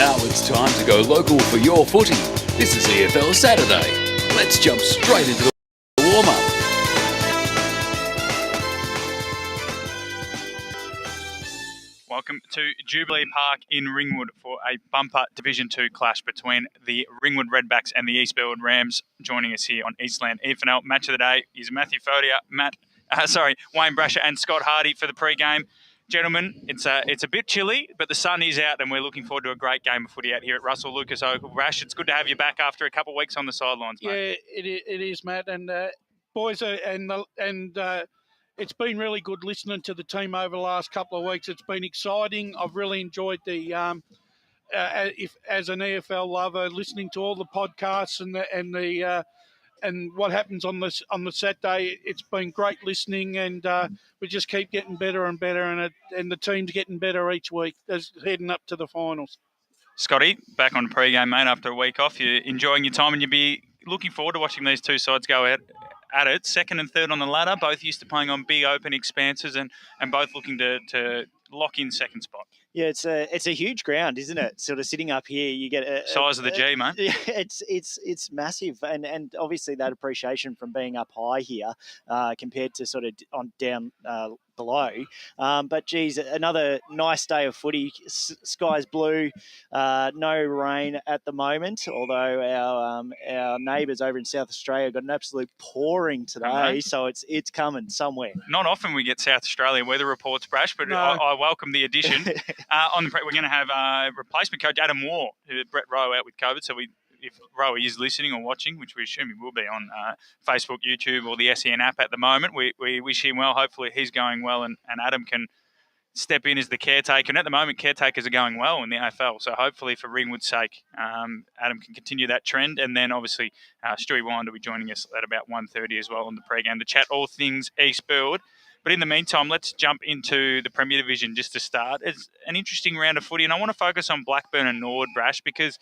Now it's time to go local for your footy. This is EFL Saturday. Let's jump straight into the warm-up. Welcome to Jubilee Park in Ringwood for a bumper Division Two clash between the Ringwood Redbacks and the East Burwood Rams. Joining us here on Eastland EFNL Match of the Day is Matthew Fodia, Wayne Brasher and Scott Hardy for the pre-game. Gentlemen, it's a bit chilly, but the sun is out and we're looking forward to a great game of footy out here at Russell Lucas Oval. Rash, it's good to have you back after a couple of weeks on the sidelines, mate. Yeah, it is, Matt. And boys, it's been really good listening to the team over the last couple of weeks. It's been exciting. I've really enjoyed the as an EFL lover, listening to all the podcasts and what happens on the Saturday. It's been great listening, and we just keep getting better and better, and the team's getting better each week as heading up to the finals. Scotty, back on pre-game, mate, after a week off. You're enjoying your time and you'll be looking forward to watching these two sides go at it. Second and third on the ladder, both used to playing on big open expanses and both looking to lock in second spot. Yeah, it's a huge ground, isn't it? Sort of sitting up here, you get size of the G, mate. Yeah, it's massive, and obviously that appreciation from being up high here compared to sort of on down below. But geez, another nice day of footy. Sky's blue, no rain at the moment. Although our neighbours over in South Australia got an absolute pouring today, so it's coming somewhere. Not often we get South Australian weather reports, Brash, but no. I welcome the addition. We're going to have replacement coach Adam Waugh, Brett Rowe out with COVID. So if Rowe is listening or watching, which we assume he will be on Facebook, YouTube, or the SEN app at the moment, we wish him well. Hopefully he's going well, and Adam can step in as the caretaker. And at the moment, caretakers are going well in the AFL. So hopefully for Ringwood's sake, Adam can continue that trend. And then obviously Stewie Winder will be joining us at about 1:30 as well on the pre-game to chat all things East Burwood. But in the meantime, let's jump into the Premier Division just to start. It's an interesting round of footy, and I want to focus on Blackburn and Norwood, Brash, because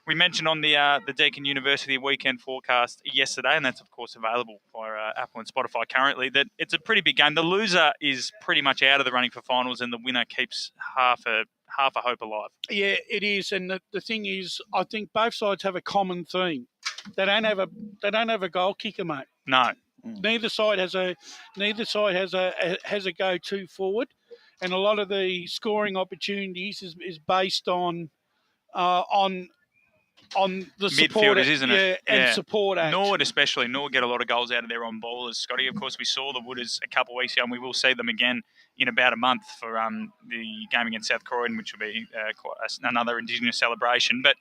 we mentioned on the Deakin University weekend forecast yesterday, and that's, of course, available via Apple and Spotify currently, that it's a pretty big game. The loser is pretty much out of the running for finals, and the winner keeps half a hope alive. Yeah, it is. And the thing is, I think both sides have a common theme. They don't have a goal kicker, mate. No. Neither side has a go-to forward, and a lot of the scoring opportunities is based on the support, midfielders, isn't it? Yeah, and support acts. Norwood especially. Norwood get a lot of goals out of their on-ballers, Scotty. Of course, we saw the Wooders a couple of weeks ago, and we will see them again in about a month for the game against South Croydon, which will be another Indigenous celebration. But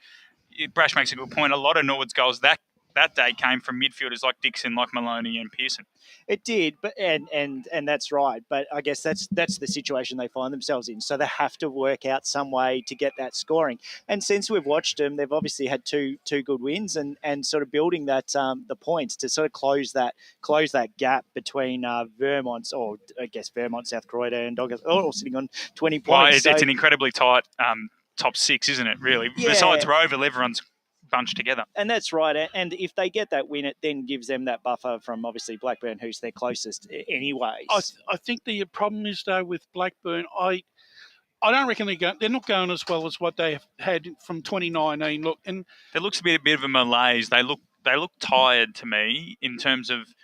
Brash makes a good point. A lot of Norwood's goals that day came from midfielders like Dixon, like Maloney and Pearson. It did, but and that's right. But I guess that's the situation they find themselves in. So they have to work out some way to get that scoring. And since we've watched them, they've obviously had two good wins and sort of building that the points to sort of close that gap between Vermont, South Croydon, and Doggers, all sitting on 20 points. Well, it's an incredibly tight top six, isn't it? Really, yeah. Besides Roval, everyone's bunched together. And that's right. And if they get that win, it then gives them that buffer from obviously Blackburn, who's their closest anyways. I think the problem is, though, with Blackburn, I don't reckon they're not going as well as what they have had from 2019. Look, and there looks to be a bit of a malaise. They look tired to me in terms of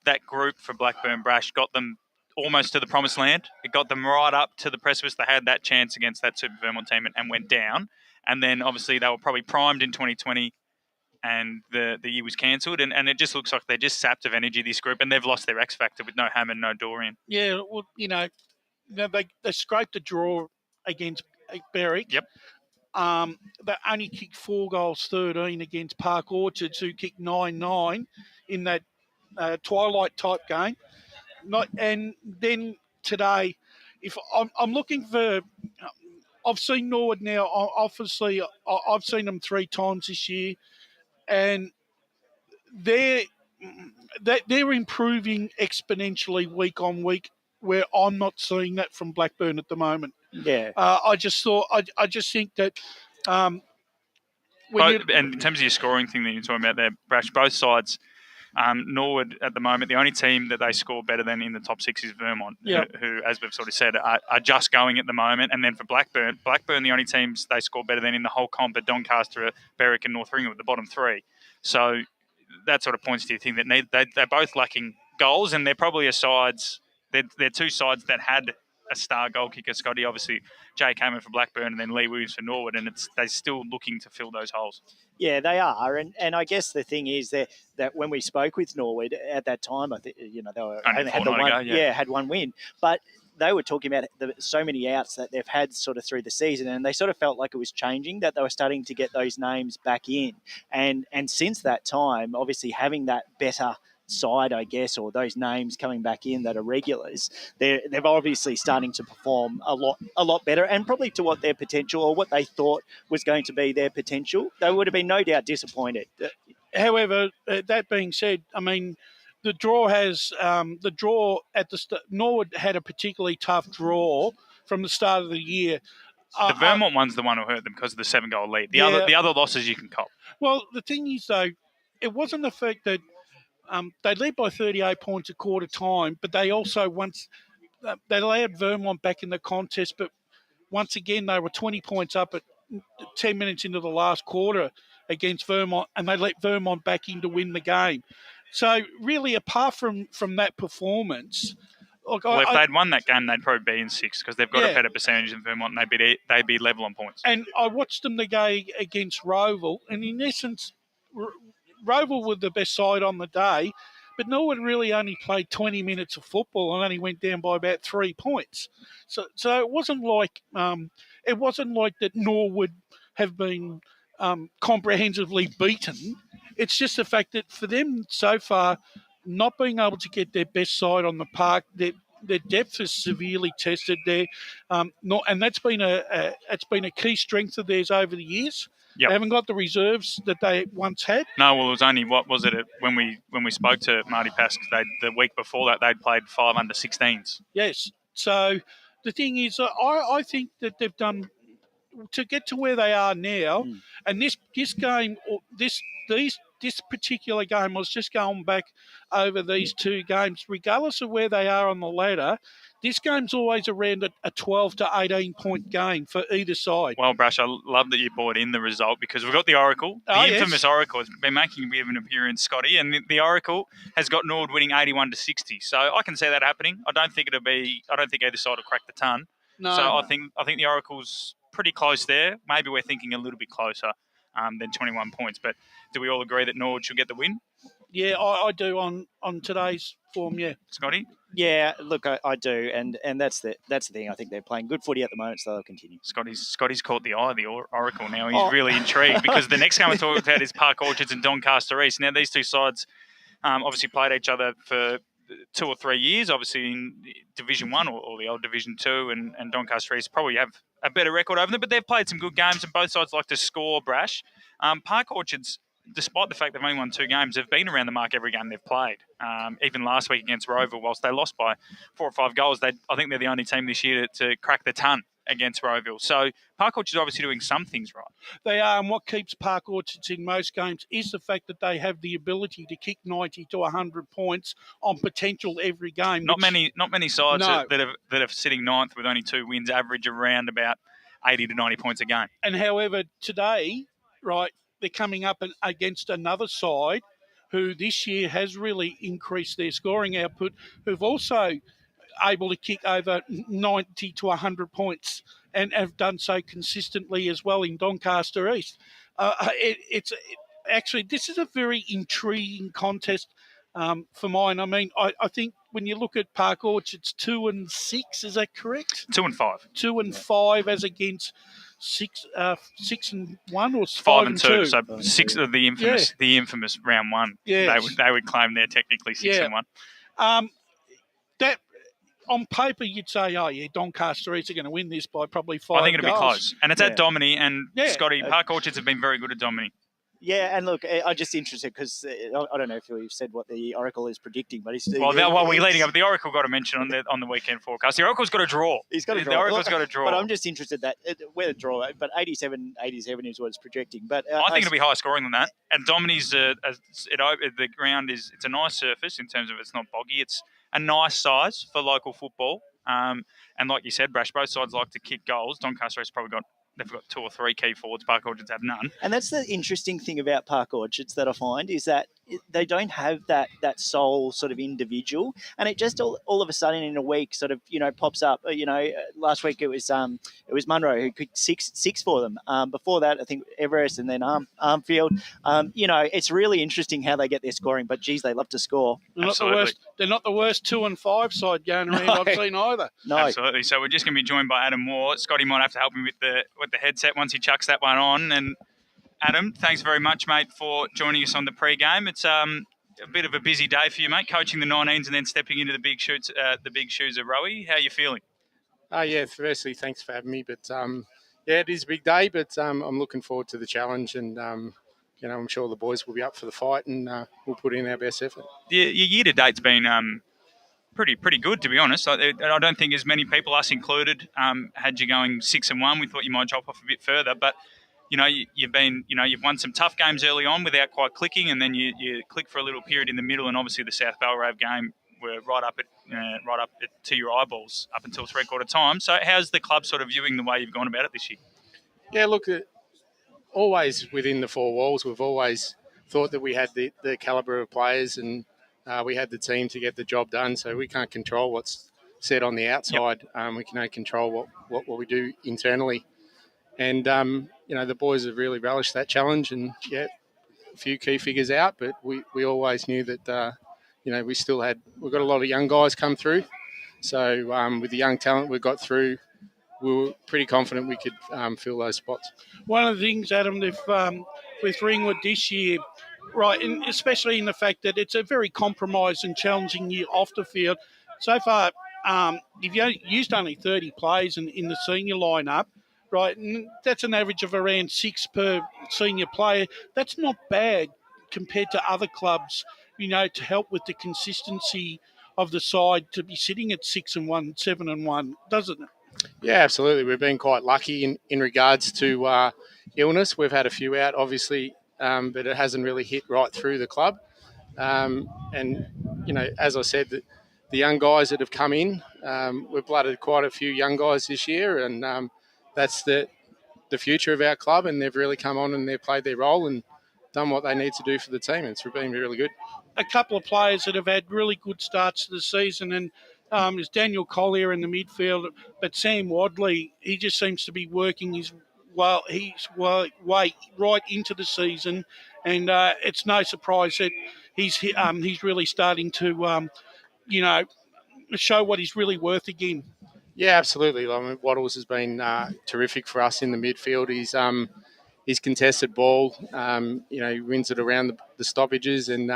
that group for Blackburn. Brash got them almost to the promised land. It got them right up to the precipice. They had that chance against that Super Vermont team and went down. And then, obviously, they were probably primed in 2020 and the year was cancelled. And it just looks like they're just sapped of energy, this group, and they've lost their X factor with no Hammond, no Dorian. Yeah, well, they scraped a draw against Berwick. Yep. They only kicked 4 goals, 13 against Park Orchards, who kicked 9-9 in that twilight-type game. And then today, if I'm looking for... I've seen Norwood now. Obviously, I've seen them 3 times this year, and they're improving exponentially week on week. Where I'm not seeing that from Blackburn at the moment. Yeah, I just think that. And in terms of your scoring thing that you're talking about there, Brash, both sides Norwood at the moment, the only team that they score better than in the top 6 is Vermont, who, as we've sort of said, are just going at the moment. And then for Blackburn, the only teams they score better than in the whole comp are Doncaster, Berwick and North Ringwood, the bottom 3. So that sort of points to the thing that they're both lacking goals, and they're probably they're two sides that had a star goal kicker, Scotty. Obviously, Jay Cameron for Blackburn and then Lee Williams for Norwood, and they're still looking to fill those holes. Yeah, they are, and I guess the thing is that when we spoke with Norwood at that time, I think they had one win, but they were talking about so many outs that they've had sort of through the season, and they sort of felt like it was changing, that they were starting to get those names back in, and since that time, obviously having that better side, I guess, or those names coming back in that are regulars, they're obviously starting to perform a lot better, and probably to what their potential or what they thought was going to be their potential. They would have been no doubt disappointed. However, that being said, I mean, the draw at the Norwood had a particularly tough draw from the start of the year. The Vermont one's the one who hurt them because of the 7-goal lead. The other losses you can cop. Well, the thing is, though, it wasn't the fact that they led by 38 points at quarter time, but they also they allowed Vermont back in the contest. But once again, they were 20 points up at 10 minutes into the last quarter against Vermont, and they let Vermont back in to win the game. So really, apart from that performance, look, if they'd won that game, they'd probably be in 6th because they've got a better percentage than Vermont, and they'd be level on points. And I watched them the game against Roval, and in essence, Roval were the best side on the day, but Norwood really only played 20 minutes of football and only went down by about 3 points. So it wasn't like that Norwood have been comprehensively beaten. It's just the fact that for them so far, not being able to get their best side on the park, their depth is severely tested there, and that's been a key strength of theirs over the years. Yep. They haven't got the reserves that they once had. No, well, it was only, when we spoke to Marty Pask, the week before that, they'd played 5 under-16s. Yes. So the thing is, I think that they've done, to get to where they are now, and this game, this particular game, I was just going back over these 2 games, regardless of where they are on the ladder, this game's always around a 12 to 18 point game for either side. Well, Brash, I love that you brought in the result because we've got the Oracle. The infamous Oracle has been making a bit of an appearance, Scotty, and the Oracle has got Norwood winning 81-60. So I can see that happening. I don't think either side will crack the ton. No. So I think the Oracle's pretty close there. Maybe we're thinking a little bit closer than 21 points. But do we all agree that Norwood should get the win? Yeah, I do on today's form, yeah. Scotty? Yeah, look, I do, and that's the thing. I think they're playing good footy at the moment, so they'll continue. Scotty's caught the eye of the Oracle now. He's really intrigued because the next game we're talking about is Park Orchards and Doncaster East. Now, these two sides obviously played each other for 2 or 3 years, obviously in Division 1 or the old Division 2, and Doncaster East probably have a better record over them, but they've played some good games, and both sides like to score, Brash. Park Orchards, despite the fact they've only won 2 games, they've been around the mark every game they've played. Even last week against Roval, whilst they lost by 4 or 5 goals, I think they're the only team this year to crack the ton against Roval. So Park Orchards are obviously doing some things right. They are, and what keeps Park Orchards in most games is the fact that they have the ability to kick 90 to 100 points on potential every game. Not many sides that are sitting 9th with only 2 wins average around about 80 to 90 points a game. And however, today, right, they're coming up against another side who this year has really increased their scoring output, who've also able to kick over 90 to 100 points and have done so consistently as well in Doncaster East. Actually, this is a very intriguing contest for mine. I mean, I think when you look at Park Orchards, 2 and 6, is that correct? 2 and 5. 2 and 5 as against 6 and 1 or 5 and 2. So 6 of the infamous round 1. Yeah, they would claim they're technically 6 and 1. That on paper you'd say, Doncaster East are going to win this by probably 5 goals. I think it'll be close, and it's at Domini. And Scotty, Park Orchards have been very good at Domini. Yeah, and look, I'm just interested because I don't know if you've said what the Oracle is predicting, but while we're leading up, the Oracle got a mention on the weekend forecast. The Oracle's got a draw. He's got a draw. The Oracle's got a draw. But I'm just interested that we're a draw, but 87 is what it's projecting. But I think it'll be higher scoring than that. And Dominic's the ground it's a nice surface in terms of it's not boggy. It's a nice size for local football. And like you said, Brash, both sides like to kick goals. Doncaster's probably they've got 2 or 3 key forwards. Park Orchards have none. And that's the interesting thing about Park Orchards that I find is that they don't have that sole sort of individual, and it just all of a sudden in a week sort of pops up. Last week it was Munro who kicked six for them. Before that I think Everest and then Armfield. It's really interesting how they get their scoring, but geez, they love to score. They're not the worst 2 and 5 side going around I've seen either. No, absolutely. So we're just going to be joined by Adam Moore. Scotty might have to help him with the headset once he chucks that one on. And Adam, thanks very much, mate, for joining us on the pre-game. It's a bit of a busy day for you, mate, coaching the 19s and then stepping into the big shoes of Rowie. How are you feeling? Yeah, firstly, thanks for having me. But, it is a big day, but I'm looking forward to the challenge and, I'm sure the boys will be up for the fight and we'll put in our best effort. Your year-to-date's been pretty good, to be honest. I don't think as many people, us included, had you going 6-1. We thought you might drop off a bit further, but you've won some tough games early on without quite clicking, and then you click for a little period in the middle, and obviously the South Belgrave game were right up to your eyeballs up until 3/4 time. So how's the club sort of viewing the way you've gone about it this year? Yeah, look, always within the 4 walls, we've always thought that we had the calibre of players and we had the team to get the job done. So we can't control what's said on the outside. Yep. We can only control what we do internally. And, the boys have really relished that challenge and, a few key figures out, but we always knew that, we've got a lot of young guys come through. So with the young talent we got through, we were pretty confident we could fill those spots. One of the things, Adam, with Ringwood this year, right, and especially in the fact that it's a very compromised and challenging year off the field. So far, you've used only 30 players in the senior lineup. Right, and that's an average of around 6 per senior player. That's not bad compared to other clubs, to help with the consistency of the side to be sitting at 6-1, 7-1, doesn't it? Yeah, absolutely. We've been quite lucky in regards to illness. We've had a few out, obviously, but it hasn't really hit right through the club. As I said, the young guys that have come in, we've blooded quite a few young guys this year, and that's the future of our club, and they've really come on and they've played their role and done what they need to do for the team. It's been really good. A couple of players that have had really good starts to the season, and is Daniel Collier in the midfield, but Sam Wadley, he just seems to be working his way right into the season, and it's no surprise that he's really starting to show what he's really worth again. Yeah, absolutely. I mean, Waddles has been terrific for us in the midfield. He's contested ball. He wins it around the stoppages, and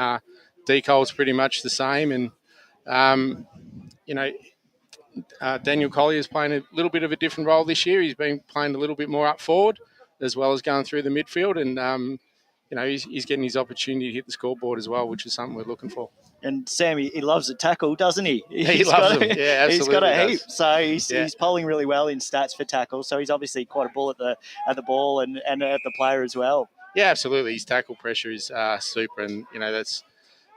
Decole's pretty much the same. And Daniel Collier's playing a little bit of a different role this year. He's been playing a little bit more up forward, as well as going through the midfield, and he's getting his opportunity to hit the scoreboard as well, which is something we're looking for. And Sam, he loves a tackle, doesn't he? He loves them. Yeah, absolutely. He's got a heap. So he's polling really well in stats for tackle. So he's obviously quite a bull at the ball and at the player as well. Yeah, absolutely. His tackle pressure is super, and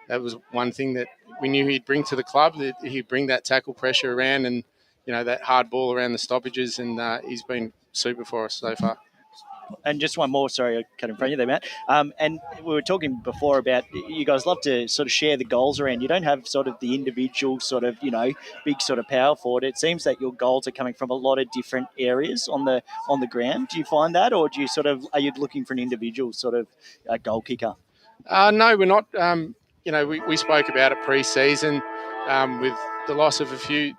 that was one thing that we knew he'd bring to the club. That he'd bring that tackle pressure around, and that hard ball around the stoppages, and he's been super for us so far. And just one more, sorry, I cut in front of you there, Matt. And we were talking before about you guys love to sort of share the goals around. You don't have sort of the individual sort of, big sort of power forward. It seems that your goals are coming from a lot of different areas on the ground. Do you find that, or are you looking for an individual sort of goal kicker? No, we're not. We spoke about it pre-season with the loss of a few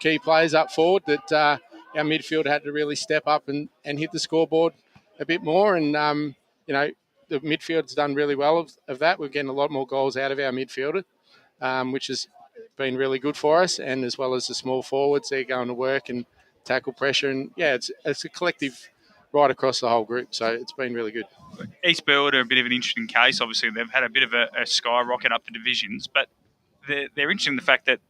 key players up forward that our midfield had to really step up and hit the scoreboard a bit more, and the midfield's done really well of that. We're getting a lot more goals out of our midfielder, which has been really good for us, and as well as the small forwards, they're going to work and tackle pressure, and it's a collective right across the whole group. So it's been really good. East Burwood are a bit of an interesting case. Obviously, they've had a bit of a skyrocket up the divisions, but they're interesting in the fact that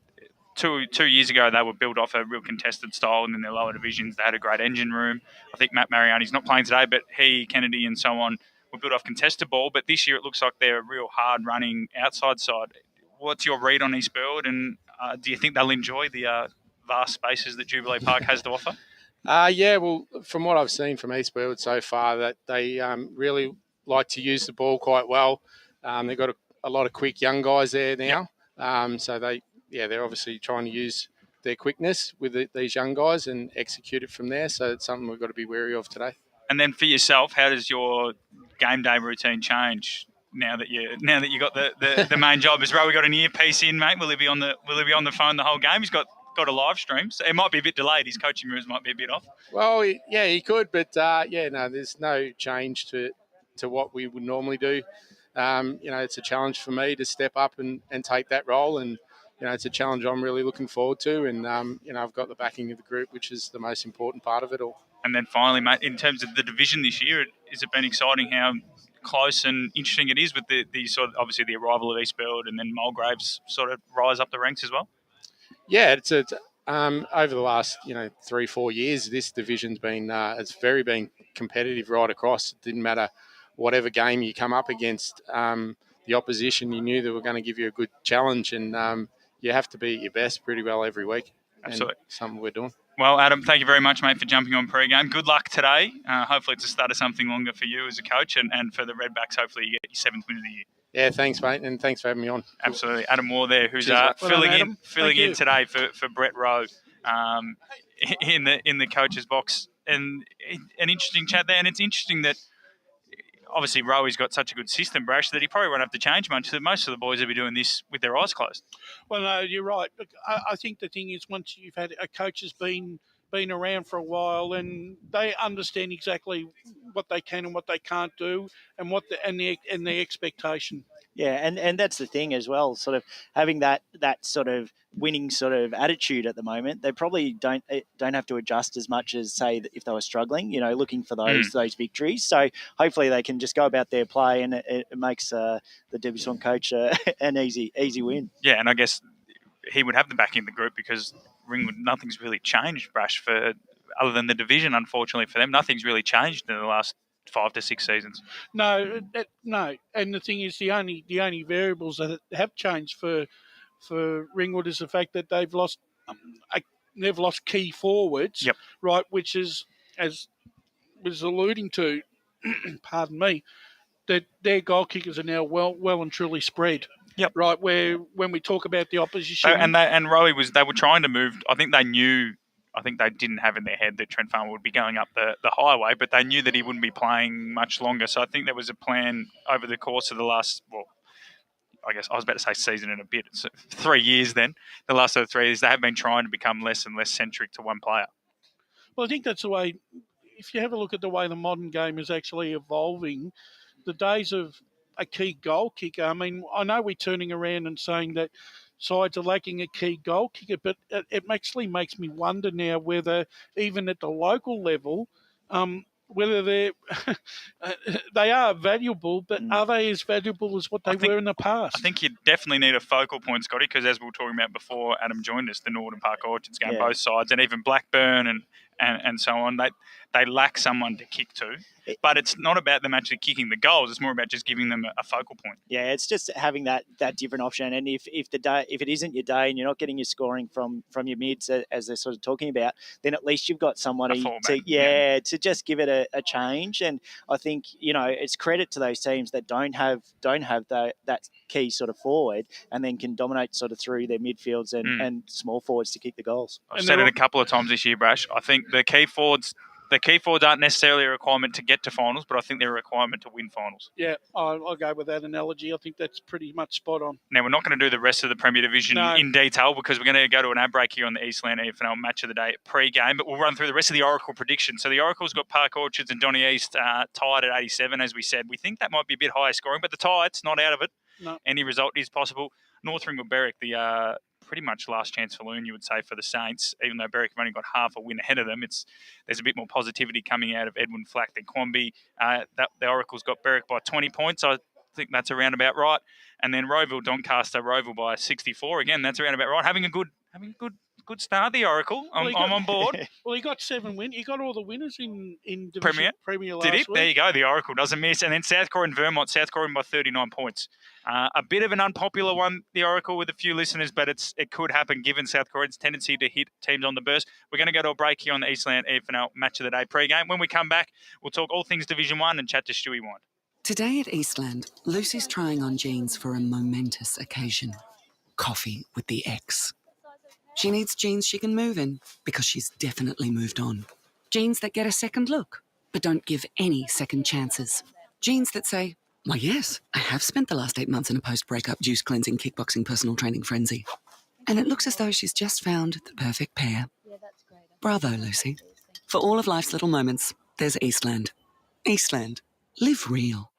two years ago they were built off a real contested style, and in their lower divisions they had a great engine room. I think Matt Mariani's not playing today, but he, Kennedy and so on were built off contested ball. But this year it looks like they're a real hard-running outside side. What's your read on East Burwood, and do you think they'll enjoy the vast spaces that Jubilee Park has to offer? Yeah, well, from what I've seen from East Burwood so far, that they really like to use the ball quite well. They've got a lot of quick young guys there now. So they're obviously trying to use their quickness with these young guys and execute it from there. So it's something we've got to be wary of today. And then for yourself, how does your game day routine change now that you got the main job? Has Rowie got an earpiece in, mate? Will he be on the phone the whole game? He's got a live stream, so it might be a bit delayed. His coaching moves might be a bit off. Well, he could, but there's no change to what we would normally do. It's a challenge for me to step up and take that role, and it's a challenge I'm really looking forward to. And I've got the backing of the group, which is the most important part of it all. And then finally, mate, in terms of the division this year, has it been exciting how close and interesting it is with the sort of, obviously the arrival of East Burwood and then Mulgraves sort of rise up the ranks as well? Yeah, it's over the last 3-4 years, this division's been been competitive right across. It didn't matter whatever game you come up against, the opposition, you knew they were going to give you a good challenge, and you have to be at your best pretty well every week. Absolutely, and something we're doing. Well, Adam, thank you very much, mate, for jumping on pre-game. Good luck today. Hopefully it's a start of something longer for you as a coach, and for the Redbacks, hopefully you get your 7th win of the year. Yeah, thanks, mate, and thanks for having me on. Absolutely. Adam Moore there, who's filling in today for Brett Rowe in the coach's box. And an interesting chat there, and it's interesting that obviously Rowe's got such a good system, Brash, that he probably won't have to change much. So most of the boys will be doing this with their eyes closed. Well, no, you're right. I think the thing is, once you've had a coach has been around for a while, and they understand exactly what they can and what they can't do, and the expectation. Yeah, and that's the thing as well. Sort of having that sort of winning sort of attitude at the moment, they probably don't have to adjust as much as say if they were struggling. Looking for those victories. So hopefully they can just go about their play, and it makes the Division coach an easy win. Yeah, and I guess he would have the backing of the group because Ringwood, nothing's really changed, Brash, for other than the division. Unfortunately for them, nothing's really changed in the last 5 to 6 seasons. No. And the thing is, the only variables that have changed for Ringwood is the fact that they've lost key forwards. Yep. Right, which is, as was alluding to, pardon me, that their goal kickers are now well and truly spread. Yep. Right, where when we talk about the opposition, and Rowie they were trying to move. I think they didn't have in their head that Trent Farmer would be going up the highway, but they knew that he wouldn't be playing much longer. So I think there was a plan over the course of the last, I guess I was about to say season and a bit. It's 3 years then. The last 3 years, they have been trying to become less and less centric to one player. Well, I think that's the way, if you have a look at the way the modern game is actually evolving, the days of a key goal kicker, I mean, I know we're turning around and saying that sides are lacking a key goal kicker, but it actually makes me wonder now whether even at the local level, whether they are valuable, but are they as valuable as what they were in the past? I think you definitely need a focal point, Scotty, because as we were talking about before Adam joined us, the Northern Park Orchards game, both sides, and even Blackburn and so on, they lack someone to kick to. But it's not about them actually kicking the goals. It's more about just giving them a focal point. Yeah, it's just having that different option. And if it isn't your day and you're not getting your scoring from your mids as they're sort of talking about, then at least you've got somebody to just give it a change. And I think it's credit to those teams that don't have that key sort of forward and then can dominate sort of through their midfields and small forwards to kick the goals. I've said it a couple of times this year, Brash. I think the key forwards aren't necessarily a requirement to get to finals, but I think they're a requirement to win finals. Yeah, I'll go with that analogy. I think that's pretty much spot on. Now, we're not going to do the rest of the Premier Division in detail because we're going to go to an ad break here on the Eastland EFNL Match of the Day pre-game, but we'll run through the rest of the Oracle predictions. So the Oracle's got Park Orchards and Donny East tied at 87, as we said. We think that might be a bit higher scoring, but the tie's not out of it. No. Any result is possible. North Ringwood Berwick, the pretty much last chance saloon, you would say, for the Saints. Even though Berwick have only got half a win ahead of them, there's a bit more positivity coming out of Edwin Flack than Quamby. The Oracle's got Berwick by 20 points. I think that's around about right. And then Roeville, Doncaster, Roeville by 64. Again, that's around about right. Having a good start, the Oracle. I'm on board. Well, he got 7 wins. He got all the winners in Division Premier last Did he? week. There you go. The Oracle doesn't miss. And then South Croydon and Vermont. South Croydon by 39 points. A bit of an unpopular one, the Oracle, with a few listeners, but it could happen given South Croydon's tendency to hit teams on the burst. We're going to go to a break here on the Eastland EFNL Match of the Day pre-game. When we come back, we'll talk all things Division 1 and chat to Stewie Wand. Today at Eastland, Lucy's trying on jeans for a momentous occasion. Coffee with the ex. She needs jeans she can move in because she's definitely moved on. Jeans that get a second look, but don't give any second chances. Jeans that say, why yes, I have spent the last 8 months in a post-breakup juice cleansing, kickboxing, personal training frenzy. And it looks as though she's just found the perfect pair. Bravo, Lucy. For all of life's little moments, there's Eastland. Eastland. Live real.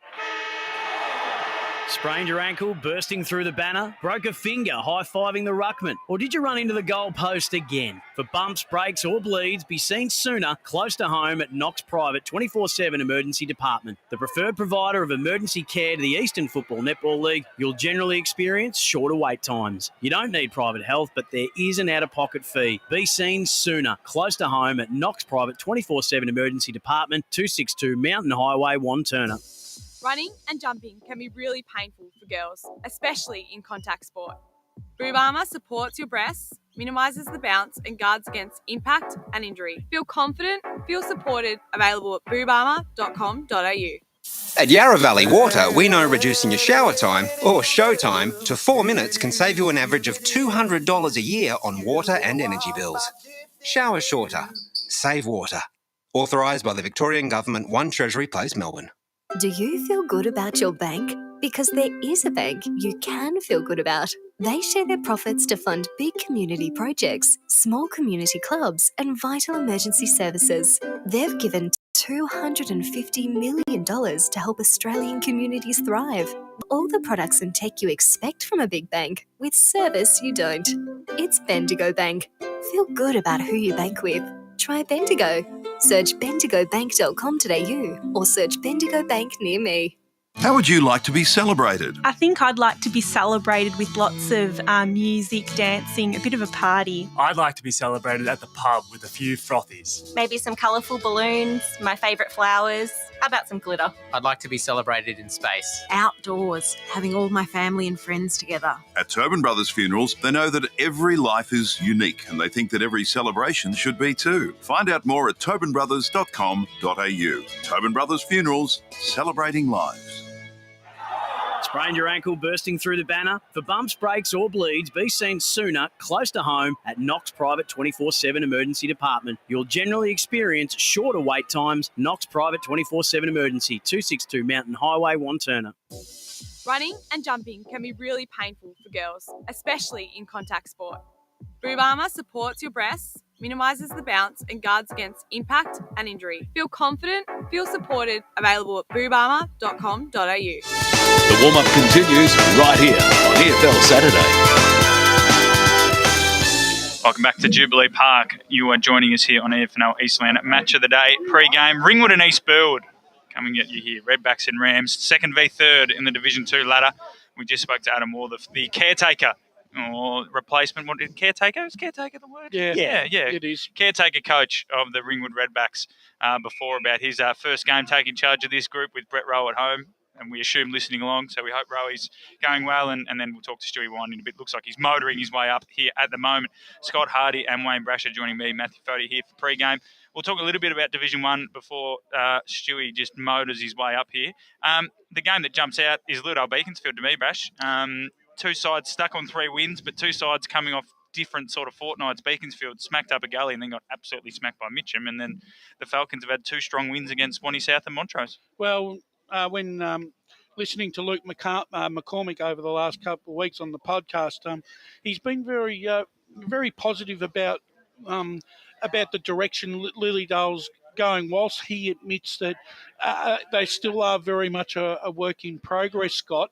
Sprained your ankle, bursting through the banner? Broke a finger, high-fiving the ruckman? Or did you run into the goal post again? For bumps, breaks or bleeds, be seen sooner, close to home at Knox Private 24/7 Emergency Department. The preferred provider of emergency care to the Eastern Football Netball League, you'll generally experience shorter wait times. You don't need private health, but there is an out-of-pocket fee. Be seen sooner, close to home at Knox Private 24/7 Emergency Department, 262 Mountain Highway, Wanturna. Running and jumping can be really painful for girls, especially in contact sport. Boob Armour supports your breasts, minimises the bounce and guards against impact and injury. Feel confident, feel supported, available at boobarmour.com.au. At Yarra Valley Water, we know reducing your shower time, or show time, to 4 minutes can save you an average of $200 a year on water and energy bills. Shower shorter. Save water. Authorised by the Victorian Government, 1 Treasury Place, Melbourne. Do you feel good about your bank? Because there is a bank you can feel good about. They share their profits to fund big community projects, small community clubs, and vital emergency services. They've given $250 million to help Australian communities thrive. All the products and tech you expect from a big bank, with service you don't. It's Bendigo Bank. Feel good about who you bank with. Try Bendigo. Search bendigobank.com.au or search Bendigo Bank near me. How would you like to be celebrated? I think I'd like to be celebrated with lots of music, dancing, a bit of a party. I'd like to be celebrated at the pub with a few frothies. Maybe some colourful balloons, my favourite flowers. How about some glitter? I'd like to be celebrated in space. Outdoors, having all my family and friends together. At Tobin Brothers Funerals, they know that every life is unique and they think that every celebration should be too. Find out more at tobinbrothers.com.au. Tobin Brothers Funerals, celebrating lives. Sprained your ankle, bursting through the banner? For bumps, breaks or bleeds, be seen sooner, close to home at Knox Private 24/7 Emergency Department. You'll generally experience shorter wait times. Knox Private 24/7 Emergency, 262 Mountain Highway, Wanturna. Running and jumping can be really painful for girls, especially in contact sport. Boob Armour supports your breasts, minimises the bounce and guards against impact and injury. Feel confident, feel supported, available at boobarmour.com.au. The warm-up continues right here on EFL Saturday. Welcome back to Jubilee Park. You are joining us here on EFNL Eastland Match of the Day pre-game. Ringwood and East Burwood coming at you here. Redbacks and Rams, 2nd v 3rd in the Division 2 ladder. We just spoke to Adam Moore, the caretaker or replacement. What did caretaker? Is caretaker the word? Yeah, it is. Caretaker coach of the Ringwood Redbacks before about his first game taking charge of this group with Brett Rowe at home. And we assume listening along, so we hope Rowe's going well, and then we'll talk to Stewie Wand in a bit. Looks like he's motoring his way up here at the moment. Scott Hardy and Wayne Brasher joining me, Matthew Fody here for pre-game. We'll talk a little bit about Division 1 before Stewie just motors his way up here. The game that jumps out is Ludale Beaconsfield to me, Brash. 2 sides stuck on 3 wins, but 2 sides coming off different sort of fortnights. Beaconsfield smacked up a gully and then got absolutely smacked by Mitcham, and then the Falcons have had 2 strong wins against Swanee South and Montrose. Well, when listening to Luke McCormick over the last couple of weeks on the podcast, he's been very positive about the direction Lilydale's going, whilst he admits that they still are very much a work in progress, Scott.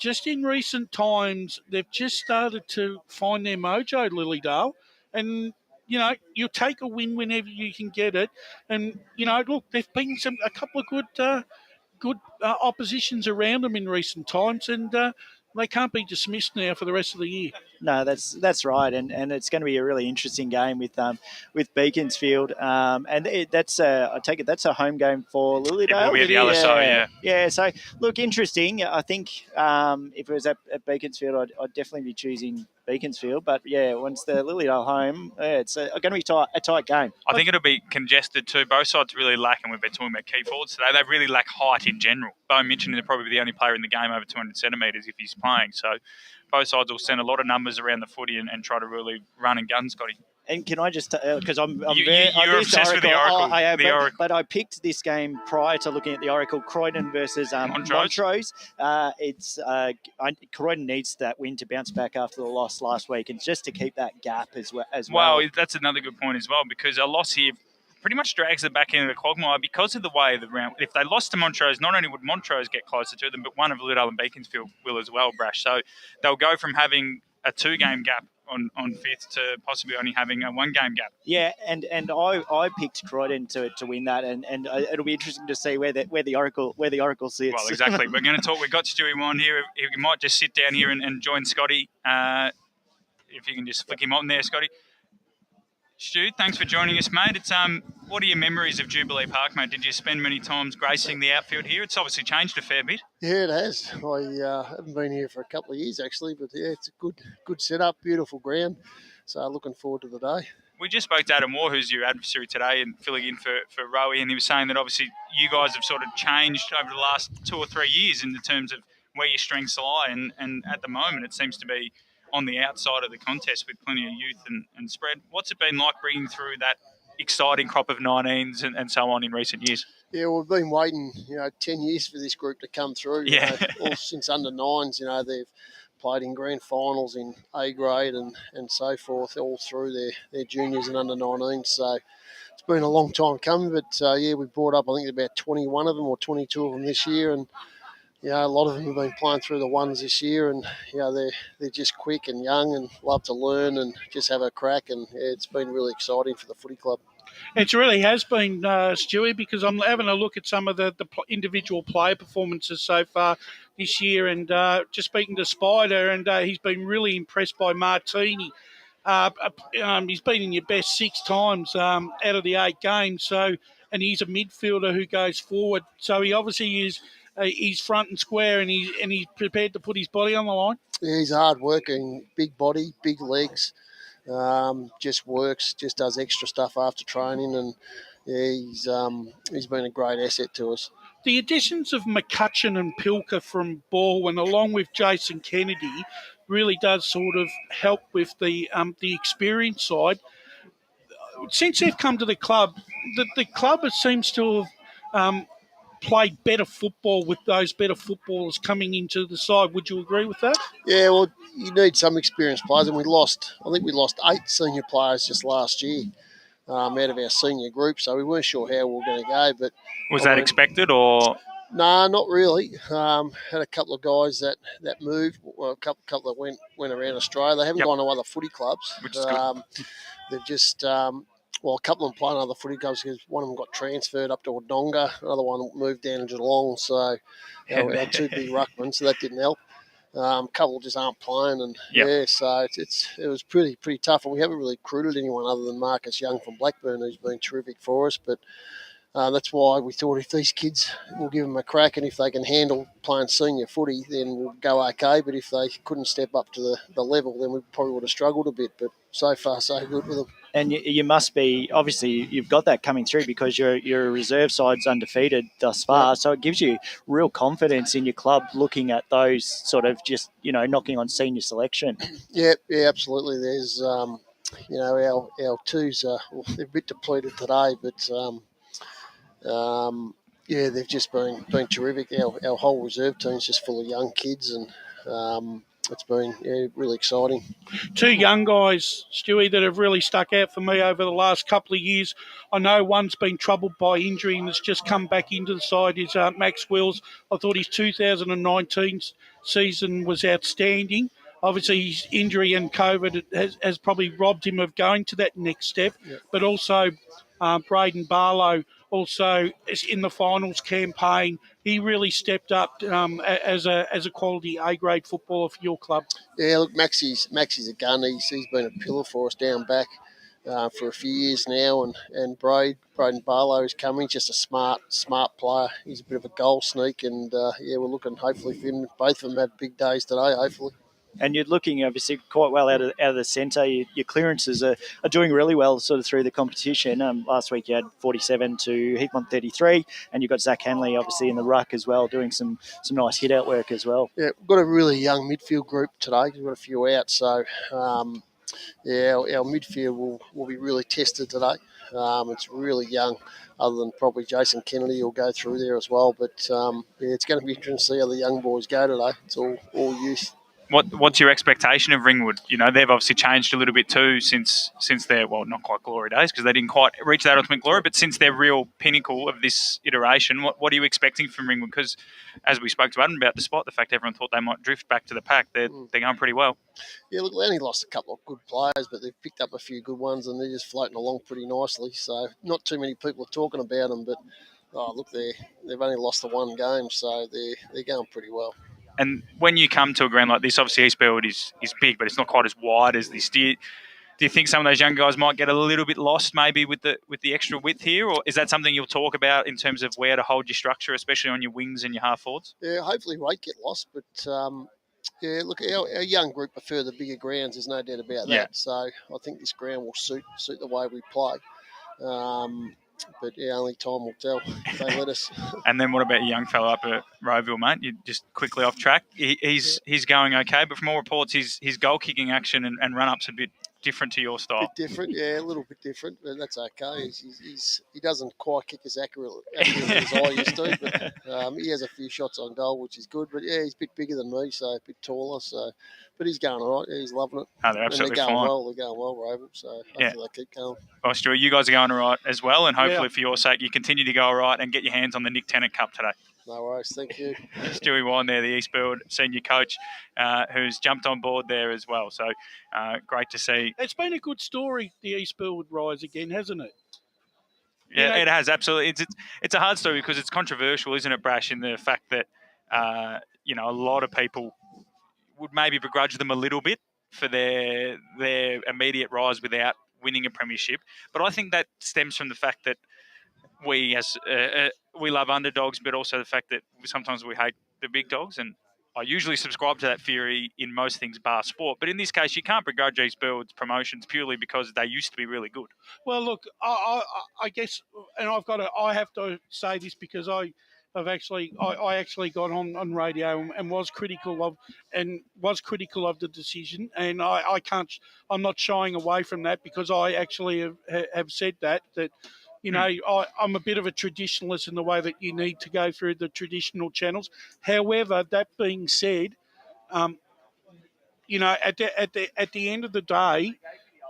just in recent times, they've just started to find their mojo, Lilydale. And, you take a win whenever you can get it. And, look, there've been a couple of good oppositions around them in recent times, and they can't be dismissed now for the rest of the year. No, that's right, and it's going to be a really interesting game with Beaconsfield, and I take it that's a home game for Lilydale. It will be at the other side, yeah. Yeah, so look, interesting. I think if it was at Beaconsfield, I'd definitely be choosing Beaconsfield, but yeah, once the Lilydale home, it's going to be a tight game. I think it'll be congested too. Both sides really lack, and we've been talking about key forwards today, they really lack height in general. Bo mentioned they're probably the only player in the game over 200 centimetres if he's playing, so both sides will send a lot of numbers around the footy and try to really run and gun, Scotty. And can I just, because I'm you're obsessed with the Oracle. I am, but I picked this game prior to looking at the Oracle, Croydon versus Montrose. Croydon needs that win to bounce back after the loss last week, and just to keep that gap as well. Well, that's another good point as well, because a loss here pretty much drags the back end of the quagmire because of the way the round. If they lost to Montrose, not only would Montrose get closer to them, but one of Lilydale and Beaconsfield will as well, Brash. So they'll go from having a 2-game gap on fifth to possibly only having a 1-game gap. Yeah, and I picked Croydon to win that, and it'll be interesting to see where the Oracle sits. Well, exactly. We're going to talk. We've got Stewie on here. He might just sit down here and join Scotty. If you can just flick him on there, Scotty. Stu, thanks for joining us, mate. It's what are your memories of Jubilee Park, mate? Did you spend many times gracing the outfield here? It's obviously changed a fair bit. Yeah, it has. I haven't been here for a couple of years, actually, but yeah, it's a good setup, beautiful ground. So looking forward to the day. We just spoke to Adam Moore, who's your adversary today and filling in for Rowie, and he was saying that obviously you guys have sort of changed over the last 2 or 3 years in the terms of where your strengths lie, and at the moment it seems to be on the outside of the contest with plenty of youth and spread. What's it been like bringing through that exciting crop of 19s and so on in recent years? Yeah, we've been waiting, 10 years for this group to come through. Yeah. All since under 9s, they've played in grand finals in A grade and so forth, all through their juniors and under 19s. So it's been a long time coming, but we brought up, I think, about 21 of them or 22 of them this year, and a lot of them have been playing through the ones this year, and they're just quick and young and love to learn and just have a crack, and it's been really exciting for the footy club. It really has been, Stewie, because I'm having a look at some of the individual player performances so far this year, and just speaking to Spider, and he's been really impressed by Martini. He's been in your best 6 times out of the 8 games, so, and he's a midfielder who goes forward, so he obviously is. He's front and square, and he's prepared to put his body on the line. Yeah, he's hard working, big body, big legs, just works, just does extra stuff after training, and he's been a great asset to us. The additions of McCutcheon and Pilker from Baldwin, along with Jason Kennedy, really does sort of help with the experience side. Since they've come to the club, the club seems to have played better football with those better footballers coming into the side. Would you agree with that? Yeah, well, you need some experienced players, and I think we lost 8 senior players just last year out of our senior group, so we weren't sure how we were going to go. But was that expected, or? No, not really. Had a couple of guys that moved, well, a couple that went around Australia. They haven't gone to other footy clubs. Which is good. They've just... a couple of them playing other footy clubs because one of them got transferred up to Wodonga, another one moved down to Geelong, so our 2 big ruckmen, so that didn't help. A couple just aren't playing, and so it was pretty tough, and we haven't really recruited anyone other than Marcus Young from Blackburn, who's been terrific for us, but that's why we thought if these kids, we'll give them a crack, and if they can handle playing senior footy, then we'll go okay, but if they couldn't step up to the level, then we probably would have struggled a bit, but so far so good with them. And you must be, obviously, you've got that coming through because your reserve side's undefeated thus far. So it gives you real confidence in your club looking at those sort of just, knocking on senior selection. Yeah, absolutely. There's, our 2s, they're a bit depleted today, but, they've just been terrific. Our whole reserve team's just full of young kids, and it's been really exciting. Two young guys, Stewie, that have really stuck out for me over the last couple of years. I know one's been troubled by injury and has just come back into the side, is Max Wills. I thought his 2019 season was outstanding. Obviously, his injury and COVID has probably robbed him of going to that next step. Yep. But also, Braden Barlow, also in the finals campaign, he really stepped up as a quality A-grade footballer for your club. Yeah, look, Maxie's a gun. He's been a pillar for us down back for a few years now, and Braden Barlow is coming. Just a smart player. He's a bit of a goal sneak, and we're looking hopefully for him. Both of them had big days today, hopefully. And you're looking obviously quite well out of the centre. Your clearances are doing really well sort of through the competition. Last week you had 47 to Heapmont 33, and you've got Zach Hanley obviously in the ruck as well, doing some nice hit-out work as well. Yeah, we've got a really young midfield group today. We've got a few out, so our midfield will be really tested today. It's really young, other than probably Jason Kennedy will go through there as well. But it's going to be interesting to see how the young boys go today. It's all youth. What's your expectation of Ringwood? You know, they've obviously changed a little bit too since their, well, not quite glory days because they didn't quite reach that ultimate glory, but since their real pinnacle of this iteration, what are you expecting from Ringwood? Because as we spoke to Adam about, despite the fact everyone thought they might drift back to the pack, they're going pretty well. Yeah, look, they only lost a couple of good players, but they've picked up a few good ones and they're just floating along pretty nicely. So not too many people are talking about them, but they've only lost the one game, so they're going pretty well. And when you come to a ground like this, obviously East Burwood is big, but it's not quite as wide as this. Do you think some of those young guys might get a little bit lost maybe with the extra width here, or is that something you'll talk about in terms of where to hold your structure, especially on your wings and your half forwards? Yeah, hopefully we won't get lost, but look, our young group prefer the bigger grounds. There's no doubt about that. Yeah. So I think this ground will suit the way we play. But only time will tell if they let us. And then what about your young fellow up at Rowville, mate? You're just quickly off track. He's going okay, but from all reports, his goal kicking action and run up's a bit different to your style. A bit different, yeah, a little bit different, but that's okay. He doesn't quite kick as accurately as I used to, but he has a few shots on goal, which is good. But yeah, he's a bit bigger than me, so a bit taller. So, but he's going all right. Yeah, he's loving it. Oh, they're absolutely they're going fine. well. They're going well, Rowville. So hopefully they keep going. Well, Stuart, you guys are going all right as well, and hopefully for your sake, you continue to go all right and get your hands on the Nick Tennant Cup today. No worries, thank you. Stewie Wine there, the East Burwood senior coach, who's jumped on board there as well. So great to see. It's been a good story, the East Burwood rise again, hasn't it? Yeah, it has, absolutely. It's a hard story because it's controversial, isn't it, Brash, in the fact that, a lot of people would maybe begrudge them a little bit for their immediate rise without winning a premiership. But I think that stems from the fact that we love underdogs, but also the fact that sometimes we hate the big dogs. And I usually subscribe to that theory in most things bar sport. But in this case, you can't begrudge East Burwood's promotions purely because they used to be really good. Well, look, I guess, and I have to say this because I actually got on radio and was critical of the decision, and I'm not shying away from that because I actually have said that. I'm a bit of a traditionalist in the way that you need to go through the traditional channels. However, that being said, at the end of the day,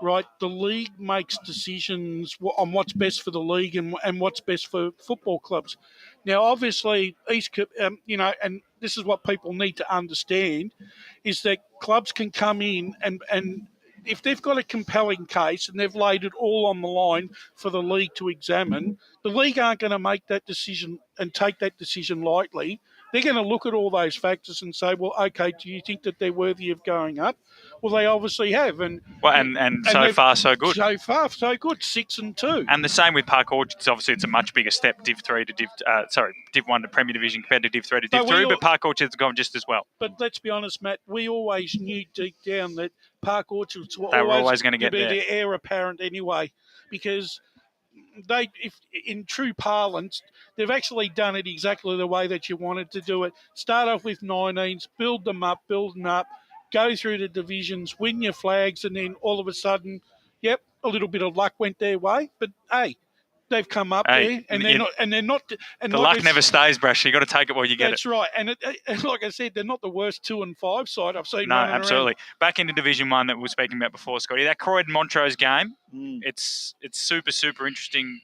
right, the league makes decisions on what's best for the league and what's best for football clubs. Now, obviously, and this is what people need to understand, is that clubs can come in and if they've got a compelling case and they've laid it all on the line for the league to examine, the league aren't going to make that decision and take that decision lightly. They're going to look at all those factors and say, well, okay, do you think that they're worthy of going up? Well, they obviously have. And so far, so good. So far, so good, 6-2. And the same with Park Orchards. Obviously, it's a much bigger step, Div 1 to Premier Division compared to Div 3 to Div 2, but Park Orchards have gone just as well. But let's be honest, Matt, we always knew deep down that Park Orchards were always going to get be there. The heir apparent anyway, because if in true parlance, they've actually done it exactly the way that you wanted to do it. Start off with 19s, build them up, go through the divisions, win your flags, and then all of a sudden, a little bit of luck went their way. But, hey, they've come up Hey, there, and they're not. And the luck never stays, Brash. You got to take it while you get it. That's right, and like I said, they're not the worst 2 and 5 side I've seen. No, running absolutely. around. Back into Division 1 that we were speaking about before, Scotty. That Croydon-Montrose game, it's super, super interesting.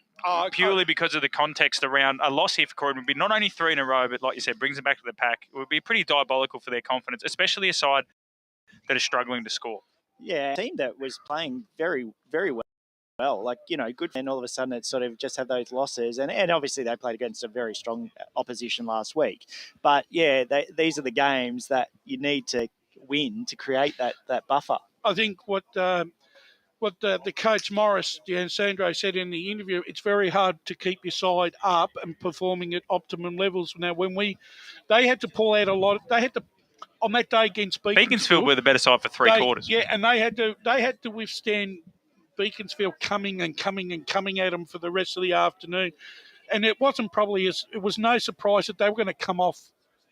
Purely because of the context around a loss here for Croydon would be not only 3 in a row, but like you said, brings them back to the pack. It would be pretty diabolical for their confidence, especially a side that is struggling to score. Yeah, a team that was playing very, very well. Like, good. And all of a sudden it sort of just have those losses. And obviously they played against a very strong opposition last week. But, yeah, these are the games that you need to win to create that buffer. I think what the coach Morris Sandro said in the interview, it's very hard to keep your side up and performing at optimum levels. Now, they had to pull out a lot. They had to, on that day against Beaconsfield were the better side for three quarters. Yeah, and they had to withstand Beaconsfield coming at them for the rest of the afternoon. And it was no surprise that they were going to come off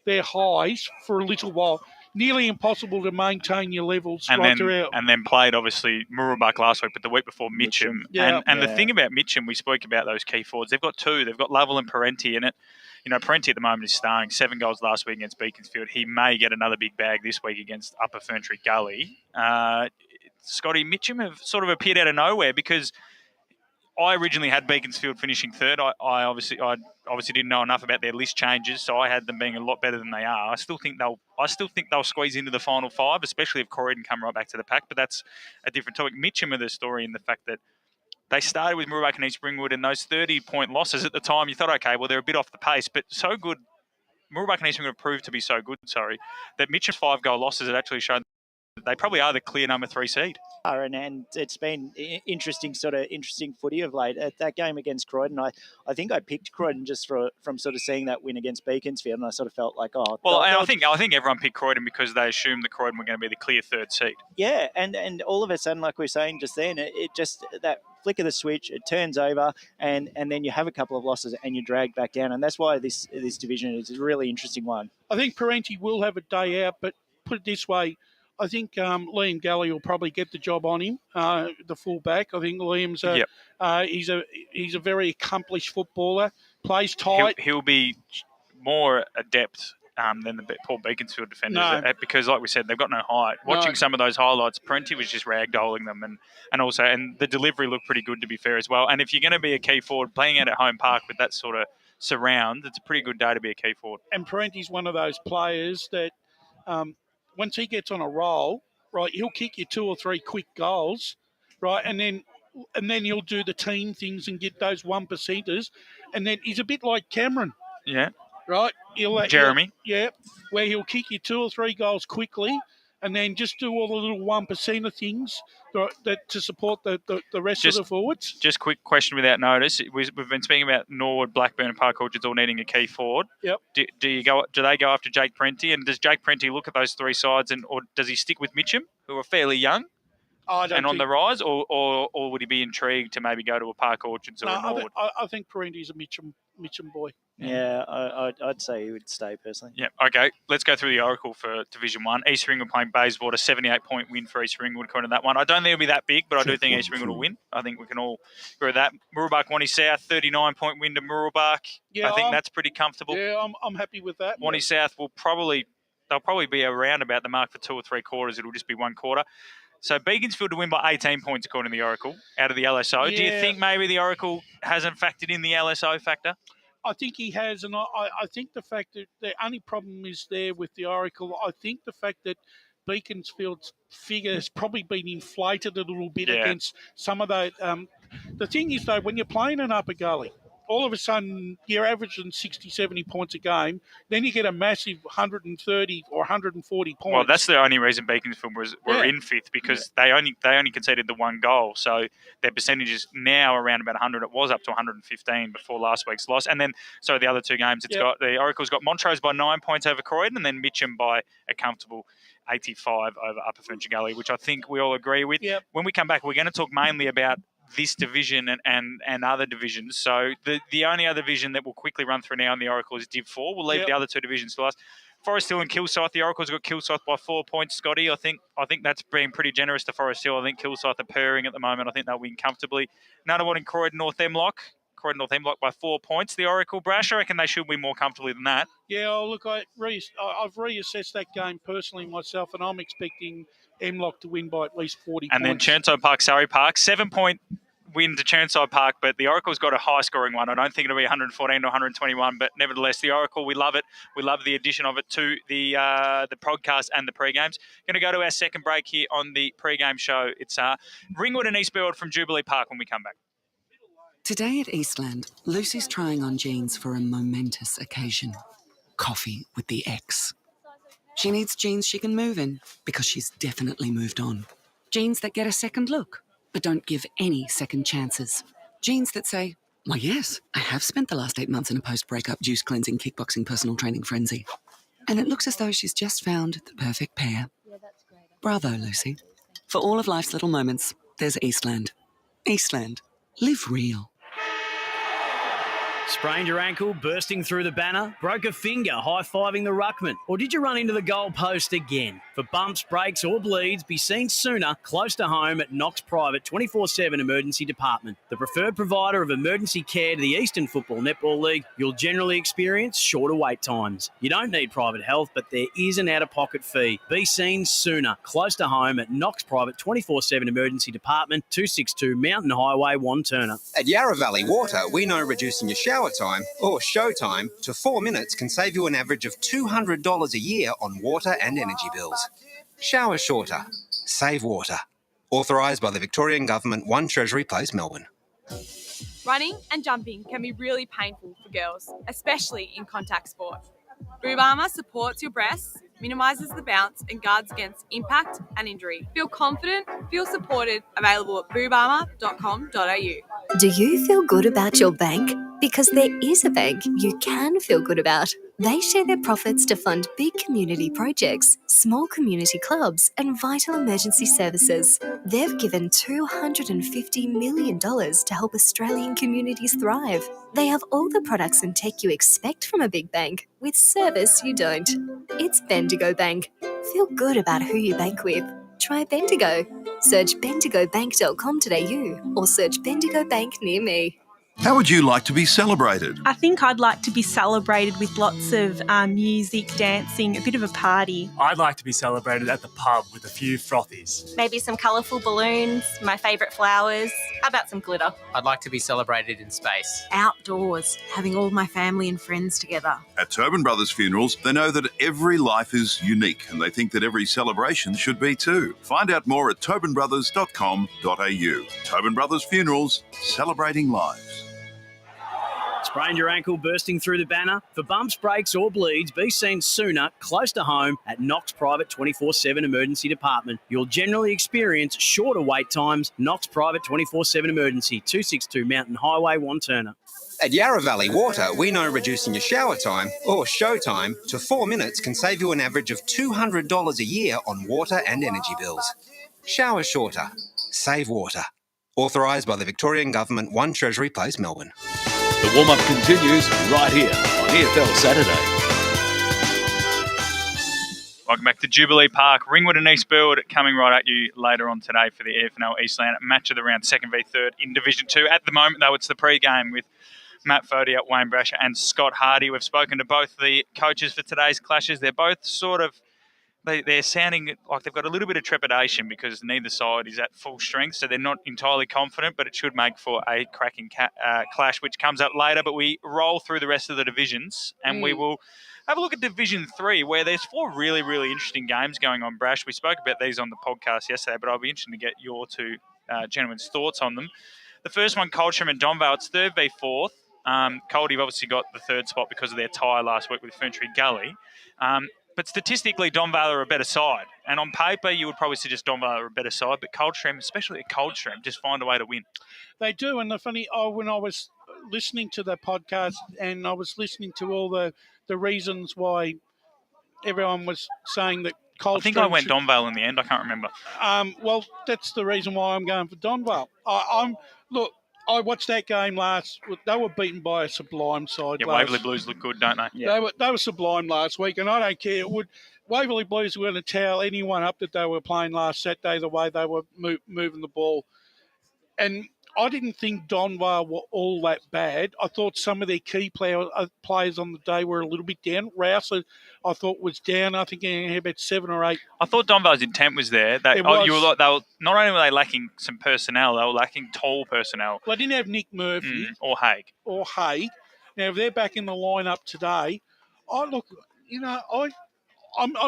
their highs for a little while. Nearly impossible to maintain your levels throughout. And then played, obviously, Murrumbuck last week, but the week before Mitcham. Yeah. And the thing about Mitcham, we spoke about those key forwards. They've got 2. They've got Lovell and Parenti in it. Parenti at the moment is starring 7 goals last week against Beaconsfield. He may get another big bag this week against Upper Ferntree Gully. Scotty, Mitcham have sort of appeared out of nowhere because I originally had Beaconsfield finishing 3rd. I obviously didn't know enough about their list changes, so I had them being a lot better than they are. I still think they'll squeeze into the final 5, especially if Croydon come right back to the pack. But that's a different topic. Mitcham are the story in the fact that they started with Ringwood and East Burwood, and those 30-point losses at the time, you thought, okay, well, they're a bit off the pace, but so good. Ringwood and East Burwood proved to be so good, that Mitcham's 5-goal losses had actually shown that they probably are the clear number 3 seed. And it's been interesting footy of late. At that game against Croydon, I think I picked Croydon just from sort of seeing that win against Beaconsfield, and I sort of felt like, I think everyone picked Croydon because they assumed that Croydon were going to be the clear 3rd seed. Yeah, and all of a sudden, like we were saying just then, it just that flick of the switch, it turns over, and then you have a couple of losses and you drag back down, and that's why this division is a really interesting one. I think Parenti will have a day out, but put it this way. I think Liam Galley will probably get the job on him, the fullback. I think Liam's he's a very accomplished footballer, plays tight. He'll be more adept than the poor Beaconsfield defenders because, like we said, they've got no height. Watching some of those highlights, Parenti was just ragdolling them, and the delivery looked pretty good, to be fair, as well. And if you're going to be a key forward, playing out at home park with that sort of surround, it's a pretty good day to be a key forward. And Parenti's one of those players that once he gets on a roll, right, he'll kick you 2 or 3 quick goals, right, and then he'll do the team things and get those 1%ers, and then he's a bit like Cameron. Yeah. Right? Jeremy. Where he'll kick you 2 or 3 goals quickly and then just do all the little 1%er things that to support the rest of the forwards. Just quick question without notice. We've been speaking about Norwood, Blackburn and Park Orchards all needing a key forward. Yep. Do they go after Jake Parenti? And does Jake Parenti look at those 3 sides or does he stick with Mitcham, who are fairly young? On the rise, or would he be intrigued to maybe go to a Park Orchards or a Norwood? I think Parenti's a Mitcham boy. Yeah, I'd say he would stay personally. Yeah, okay. Let's go through the Oracle for Division 1. East Ringwood playing Bayswater, 78-point win for East Ringwood according to that one. I don't think it'll be that big, but I do think East Ringwood will win. I think we can all agree with that. Murrumbuck, Wanty South, 39-point win to Murrumbuck. Yeah, I think that's pretty comfortable. Yeah, I'm happy with that. Wanty South they'll probably be around about the mark for 2 or 3 quarters. It'll just be 1 quarter. So Beaconsfield to win by 18 points, according to the Oracle, out of the LSO. Yeah. Do you think maybe the Oracle hasn't factored in the LSO factor? I think he has, and I think the fact that the only problem is there with the Oracle, I think the fact that Beaconsfield's figure has probably been inflated a little bit against some of those. The thing is, though, when you're playing an upper gully, all of a sudden you're averaging 60, 70 points a game. Then you get a massive 130 or 140 points. Well, that's the only reason Beaconsfield were in 5th because they only conceded the 1 goal. So their percentage is now around about 100. It was up to 115 before last week's loss. And then, so the other 2 games, the Oracle's got Montrose by 9 points over Croydon and then Mitcham by a comfortable 85 over Upper Ferntree Gully, which I think we all agree with. Yep. When we come back, we're going to talk mainly about this division and other divisions. So the only other division that we'll quickly run through now in the Oracle is Div 4. We'll leave the other 2 divisions to last. Forest Hill and Kilsyth. The Oracle's got Kilsyth by 4 points, Scotty. I think that's being pretty generous to Forest Hill. I think Kilsyth are purring at the moment. I think they'll win comfortably. Nunawading, Croydon, North Emlock. Croydon North Hemlock by 4 points. The Oracle, Brash, I reckon they should win more comfortably than that. Yeah, look, I've reassessed that game personally myself, and I'm expecting Hemlock to win by at least 40 And points. then Chernside Park, Surrey Park, 7-point win to Chernside Park, but the Oracle's got a high-scoring one. I don't think it'll be 114 or 121, but nevertheless, the Oracle, we love it. We love the addition of it to the podcast and the pre-games. Going to go to our second break here on the pre-game show. It's Ringwood and East Burwood from Jubilee Park when we come back. Today at Eastland, Lucy's trying on jeans for a momentous occasion. Coffee with the ex. She needs jeans she can move in because she's definitely moved on. Jeans that get a second look, but don't give any second chances. Jeans that say, why yes, I have spent the last 8 months in a post-breakup juice cleansing, kickboxing, personal training frenzy. And it looks as though she's just found the perfect pair. Bravo, Lucy. For all of life's little moments, there's Eastland. Eastland. Live real. Sprained your ankle, bursting through the banner? Broke a finger, high-fiving the ruckman? Or did you run into the goal post again? For bumps, breaks or bleeds, be seen sooner, close to home at Knox Private 24/7 Emergency Department. The preferred provider of emergency care to the Eastern Football Netball League, you'll generally experience shorter wait times. You don't need private health, but there is an out-of-pocket fee. Be seen sooner, close to home at Knox Private 24/7 Emergency Department, 262 Mountain Highway, Wanturna. At Yarra Valley Water, we know reducing your shower time or show time to 4 minutes can save you an average of $200 a year on water and energy bills. Shower shorter. Save water. Authorised by the Victorian Government, 1 Treasury Place, Melbourne. Running and jumping can be really painful for girls, especially in contact sport. Boob Armour supports your breasts, minimises the bounce and guards against impact and injury. Feel confident, feel supported, available at boobarmour.com.au. Do you feel good about your bank? Because there is a bank you can feel good about. They share their profits to fund big community projects, small community clubs, and vital emergency services. They've given $250 million to help Australian communities thrive. They have all the products and tech you expect from a big bank, with service you don't. It's Bendigo Bank. Feel good about who you bank with. Try Bendigo. Search bendigobank.com.au or search Bendigo Bank near me. How would you like to be celebrated? I think I'd like to be celebrated with lots of music, dancing, a bit of a party. I'd like to be celebrated at the pub with a few frothies. Maybe some colourful balloons, my favourite flowers. How about some glitter? I'd like to be celebrated in space. Outdoors, having all my family and friends together. At Tobin Brothers Funerals, they know that every life is unique and they think that every celebration should be too. Find out more at tobinbrothers.com.au. Tobin Brothers Funerals, celebrating lives. Sprained your ankle, bursting through the banner? For bumps, breaks or bleeds, be seen sooner, close to home at Knox Private 24/7 Emergency Department. You'll generally experience shorter wait times. Knox Private 24/7 Emergency, 262 Mountain Highway, Wanturna. At Yarra Valley Water, we know reducing your shower time or show time to 4 minutes can save you an average of $200 a year on water and energy bills. Shower shorter. Save water. Authorised by the Victorian Government, 1 Treasury Place, Melbourne. The warm-up continues right here on EFL Saturday. Welcome back to Jubilee Park. Ringwood and East Burwood coming right at you later on today for the EFNL Eastland match of the round, 2nd v 3rd in Division 2. At the moment, though, it's the pre-game with Matt Fodier, Wayne Brasher and Scott Hardy. We've spoken to both the coaches for today's clashes. They're both sort of they're sounding like they've got a little bit of trepidation because neither side is at full strength, so they're not entirely confident, but it should make for a cracking clash, which comes up later. But we roll through the rest of the divisions, and we will have a look at Division 3, where there's 4 really, really interesting games going on, Brash. We spoke about these on the podcast yesterday, but I'll be interested to get your two gentlemen's thoughts on them. The first one, Coldstream and Donvale. It's 3rd v 4th. Cold, you've obviously got the 3rd spot because of their tie last week with Ferntree Gully. But statistically, Donvale are a better side. And on paper, you would probably suggest Donvale are a better side. But Coldstream, especially at Coldstream, just find a way to win. They do. And the funny, when I was listening to the podcast and I was listening to all the reasons why everyone was saying that Coldstream... I think I went Donvale in the end. I can't remember. Well, that's the reason why I'm going for Donvale. Look, I watched that game last. They were beaten by a sublime side. Yeah, Waverley Blues look good, don't they? Yeah. They were sublime last week, and I don't care. Waverley Blues were going to towel anyone up that they were playing last Saturday the way they were moving the ball. And I didn't think Donvale were all that bad. I thought some of their key players on the day were a little bit down. Rouse, I thought, was down. I think he had about 7 or 8. I thought Donvale's intent was there. They were not only were they lacking some personnel, they were lacking tall personnel. Well, they didn't have Nick Murphy. Or Haig. Now, if they're back in the lineup today, I'm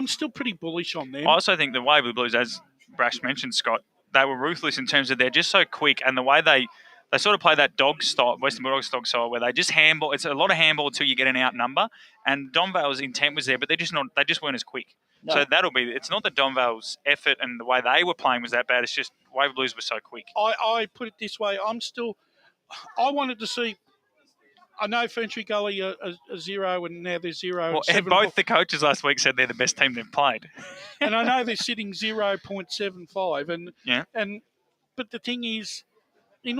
still pretty bullish on them. I also think the Waverley Blues, as Brash mentioned, Scott, they were ruthless in terms of they're just so quick, and the way they sort of play that dog style, Western Bulldogs dog style, where they just handball. It's a lot of handball until you get an outnumber, and Donvale's intent was there, but they just weren't as quick. No. So it's not that Donvale's effort and the way they were playing was that bad. It's just Waverley Blues were so quick. I put it this way. I wanted to see. I know Ferntree Gully are 0 and now they're 0. Well, both the coaches last week said they're the best team they've played. And I know they're sitting 0.75. But the thing is, in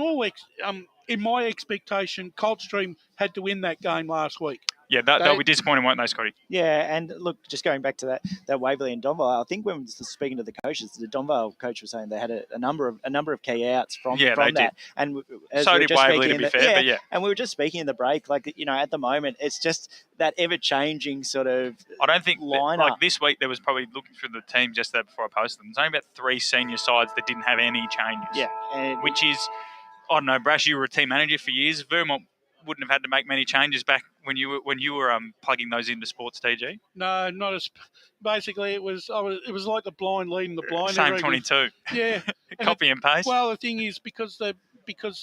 my expectation, Coldstream had to win that game last week. Yeah, they'll be disappointed, won't they, Scotty? Yeah, and look, just going back to that Waverley and Donvale, I think when speaking to the coaches, the Donvale coach was saying they had a number of key outs from that. Did. And so did Waverley, to be fair, and we were just speaking in the break, at the moment, it's just that ever-changing sort of I don't think lineup. This week there was probably, looking through the team just there before I posted them, there's only about 3 senior sides that didn't have any changes. Yeah. Which is, I don't know, Brash, you were a team manager for years. Vermont wouldn't have had to make many changes back when you were plugging those into Sports TG. No, not as. Basically, it was like the blind leading the blind. Same 22. Yeah, copy and paste. Well, the thing is because the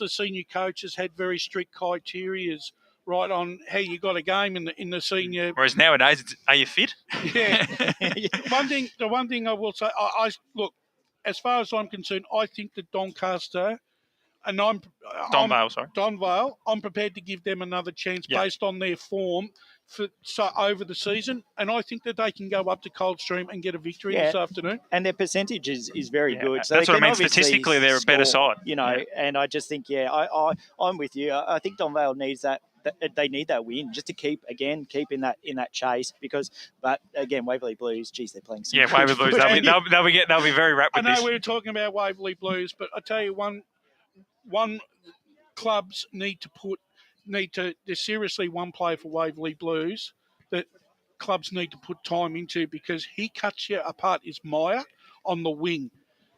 senior coaches had very strict criteria right on how you got a game in the senior. Whereas nowadays, it's, are you fit? Yeah. The one thing I will say, I look, as far as I'm concerned, I think that Doncaster. And Donvale, I'm prepared to give them another chance based on their form over the season. And I think that they can go up to Coldstream and get a victory this afternoon. And their percentage is very good. So that's what I mean. Statistically, they're a better side. And I just think, I'm with you. I think Donvale needs that. They need that win just to keep in that chase but again, Waverley Blues, they're playing some Waverley Blues, they'll be very rapt with this. I know we were talking about Waverley Blues, but I tell you one clubs there's seriously one player for Waverley Blues that clubs need to put time into because he cuts you apart is Meyer on the wing.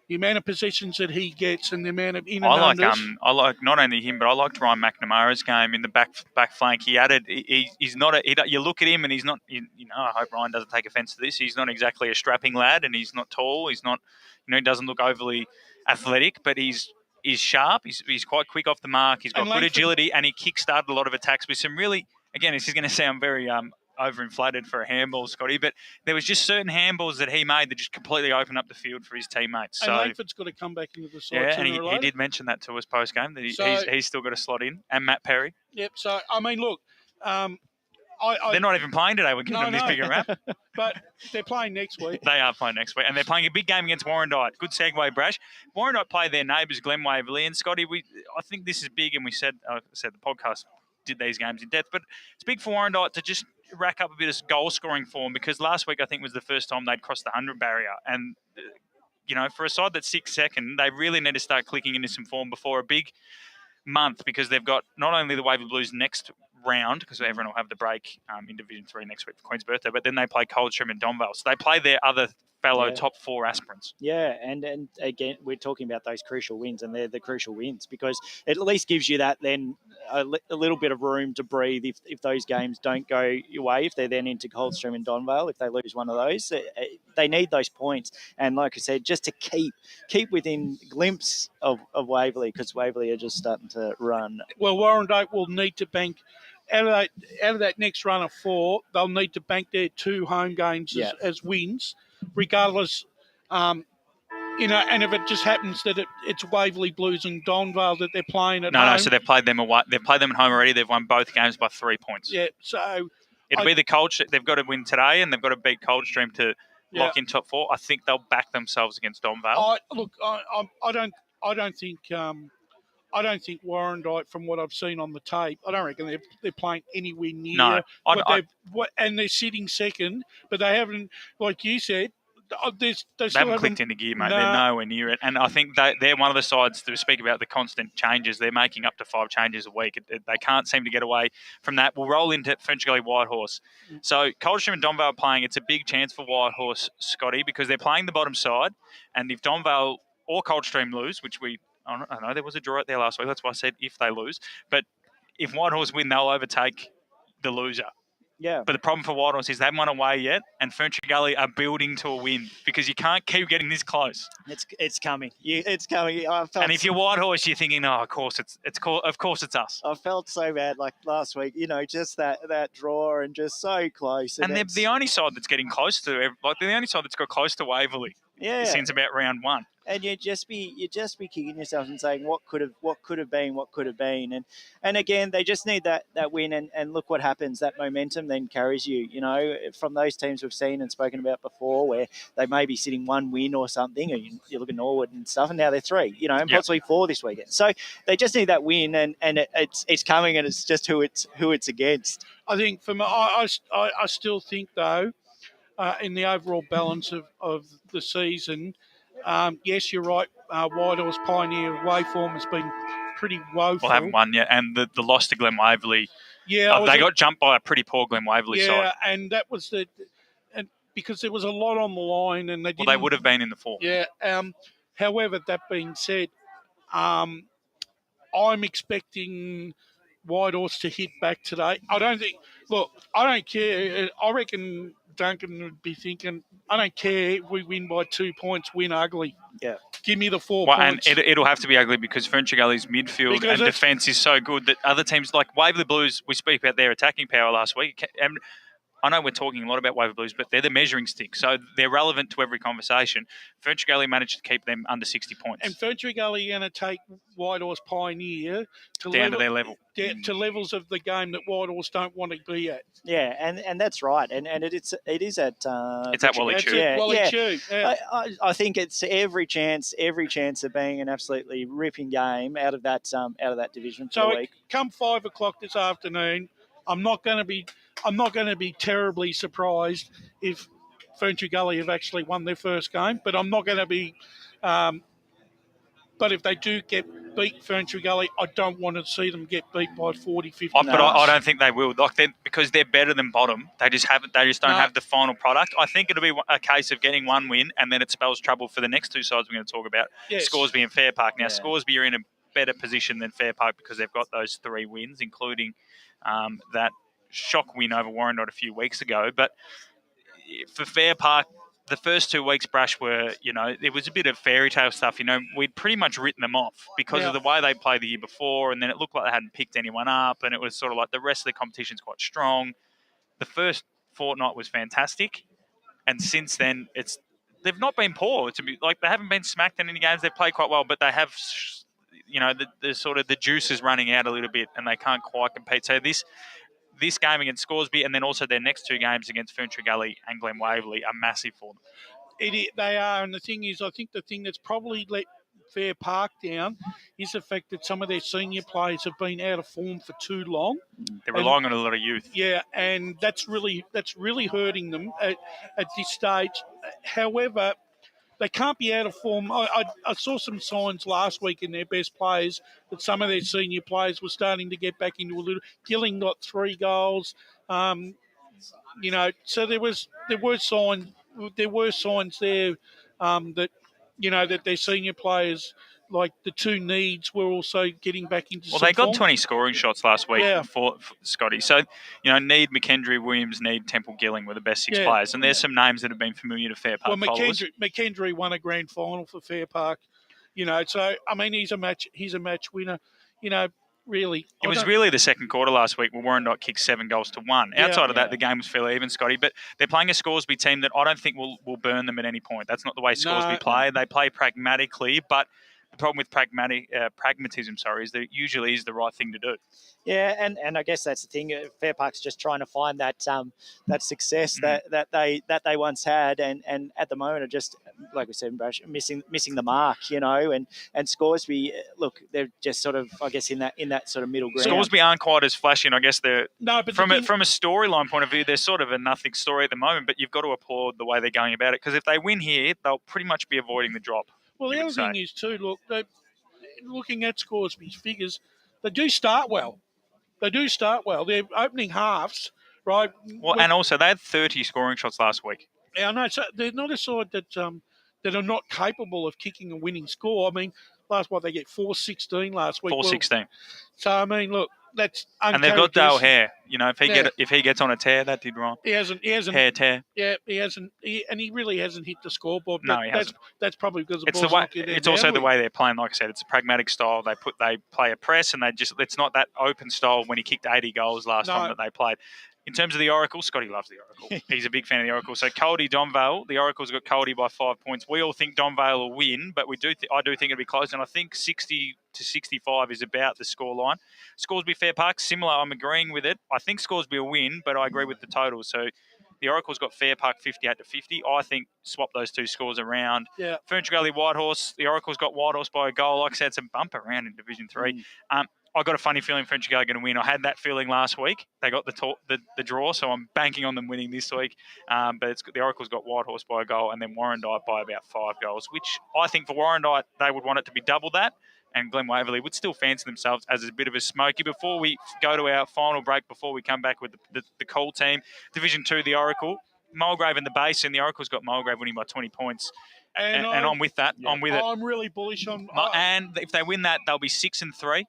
The amount of possessions that he gets and the amount of I like not only him, but I liked Ryan McNamara's game in the back flank. He added. He's not. You look at him and he's not. I hope Ryan doesn't take offence to this. He's not exactly a strapping lad, and he's not tall. He's not. He doesn't look overly athletic, but he's sharp. He's quite quick off the mark. He's got good agility, and he kick-started a lot of attacks with some really. Again, this is going to sound very overinflated for a handball, Scotty, but there was just certain handballs that he made that just completely opened up the field for his teammates. And Langford's got to come back into the side. Yeah, and he did mention that to us post-game, that he's still got a slot in. And Matt Perry. Yep, so, I mean, look, they're not even playing today. We're giving them this bigger rap. But they're playing next week. They are playing next week. And they're playing a big game against Warrandyte. Good segue, Brash. Warrandyte play their neighbours, Glen Waverley. And, Scotty, I think this is big, and I said the podcast did these games in depth, but it's big for Warrandyte to just rack up a bit of goal-scoring form because last week I think was the first time they'd crossed the 100 barrier. And, for a side that sits second, they really need to start clicking into some form before a big month because they've got not only the Waverley Blues next round because everyone will have the break in Division 3 next week for Queen's birthday, but then they play Coldstream and Donvale. So they play their other fellow top 4 aspirants. Yeah, and again, we're talking about those crucial wins, and they're the crucial wins because it at least gives you that then a little bit of room to breathe if those games don't go your way, if they're then into Coldstream and Donvale, if they lose one of those. They need those points. And like I said, just to keep within glimpse of Waverley because Waverley are just starting to run. Well, Warrandyte will need to bank out of that next run of 4, they'll need to bank their 2 home games as wins, regardless. And if it just happens that it's Waverley Blues and Donvale that they're playing at home. No, so they've played them away. They've played them at home already. They've won both games by 3 points. Yeah, so it'll be the Coldstream. They've got to win today, and they've got to beat Coldstream to lock in top 4. I think they'll back themselves against Donvale. I don't think Warrandyte, from what I've seen on the tape, I don't reckon they're playing anywhere near. No, and they're sitting second, but they haven't, like you said, They haven't clicked into gear, mate. They're nowhere near it. And I think they're one of the sides to speak about the constant changes. They're making up to 5 changes a week. They can't seem to get away from that. We'll roll into French Gully Whitehorse. So Coldstream and Donvale are playing. It's a big chance for Whitehorse, Scotty, because they're playing the bottom side. And if Donvale or Coldstream lose, which I know there was a draw out there last week. That's why I said if they lose. But if Whitehorse win, they'll overtake the loser. Yeah. But the problem for Whitehorse is they haven't won away yet, and Ferntree Gully are building to a win because you can't keep getting this close. It's coming. It's coming. And if you're Whitehorse, you're thinking, of course it's us. I felt so bad like last week. Just that draw and just so close. And they're the only side that's getting close to they're the only side that's got close to Waverley. Yeah. Since about round 1. And you'd just be kicking yourself and saying what could have been, and again they just need that win, and look what happens. That momentum then carries you, from those teams we've seen and spoken about before, where they may be sitting 1 win or something, or you look at Norwood and stuff, and now they're 3, and possibly 4 this weekend. So they just need that win, and it's coming, and it's just who it's against. I think for me, I still think though, in the overall balance of the season. Yes, you're right. Whitehorse Pioneer away form has been pretty woeful. Well, haven't won yet, and the loss to Glen Waverley. Yeah, they got jumped by a pretty poor Glen Waverley side. Yeah, and that was and because there was a lot on the line, and they didn't. Well, they would have been in the 4. Yeah. However, that being said, I'm expecting Whitehorse to hit back today. I don't care. I reckon Duncan would be thinking, I don't care if we win by 2 points, win ugly. Yeah. Give me the 4 points. And it'll have to be ugly because Ferntree Gully's midfield and defence is so good that other teams like Waverley Blues, we speak about their attacking power last week. And I know we're talking a lot about Waverley Blues, but they're the measuring stick, so they're relevant to every conversation. Ferntree Gully managed to keep them under 60 points. And Ferntree Gully are going to take Whitehorse Pioneer to their level. To levels of the game that Whitehorse don't want to be at. Yeah, and that's right. And it is at... it's at Wally Chew. Yeah. I think it's every chance of being an absolutely ripping game out of that division. So come 5 o'clock this afternoon, I'm not going to be terribly surprised if Ferntree Gully have actually won their first game, but I'm not going to be. But if they do beat Ferntree Gully, I don't want to see them get beat by 40, 50. But I don't think they will, because they're better than bottom. They just don't have the final product. I think it'll be a case of getting 1 win, and then it spells trouble for the next 2 sides we're going to talk about. Yes. Scoresby and Fair Park. Now, Scoresby are in a better position than Fair Park because they've got those 3 wins, including that shock win over Warrandyte a few weeks ago. But for Fair Park, the first 2 weeks, Brash, were, it was a bit of fairy tale stuff. We'd pretty much written them off because of the way they played the year before, and then it looked like they hadn't picked anyone up, and it was sort of like the rest of the competition's quite strong. The first fortnight was fantastic, and since then, they've not been poor. They haven't been smacked in any games. They've played quite well, but they have, the sort of the juice is running out a little bit, and they can't quite compete. So this game against Scoresby and then also their next 2 games against Ferntree Gully and Glen Waverley are massive for them. They are, and the thing is, I think the thing that's probably let Fair Park down is the fact that some of their senior players have been out of form for too long. They're relying on a lot of youth. Yeah, and that's really hurting them at this stage. However, they can't be out of form. I saw some signs last week in their best players that some of their senior players were starting to get back into a little. Gilling got 3 goals. So there were signs there that that their senior players, like the 2 needs, were also getting back into. Well, they got 20 scoring shots last week for Scotty. So Need, McKendry, Williams, Need, Temple, Gilling were the best 6 players, and there's some names that have been familiar to Fair Park followers. McKendry won a grand final for Fair Park. So I mean he's a match winner. Really. It was really the second quarter last week where Warrandyte kicked 7 goals to 1. Outside of that, the game was fairly even, Scotty. But they're playing a Scoresby team that I don't think will burn them at any point. That's not the way Scoresby play. They play pragmatically, but The problem with pragmatism, is that it usually is the right thing to do. Yeah, and I guess that's the thing. Fair Park's just trying to find that success that they once had, and at the moment are just, like we said, missing the mark, and Scoresby, look, they're just sort of, I guess, in that sort of middle ground. Scoresby aren't quite as flashy, and I guess they're from a storyline point of view, they're sort of a nothing story at the moment. But you've got to applaud the way they're going about it, because if they win here, they'll pretty much be avoiding the drop. Well, the other thing is too, look, looking at Scoresby's figures, they do start well. Their opening halves, right? Well, and also they had 30 scoring shots last week. Yeah, I know. So they're not a side that are not capable of kicking a winning score. I mean, they get 4-16 last week. 4-16. Well, so I mean, look, that's and they've got Dale Hare. If he gets on a tear, that did wrong. He hasn't. Hair tear. Yeah, he hasn't. He really hasn't hit the scoreboard. No, he hasn't. That's probably because It's the way. It's also the way they're playing. Like I said, it's a pragmatic style. They play a press, and it's not that open style when he kicked 80 goals last time that they played. In terms of the Oracle, Scotty loves the Oracle. He's a big fan of the Oracle. So Coldy, Domvale, the Oracle's got Coldy by 5 points. We all think Domvale will win, but I do think it'll be close, and I think 60 to 65 is about the scoreline. Scoresby Fair Park, similar. I'm agreeing with it. I think Scoresby will win, but I agree with the total. So the Oracle's got Fair Park 58 to 50. I think swap those two scores around. Yeah. Furniture Gully, Whitehorse. The Oracle's got Whitehorse by a goal. Like I said, it's a bumper round in Division 3. I got a funny feeling French are going to win. I had that feeling last week. They got the draw, so I'm banking on them winning this week. But the Oracle's got Whitehorse by a goal and then Warrandyte by about 5 goals, which I think for Warrandyte, they would want it to be double that. And Glen Waverley would still fancy themselves as a bit of a smoky. Before we go to our final break, before we come back with the call team, Division 2, the Oracle, Mulgrave in the base, and the Oracle's got Mulgrave winning by 20 points. And I'm with that. Yeah. I'm with it. I'm really bullish on... And if they win that, they'll be 6-3.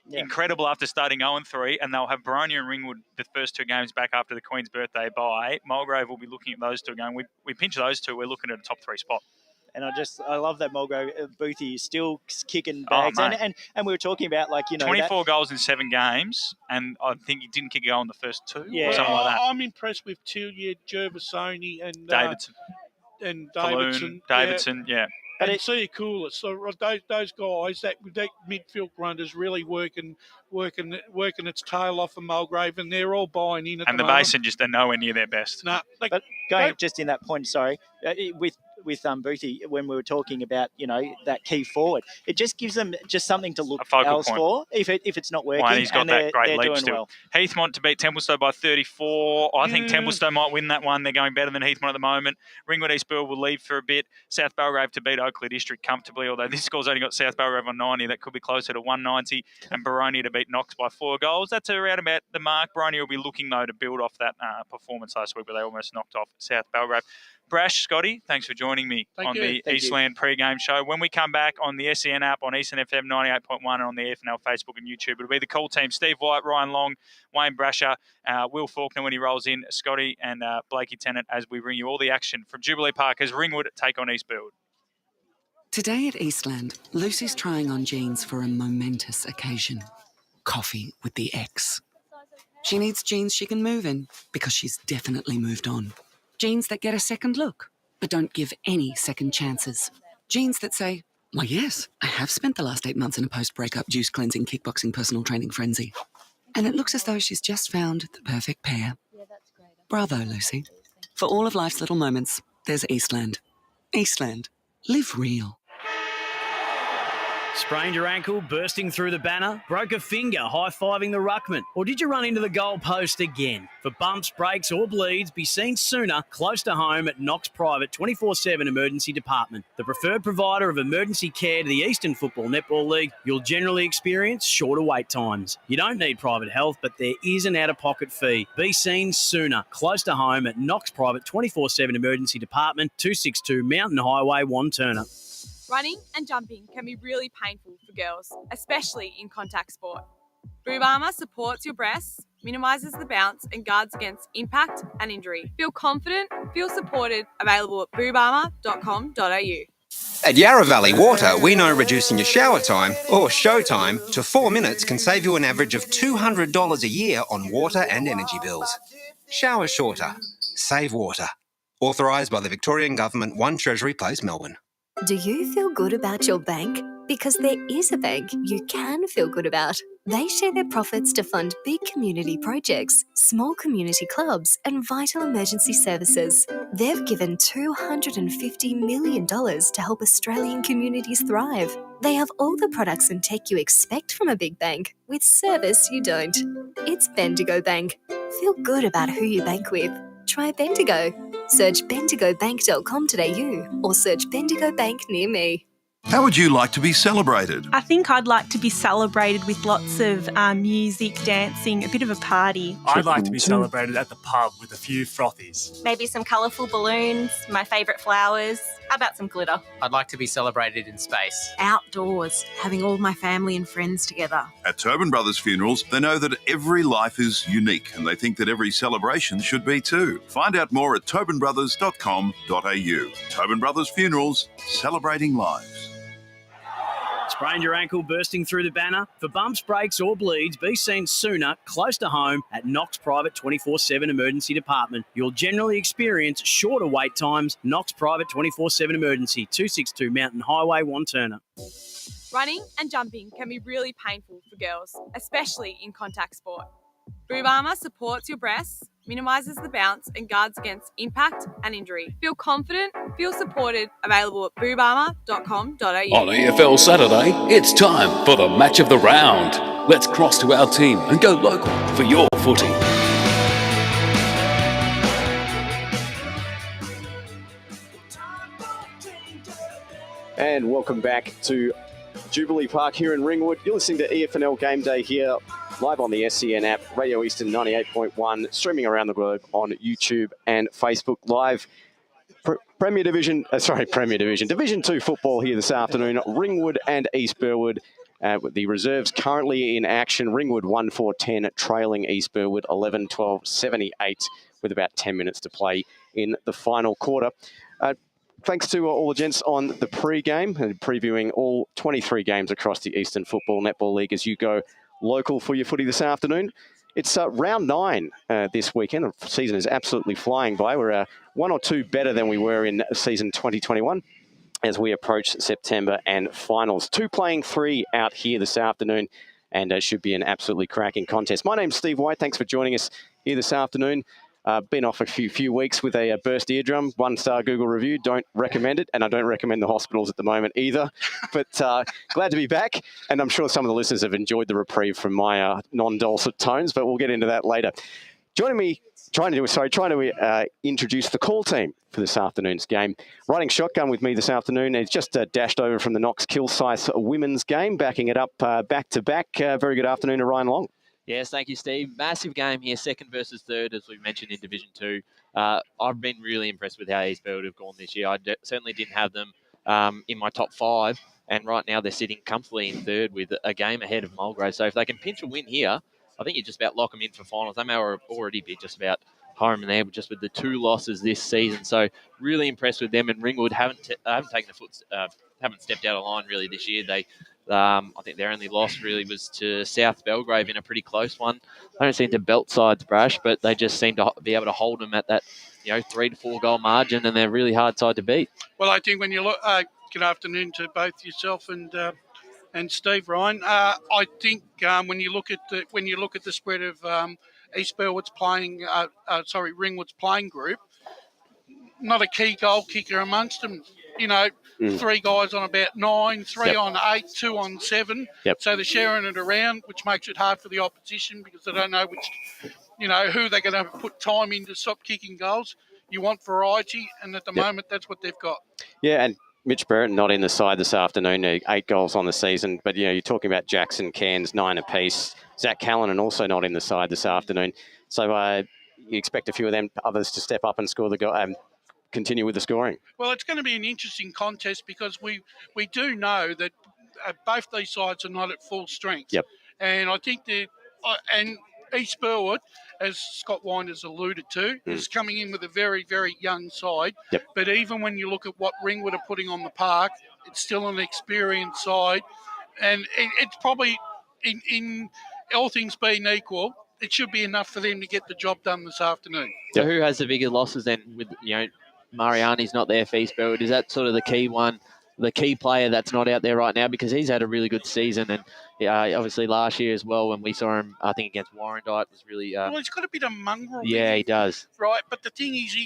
Yeah. Incredible after starting 0-3, and they'll have Boronia and Ringwood the first 2 games back after the Queen's birthday bye. Mulgrave will be looking at those 2 going. We pinch those 2, we're looking at a top 3 spot. And I love that Mulgrave Boothie is still kicking bags. And we were talking about 24 goals in 7 games, and I think he didn't kick a goal in the first 2 or something like that. I'm impressed with Tilliard, Jervisoni and Davidson. Davidson, yeah. And Siakoulis, so those guys, that midfield grunt is really working its tail off of Mulgrave, and they're all buying in at and the moment. Basin just are nowhere near their best. No, but going just in that point, with Boothie, when we were talking about that key forward, it just gives them just something to look else for if it's not working. And he's got that great leap still. Heathmont to beat Templestowe by 34. I think Templestowe might win that one. They're going better than Heathmont at the moment. Ringwood East Burwood will leave for a bit. South Belgrave to beat Oakley District comfortably, although this score's only got South Belgrave on 90. That could be closer to 190. And Boronia to beat Knox by 4 goals. That's around about the mark. Boronia will be looking, though, to build off that performance last week, where they almost knocked off South Belgrave. Brash, Scotty, thanks for joining me on the Eastland pre-game show. When we come back on the SEN app, on Eastland FM 98.1 and on the EFNL Facebook and YouTube, it'll be the call team, Steve White, Ryan Long, Wayne Brasher, Will Faulkner when he rolls in, Scotty and Blakey Tennant as we bring you all the action from Jubilee Park as Ringwood take on East Burwood. Today at Eastland, Lucy's trying on jeans for a momentous occasion. Coffee with the ex. She needs jeans she can move in because she's definitely moved on. Jeans that get a second look, but don't give any second chances. Jeans that say, well, yes, I have spent the last 8 months in a post-breakup juice-cleansing, kickboxing, personal training frenzy. And it looks as though she's just found the perfect pair. Bravo, Lucy. For all of life's little moments, there's Eastland. Eastland. Live real. Sprained your ankle, bursting through the banner? Broke a finger, high-fiving the ruckman? Or did you run into the goal post again? For bumps, breaks or bleeds, be seen sooner, close to home at Knox Private 24/7 Emergency Department. The preferred provider of emergency care to the Eastern Football Netball League, you'll generally experience shorter wait times. You don't need private health, but there is an out-of-pocket fee. Be seen sooner, close to home at Knox Private 24/7 Emergency Department, 262 Mountain Highway, Wanturna. Running and jumping can be really painful for girls, especially in contact sport. Boob Armour supports your breasts, minimises the bounce and guards against impact and injury. Feel confident, feel supported, available at boobarmour.com.au. At Yarra Valley Water, we know reducing your shower time, or show time, to 4 minutes can save you an average of $200 a year on water and energy bills. Shower shorter. Save water. Authorised by the Victorian Government, 1 Treasury Place, Melbourne. Do you feel good about your bank? because there is a bank you can feel good about. They share their profits to fund big community projects, small community clubs, and vital emergency services. They've given $250 million to help Australian communities thrive. They have all the products and tech you expect from a big bank, with service you don't. It's Bendigo Bank. Feel good about who you bank with. Try Bendigo. Search bendigobank.com.au or search Bendigo Bank near me. How would you like to be celebrated? I think I'd like to be celebrated with lots of music, dancing, a bit of a party. I'd like to be celebrated at the pub with a few frothies. Maybe some colourful balloons, my favourite flowers. How about some glitter? I'd like to be celebrated in space. Outdoors, having all my family and friends together. At Tobin Brothers Funerals, they know that every life is unique and they think that every celebration should be too. Find out more at tobinbrothers.com.au. Tobin Brothers Funerals, celebrating lives. Sprained your ankle bursting through the banner? For bumps, breaks or bleeds, be seen sooner, close to home at Knox Private 24/7 Emergency Department. You'll generally experience shorter wait times. Knox Private 24/7 Emergency, 262 Mountain Highway, Wanturna. Running and jumping can be really painful for girls, especially in contact sport. Boob Armour supports your breasts, minimises the bounce and guards against impact and injury. Feel confident, feel supported, available at boobarmour.com.au. On EFL Saturday, it's time for the match of the round. Let's cross to our team and go local for your footy. And welcome back to Jubilee Park here in Ringwood. You're listening to EFNL Game Day here, live on the SEN app, Radio Eastern 98.1, streaming around the globe on YouTube and Facebook Live. Division Two football here this afternoon. Ringwood and East Burwood. With the reserves currently in action. Ringwood 1-4-10, trailing East Burwood 11-12-78, with about 10 minutes to play in the final quarter. Thanks to all the gents on the pre-game and previewing all 23 games across the Eastern Football Netball League as you go local for your footy this afternoon. It's round 9 this weekend. The season is absolutely flying by. We're 1 or 2 better than we were in season 2021 as we approach September and finals. 2 playing 3 out here this afternoon, and should be an absolutely cracking contest. My name's Steve White. Thanks for joining us here this afternoon. Been off a few weeks with a burst eardrum, 1-star Google review. Don't recommend it, and I don't recommend the hospitals at the moment either. But glad to be back, and I'm sure some of the listeners have enjoyed the reprieve from my non-dulcet tones, but we'll get into that later. Joining me, trying to introduce the call team for this afternoon's game. Riding shotgun with me this afternoon, he's just dashed over from the Knox Kilsyth women's game, backing it up back-to-back. Very good afternoon to Ryan Long. Yes, thank you, Steve. Massive game here, second versus third, as we mentioned in Division 2. I've been really impressed with how East Burwood have gone this year. I certainly didn't have them in my top 5, and right now they're sitting comfortably in third with a game ahead of Mulgrave. So if they can pinch a win here, I think you just about lock them in for finals. They may already be just about home and there, just with the 2 losses this season. So really impressed with them, and Ringwood haven't stepped out of line really this year. I think their only loss really was to South Belgrave in a pretty close one. They don't seem to belt sides brash, but they just seem to be able to hold them at that 3 to 4 goal margin, and they're a really hard side to beat. Well, I think when you look, good afternoon to both yourself and Steve, Ryan. I think when you look at the spread of East Burwood's Ringwood's playing group, not a key goal kicker amongst them. 3 guys on about 9, 3 on 8, 2 on 7. Yep. So they're sharing it around, which makes it hard for the opposition because they don't know who they're going to put time in to stop kicking goals. You want variety, and at the moment, that's what they've got. Yeah, and Mitch Burton not in the side this afternoon, 8 goals on the season. But, you're talking about Jackson Cairns, 9 apiece. Zach Callanan also not in the side this afternoon. So you expect a few of them others to step up and score the goal. Continue with the scoring. Well, it's going to be an interesting contest because we do know that both these sides are not at full strength. Yep. And I think and East Burwood, as Scott Wine has alluded to, is coming in with a very, very young side. Yep. But even when you look at what Ringwood are putting on the park, it's still an experienced side. And it's probably, in all things being equal, it should be enough for them to get the job done this afternoon. So who has the bigger losses then with, Mariani's not there for East Burwood? Is that sort of the key one the key player that's not out there right now, because he's had a really good season. And obviously last year as well, when we saw him, I think against Warrandyte, was really... well, he's got a bit of mongrel. Yeah, he does. Right, but the thing is,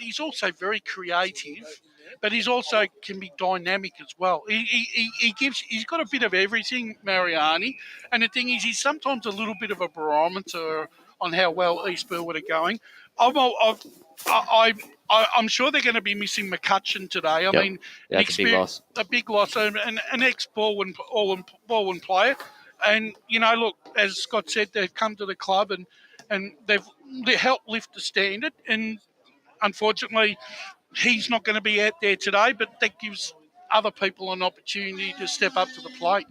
he's also very creative, but he's also can be dynamic as well. He's got a bit of everything, Mariani. And the thing is, he's sometimes a little bit of a barometer on how well East Burwood are going. I'm sure they're going to be missing McCutcheon today. I mean, that's a big loss. A big loss, an ex-Baldwin player. And, look, as Scott said, they've come to the club and they helped lift the standard. And unfortunately, he's not going to be out there today, but that gives other people an opportunity to step up to the plate.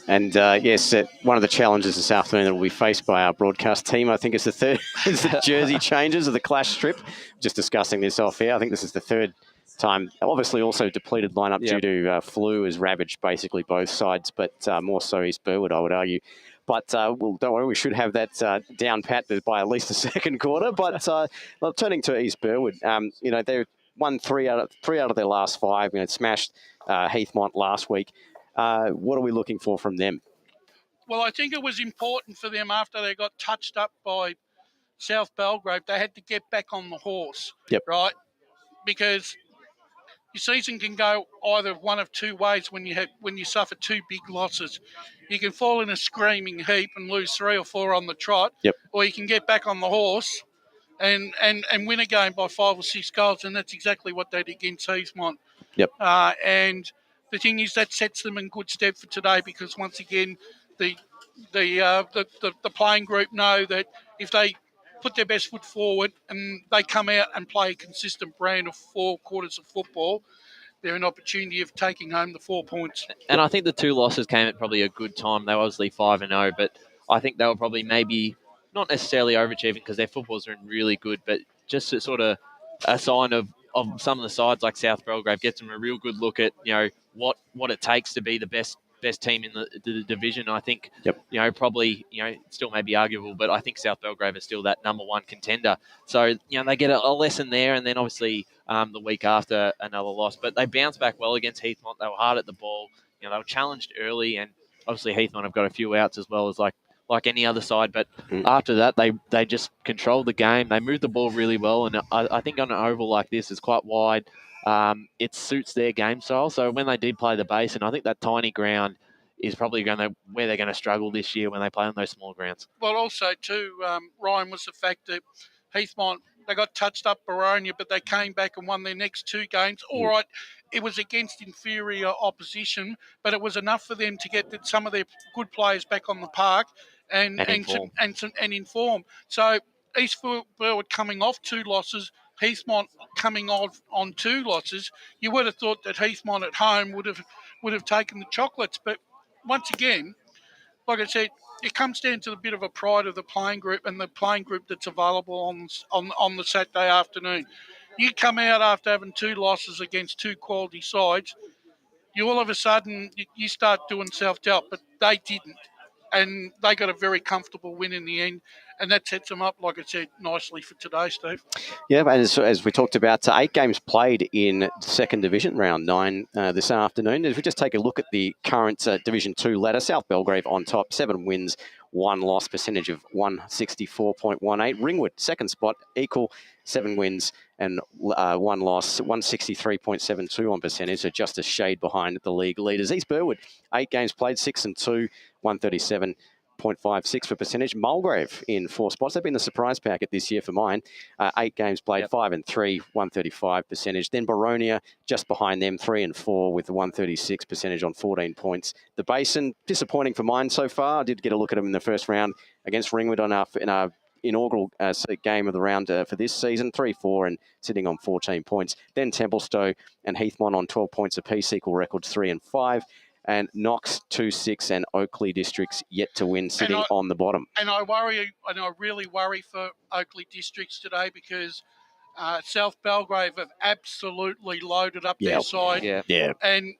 And yes, one of the challenges this afternoon that will be faced by our broadcast team, I think, is the jersey changes of the clash strip. Just discussing this off air. I think this is the third time. Obviously, also depleted lineup due to flu has ravaged basically both sides, but more so East Burwood, I would argue. But don't worry, we should have that down pat by at least the second quarter. But turning to East Burwood, they won three out of their last 5. Smashed Heathmont last week. What are we looking for from them? Well, I think it was important for them after they got touched up by South Belgrave. They had to get back on the horse, right? Because your season can go either one of two ways when you suffer 2 big losses. You can fall in a screaming heap and lose 3 or 4 on the trot, or you can get back on the horse and win a game by 5 or 6 goals, and that's exactly what they did against Heathmont. And the thing is, that sets them in good stead for today, because once again, the playing group know that if they put their best foot forward and they come out and play a consistent brand of 4 quarters of football, they're an opportunity of taking home the 4 points. And I think the 2 losses came at probably a good time. They were obviously 5-0, but I think they were probably maybe not necessarily overachieving because their footballs are really good, but just a sort of a sign of some of the sides like South Belgrave gets them a real good look at what it takes to be the best team in the division. I think probably still may be arguable, but I think South Belgrave is still that number 1 contender. So they get a lesson there, and then obviously the week after another loss, but they bounced back well against Heathmont. They were hard at the ball. They were challenged early, and obviously Heathmont have got a few outs as well as like any other side. But after that, they just controlled the game. They moved the ball really well, and I think on an oval like this, it's quite wide. It suits their game style. So when they did play the base, and I think that tiny ground is probably where they're going to struggle this year when they play on those small grounds. Well, also too, Ryan, was the fact that Heathmont, they got touched up Baronia, but they came back and won their next 2 games. All right, it was against inferior opposition, but it was enough for them to get some of their good players back on the park and in form. So East Burwood coming off 2 losses, Heathmont coming on 2 losses. You would have thought that Heathmont at home would have taken the chocolates, but once again, like I said, it comes down to a bit of a pride of the playing group and the playing group that's available on the Saturday afternoon. You come out after having 2 losses against 2 quality sides, you all of a sudden you start doing self-doubt, but they didn't. And they got a very comfortable win in the end, and that sets them up, like I said, nicely for today, Steve. Yeah, and as we talked about, 8 games played in second division, round 9 this afternoon. If we just take a look at the current Division 2 ladder, South Belgrave on top, 7 wins, 1 loss, percentage of 164.18. Ringwood, second spot, equal, 7 wins and 1 loss, 163.72 on percentage, so just a shade behind the league leaders. East Burwood, 8 games played, 6-2, 137.56 for percentage. Mulgrave in 4 spots. They've been the surprise packet this year for mine. 8 games played, 5-3, 135 percentage. Then Baronia just behind them, 3-4 with the 136 percentage on 14 points. The Basin, disappointing for mine so far. I did get a look at them in the first round against Ringwood in our inaugural game of the round for this season, 3-4 and sitting on 14 points. Then Templestowe and Heathmont on 12 points apiece, equal records 3-5. And Knox 2-6 and Oakley Districts yet to win, sitting on the bottom. And I really worry for Oakley Districts today because South Belgrave have absolutely loaded up their side. Yeah. And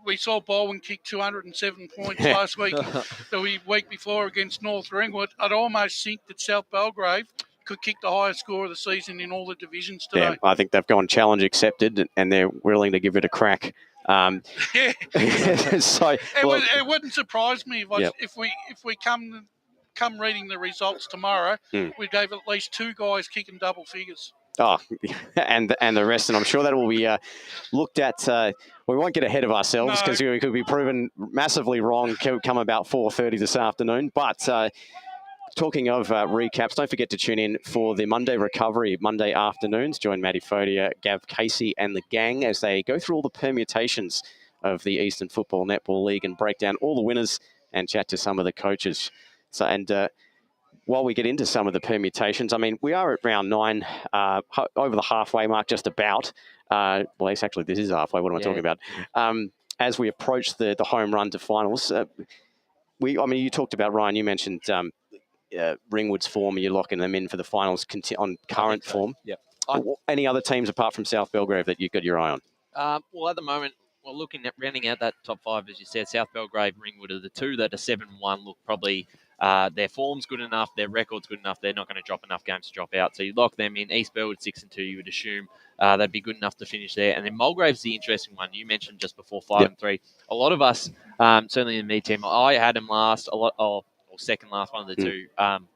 we saw Baldwin kick 207 points last week, the week before against North Ringwood. I'd almost think that South Belgrave could kick the highest score of the season in all the divisions today. Yeah, I think they've gone challenge accepted and they're willing to give it a crack Yeah. So It wouldn't surprise me if we come reading the results tomorrow, we'd have at least 2 guys kicking double figures. Oh, and the rest, and I'm sure that will be looked at. We won't get ahead of ourselves because we could be proven massively wrong come about 4:30 this afternoon. But talking of recaps, don't forget to tune in for the Monday recovery, Monday afternoons. Join Matty Fodia, Gav Casey and the gang as they go through all the permutations of the Eastern Football Netball League and break down all the winners and chat to some of the coaches. So, and while we get into some of the permutations, I mean, we are at round 9, over the halfway mark, just about. Well, it's actually, this is halfway. What am I talking about? As we approach the home run to finals, I mean, you talked about, Ryan, you mentioned Ringwood's form, you're locking them in for the finals on current form. Yep. Any other teams apart from South Belgrave that you've got your eye on? Well, at the moment, looking at rounding out that top 5, as you said, South Belgrave, Ringwood are the 2 that are 7-1. Look, probably their form's good enough, their record's good enough. They're not going to drop enough games to drop out. So you lock them in. East Burwood 6-2. You would assume they'd be good enough to finish there. And then Mulgrave's the interesting one. You mentioned just before 5-3. A lot of us, certainly in the media team, I had them last or second last, one of the 2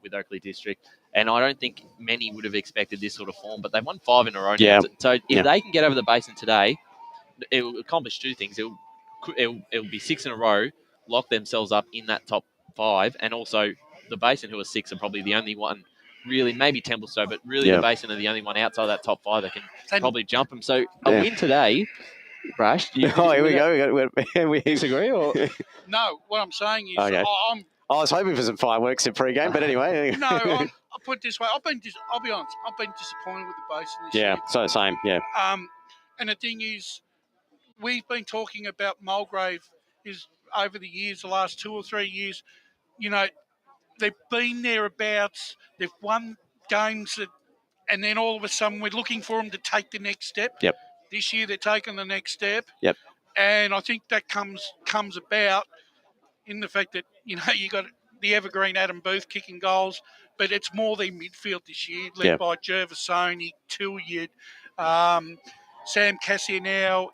with Oakley District. And I don't think many would have expected this sort of form, but they've won 5 in a row now. So if they can get over the basin today, it will accomplish 2 things. It'll be 6 in a row, lock themselves up in that top 5, and also the Basin, who are 6, are probably the only one, really, maybe Templestowe, but really the Basin are the only one outside that top 5 that can probably jump them. So a win today, Brash. Here we go. We disagree, or no? What I'm saying is, I was hoping for some fireworks in pre-game, but anyway. No, I'll put it this way. I'll be honest. I've been disappointed with the Basin this year. Yeah, so same. Yeah. And the thing is, we've been talking about Mulgrave is over the years, the last 2 or 3 years, you know, they've been thereabouts, they've won games, and then all of a sudden we're looking for them to take the next step. Yep. This year they're taking the next step. Yep. And I think that comes about in the fact that, you know, you got the evergreen Adam Booth kicking goals, but it's more their midfield this year, led by Gervasoni, Tilliard, Sam Cassier now,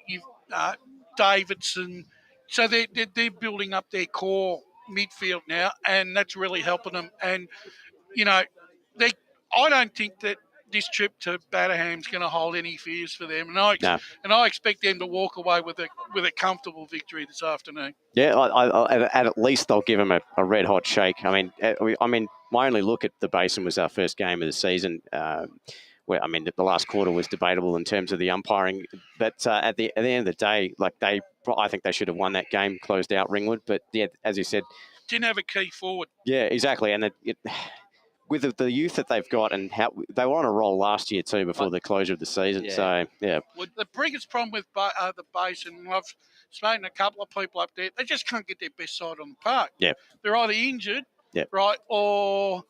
Davidson. So they're building up their core midfield now, and that's really helping them. And, you know, I don't think that this trip to Batterham's going to hold any fears for them. And I expect them to walk away with a comfortable victory this afternoon. Yeah, at least they'll give them a red-hot shake. I mean, my only look at the Basin was our first game of the season, where, I mean, the last quarter was debatable in terms of the umpiring. But at the end of the day, I think they should have won that game, closed out Ringwood. But, yeah, as you said, didn't have a key forward. Yeah, exactly. And with the youth that they've got, and how they were on a roll last year too before the closure of the season. Yeah. So, yeah. Well, the biggest problem with the Basin, and I've spoken to a couple of people up there, they just can't get their best side on the park. Yeah. They're either injured, right, or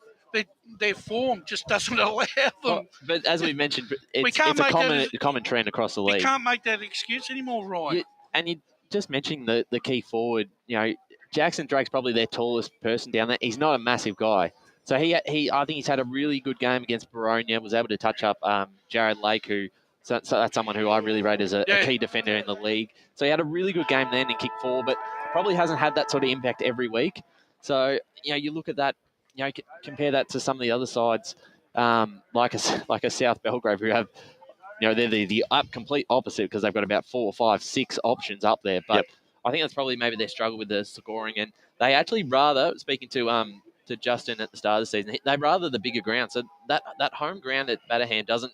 their form just doesn't allow them. Well, but as we mentioned, it's a common trend across the league. We can't make that excuse anymore, Ryan. And you just mentioning the key forward, you know, Jackson Drake's probably their tallest person down there. He's not a massive guy. So I think he's had a really good game against Baronia, was able to touch up Jared Lake, so that's someone who I really rate as a key defender in the league. So he had a really good game then and kicked 4, but probably hasn't had that sort of impact every week. So, you know, you look at that, you know, compare that to some of the other sides, like a South Belgrave, who have, you know, they're the complete opposite because they've got about 4, 5, 6 options up there. But I think that's probably maybe their struggle with the scoring, and they actually rather, speaking to Justin at the start of the season, they rather the bigger ground. So that home ground at Batterham doesn't,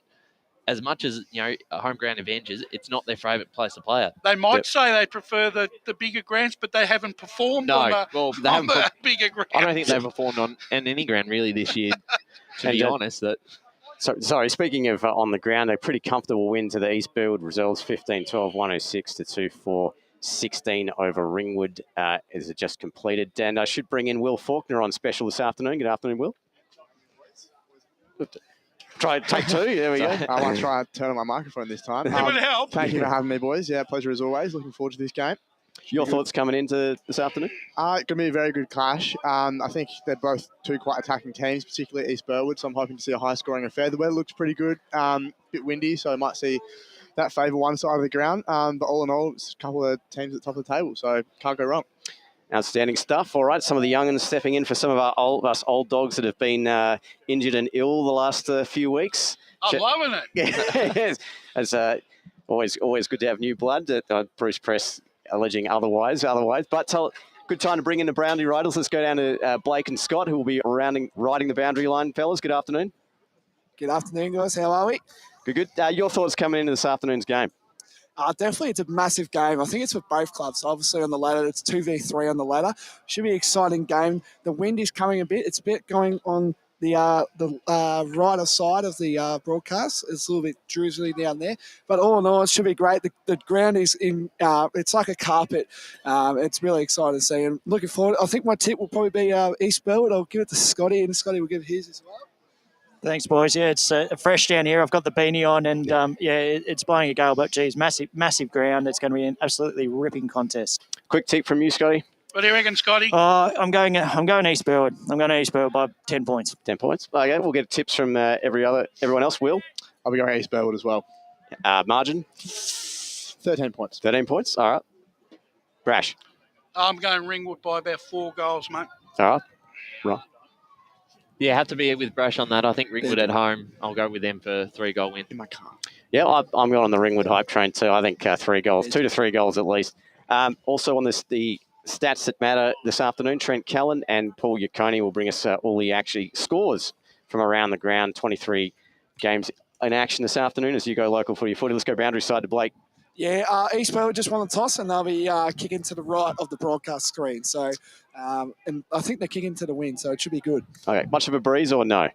as much as, you know, a home ground advantages, it's not their favourite place to play at. They might say they prefer the bigger grounds, but they haven't performed on the bigger ground. I don't think they've performed on any ground really this year, to be honest. Sorry, speaking of on the ground, a pretty comfortable win to the East Burwood results, 15-12, 106 to 2-4. 16 over Ringwood is just completed. And I should bring in Will Faulkner on special this afternoon. Good afternoon, Will. Try take 2. There we go. I might try and turn on my microphone this time. It would help. Thank you for having me, boys. Yeah, pleasure as always. Looking forward to this game. Your thoughts coming into this afternoon? Going to be a very good clash. I think they're both 2 quite attacking teams, particularly East Burwood, so I'm hoping to see a high-scoring affair. The weather looks pretty good. A bit windy, so I might see that favour one side of the ground. But all in all, it's a couple of teams at the top of the table, so can't go wrong. Outstanding stuff. All right, some of the young'uns stepping in for some of us old dogs that have been injured and ill the last few weeks. I'm loving it. It's always good to have new blood. Bruce Press alleging otherwise. But good time to bring in the boundary riders. Let's go down to Blake and Scott, who will be riding the boundary line. Fellas, good afternoon. Good afternoon, guys. How are we? Good. Your thoughts coming into this afternoon's game? Definitely, it's a massive game. I think it's for both clubs. Obviously, on the ladder, it's 2v3 on the ladder. Should be an exciting game. The wind is coming a bit. It's a bit going on the rider side of the broadcast. It's a little bit drizzly down there. But all in all, it should be great. The ground is in, it's like a carpet. It's really exciting to see. And looking forward, I think my tip will probably be East Burwood. I'll give it to Scotty, and Scotty will give his as well. Thanks, boys. Yeah, it's fresh down here. I've got the beanie on, and it's blowing a gale. But geez, massive ground. It's going to be an absolutely ripping contest. Quick tip from you, Scotty. What do you reckon, Scotty? I'm going East Burwood. I'm going to East Burwood by 10 points. 10 points. Okay, we'll get tips from everyone else. Will? I'll be going East Burwood as well. Margin? 13 points. 13 points. All right. Brash? I'm going Ringwood by about 4 goals, mate. All right. Right. Yeah, have to be with Brash on that. I think Ringwood at home, I'll go with them for 3-goal win. In my car. Yeah, I'm going on the Ringwood hype train too. I think 3 goals, 2 to 3 goals at least. Also on the stats that matter this afternoon, Trent Callan and Paul Yacconi will bring us all the scores from around the ground. 23 games in action this afternoon as you go local for your footy. Let's go boundary side to Blake. Yeah, East Burwood just won the toss, and they'll be kicking to the right of the broadcast screen. So, and I think they're kicking to the win, so it should be good. Okay, much of a breeze or no?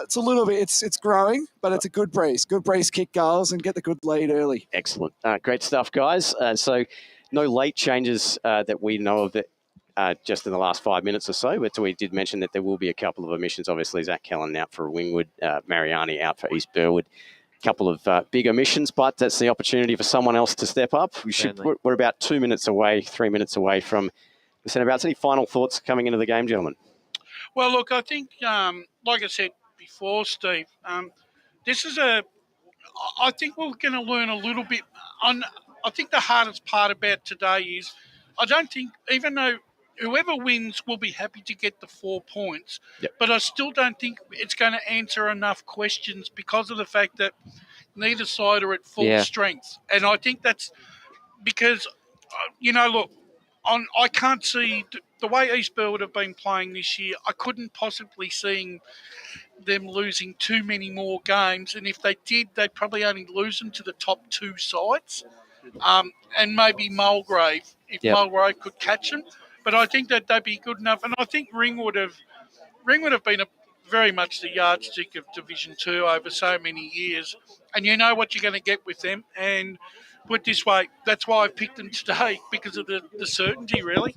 It's a little bit. It's growing, but it's a good breeze. Good breeze, kick goals, and get the good lead early. Excellent. Great stuff, guys. So no late changes that we know of just in the last 5 minutes or so, but we did mention that there will be a couple of omissions. Obviously, Zach Callan out for Ringwood, Mariani out for East Burwood. Couple of big omissions, but that's the opportunity for someone else to step up. We're about 2 minutes away, 3 minutes away from the centre-bouts. Any final thoughts coming into the game, gentlemen? Well, look, I think, like I said before, Steve, this is I think we're going to learn a little bit. I think the hardest part about today is I don't think, even though whoever wins will be happy to get the 4 points, but I still don't think it's going to answer enough questions because of the fact that neither side are at full strength. And I think that's because, look, I can't see the way East Burwood have been playing this year. I couldn't possibly see them losing too many more games. And if they did, they'd probably only lose them to the top 2 sides and maybe Mulgrave, if Mulgrave could catch them. But I think that they'd be good enough. And I think Ringwood have been very much the yardstick of Division 2 over so many years. And you know what you're going to get with them. And put it this way, that's why I picked them today, because of the certainty, really.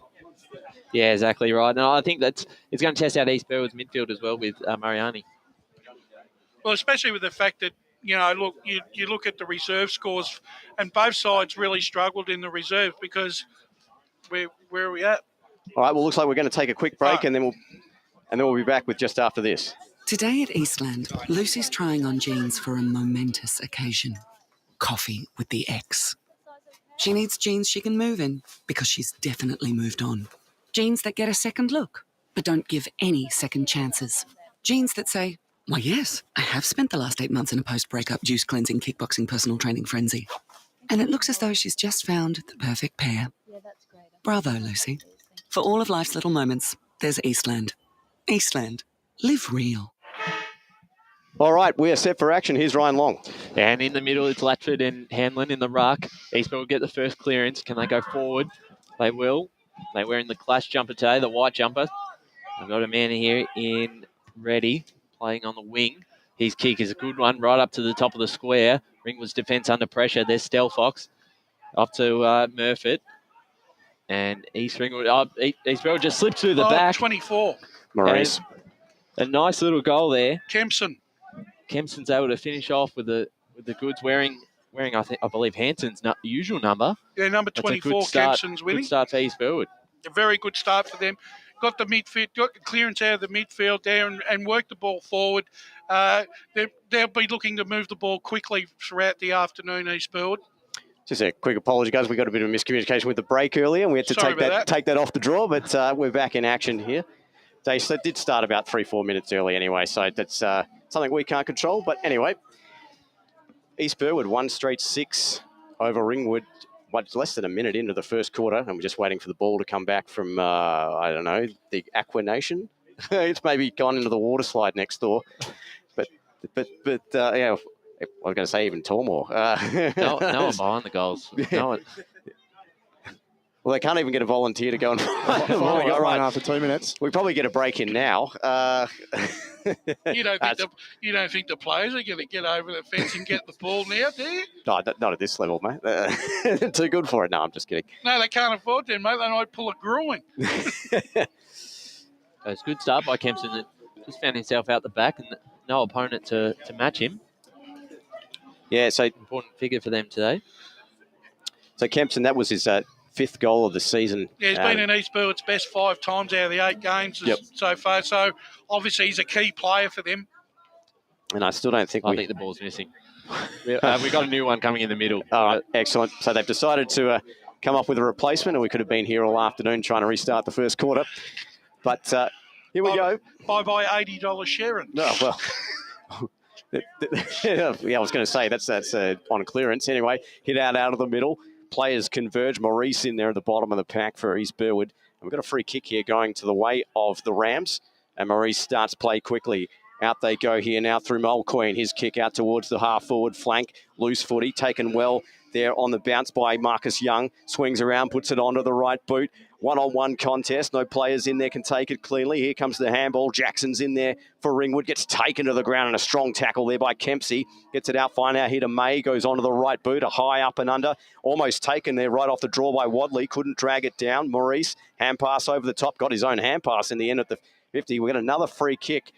Yeah, exactly right. And I think it's going to test out East Burwood's midfield as well with Mariani. Well, especially with the fact that, look, you look at the reserve scores and both sides really struggled in the reserve because where are we at? All right, well, looks like we're going to take a quick break and then we'll be back with just after this. Today at Eastland, Lucy's trying on jeans for a momentous occasion. Coffee with the ex. She needs jeans she can move in because she's definitely moved on. Jeans that get a second look, but don't give any second chances. Jeans that say, why yes, I have spent the last 8 months in a post-breakup juice cleansing, kickboxing, personal training frenzy. And it looks as though she's just found the perfect pair. Bravo, Lucy. For all of life's little moments, there's Eastland. Eastland. Live real. All right, we are set for action. Here's Ryan Long. And in the middle, it's Latford and Hanlon in the ruck. Eastburwood will get the first clearance. Can they go forward? They will. They're wearing the clash jumper today, the white jumper. They've got a man here in Reddy playing on the wing. His kick is a good one, right up to the top of the square. Ringwood's defence under pressure. There's Stelfox up to Murfitt. And East Burwood just slipped through the back. 24. Maurice. A nice little goal there. Kempson's able to finish off with the goods wearing I believe Hanson's usual number. Yeah, number 24. Kempson's winning. Good start for East Burwood. A very good start for them. got the midfield, got the clearance out of the midfield there and worked the ball forward. They'll be looking to move the ball quickly throughout the afternoon, East Burwood. Just a quick apology, guys. We got a bit of miscommunication with the break earlier, and we had to take that off the draw. But we're back in action here. They did start about 3-4 minutes early anyway, so that's something we can't control. But anyway, East Burwood 1 straight 6 over Ringwood. Less than a minute into the first quarter, and we're just waiting for the ball to come back from I don't know, the Aqua Nation. It's maybe gone into the water slide next door, but yeah. I was going to say even Tormore. No one behind the goals. No one. Well, they can't even get a volunteer to go and right after 2 minutes. We probably get a break in now. You don't think the players are going to get over the fence and get the ball now, do you? No, not at this level, mate. Too good for it. No, I'm just kidding. No, they can't afford to, mate. They might pull a groin. It's a good start by Kempson that just found himself out the back and no opponent to match him. Yeah, so important figure for them today. So Kempson, that was his 5th goal of the season. Yeah, he's been in East Burwood's best 5 times out of the 8 games so far. So obviously he's a key player for them. And I still don't think I think the ball's missing. We got a new one coming in the middle. All right, excellent. So they've decided to come up with a replacement, and we could have been here all afternoon trying to restart the first quarter. But here we go. Bye-bye $80 Sharon. No, well... yeah, I was going to say that's on clearance. Anyway, hit out of the middle. Players converge. Maurice in there at the bottom of the pack for East Burwood. And we've got a free kick here going to the way of the Rams. And Maurice starts play quickly. Out they go here now through Mulqueen. His kick out towards the half-forward flank. Loose footy, taken well there on the bounce by Marcus Young. Swings around, puts it onto the right boot. One-on-one contest. No players in there can take it cleanly. Here comes the handball. Jackson's in there for Ringwood. Gets taken to the ground and a strong tackle there by Kempsey. Gets it out fine out here to May. Goes onto the right boot. A high up and under. Almost taken there right off the draw by Wadley. Couldn't drag it down. Maurice, hand pass over the top. Got his own hand pass in the end at the 50. We got another free kick.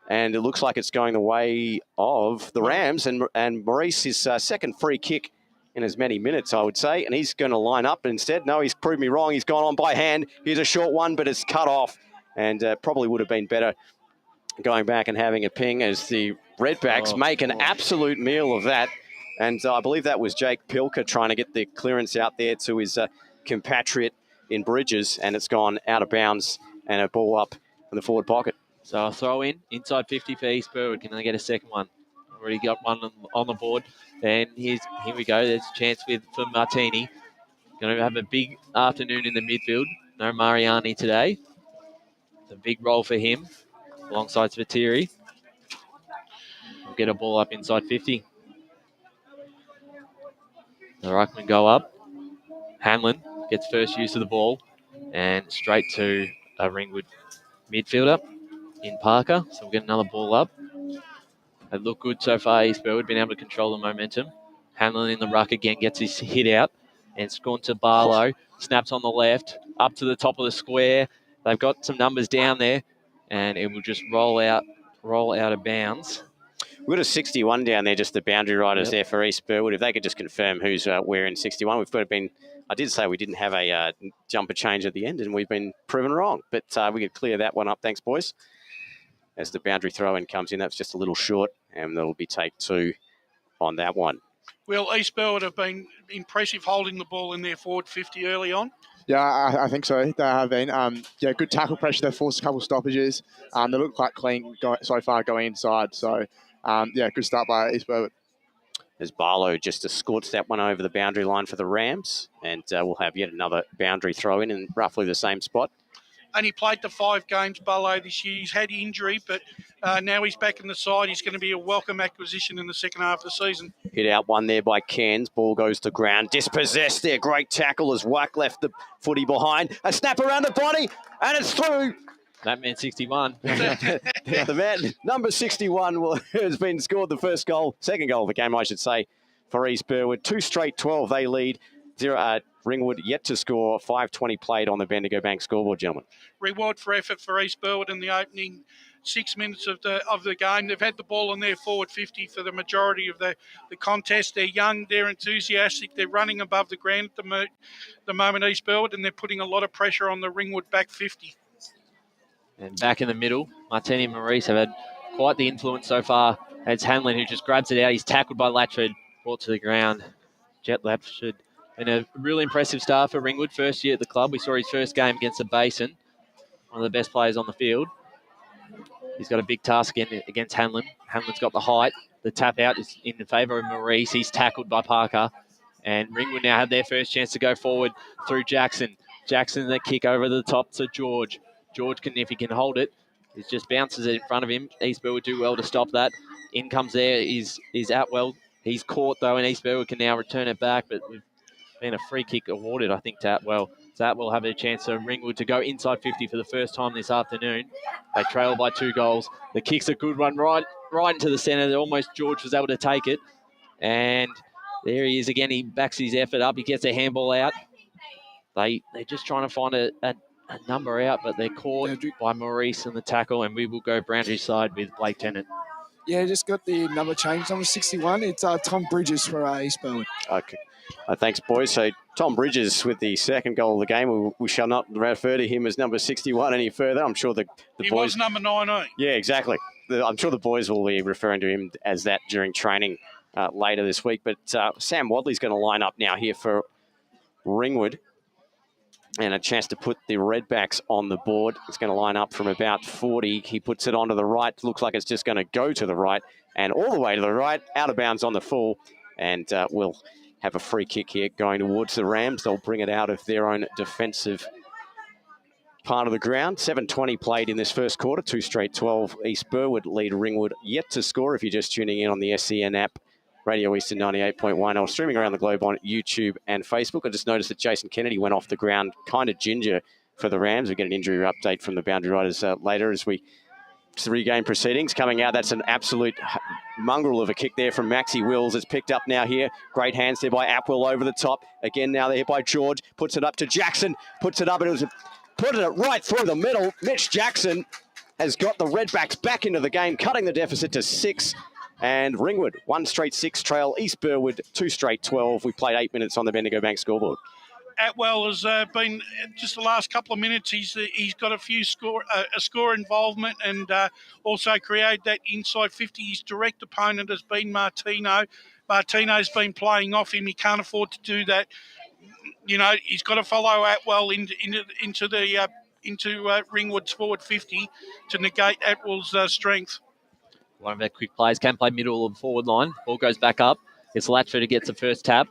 And it looks like it's going the way of the Rams. And Maurice, his second free kick in as many minutes, I would say. And he's going to line up. But instead, no, he's proved me wrong. He's gone on by hand. Here's a short one, but it's cut off. And probably would have been better going back and having a ping as the Redbacks make an absolute meal of that. And I believe that was Jake Pilker trying to get the clearance out there to his compatriot in Bridges. And it's gone out of bounds and a ball up in the forward pocket. So I'll throw in inside 50 for East Burwood. Can they get a second one? Already got one on the board. And here we go. There's a chance for Martini. Going to have a big afternoon in the midfield. No Mariani today. It's a big role for him alongside Svatiri. We'll get a ball up inside 50. The ruckman go up. Hanlon gets first use of the ball and straight to a Ringwood midfielder in Parker. So we'll get another ball up. They look good so far, East Burwood, been able to control the momentum. Hanlon in the ruck again, gets his hit out. And it's gone to Barlow. Snaps on the left, up to the top of the square. They've got some numbers down there. And it will just roll out of bounds. We've got a 61 down there, just the boundary riders there for East Burwood. If they could just confirm who's wearing 61. We've got been... I did say we didn't have a jumper change at the end, and we've been proven wrong. But we could clear that one up. Thanks, boys. As the boundary throw-in comes in, that's just a little short, and that'll be take 2 on that one. Well, East Burwood have been impressive holding the ball in their forward 50 early on. Yeah, I think so. They have been. Good tackle pressure. They've forced a couple of stoppages. They look quite clean so far going inside. So, good start by East Burwood. As Barlow just escorts that one over the boundary line for the Rams, and we'll have yet another boundary throw-in in roughly the same spot. Only played the 5 games, Barlow, this year. He's had injury, but now he's back in the side. He's going to be a welcome acquisition in the second half of the season. Hit out one there by Cairns. Ball goes to ground. Dispossessed there. Great tackle as Wack left the footy behind. A snap around the body, and it's through. That man 61. The man, number 61, has been scored the second goal of the game, I should say, for East Burwood. 2 straight 12, they lead. Ringwood yet to score. 5:20 played on the Bendigo Bank scoreboard, gentlemen. Reward for effort for East Burwood in the opening 6 minutes of the game. They've had the ball in their forward 50 for the majority of the contest. They're young, they're enthusiastic, they're running above the ground at the moment, East Burwood, and they're putting a lot of pressure on the Ringwood back 50. And back in the middle, Martini and Maurice have had quite the influence so far. It's Hanlon who just grabs it out. He's tackled by Latchford, brought to the ground. Jet Latchford, been a really impressive start for Ringwood. First year at the club. We saw his first game against the Basin. One of the best players on the field. He's got a big task against Hanlon. Hanlon's got the height. The tap out is in favour of Maurice. He's tackled by Parker. And Ringwood now have their first chance to go forward through Jackson. Jackson, the kick over the top to George. George, if he can hold it, he just bounces it in front of him. East Burwood do well to stop that. In comes there is Atwell. He's caught, though, and East Burwood can now return it back. But we've been a free kick awarded, I think, to Atwell. So Atwell have a chance for Ringwood to go inside 50 for the first time this afternoon. They trail by 2 goals. The kick's a good one right into the centre. Almost George was able to take it. And there he is again. He backs his effort up. He gets a handball out. They're just trying to find a number out, but they're caught by Maurice in the tackle, and we will go Brownridge side with Blake Tennant. Yeah, just got the number changed. Number 61. It's Tom Bridges for East Burwood. Okay. Thanks, boys. So Tom Bridges with the second goal of the game. We shall not refer to him as number 61 any further. I'm sure the boys... He was number 19. Yeah, exactly. I'm sure the boys will be referring to him as that during training later this week. But Sam Wadley's going to line up now here for Ringwood. And a chance to put the Redbacks on the board. It's going to line up from about 40. He puts it onto the right. Looks like it's just going to go to the right and all the way to the right. Out of bounds on the full. And we'll have a free kick here going towards the Rams. They'll bring it out of their own defensive part of the ground. 7:20 played in this first quarter. 2 straight 12. East Burwood lead Ringwood yet to score if you're just tuning in on the SEN app. Radio Eastern 98.1. I was streaming around the globe on YouTube and Facebook. I just noticed that Jason Kennedy went off the ground kind of ginger for the Rams. We get an injury update from the Boundary Riders later as we 3-game proceedings coming out. That's an absolute mongrel of a kick there from Maxie Wills. It's picked up now here. Great hands there by Atwell over the top. Again now there by George. Puts it up to Jackson. Puts it up and it was putting it right through the middle. Mitch Jackson has got the Redbacks back into the game, cutting the deficit to 6. And Ringwood, 1 straight 6 trail. East Burwood, 2 straight 12. We played 8 minutes on the Bendigo Bank scoreboard. Atwell has been, just the last couple of minutes, he's got a score involvement and also created that inside 50. His direct opponent has been Martino. Martino's been playing off him. He can't afford to do that. You know, he's got to follow Atwell into Ringwood's forward 50 to negate Atwell's strength. One of their quick players can play middle of the forward line. Ball goes back up. It's Latchford who gets the first tap.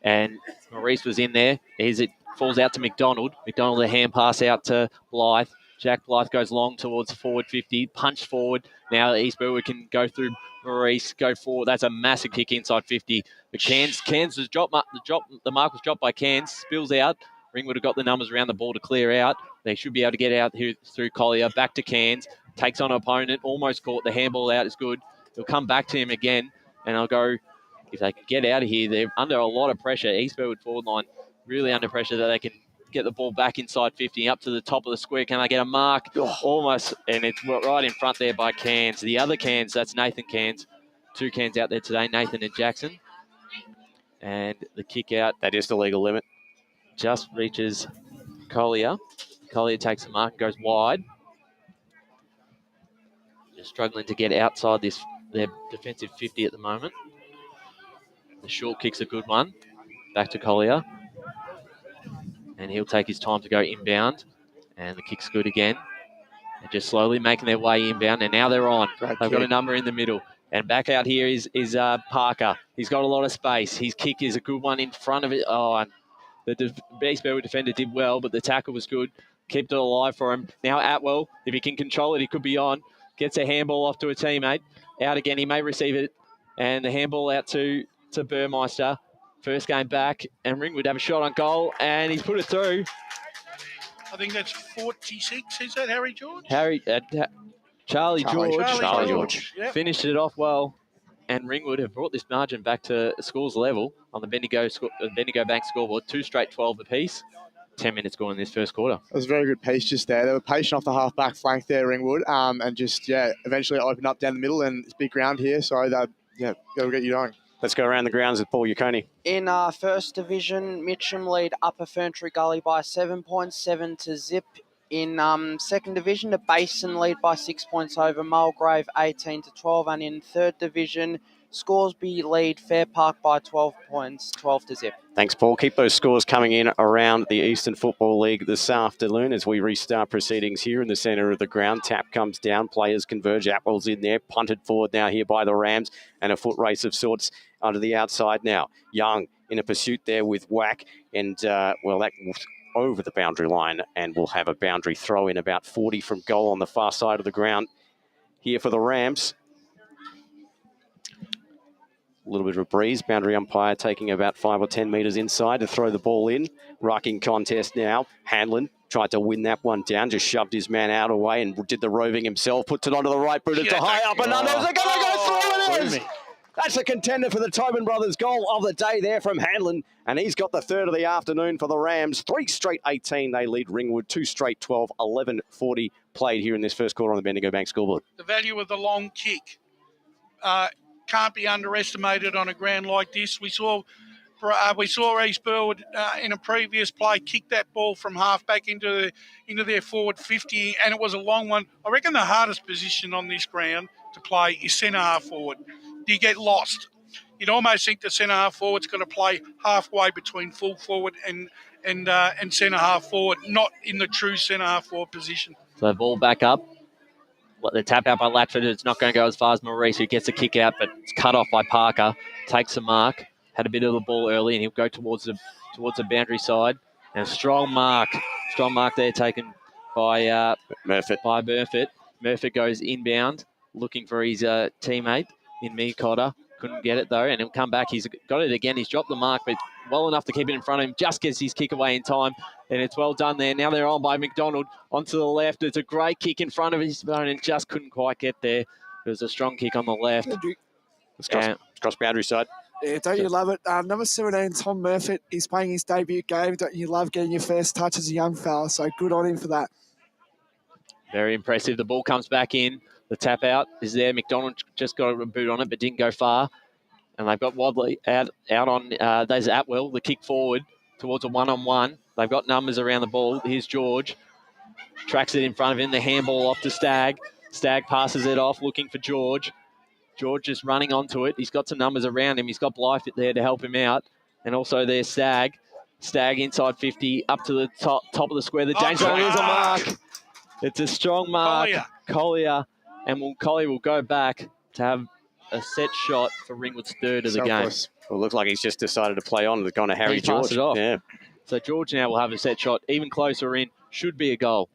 And Maurice was in there. It falls out to McDonald. McDonald, a hand pass out to Blythe. Jack Blythe goes long towards the forward 50. Punched forward. Now East Burwood can go through Maurice, go forward. That's a massive kick inside 50. But Cairns was dropped. The mark was dropped by Cairns. Spills out. Ringwood have got the numbers around the ball to clear out. They should be able to get out here through Collier. Back to Cairns. Takes on an opponent, almost caught. The handball out is good. He'll come back to him again, and I'll go, if they can get out of here, they're under a lot of pressure. East Burwood forward line really under pressure that they can get the ball back inside 50, up to the top of the square. Can they get a mark? Almost, and it's right in front there by Cairns. The other Cairns, that's Nathan Cairns. 2 Cairns out there today, Nathan and Jackson. And the kick out. That is the legal limit. Just reaches Collier. Collier takes the mark and goes wide. Just struggling to get outside their defensive 50 at the moment. The short kick's a good one. Back to Collier. And he'll take his time to go inbound. And the kick's good again. They're just slowly making their way inbound. And now they're on. They've got a number in the middle. And back out here is Parker. He's got a lot of space. His kick is a good one in front of it. Oh, and the East Burwood defender did well, but the tackle was good. Kept it alive for him. Now Atwell, if he can control it, he could be on. Gets a handball off to a teammate. Out again, he may receive it. And the handball out to Burmeister. First game back, and Ringwood have a shot on goal, and he's put it through. I think that's 46. Is that Harry George? Charlie George. Yep. Finished it off well, and Ringwood have brought this margin back to scores level on the Bendigo Bank scoreboard. 2 straight 12 apiece. 10 minutes gone in this first quarter. It was a very good pace just there. They were patient off the half-back flank there, Ringwood, and just, eventually opened up down the middle, and it's big ground here, so that'll get you going. Let's go around the grounds with Paul Yukoni. In First Division, Mitcham lead Upper Ferntree Gully by 7 points, 7 to zip. In second division, the Basin lead by 6 points over Mulgrave, 18-12, and in third division, Scoresby lead Fair Park by 12 points, 12-0. Thanks, Paul. Keep those scores coming in around the Eastern Football League this afternoon as we restart proceedings here in the centre of the ground. Tap comes down, players converge. Atwell's in there, punted forward now here by the Rams, and a foot race of sorts onto the outside now. Young in a pursuit there with Whack, and well, that over the boundary line, and we'll have a boundary throw in about 40 from goal on the far side of the ground here for the Rams. A little bit of a breeze. Boundary umpire taking about 5 or 10 metres inside to throw the ball in. Rucking contest now. Hanlon tried to win that one down, just shoved his man out away and did the roving himself, puts it onto the right boot. It's a high up and under. They're going to go through. It is. That's a contender for the Tobin Brothers goal of the day there from Hanlon. And he's got the third of the afternoon for the Rams. 3 straight 18. They lead Ringwood. 2 straight 12. 11:40 played here in this first quarter on the Bendigo Bank scoreboard. The value of the long kick can't be underestimated on a ground like this. We saw East Burwood in a previous play kick that ball from half back into their forward 50, and it was a long one. I reckon the hardest position on this ground to play is centre half forward. You get lost. You'd almost think the centre half forward's got to play halfway between full forward and centre half forward, not in the true centre half forward position. So the ball back up. Let the tap out by Latford. It's not going to go as far as Maurice, who gets a kick out, but it's cut off by Parker. Takes a mark. Had a bit of the ball early, and he'll go towards the boundary side. And a strong mark there taken by Murfitt. Murfitt goes inbound, looking for his teammate in Cotter. Couldn't get it though, and he'll come back. He's got it again. He's dropped the mark, but well enough to keep it in front of him. Just gets his kick away in time, and it's well done there. Now they're on by McDonald onto the left. It's a great kick in front of his phone, and just couldn't quite get there. It was a strong kick on the left. It's cross boundary side. Yeah, don't you love it? Number 17, Tom Murfitt, he's playing his debut game. Don't you love getting your first touch as a young fella? So good on him for that. Very impressive. The ball comes back in. The tap out is there. McDonald just got a boot on it, but didn't go far. And they've got Wadley out on, there's Atwell, the kick forward towards a one-on-one. They've got numbers around the ball. Here's George. Tracks it in front of him. The handball off to Stagg. Stagg passes it off, looking for George. George is running onto it. He's got some numbers around him. He's got Blythe there to help him out. And also there's Stagg. Stagg inside 50, up to the top of the square. The danger is a mark. It's a strong mark. Collier. And Collier will go back to have a set shot for Ringwood's third of the game. Well, it looks like he's just decided to play on. They've gone to Harry George. It off. Yeah. So George now will have a set shot. Even closer in. Should be a goal.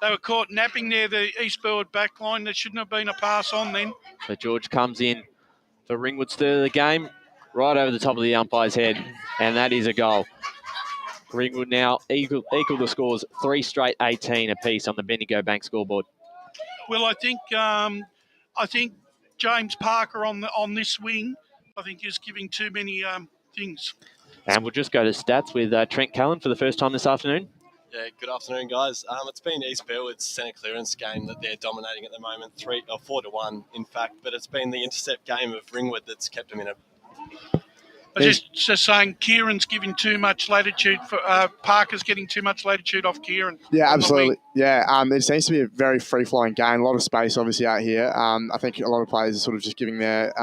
They were caught napping there, the East Burwood back line. There shouldn't have been a pass on then. So George comes in for Ringwood's third of the game. Right over the top of the umpire's head. And that is a goal. Ringwood now equal the scores. 3 straight 18 apiece on the Bendigo Bank scoreboard. Well, I think James Parker on this wing, I think is giving too many things. And we'll just go to stats with Trent Cullen for the first time this afternoon. Yeah, good afternoon, guys. It's been East Burwood's centre clearance game that they're dominating at the moment, 4-1, in fact. But it's been the intercept game of Ringwood that's kept them in a. Just saying, Kieran's giving too much latitude for Parker's getting too much latitude off Kieran. Yeah, absolutely. Yeah, it seems to be a very free-flowing game. A lot of space, obviously, out here. I think a lot of players are sort of just giving their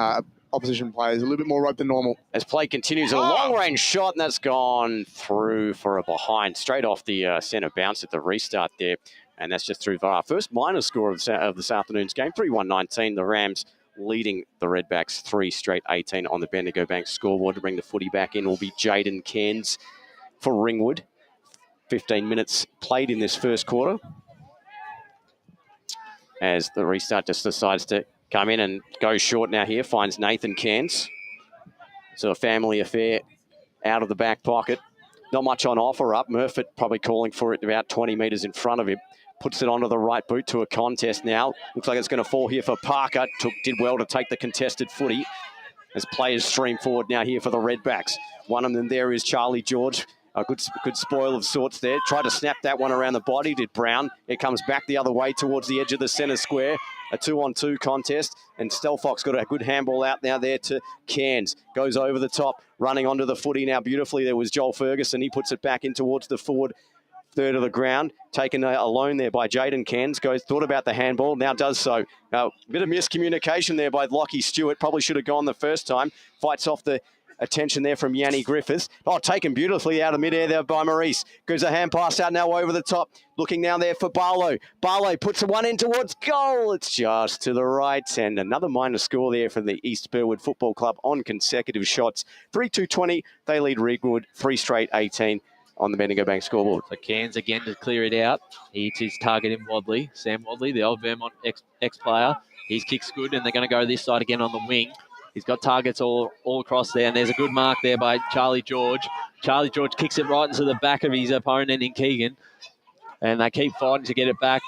opposition players a little bit more rope than normal. As play continues, a long-range shot, and that's gone through for a behind. Straight off the centre bounce at the restart there, and that's just through VAR. First minor score of this afternoon's game, 3-1-19. The Rams leading the Redbacks 3 straight 18 on the Bendigo Bank scoreboard. To bring the footy back in will be Jaden Cairns for Ringwood. 15 minutes played in this first quarter. As the restart just decides to come in and go short now here, finds Nathan Cairns. So a family affair out of the back pocket. Not much on offer up. Murfitt probably calling for it about 20 metres in front of him. Puts it onto the right boot to a contest now. Looks like it's going to fall here for Parker. Did well to take the contested footy as players stream forward now here for the Redbacks. One of them there is Charlie George. A good spoil of sorts there. Tried to snap that one around the body, did Brown. It comes back the other way towards the edge of the centre square. A 2-on-2 contest. And Stelfox got a good handball out now there to Cairns. Goes over the top, running onto the footy now beautifully. There was Joel Ferguson. He puts it back in towards the forward third of the ground. Taken alone there by Jaden Cairns. Thought about the handball, now does so. A bit of miscommunication there by Lockie Stewart. Probably should have gone the first time. Fights off the attention there from Yanni Griffiths. Oh, taken beautifully out of midair there by Maurice. Goes a hand pass out now over the top. Looking now there for Barlow. Barlow puts one in towards goal. It's just to the right. And another minor score there for the East Burwood Football Club on consecutive shots. 3-2-20. They lead Ringwood 3 straight 18 on the Bendigo Bank scoreboard. So Cairns again to clear it out. He hits his target in Wadley. Sam Wadley, the old Vermont ex-player. His kick's good, and they're going to go this side again on the wing. He's got targets all across there, and there's a good mark there by Charlie George. Charlie George kicks it right into the back of his opponent in Keegan, and they keep fighting to get it back.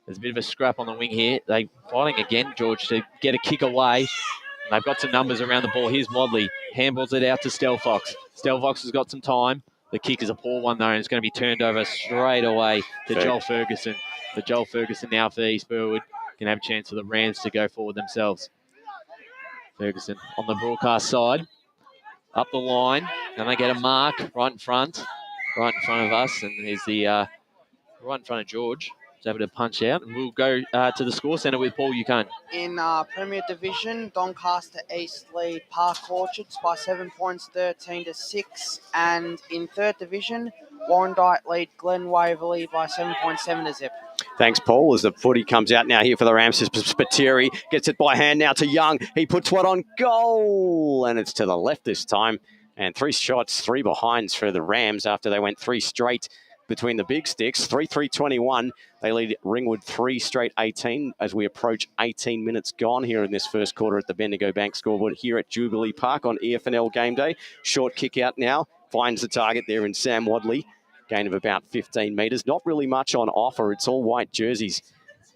There's a bit of a scrap on the wing here. They're fighting again, George, to get a kick away. And they've got some numbers around the ball. Here's Wadley. Handballs it out to Stelfox. Stelfox has got some time. The kick is a poor one, though, and it's going to be turned over straight away to Joel Ferguson. But Joel Ferguson now for East Burwood can have a chance for the Rams to go forward themselves. Ferguson on the broadcast side, up the line, and they get a mark right in front of us, and there's the right in front of George. He's able to punch out, and we'll go to the score centre with Paul Yukon. In Premier Division, Doncaster East lead Park Orchards by 7 points, 13-6, and in Third Division, Warrandyte lead Glen Waverley by 7.7-0. Thanks, Paul, as the footy comes out now here for the Rams. Spiteri gets it by hand now to Young. He puts one on goal, and it's to the left this time. And 3 shots, 3 behinds for the Rams after they went 3 straight between the big sticks. 3-3-21. They lead Ringwood 3 straight 18 as we approach 18 minutes gone here in this first quarter at the Bendigo Bank scoreboard here at Jubilee Park on EFNL Game Day. Short kick out now. Finds the target there in Sam Wadley. Gain of about 15 metres. Not really much on offer. It's all white jerseys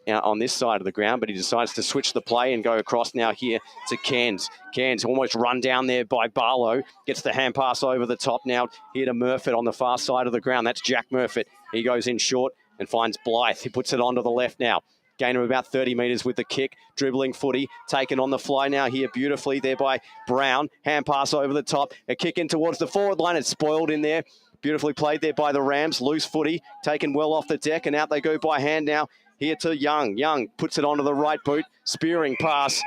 on this side of the ground, but he decides to switch the play and go across now here to Cairns. Cairns almost run down there by Barlow. Gets the hand pass over the top now here to Murfitt on the far side of the ground. That's Jack Murfitt. He goes in short and finds Blythe. He puts it onto the left now. Gain of about 30 metres with the kick. Dribbling footy. Taken on the fly now here beautifully there by Brown. Hand pass over the top. A kick in towards the forward line. It's spoiled in there. Beautifully played there by the Rams. Loose footy. Taken well off the deck, and out they go by hand now. Here to Young. Young puts it onto the right boot. Spearing pass.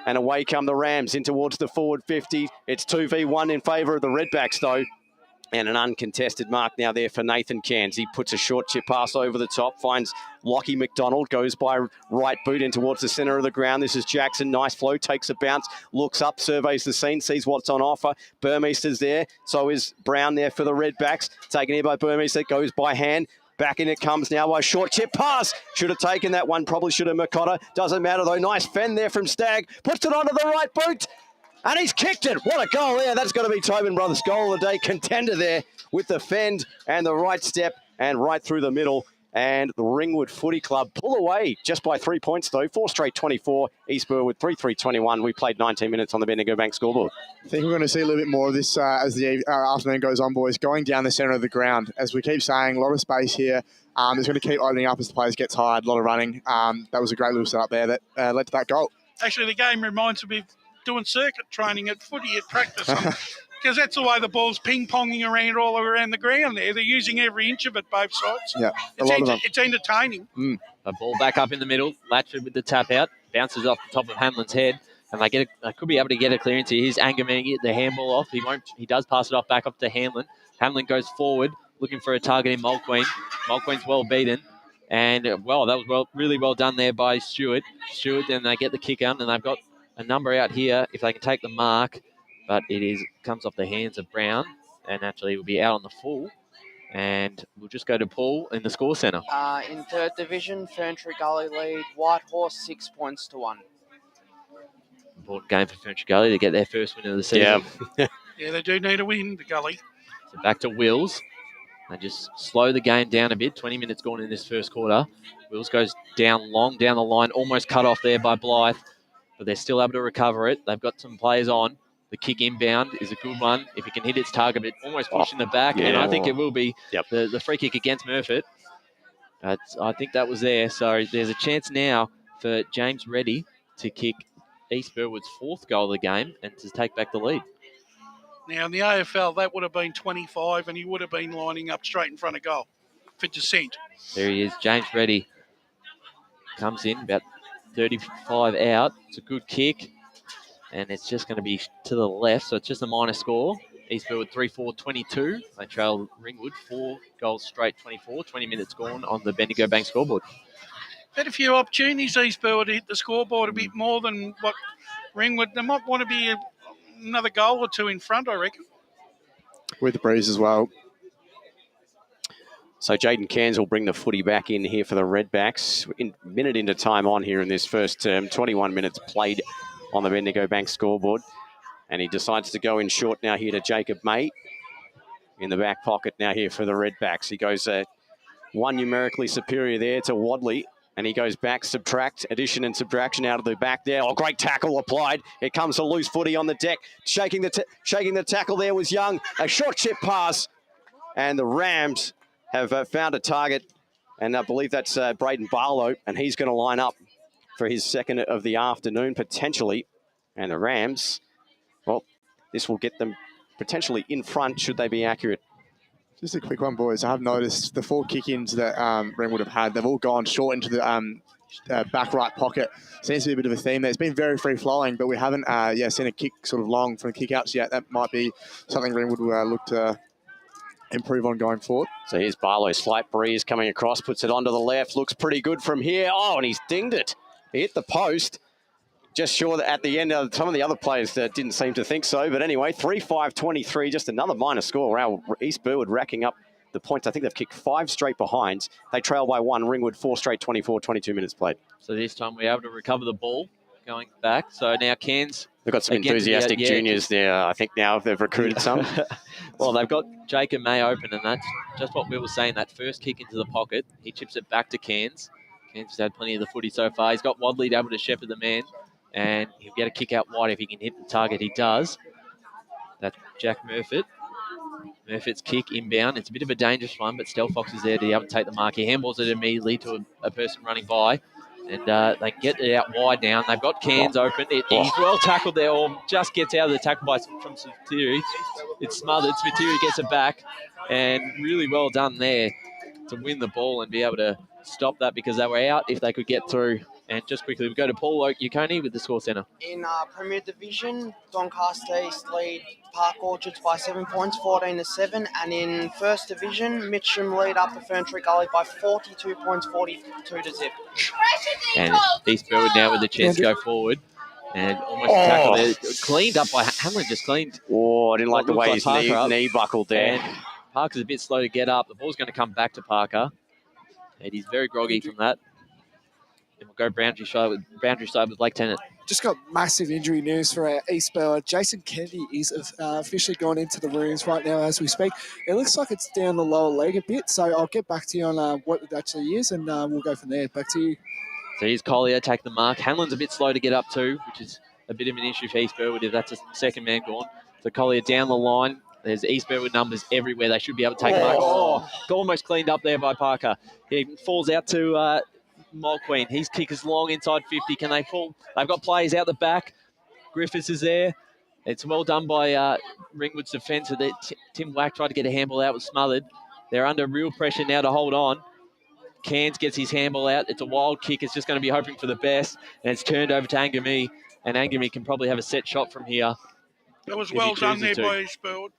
And away come the Rams in towards the forward 50. It's 2v1 in favour of the Redbacks, though. And an uncontested mark now there for Nathan Cairns. He puts a short chip pass over the top, finds Lockie McDonald, goes by right boot in towards the centre of the ground. This is Jackson. Nice flow, takes a bounce, looks up, surveys the scene, sees what's on offer. Burmeister's there. So is Brown there for the Redbacks. Taken here by Burmeister, goes by hand. Back in it comes now by short chip pass. Should have taken that one, probably should have Makotta. Doesn't matter though. Nice fend there from Stagg. Puts it onto the right boot. And he's kicked it. What a goal there. That's going to be Tobin Brothers' goal of the day. Contender there with the fend and the right step and right through the middle. And the Ringwood Footy Club pull away just by 3 points, though. 4 straight 24. East Burwood 3-3-21. We played 19 minutes on the Bendigo Bank scoreboard. I think we're going to see a little bit more of this as the afternoon goes on, boys. Going down the centre of the ground. As we keep saying, a lot of space here. It's going to keep opening up as the players get tired. A lot of running. That was a great little setup there that led to that goal. Actually, the game reminds me of doing circuit training at footy at practice. Because that's the way the ball's ping-ponging around all around the ground there. They're using every inch of it, both sides. Yeah, it's entertaining. A ball back up in the middle. Latchford with the tap out. Bounces off the top of Hamlin's head. And they could be able to get a clearance here. Here's Angerman get the handball off. He does pass it off back up to Hamlin. Hamlin goes forward, looking for a target in Mulqueen. Mulqueen's well beaten. And, that was really well done there by Stewart. Stewart, then they get the kick out, and they've got a number out here if they can take the mark. But it comes off the hands of Brown, and actually will be out on the full. And we'll just go to Paul in the score centre. In Third Division, Ferntree Gully lead Whitehorse 6 points to 1. Important game for Ferntree Gully to get their first win of the season. Yeah, they do need a win, the Gully. So back to Wills. They just slow the game down a bit. 20 minutes gone in this first quarter. Wills goes down long, down the line, almost cut off there by Blythe. But they're still able to recover it. They've got some players on. The kick inbound is a good one. If it can hit its target, but almost pushing the back. Yeah. And I think it will be the free kick against Murfitt. I think that was there. So there's a chance now for James Reddy to kick East Burwood's 4th goal of the game and to take back the lead. Now, in the AFL, that would have been 25, and he would have been lining up straight in front of goal. for descent. There he is, James Reddy. Comes in about 35 out. It's a good kick. And it's just going to be to the left, so it's just a minor score. East Burwood 3-4-22. They trail Ringwood 4 goals straight 24. 20 minutes gone on the Bendigo Bank scoreboard. Had a few opportunities, East Burwood, to hit the scoreboard a bit more than what Ringwood. They might want to be another goal or two in front, I reckon. With the breeze as well. So Jaden Cairns will bring the footy back in here for the Redbacks. Minute into time on here in this first term. 21 minutes played on the Bendigo Bank scoreboard. And he decides to go in short now here to Jacob May. In the back pocket now here for the Redbacks. He goes one numerically superior there to Wadley. And he goes back, subtract, addition and subtraction out of the back there. Oh, great tackle applied. It comes to loose footy on the deck. Shaking the tackle there was Young. A short chip pass. And the Rams have found a target. And I believe that's Braden Barlow. And he's going to line up for his second of the afternoon, potentially. And the Rams, well, this will get them potentially in front should they be accurate. Just a quick one, boys. I have noticed the 4 kick-ins that Ringwood have had, they've all gone short into the back right pocket. Seems to be a bit of a theme there. It's been very free-flowing, but we haven't seen a kick sort of long from kick-outs yet. That might be something Ringwood will look to improve on going forward. So here's Barlow, slight breeze coming across, puts it onto the left, looks pretty good from here. Oh, and he's dinged it. He hit the post. Just sure that at the end, some of the other players didn't seem to think so. But anyway, 3-5-23, just another minor score. Wow, East Burwood racking up the points. I think they've kicked 5 straight behinds. They trail by 1. Ringwood 4 straight, 24, 22 minutes played. So this time we're able to recover the ball going back. So now Cairns. They've got some enthusiastic juniors there. I think now they've recruited some. Well, they've got Jacob May open, and that's just what we were saying. That first kick into the pocket, he chips it back to Cairns. Cairns has had plenty of the footy so far. He's got Wadley able to shepherd the man. And he'll get a kick out wide if he can hit the target. He does. That's Jack Murfitt. Murfitt's kick inbound. It's a bit of a dangerous one, but Stelfox is there to be able to take the mark. He handballs it immediately to a person running by. And they get it out wide now. And they've got Cairns open. He's well tackled there, or just gets out of the tackle from Spiteri. It's smothered. Spiteri gets it back. And really well done there to win the ball and be able to stop that, because they were out if they could get through. And just quickly, we go to Paul Oakey with the score centre. In Premier Division, Doncaster East lead Park Orchards by 7 points, 14-7. And in First Division, Mitcham lead Upper Ferntree Gully by 42 points, 42-0. And East Burwood now with the chance to go forward. And almost tackled there. Cleaned up by Hamlin, just cleaned. Oh, I didn't like the way his knee buckled there. And Parker's a bit slow to get up. The ball's going to come back to Parker. And he's very groggy from that. And we'll go boundary side with Blake Tennant. Just got massive injury news for our East Burwood. Jason Kennedy is officially gone into the rooms right now as we speak. It looks like it's down the lower leg a bit, so I'll get back to you on what it actually is, and we'll go from there. Back to you. So here's Collier, take the mark. Hanlon's a bit slow to get up too, which is a bit of an issue for East Burwood if that's a second man gone. So Collier down the line. There's East Burwood numbers everywhere. They should be able to take the mark. Oh, almost cleaned up there by Parker. He falls out to Mulqueen. His kick is long inside 50. Can they pull? They've got players out the back. Griffiths is there. It's well done by Ringwood's defence. Tim Wack tried to get a handball out, was smothered. They're under real pressure now to hold on. Cairns gets his handball out. It's a wild kick. It's just going to be hoping for the best. And it's turned over to Angami. And Angami can probably have a set shot from here. That was well done there by East Burwood.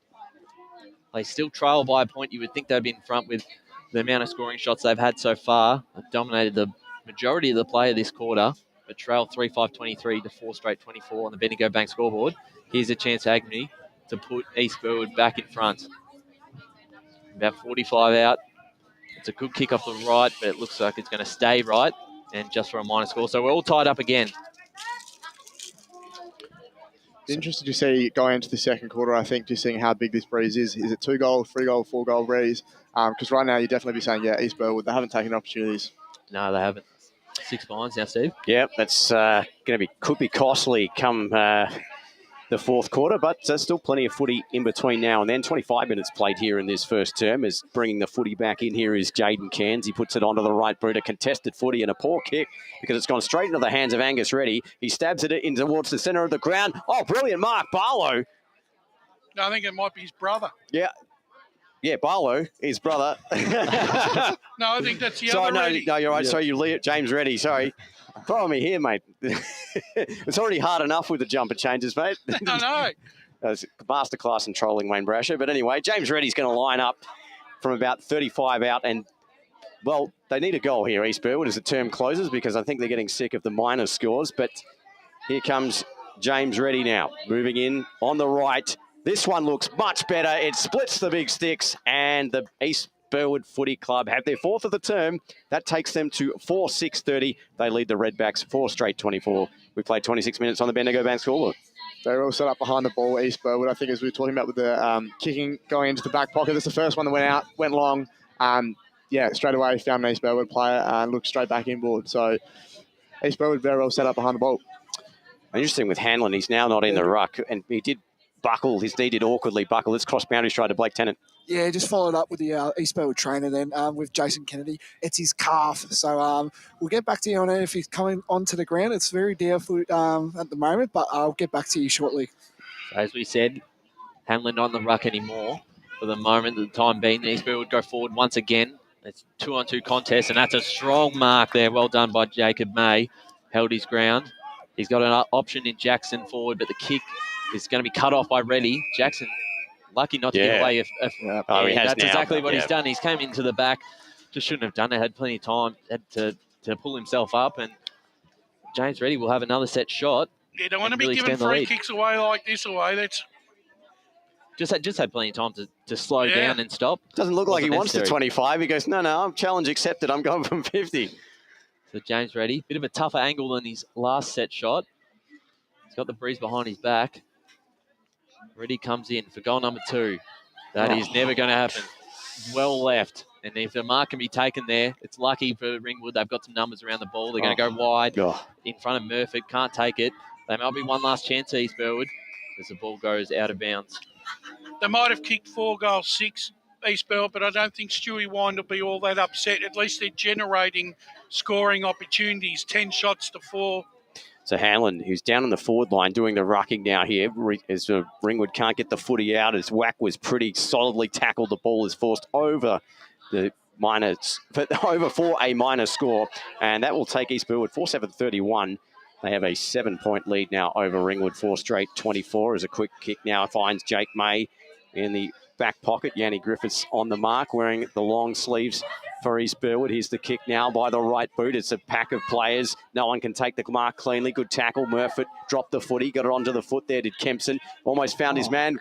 They still trail by a point. You would think they'd be in front with the amount of scoring shots they've had so far. They've dominated the majority of the play of this quarter, but trail 3-5-23 to 4 straight 24 on the Bendigo Bank scoreboard. Here's a chance for Agnew to put East Burwood back in front. About 45 out. It's a good kick off the right, but it looks like it's going to stay right, and just for a minor score. So we're all tied up again. Interested to see going into the second quarter, I think, just seeing how big this breeze is. Is it 2-goal, 3-goal, 4-goal breeze? Because right now you'd definitely be saying, yeah, East Burwood, they haven't taken opportunities. No, they haven't. 6 behinds now, Steve. Yeah, that's could be costly come the fourth quarter, but still plenty of footy in between now and then. 25 minutes played here in this first term. As bringing the footy back in here is Jaden Cairns. He puts it onto the right boot, a contested footy and a poor kick because it's gone straight into the hands of Angus Reddy. He stabs it in towards the centre of the ground. Oh, brilliant mark, Barlow. I think it might be his brother. Yeah, Yeah, Barlow, his brother. No, I think that's the Sorry, other no, Reddy. no, you're right. Yeah. Sorry, James Reddy. Sorry. Follow me here, mate. It's already hard enough with the jumper changes, mate. I know. That's a masterclass in trolling Wayne Brasher. But anyway, James Reddy's going to line up from about 35 out. And, well, they need a goal here, East Burwood, as the term closes, because I think they're getting sick of the minor scores. But here comes James Reddy now, moving in on the right. This one looks much better. It splits the big sticks, and the East Burwood Footy Club have their fourth of the term. That takes them to 4-6-30. They lead the Redbacks 4 straight 24. We played 26 minutes on the Bendigo Bank scoreboard. They're all set up behind the ball, East Burwood. I think as we were talking about with the kicking going into the back pocket, that's the first one that went long. Straight away found an East Burwood player and looked straight back inboard. So East Burwood very well set up behind the ball. Interesting with Hanlon, he's now not in the ruck, and he did buckle. His knee did awkwardly buckle. Let's cross boundary straight to Blake Tennant. Yeah, just followed up with the East Burwood trainer then with Jason Kennedy. It's his calf. So we'll get back to you on it if he's coming onto the ground. It's very doubtful at the moment, but I'll get back to you shortly. So as we said, Hanlon not in the ruck anymore. For the moment, the time being, the East Burwood go forward once again. It's 2-on-2 contest, and that's a strong mark there. Well done by Jacob May. Held his ground. He's got an option in Jackson forward, but the kick is going to be cut off by Reddy. Jackson, lucky not to get away. That's exactly what he's done. He's came into the back. Just shouldn't have done it. Had plenty of time. Had to pull himself up. And James Reddy will have another set shot. You don't want to be giving free kicks away like this away. That's just had plenty of time to slow down and stop. Doesn't look like he wants the necessary. 25. He goes, no, I'm challenge accepted. I'm going from 50. So James Reddy, bit of a tougher angle than his last set shot. He's got the breeze behind his back. Reddy comes in for goal number 2. That is never going to happen. Well left. And if the mark can be taken there, it's lucky for Ringwood. They've got some numbers around the ball. They're going to go wide in front of Murphy. Can't take it. They might be one last chance, East Burwood, as the ball goes out of bounds. they might have kicked 4-6 East Burwood, but I don't think Stewie Wine will be all that upset. At least they're generating scoring opportunities, 10 shots to 4. So Hanlon, who's down on the forward line, doing the rucking now here, as Ringwood can't get the footy out, as Wack was pretty solidly tackled. The ball is forced over the minors, over for a minor score, and that will take East Burwood 4-7-31. They have a 7-point lead now over Ringwood, 4 straight 24. As a quick kick now finds Jake May in the back pocket. Yanni Griffiths on the mark, wearing the long sleeves for East Burwood. Here's the kick now by the right boot. It's a pack of players. No one can take the mark cleanly. Good tackle. Murphy dropped the footy. Got it onto the foot there, did Kempson. Almost found his man.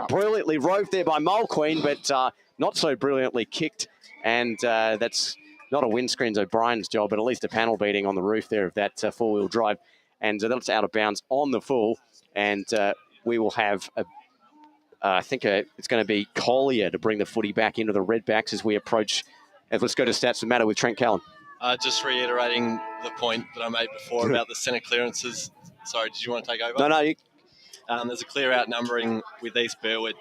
Brilliantly roved there by Mulqueen, but not so brilliantly kicked. And that's not a windscreen's O'Brien's job, but at least a panel beating on the roof there of that four-wheel drive. And that's out of bounds on the full. And we will have I think it's going to be Collier to bring the footy back into the Redbacks as we approach. Let's go to stats that matter with Trent Callan. Just reiterating the point that I made before about the centre clearances. Sorry, did you want to take over? No. There's a clear outnumbering with East Burwood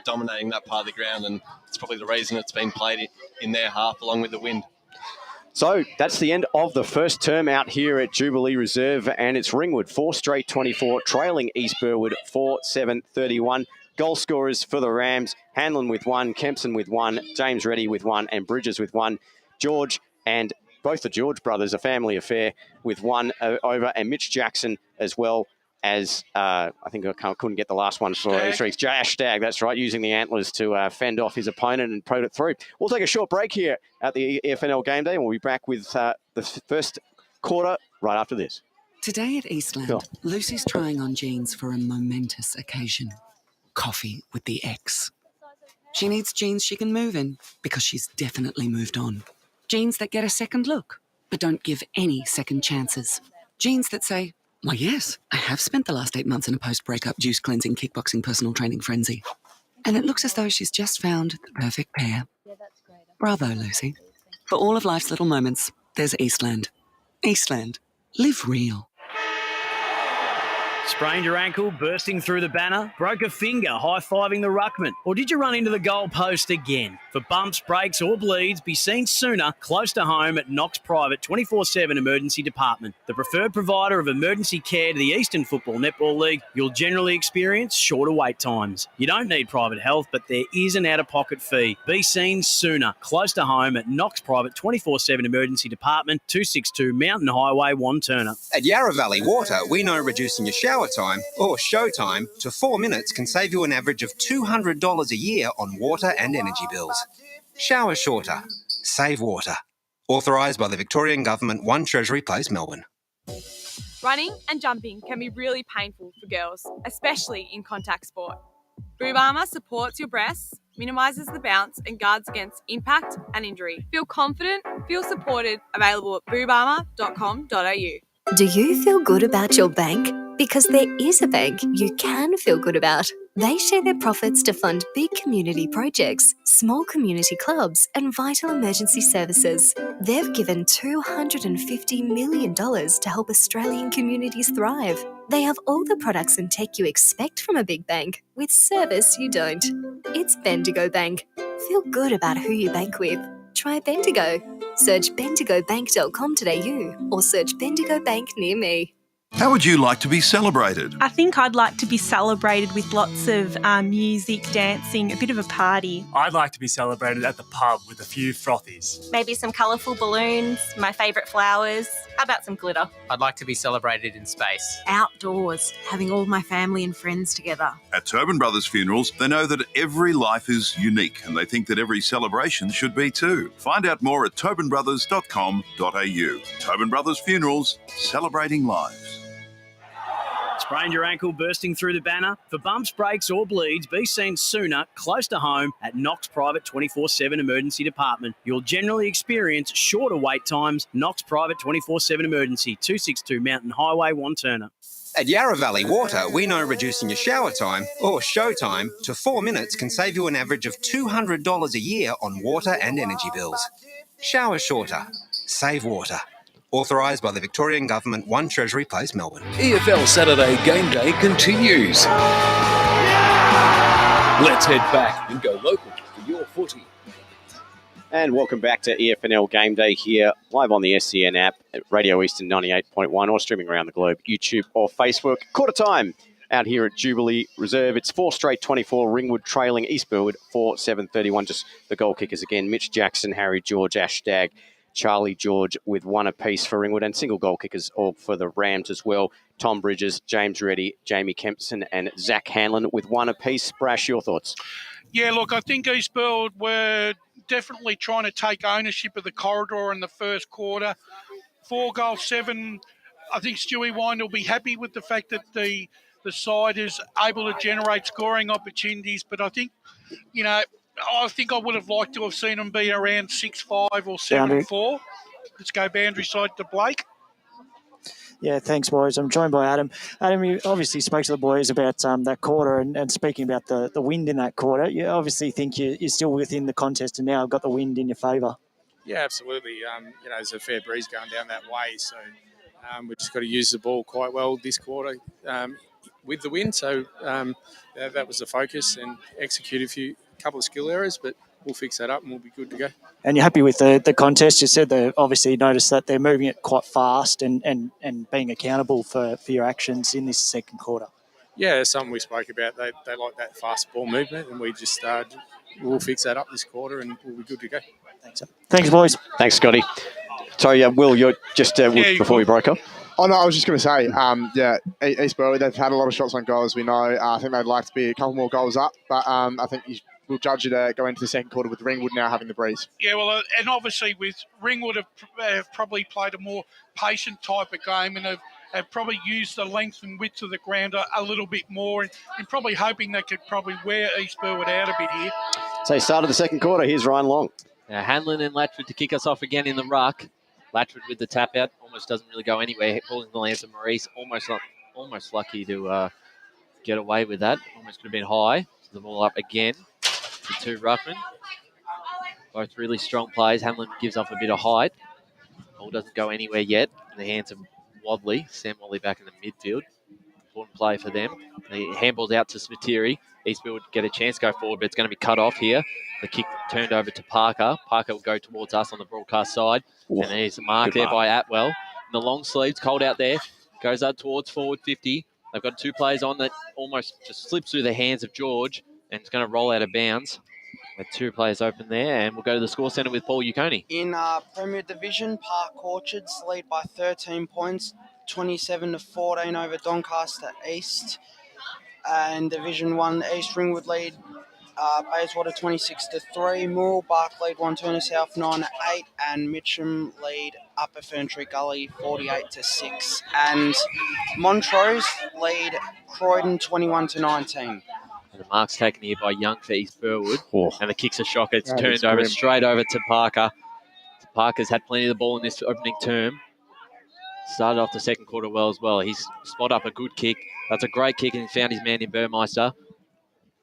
dominating that part of the ground, and it's probably the reason it's been played in their half along with the wind. So that's the end of the first term out here at Jubilee Reserve, and it's Ringwood 4 straight 24, trailing East Burwood 4-7-31. Goal scorers for the Rams, Hanlon with 1, Kempson with 1, James Reddy with 1, and Bridges with 1. George and both the George brothers, a family affair, with 1 over, and Mitch Jackson as well as, I think I couldn't get the last one for Ash Stagg, that's right, using the antlers to fend off his opponent and put it through. We'll take a short break here at the EFNL Game Day, and we'll be back with the first quarter right after this. Today at Eastland, Lucy's trying on jeans for a momentous occasion. Coffee with the ex. She needs jeans she can move in because she's definitely moved on. Jeans that get a second look, but don't give any second chances. Jeans that say, why yes, I have spent the last 8 months in a post-breakup juice cleansing, kickboxing, personal training frenzy. And it looks as though she's just found the perfect pair. Bravo, Lucy. For all of life's little moments, there's Eastland. Eastland. Live real. Sprained your ankle, bursting through the banner? Broke a finger, high-fiving the ruckman? Or did you run into the goal post again? For bumps, breaks or bleeds, be seen sooner, close to home at Knox Private 24/7 Emergency Department. The preferred provider of emergency care to the Eastern Football Netball League, you'll generally experience shorter wait times. You don't need private health, but there is an out-of-pocket fee. Be seen sooner, close to home at Knox Private 24/7 Emergency Department, 262 Mountain Highway, Wanturna. At Yarra Valley Water, we know reducing your shower time or show time to 4 minutes can save you an average of $200 a year on water and energy bills. Shower shorter. Save water. Authorised by the Victorian Government, 1 Treasury Place, Melbourne. Running and jumping can be really painful for girls, especially in contact sport. Boob Armour supports your breasts, minimises the bounce and guards against impact and injury. Feel confident, feel supported, available at boobarmour.com.au. Do you feel good about your bank? Because there is a bank you can feel good about. They share their profits to fund big community projects, small community clubs, and vital emergency services. They've given $250 million to help Australian communities thrive. They have all the products and tech you expect from a big bank, with service you don't. It's Bendigo Bank. Feel good about who you bank with. Try Bendigo. Search bendigobank.com.au or search Bendigo Bank near me. How would you like to be celebrated? I think I'd like to be celebrated with lots of music, dancing, a bit of a party. I'd like to be celebrated at the pub with a few frothies. Maybe some colourful balloons, my favourite flowers. How about some glitter? I'd like to be celebrated in space. Outdoors, having all my family and friends together. At Tobin Brothers Funerals, they know that every life is unique and they think that every celebration should be too. Find out more at tobinbrothers.com.au. Tobin Brothers Funerals, celebrating lives. Sprained your ankle, bursting through the banner? For bumps, breaks or bleeds, be seen sooner, close to home at Knox Private 24/7 Emergency Department. You'll generally experience shorter wait times. Knox Private 24/7 Emergency, 262 Mountain Highway, Wanturna. At Yarra Valley Water, we know reducing your shower time or show time to 4 minutes can save you an average of $200 a year on water and energy bills. Shower shorter. Save water. Authorised by the Victorian Government, 1 Treasury Place, Melbourne. EFL Saturday Game Day continues. Let's head back and go local for your footy. And welcome back to EFNL Game Day here, live on the SEN app at Radio Eastern 98.1 or streaming around the globe, YouTube or Facebook. Quarter time out here at Jubilee Reserve. It's 4 straight 24, Ringwood trailing East Burwood 4-7-31. Just the goal kickers again, Mitch Jackson, Harry George, Ash Stagg, Charlie George with 1 apiece for Ringwood, and single goal kickers all for the Rams as well. Tom Bridges, James Reddy, Jamie Kempson and Zach Hanlon with 1 apiece. Brash, your thoughts? Yeah, look, I think East Burwood were definitely trying to take ownership of the corridor in the first quarter. 4-7. I think Stewie Wine will be happy with the fact that the side is able to generate scoring opportunities, but I think, I would have liked to have seen them be around 6-5 or 7-4. Let's go boundary side to Blake. Yeah, thanks, boys. I'm joined by Adam. Adam, you obviously spoke to the boys about that quarter and speaking about the wind in that quarter. You obviously think you're still within the contest and now got the wind in your favour. Yeah, absolutely. There's a fair breeze going down that way, so we've just got to use the ball quite well this quarter with the wind. So that was the focus, and execute a couple of skill errors, but we'll fix that up and we'll be good to go. And you're happy with the contest? You said they obviously noticed that they're moving it quite fast and being accountable for your actions in this second quarter. Yeah, that's something we spoke about. They like that fast ball movement, and we just we'll fix that up this quarter and we'll be good to go. Thanks, boys. Thanks, Scotty. Sorry, Will, you're just before we broke up. Oh, no, I was just going to say, East Burwood, they've had a lot of shots on goal, as we know. I think they'd like to be a couple more goals up, but I think we'll judge it go into the second quarter with Ringwood now having the breeze. Yeah, well, and obviously with Ringwood have probably played a more patient type of game and have probably used the length and width of the ground a little bit more and probably hoping they could probably wear East Burwood out a bit here. So start of the second quarter, here's Ryan Long. Now Hanlon and Latchford to kick us off again in the ruck. Latchford with the tap out, almost doesn't really go anywhere. Ball in the hands of Maurice, almost lucky to get away with that. Almost could have been high. So the ball up again. The 2 ruckmen. Both really strong players. Hanlon gives off a bit of height. Ball doesn't go anywhere yet. In the hands of Wadley. Sam Wadley back in the midfield. Important play for them. The handball's out to Smatiri. Eastfield would get a chance to go forward, but it's going to be cut off here. The kick turned over to Parker. Parker will go towards us on the broadcast side. Ooh, and there's a mark there by Atwell. And the long sleeves, cold out there. Goes up towards forward 50. They've got 2 players on that almost just slips through the hands of George, and it's going to roll out of bounds. With 2 players open there, and we'll go to the score centre with Paul Uconi. In Premier Division, Park Orchards lead by 13 points, 27-14 over Doncaster East. And Division 1, East Ringwood lead Bayswater 26-3, Mooral Bark lead Wanturna South 9-8, and Mitcham lead Upper Ferntree Gully 48-6. And Montrose lead Croydon 21-19. And the mark's taken here by Young for East Burwood. Oh. And the kick's a shocker. It's That turned is over grim. straight over to Parker. Parker's had plenty of the ball in this opening term. Started off the second quarter well as well. He's spot up a good kick. That's a great kick, and he found his man in Burmeister.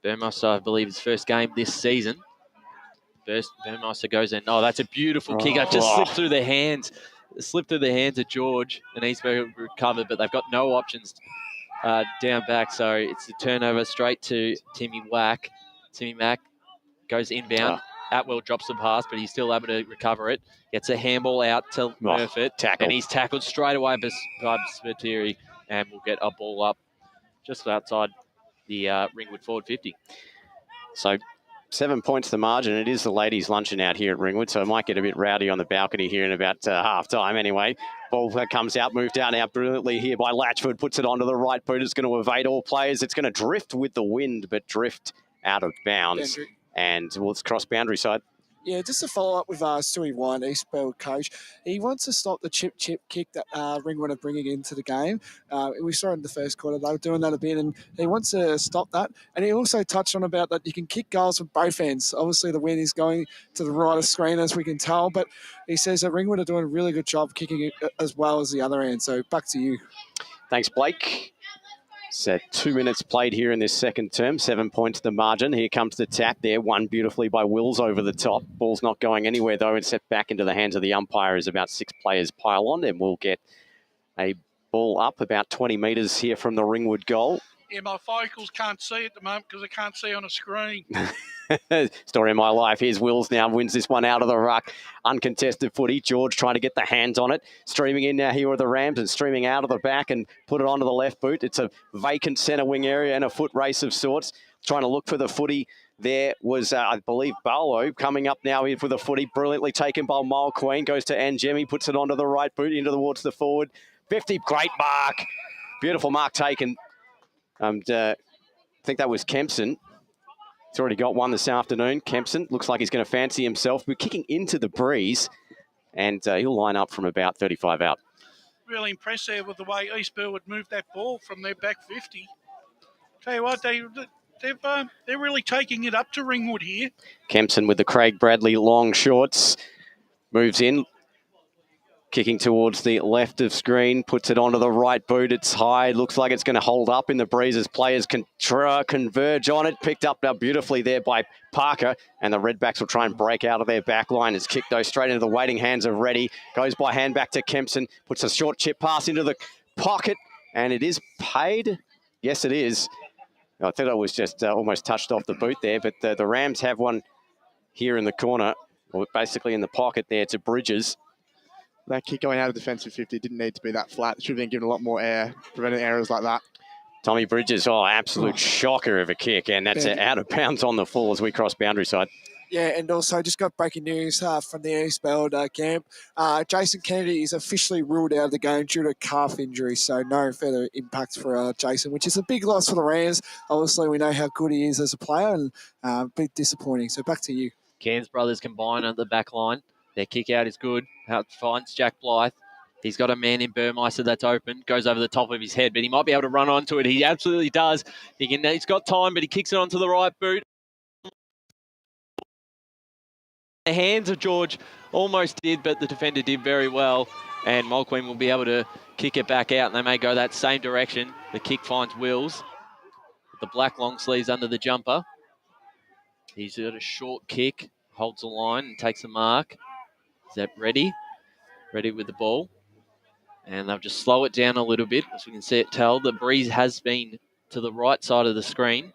Burmeister, I believe, his first game this season. Burmeister goes in. Oh, that's a beautiful kick. It just slipped through the hands. Slipped through the hands of George, and Eastburwood recovered, but they've got no options down back. So it's a turnover straight to Timmy Wack. Timmy Mack goes inbound. Atwell drops the pass, but he's still able to recover it. Gets a handball out to Murfitt, and he's tackled straight away by Spiteri, and we'll get a ball up just outside the Ringwood forward 50. So 7 points the margin. It is the ladies' luncheon out here at Ringwood, so it might get a bit rowdy on the balcony here in about half time anyway. Ball comes out, moved down out brilliantly here by Latchford, puts it onto the right boot. It's going to evade all players. It's going to drift with the wind, but drift out of bounds. And well, it's cross boundary side. Yeah, just to follow up with Stewie Wine, East Burwood coach, he wants to stop the chip kick that Ringwood are bringing into the game. We saw it in the first quarter, they were doing that a bit, and he wants to stop that. And he also touched on about that you can kick goals from both ends. Obviously, the wind is going to the right of screen, as we can tell, but he says that Ringwood are doing a really good job kicking it as well as the other end. So back to you. Thanks, Blake. So 2 minutes played here in this second term, 7 points the margin. Here comes the tap there, won beautifully by Wills over the top. Ball's not going anywhere though, and set back into the hands of the umpire as about 6 players pile on, and we'll get a ball up about 20 metres here from the Ringwood goal. Yeah, my focals can't see at the moment because I can't see on a screen. Story of my life. Here's Wills now, wins this one out of the ruck. Uncontested footy. George trying to get the hands on it. Streaming in now here with the Rams and streaming out of the back and put it onto the left boot. It's a vacant centre wing area and a foot race of sorts. Trying to look for the footy. There was, I believe, Barlow coming up now here for the footy. Brilliantly taken by Mile Queen. Goes to Angemi, puts it onto the right boot, into towards the forward. 50, great mark. Beautiful mark taken. I think that was Kempson. He's already got one this afternoon. Kempson looks like he's going to fancy himself. We're kicking into the breeze, and he'll line up from about 35 out. Really impressed there with the way East Burwood moved that ball from their back 50. Tell you what, they're really taking it up to Ringwood here. Kempson with the Craig Bradley long shorts. Moves in. Kicking towards the left of screen, puts it onto the right boot. It's high. Looks like it's going to hold up in the breeze as players can converge on it. Picked up now beautifully there by Parker, and the Redbacks will try and break out of their back line. It's kicked though straight into the waiting hands of Reddy. Goes by hand back to Kempson. Puts a short chip pass into the pocket, and it is paid. Yes, it is. I thought it was just almost touched off the boot there, but the Rams have one here in the corner, or basically in the pocket there to Bridges. That kick going out of defensive 50 didn't need to be that flat. Should have been given a lot more air, preventing errors like that. Tommy Bridges, absolute shocker of a kick, and that's out of bounds on the full as we cross boundary side. Yeah, and also just got breaking news from the East Burwood camp. Jason Kennedy is officially ruled out of the game due to calf injury, so no further impact for Jason, which is a big loss for the Rams. Obviously, we know how good he is as a player, and a bit disappointing. So back to you. Cairns brothers combine at the back line. Their kick out is good. Finds Jack Blythe. He's got a man in Burmeister that's open. Goes over the top of his head, but he might be able to run onto it. He absolutely does. He's got time, but he kicks it onto the right boot. The hands of George almost did, but the defender did very well. And Mulqueen will be able to kick it back out, and they may go that same direction. The kick finds Wills. The black long sleeves under the jumper. He's got a short kick, holds the line and takes the mark. Is that Reddy? Reddy with the ball. And they'll just slow it down a little bit. As we can tell, the breeze has been to the right side of the screen.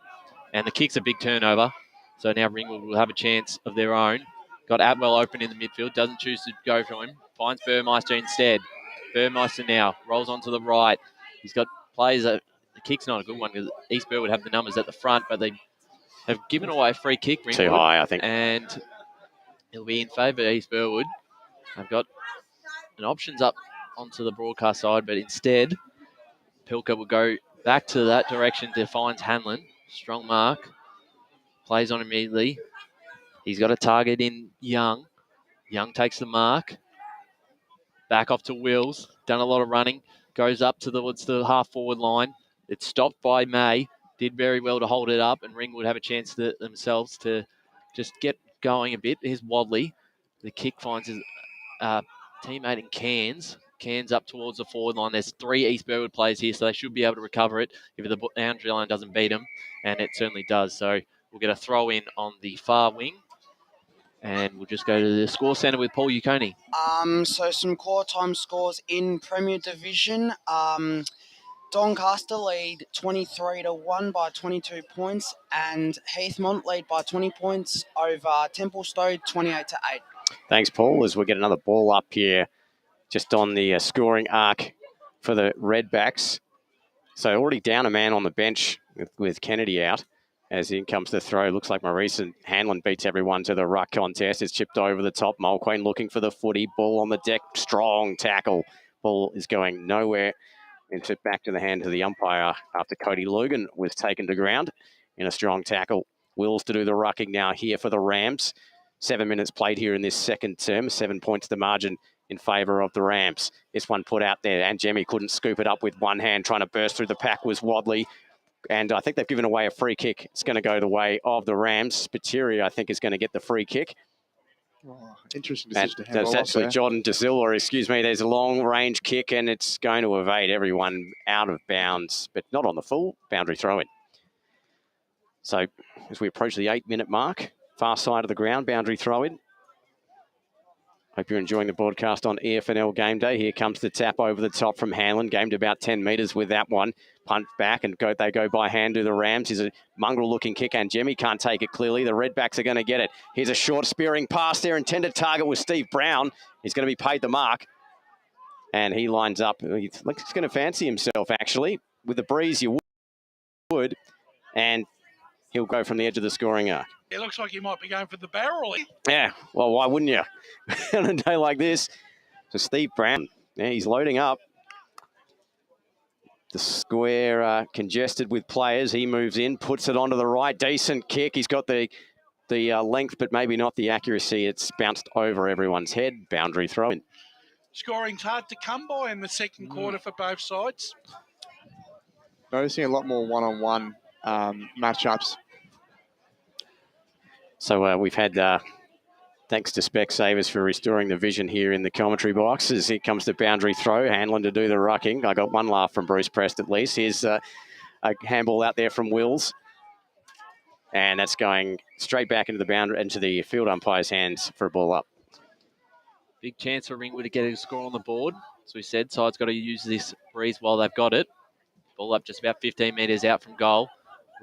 And the kick's a big turnover. So now Ringwood will have a chance of their own. Got Atwell open in the midfield. Doesn't choose to go for him. Finds Burmeister instead. Burmeister now rolls onto the right. He's got players. The kick's not a good one because East Burwood have the numbers at the front, but they have given away a free kick. Ringwood, Too high, I think. And it'll be in favour of East Burwood. They've got an options up onto the broadcast side, but instead, Pilker will go back to that direction to find Hanlon. Strong mark. Plays on immediately. He's got a target in Young. Young takes the mark. Back off to Wills. Done a lot of running. Goes up towards the half-forward line. It's stopped by May. Did very well to hold it up, and Ringwood have a chance themselves to just get going a bit. Here's Wadley. The kick finds his teammate in Cairns. Cairns up towards the forward line. There's 3 East Burwood players here, so they should be able to recover it if the boundary line doesn't beat them, and it certainly does. So we'll get a throw in on the far wing, and we'll just go to the score centre with Paul Uconi. So some core time scores in Premier Division. Doncaster lead 23-1 by 22 points, and Heathmont lead by 20 points over Templestowe 28-8. Thanks, Paul, as we get another ball up here just on the scoring arc for the Redbacks. So already down a man on the bench with Kennedy out. As in comes the throw. Looks like Maurice and Hanlon beats everyone to the ruck contest. It's chipped over the top. Mulqueen looking for the footy. Ball on the deck. Strong tackle. Ball is going nowhere. It's it back to the hand of the umpire after Cody Logan was taken to ground in a strong tackle. Wills to do the rucking now here for the Rams. 7 minutes played here in this second term. 7 points the margin in favour of the Rams. This one put out there, and Jemmy couldn't scoop it up with one hand. Trying to burst through the pack was Wadley. And I think they've given away a free kick. It's going to go the way of the Rams. Spiteri, I think, is going to get the free kick. Oh, interesting decision to handle. That's actually Jordan De Silva, excuse me. There's a long-range kick, and it's going to evade everyone out of bounds, but not on the full boundary throw-in. So as we approach the 8-minute mark, far side of the ground, boundary throw-in. Hope you're enjoying the broadcast on EFNL Game Day. Here comes the tap over the top from Hanlon. Gained about 10 metres with that one. Punt back and they go by hand to the Rams. Here's a mongrel-looking kick, and Jemmy can't take it clearly. The Redbacks are going to get it. Here's a short spearing pass there. Intended target was Steve Brown. He's going to be paid the mark. And he lines up. He's going to fancy himself, actually. With the breeze, you would. And he'll go from the edge of the scoring arc. It looks like you might be going for the barrel. Yeah, well, why wouldn't you? On a day like this. So Steve Brown, yeah, he's loading up. The square congested with players. He moves in, puts it onto the right. Decent kick. He's got the length, but maybe not the accuracy. It's bounced over everyone's head. Boundary throw in. Scoring's hard to come by in the second quarter for both sides. Noticing a lot more one-on-one matchups. So we've had, thanks to Specsavers for restoring the vision here in the commentary box. As here comes the boundary throw. Hanlon to do the rucking. I got one laugh from Bruce Prest at least. Here's a handball out there from Wills. And that's going straight back into the boundary, into the field umpire's hands for a ball up. Big chance for Ringwood to get a score on the board. As we said, side's got to use this breeze while they've got it. Ball up just about 15 metres out from goal.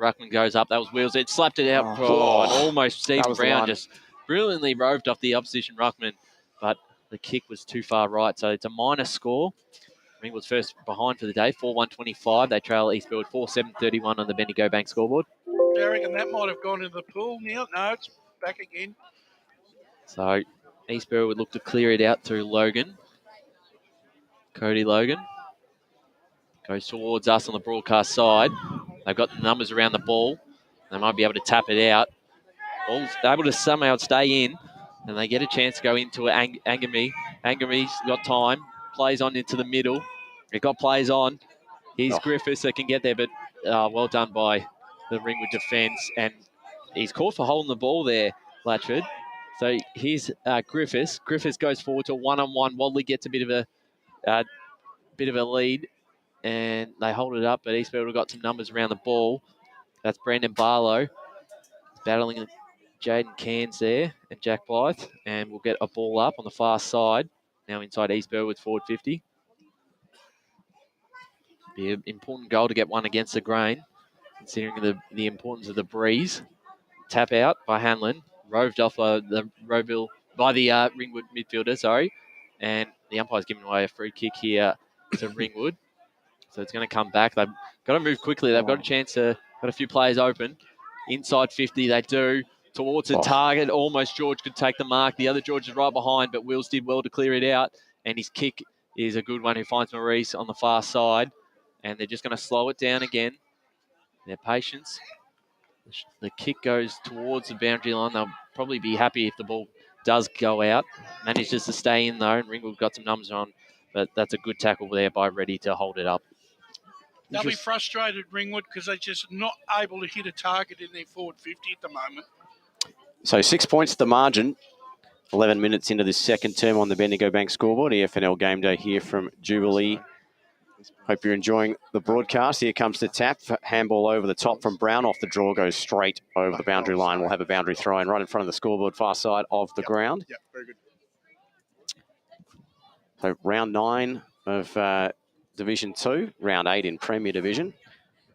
Ruckman goes up. That was Wills. It slapped it out. And almost Steve Brown just brilliantly roved off the opposition ruckman, but the kick was too far right. So it's a minor score. Ringwood's first behind for the day, 4-1-25. They trail East Burwood 4-7-31 on the Bendigo Bank scoreboard. I reckon that might have gone into the pool now. No, it's back again. So East Burwood would look to clear it out through Logan. Cody Logan goes towards us on the broadcast side. They've got the numbers around the ball. They might be able to tap it out. Ball's able to somehow stay in, and they get a chance to go into Angamy. Angamy's got time. Plays on into the middle. It got plays on. Here's Griffiths that can get there, but well done by the Ringwood defence. And he's caught for holding the ball there, Latchford. So here's Griffiths. Griffiths goes forward to a one-on-one. Wadley gets a bit of a lead, and they hold it up, but East Burwood got some numbers around the ball. That's Brandon Barlow battling Jaden Cairns there and Jack Blythe, and we'll get a ball up on the far side. Now inside East Burwood's forward 50. Be an important goal to get one against the grain, considering the importance of the breeze. Tap out by Hanlon. Roved off the Roeville by the Ringwood midfielder, sorry. And the umpire's giving away a free kick here to Ringwood. So it's going to come back. They've got to move quickly. They've got a chance to, got a few players open. Inside 50, they do. Towards the target. Almost George could take the mark. The other George is right behind, but Wills did well to clear it out. And his kick is a good one who finds Maurice on the far side. And they're just going to slow it down again. Their patience. The kick goes towards the boundary line. They'll probably be happy if the ball does go out. Manages to stay in though, and Ringwood got some numbers on. But that's a good tackle there by Reddy to hold it up. They'll be frustrated, Ringwood, because they're just not able to hit a target in their forward 50 at the moment. So 6 points the margin. 11 minutes into this second term on the Bendigo Bank scoreboard. EFNL game day here from Jubilee. Hope you're enjoying the broadcast. Here comes the tap. Handball over the top from Brown. Off the draw, goes straight over the boundary line. We'll have a boundary throw in right in front of the scoreboard, far side of the ground. Yep, very good. So round 9 of Division 2, round 8 in Premier Division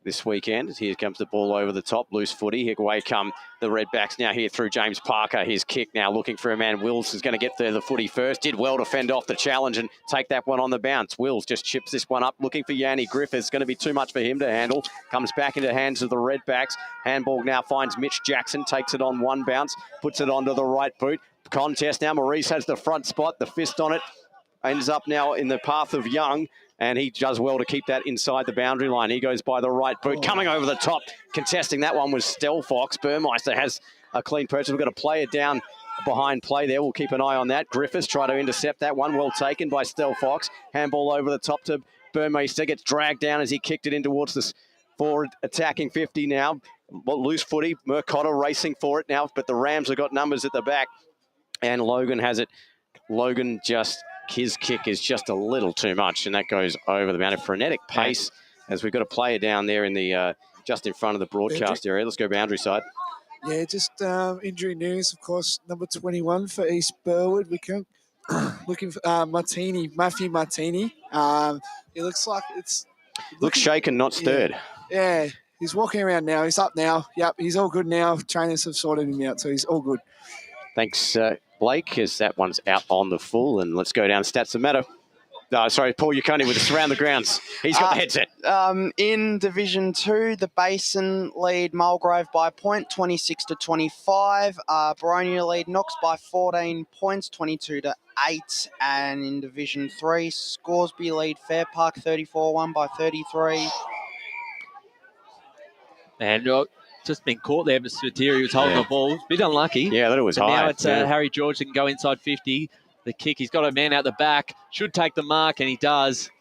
this weekend. Here comes the ball over the top, loose footy. Here away come the Redbacks now here through James Parker. His kick now looking for a man. Wills is going to get there the footy first. Did well to fend off the challenge and take that one on the bounce. Wills just chips this one up, looking for Yanni Griffiths. Going to be too much for him to handle. Comes back into the hands of the Redbacks. Handball now finds Mitch Jackson, takes it on one bounce, puts it onto the right boot. Contest now, Maurice has the front spot, the fist on it. Ends up now in the path of Young, and he does well to keep that inside the boundary line. He goes by the right boot. Coming over the top, contesting that one was Stelfox. Burmeister has a clean purchase. We've got to play it down behind play there. We'll keep an eye on that. Griffiths try to intercept that one. Well taken by Stelfox. Handball over the top to Burmeister. Gets dragged down as he kicked it in towards the forward attacking 50 now. Loose footy. Mercado racing for it now, but the Rams have got numbers at the back. And Logan has it. Logan just... His kick is just a little too much, and that goes over the boundary. Frenetic pace as we've got a player down there in the just in front of the broadcast area. Let's go boundary side. Yeah, just injury news, of course. Number 21 for East Burwood. We can looking for Matthew Martini. It looks like it's looks shaken, not stirred. Yeah, he's walking around now. He's up now. Yep, he's all good now. Trainers have sorted him out, so he's all good. Thanks, Blake, as that one's out on the full. And let's go down stats that matter. Sorry, Paul Yuconi with us around the grounds. He's got the headset. In Division 2, the Basin lead Mulgrave by a point, 26-25. Baronia lead Knox by 14 points, 22-8. And in Division 3, Scoresby lead Fair Park 34-1 by 33. And just been caught there, but Spiteri was holding the ball. Bit unlucky. Yeah, that it was but high. Now it's Harry George that can go inside 50. The kick, he's got a man out the back. Should take the mark, and he does.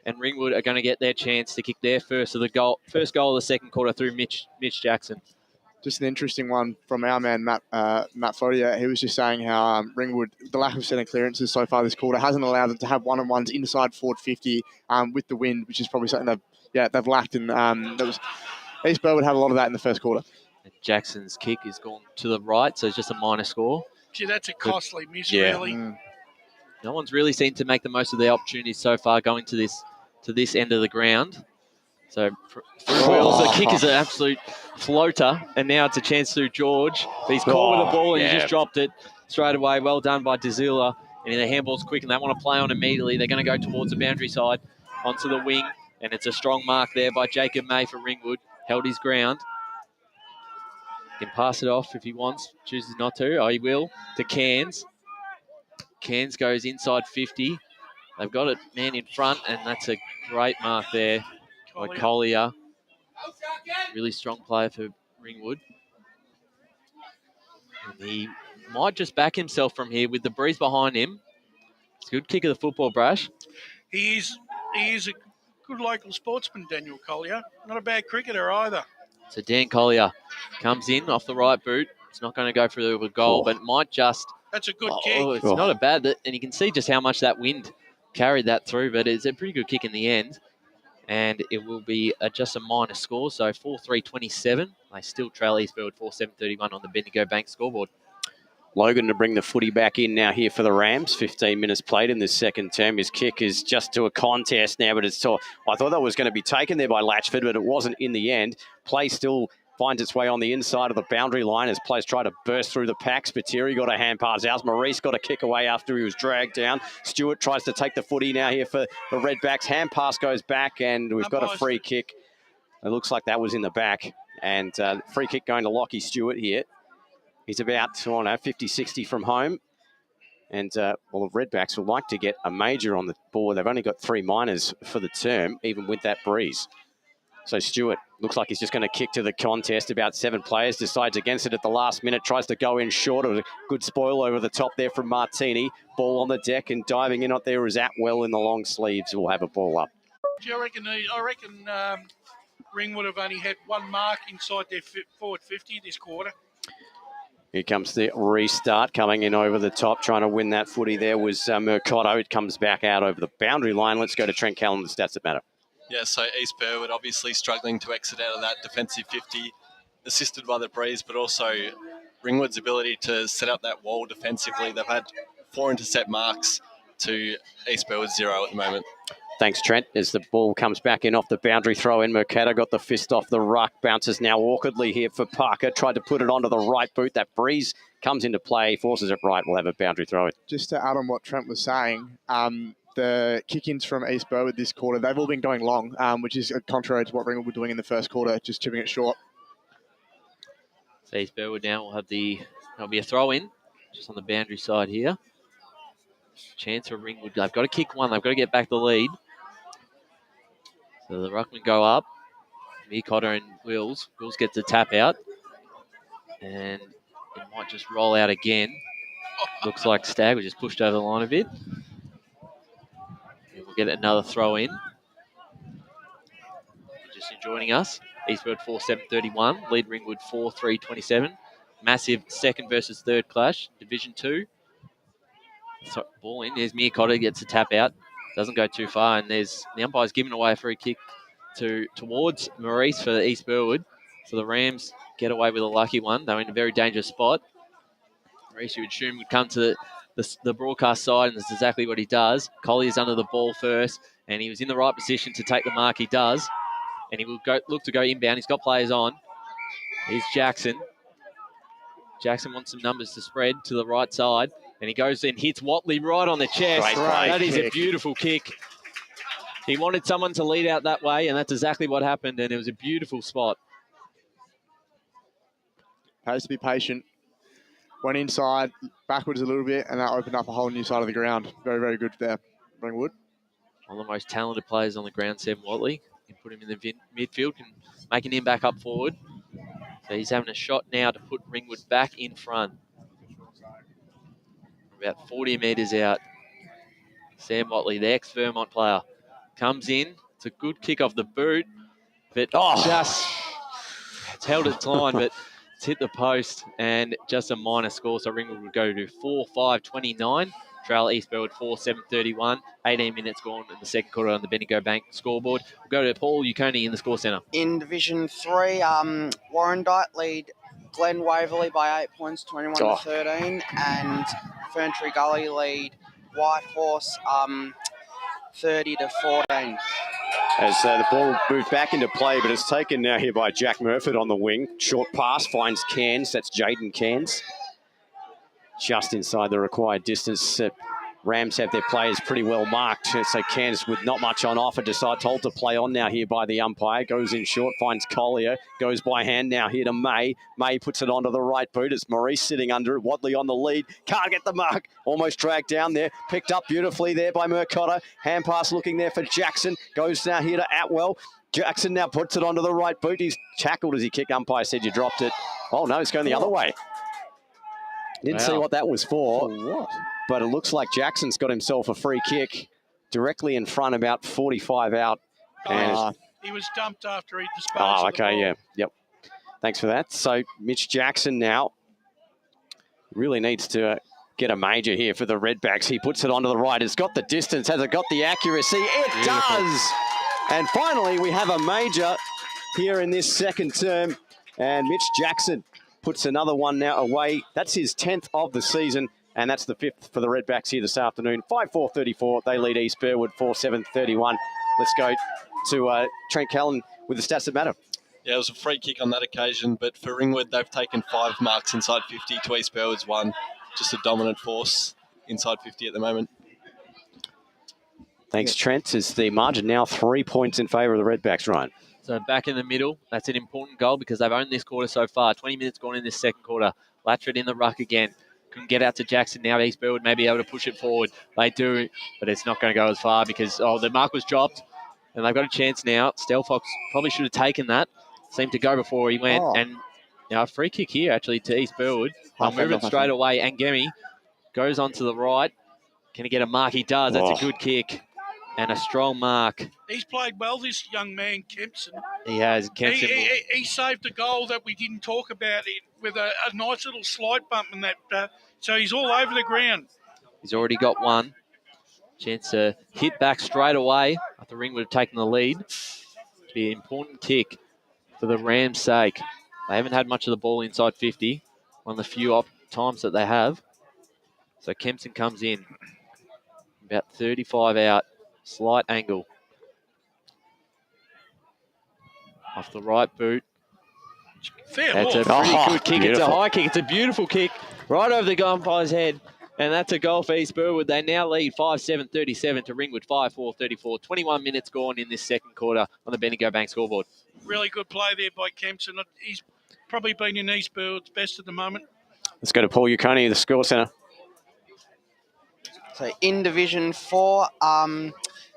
And Ringwood are going to get their chance to kick their first goal of the second quarter through Mitch Jackson. Just an interesting one from our man, Matt Fodia. He was just saying how Ringwood, the lack of centre clearances so far this quarter hasn't allowed them to have one-on-ones inside forward 50 with the wind, which is probably something they've lacked. And East Burwood had a lot of that in the first quarter. And Jackson's kick is gone to the right, so it's just a minor score. Gee, that's a costly miss, really. No one's really seemed to make the most of their opportunities so far going to this end of the ground. So the kick is an absolute floater, and now it's a chance through George. But he's caught with the ball, and he just dropped it straight away. Well done by Dezula. And the handball's quick, and they want to play on immediately. They're going to go towards the boundary side, onto the wing, and it's a strong mark there by Jacob May for Ringwood. Held his ground. Can pass it off if he wants. Chooses not to. Oh, he will. To Cairns. Cairns goes inside 50. They've got it man in front, and that's a great mark there by Collier. Really strong player for Ringwood. And he might just back himself from here with the breeze behind him. It's a good kick of the football, Brash. He is a good local sportsman, Daniel Collier. Not a bad cricketer either. So Dan Collier comes in off the right boot. It's not going to go for the goal, but it might just... That's a good kick. It's not a bad... And you can see just how much that wind carried that through, but it's a pretty good kick in the end. And it will be just a minor score, so 4-3-27. They still trail East Burwood 4-7-31 on the Bendigo Bank scoreboard. Logan to bring the footy back in now here for the Rams. 15 minutes played in this second term. His kick is just to a contest now, but I thought that was going to be taken there by Latchford, but it wasn't in the end. Play still finds its way on the inside of the boundary line as players try to burst through the pack. Spiteri got a hand pass out. Maurice got a kick away after he was dragged down. Stewart tries to take the footy now here for the Redbacks. Hand pass goes back, and we've got a free kick. It looks like that was in the back. And free kick going to Lockie Stewart here. He's about, 50, 60 from home. And, the Redbacks would like to get a major on the board. They've only got 3 minors for the term, even with that breeze. So Stewart looks like he's just going to kick to the contest. About 7 players, decides against it at the last minute, tries to go in short. It was a good spoil over the top there from Martini. Ball on the deck and diving in out there is Atwell in the long sleeves. Will have a ball up. Do you reckon? I reckon Ringwood have only had 1 mark inside their forward 50 this quarter. Here comes the restart, coming in over the top, trying to win that footy there was Mercado. It comes back out over the boundary line. Let's go to Trent Callan, the stats that matter. Yeah, so East Burwood obviously struggling to exit out of that defensive 50, assisted by the breeze, but also Ringwood's ability to set up that wall defensively. They've had 4 intercept marks to East Burwood 0 at the moment. Thanks, Trent. As the ball comes back in off the boundary throw in, Mercado got the fist off the ruck. Bounces now awkwardly here for Parker. Tried to put it onto the right boot. That breeze comes into play, forces it right. We'll have a boundary throw in. Just to add on what Trent was saying, the kick-ins from East Burwood this quarter, they've all been going long, which is contrary to what Ringwood were doing in the first quarter, just chipping it short. So East Burwood now will have there'll be a throw in, just on the boundary side here. Chance for Ringwood. They've got to kick one. They've got to get back the lead. So the ruckmen go up. Me, Cotter and Wills. Wills gets the tap out. And it might just roll out again. Looks like Stagg was just pushed over the line a bit. And we'll get another throw in. Just joining us. Eastwood 4-7-31. Lead Ringwood 4-3-27. Massive second versus third clash. Division 2. So, ball in. There's Mir Cotter, gets a tap out. Doesn't go too far. And the umpire's giving away a free kick towards Maurice for East Burwood. So the Rams get away with a lucky one. They're in a very dangerous spot. Maurice, you would assume, would come to the broadcast side, and that's exactly what he does. Collier's under the ball first, and he was in the right position to take the mark. He does. And he will look to go inbound. He's got players on. Here's Jackson. Jackson wants some numbers to spread to the right side. And he goes and hits Watley right on the chest. That is a beautiful kick. He wanted someone to lead out that way, and that's exactly what happened. And it was a beautiful spot. Has to be patient. Went inside, backwards a little bit, and that opened up a whole new side of the ground. Very, very good there, Ringwood. One of the most talented players on the ground, Sam Watley. You can put him in the midfield, and making him back up forward. So he's having a shot now to put Ringwood back in front. About 40 metres out. Sam Watley, the ex-Vermont player, comes in. It's a good kick off the boot. But it's held its line, but it's hit the post, and just a minor score. So Ringwood would go to 4-5-29. Trail East Burwood 4-7-31. 18 minutes gone in the second quarter on the Bendigo Bank scoreboard. We'll go to Paul Uconi in the score centre. In Division 3, Warrandyte lead Glen Waverley by 8 points, 21-13, and Ferntree Gully lead White Horse 30-14. As the ball moved back into play, but it's taken now here by Jack Murford on the wing. Short pass finds Cairns. That's Jaden Cairns. Just inside the required distance. Rams have their players pretty well marked. So Cairns with not much on offer decide told to play on now here by the umpire. Goes in short, finds Collier. Goes by hand now here to May. May puts it onto the right boot. It's Maurice sitting under it. Wadley on the lead. Can't get the mark. Almost dragged down there. Picked up beautifully there by Mercado. Hand pass looking there for Jackson. Goes now here to Atwell. Jackson now puts it onto the right boot. He's tackled as he kicked. Umpire said you dropped it. Oh no, it's going the other way. Didn't see what that was for. What? But it looks like Jackson's got himself a free kick directly in front, about 45 out. And He was dumped after he disposed of the ball. okay, yeah. Yep. Thanks for that. So Mitch Jackson now really needs to get a major here for the Redbacks. He puts it onto the right. It's got the distance. Has it got the accuracy? It does! And finally, we have a major here in this second term. And Mitch Jackson puts another one now away. That's his 10th of the season, and that's the 5th for the Redbacks here this afternoon. 5-4-34. They lead East Burwood 4-7-31. Let's go to Trent Callan with the stats that matter. Yeah, it was a free kick on that occasion, but for Ringwood, they've taken 5 marks inside 50 to East Burwood's 1. Just a dominant force inside 50 at the moment. Thanks, Trent. Is the margin now 3 points in favour of the Redbacks, Ryan? So back in the middle, that's an important goal because they've owned this quarter so far. 20 minutes gone in this second quarter. Latchford in the ruck again. Couldn't get out to Jackson. Now East Burwood may be able to push it forward. They do, but it's not going to go as far because, the mark was dropped and they've got a chance now. Stelfox probably should have taken that. Seemed to go before he went. And a free kick here actually to East Burwood. They'll move it straight away. And Gemi goes on to the right. Can he get a mark? He does. That's a good kick. And a strong mark. He's played well, this young man, Kempson. He has. Kempson. He saved a goal that we didn't talk about with a nice little slide bump in that. So he's all over the ground. He's already got one. Chance to hit back straight away after Ringwood have taken the lead. It'll be an important kick for the Rams' sake. They haven't had much of the ball inside 50. One of the few times that they have. So Kempson comes in. About 35 out. Slight angle. Off the right boot. That's a pretty good kick. Beautiful. It's a high kick. It's a beautiful kick. Right over the umpire's head. And that's a goal for East Burwood. They now lead 5-7-37 to Ringwood 5-4-34. 21 minutes gone in this second quarter on the Bendigo Bank scoreboard. Really good play there by Kempson. He's probably been in East Burwood's best at the moment. Let's go to Paul Uconi, the score centre. So in Division 4,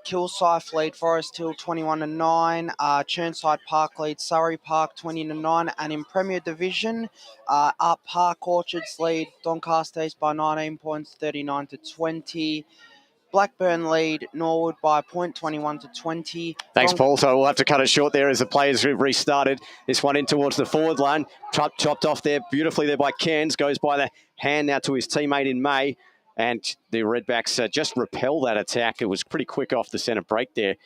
Kilsyth lead Forest Hill 21-9. Churnside Park lead Surrey Park 20-9. And in Premier Division, Up Park Orchards lead Doncaster East by 19 points, 39-20. Blackburn lead Norwood by a point, 21-20. Thanks, Paul. So we'll have to cut it short there as the players have restarted. This one in towards the forward line. Chopped off there beautifully there by Cairns. Goes by the hand now to his teammate in May. And the Redbacks just repel that attack. It was pretty quick off the centre break there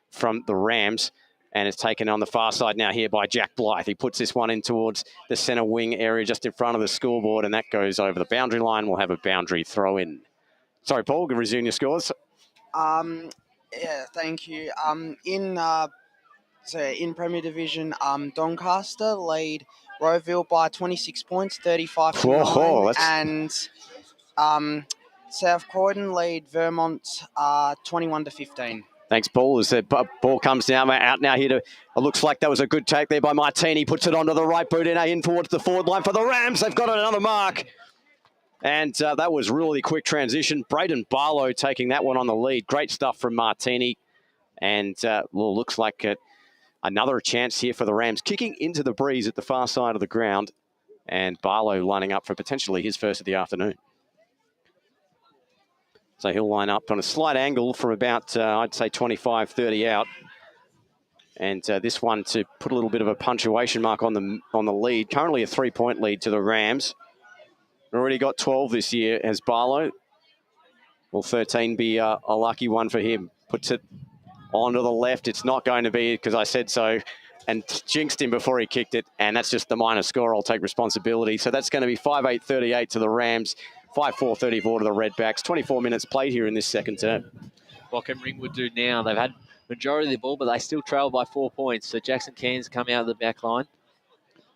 from the Rams. And it's taken on the far side now here by Jack Blythe. He puts this one in towards the centre wing area just in front of the scoreboard. And that goes over the boundary line. We'll have a boundary throw in. Sorry, Paul, resume your scores. Yeah, thank you. In Premier Division, Doncaster lead Rowville by 26 points, 35-9. And South Croydon lead Vermont 21-15. Thanks, Paul. As the ball comes down, out now here to, it looks like that was a good take there by Martini. Puts it onto the right boot in towards the forward line for the Rams. They've got another mark. And that was really quick transition. Braden Barlow taking that one on the lead. Great stuff from Martini. And looks like another chance here for the Rams. Kicking into the breeze at the far side of the ground. And Barlow lining up for potentially his first of the afternoon. So he'll line up on a slight angle from about, I'd say, 25, 30 out. And this one to put a little bit of a punctuation mark on the lead. Currently a 3-point lead to the Rams. Already got 12 this year as Barlow. Will 13 be a lucky one for him? Puts it onto the left. It's not going to be because I said so. And jinxed him before he kicked it. And that's just the minor score. I'll take responsibility. So that's going to be 5-8-38 to the Rams. 5-4-34 to the Redbacks. 24 minutes played here in this second term. What can Ringwood do now? They've had majority of the ball, but they still trail by 4 points. So Jackson Cairns come out of the back line.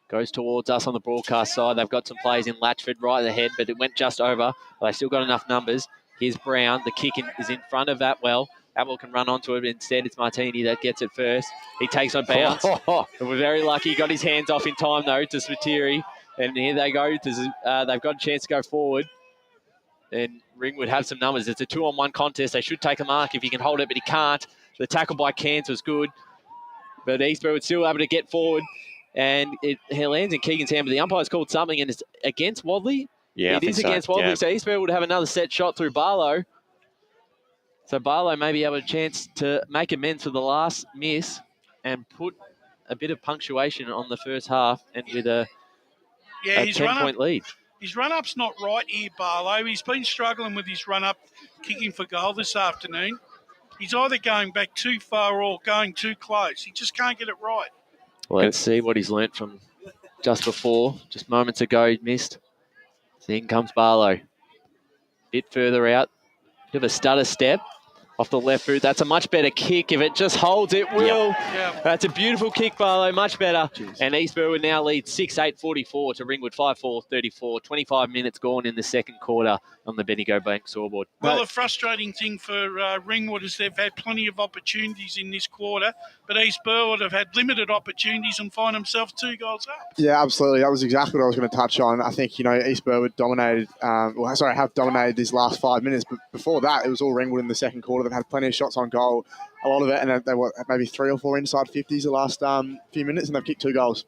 Goes towards us on the broadcast side. They've got some players in Latchford right ahead, but it went just over. But they still got enough numbers. Here's Brown. The kick is in front of Atwell. Atwell can run onto it, but instead it's Martini that gets it first. He takes on bounce. We're very lucky. He got his hands off in time, though, to Spiteri. And here they go. They've got a chance to go forward. And Ringwood have some numbers. It's a 2-on-1 contest. They should take a mark if he can hold it, but he can't. The tackle by Cairns was good. But East Burwood still able to get forward. And it lands in Keegan's hand, but the umpire's called something, and it's against Wadley. Yeah, it is against Wadley, yeah. So East Burwood would have another set shot through Barlow. So Barlow may be able to chance to make amends for the last miss and put a bit of punctuation on the first half, and with a 10-point lead. His run-up's not right here, Barlow. He's been struggling with his run-up, kicking for goal this afternoon. He's either going back too far or going too close. He just can't get it right. Well, let's see what he's learnt from just before, just moments ago, he missed. So in comes Barlow. Bit further out. Bit of a stutter step off the left boot. That's a much better kick. If it just holds, it will. Yep. That's a beautiful kick, Barlow. Much better. Jeez. And East Burwood now leads 6-8-44 to Ringwood 5-4-34. 25 minutes gone in the second quarter on the Bendigo Bank scoreboard. Well, the frustrating thing for Ringwood is they've had plenty of opportunities in this quarter, but East Burwood have had limited opportunities and find themselves 2 goals up. Yeah, absolutely. That was exactly what I was going to touch on. I think, East Burwood have dominated these last 5 minutes, but before that, it was all Ringwood in the second quarter. They've had plenty of shots on goal, a lot of it, and they were maybe 3 or 4 inside 50s the last few minutes, and they've kicked 2 goals.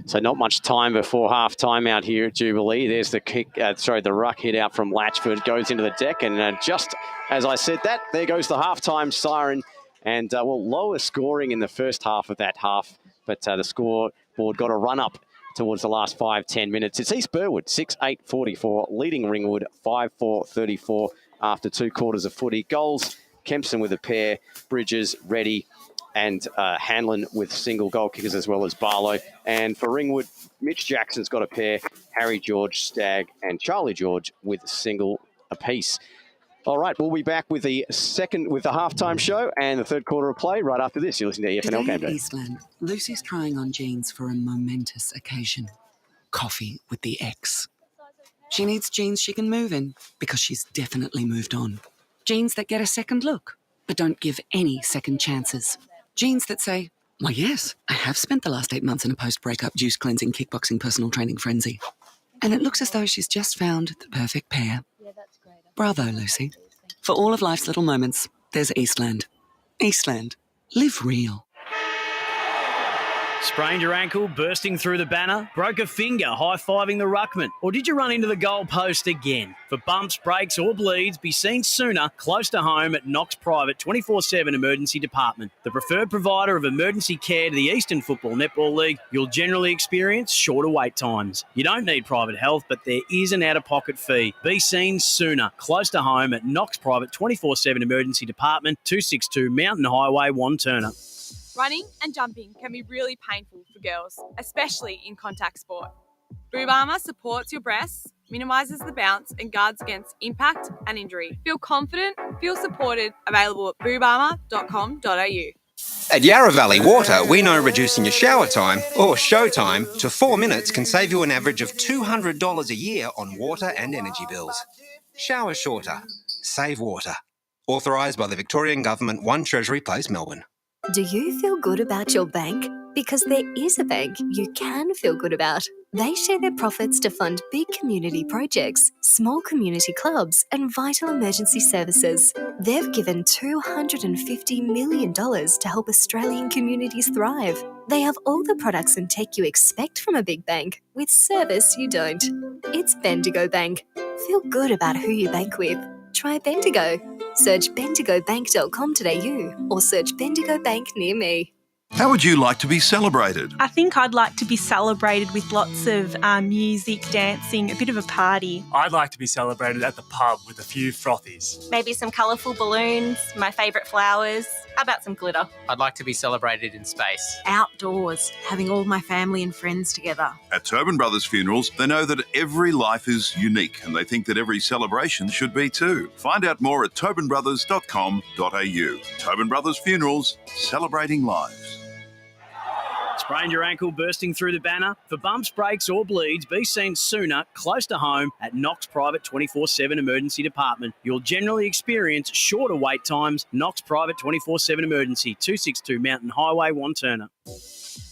So not much time before half-time out here at Jubilee. There's the kick, the ruck hit out from Latchford, goes into the deck, and just as I said that, there goes the half-time siren. And, lower scoring in the first half of that half, but the scoreboard got a run-up towards the last 5-10 minutes. It's East Burwood, 6-8-44, leading Ringwood 5-4-34 after 2 quarters of footy. Goals, Kempson with a pair, Bridges, Reddy, and Hanlon with single goal kickers as well as Barlow. And for Ringwood, Mitch Jackson's got a pair, Harry George, Stagg, and Charlie George with a single apiece. All right, we'll be back with the halftime show and the third quarter of play right after this. You're listening to EFNL Game Day. Eastland, Lucy's trying on jeans for a momentous occasion. Coffee with the ex. She needs jeans she can move in because she's definitely moved on. Jeans that get a second look, but don't give any second chances. Jeans that say, why yes, I have spent the last 8 months in a post-breakup juice cleansing, kickboxing, personal training frenzy. And it looks as though she's just found the perfect pair. Bravo, Lucy. For all of life's little moments, there's Eastland. Eastland. Live real. Sprained your ankle, bursting through the banner? Broke a finger, high-fiving the ruckman? Or did you run into the goal post again? For bumps, breaks or bleeds, be seen sooner, close to home at Knox Private 24/7 Emergency Department. The preferred provider of emergency care to the Eastern Football Netball League, you'll generally experience shorter wait times. You don't need private health, but there is an out-of-pocket fee. Be seen sooner, close to home at Knox Private 24/7 Emergency Department, 262 Mountain Highway, Wanturna. Running and jumping can be really painful for girls, especially in contact sport. Boob Armour supports your breasts, minimises the bounce and guards against impact and injury. Feel confident, feel supported, available at boobarmour.com.au. At Yarra Valley Water, we know reducing your shower time, or show time, to 4 minutes can save you an average of $200 a year on water and energy bills. Shower shorter. Save water. Authorised by the Victorian Government, 1 Treasury Place, Melbourne. Do you feel good about your bank? Because there is a bank you can feel good about. They share their profits to fund big community projects, small community clubs, and vital emergency services. They've given $250 million to help Australian communities thrive. They have all the products and tech you expect from a big bank, with service you don't. It's Bendigo Bank. Feel good about who you bank with. Try Bendigo. Search bendigobank.com.au or search Bendigo Bank near me. How would you like to be celebrated? I think I'd like to be celebrated with lots of music, dancing, a bit of a party. I'd like to be celebrated at the pub with a few frothies. Maybe some colourful balloons, my favourite flowers. How about some glitter? I'd like to be celebrated in space. Outdoors, having all my family and friends together. At Tobin Brothers Funerals, they know that every life is unique and they think that every celebration should be too. Find out more at tobinbrothers.com.au. Tobin Brothers Funerals, celebrating lives. Sprained your ankle, bursting through the banner? For bumps, breaks or bleeds, be seen sooner, close to home at Knox Private 24/7 Emergency Department. You'll generally experience shorter wait times. Knox Private 24/7 Emergency, 262 Mountain Highway, Wanturna.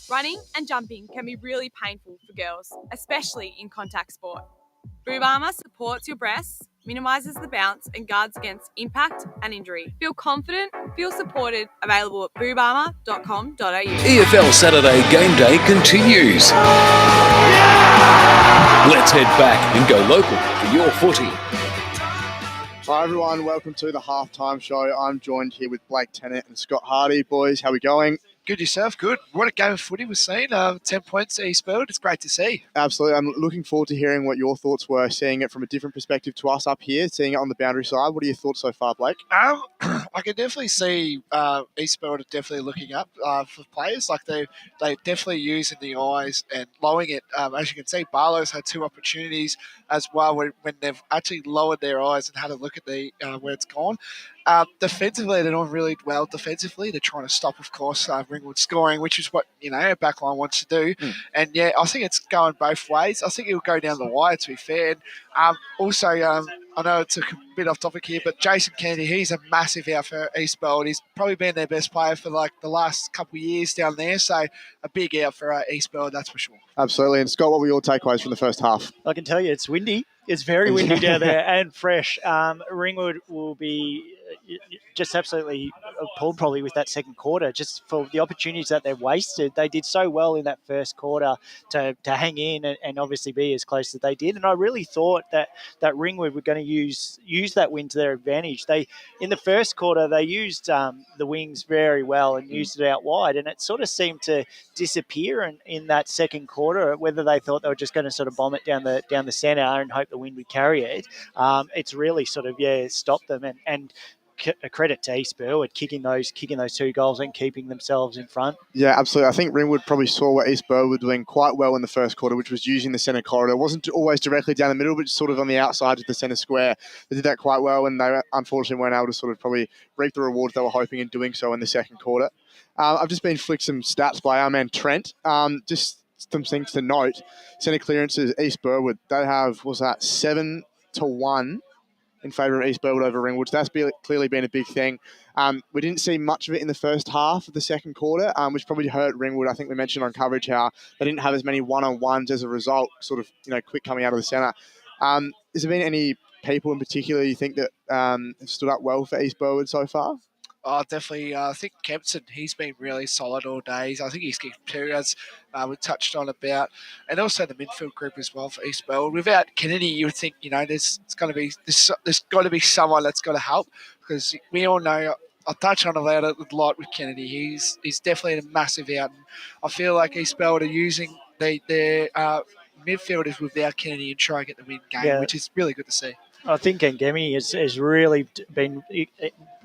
Running and jumping can be really painful for girls, especially in contact sport. Boob Armour supports your breasts, minimises the bounce and guards against impact and injury. Feel confident, feel supported, available at boobarmour.com.au. EFL Saturday Game Day continues. Let's head back and go local for your footy. Hi everyone, welcome to the halftime show. I'm joined here with Blake Tennant and Scott Hardy. Boys, how are we going? Good yourself, good. What a game of footy we've seen. 10 points to East Burwood. It's great to see. Absolutely. I'm looking forward to hearing what your thoughts were, seeing it from a different perspective to us up here, seeing it on the boundary side. What are your thoughts so far, Blake? I I can definitely see East Burwood are definitely looking up for players. Like they definitely using the eyes and lowering it. As you can see, Barlow's had 2 opportunities as well when they've actually lowered their eyes and had a look at the where it's gone. Defensively, they're doing really well. Defensively, they're trying to stop, of course, Ringwood scoring, which is what our backline wants to do. And yeah, I think it's going both ways. I think it'll go down the wire, to be fair. And, also, I know it's a bit off topic here, but Jason Kennedy, he's a massive out for East Burwood. He's probably been their best player for like the last couple of years down there. So a big out for East Burwood, that's for sure. Absolutely. And Scott, what were your takeaways from the first half? I can tell you it's windy. It's very windy down there and fresh. Ringwood will be just absolutely appalled probably with that second quarter, just for the opportunities that they've wasted. They did so well in that first quarter to hang in and obviously be as close as they did. And I really thought that Ringwood were going to use that win to their advantage. In the first quarter, they used the wings very well and used it out wide, and it sort of seemed to disappear in that second quarter, whether they thought they were just going to sort of bomb it down the centre and hope the wind would carry it. It's really sort of stopped them, and a credit to East Burwood kicking those 2 goals and keeping themselves in front. Yeah, absolutely. I think Ringwood probably saw what East Burwood were doing quite well in the first quarter, which was using the centre corridor. It wasn't always directly down the middle, but sort of on the outside of the centre square. They did that quite well, and they unfortunately weren't able to sort of probably reap the rewards they were hoping in doing so in the second quarter. I've just been flicked some stats by our man Trent. Just some things to note. Centre clearances, East Burwood, they have, 7-1 in favour of East Burwood over Ringwood. So that's clearly been a big thing. We didn't see much of it in the first half of the second quarter, which probably hurt Ringwood. I think we mentioned on coverage how they didn't have as many one-on-ones as a result, sort of, quick coming out of the centre. Has there been any people in particular you think that have stood up well for East Burwood so far? Oh, definitely. I think Kempson, he's been really solid all day. I think he's kicked 2, as we touched on about, and also the midfield group as well for East Burwood. Without Kennedy, you would think there's got to be someone that's got to help, because we all know. I touch on about it a lot with Kennedy. He's definitely a massive out, and I feel like East Burwood are using their midfielders without Kennedy and try and get the win game, which is really good to see. I think Ngemi has really been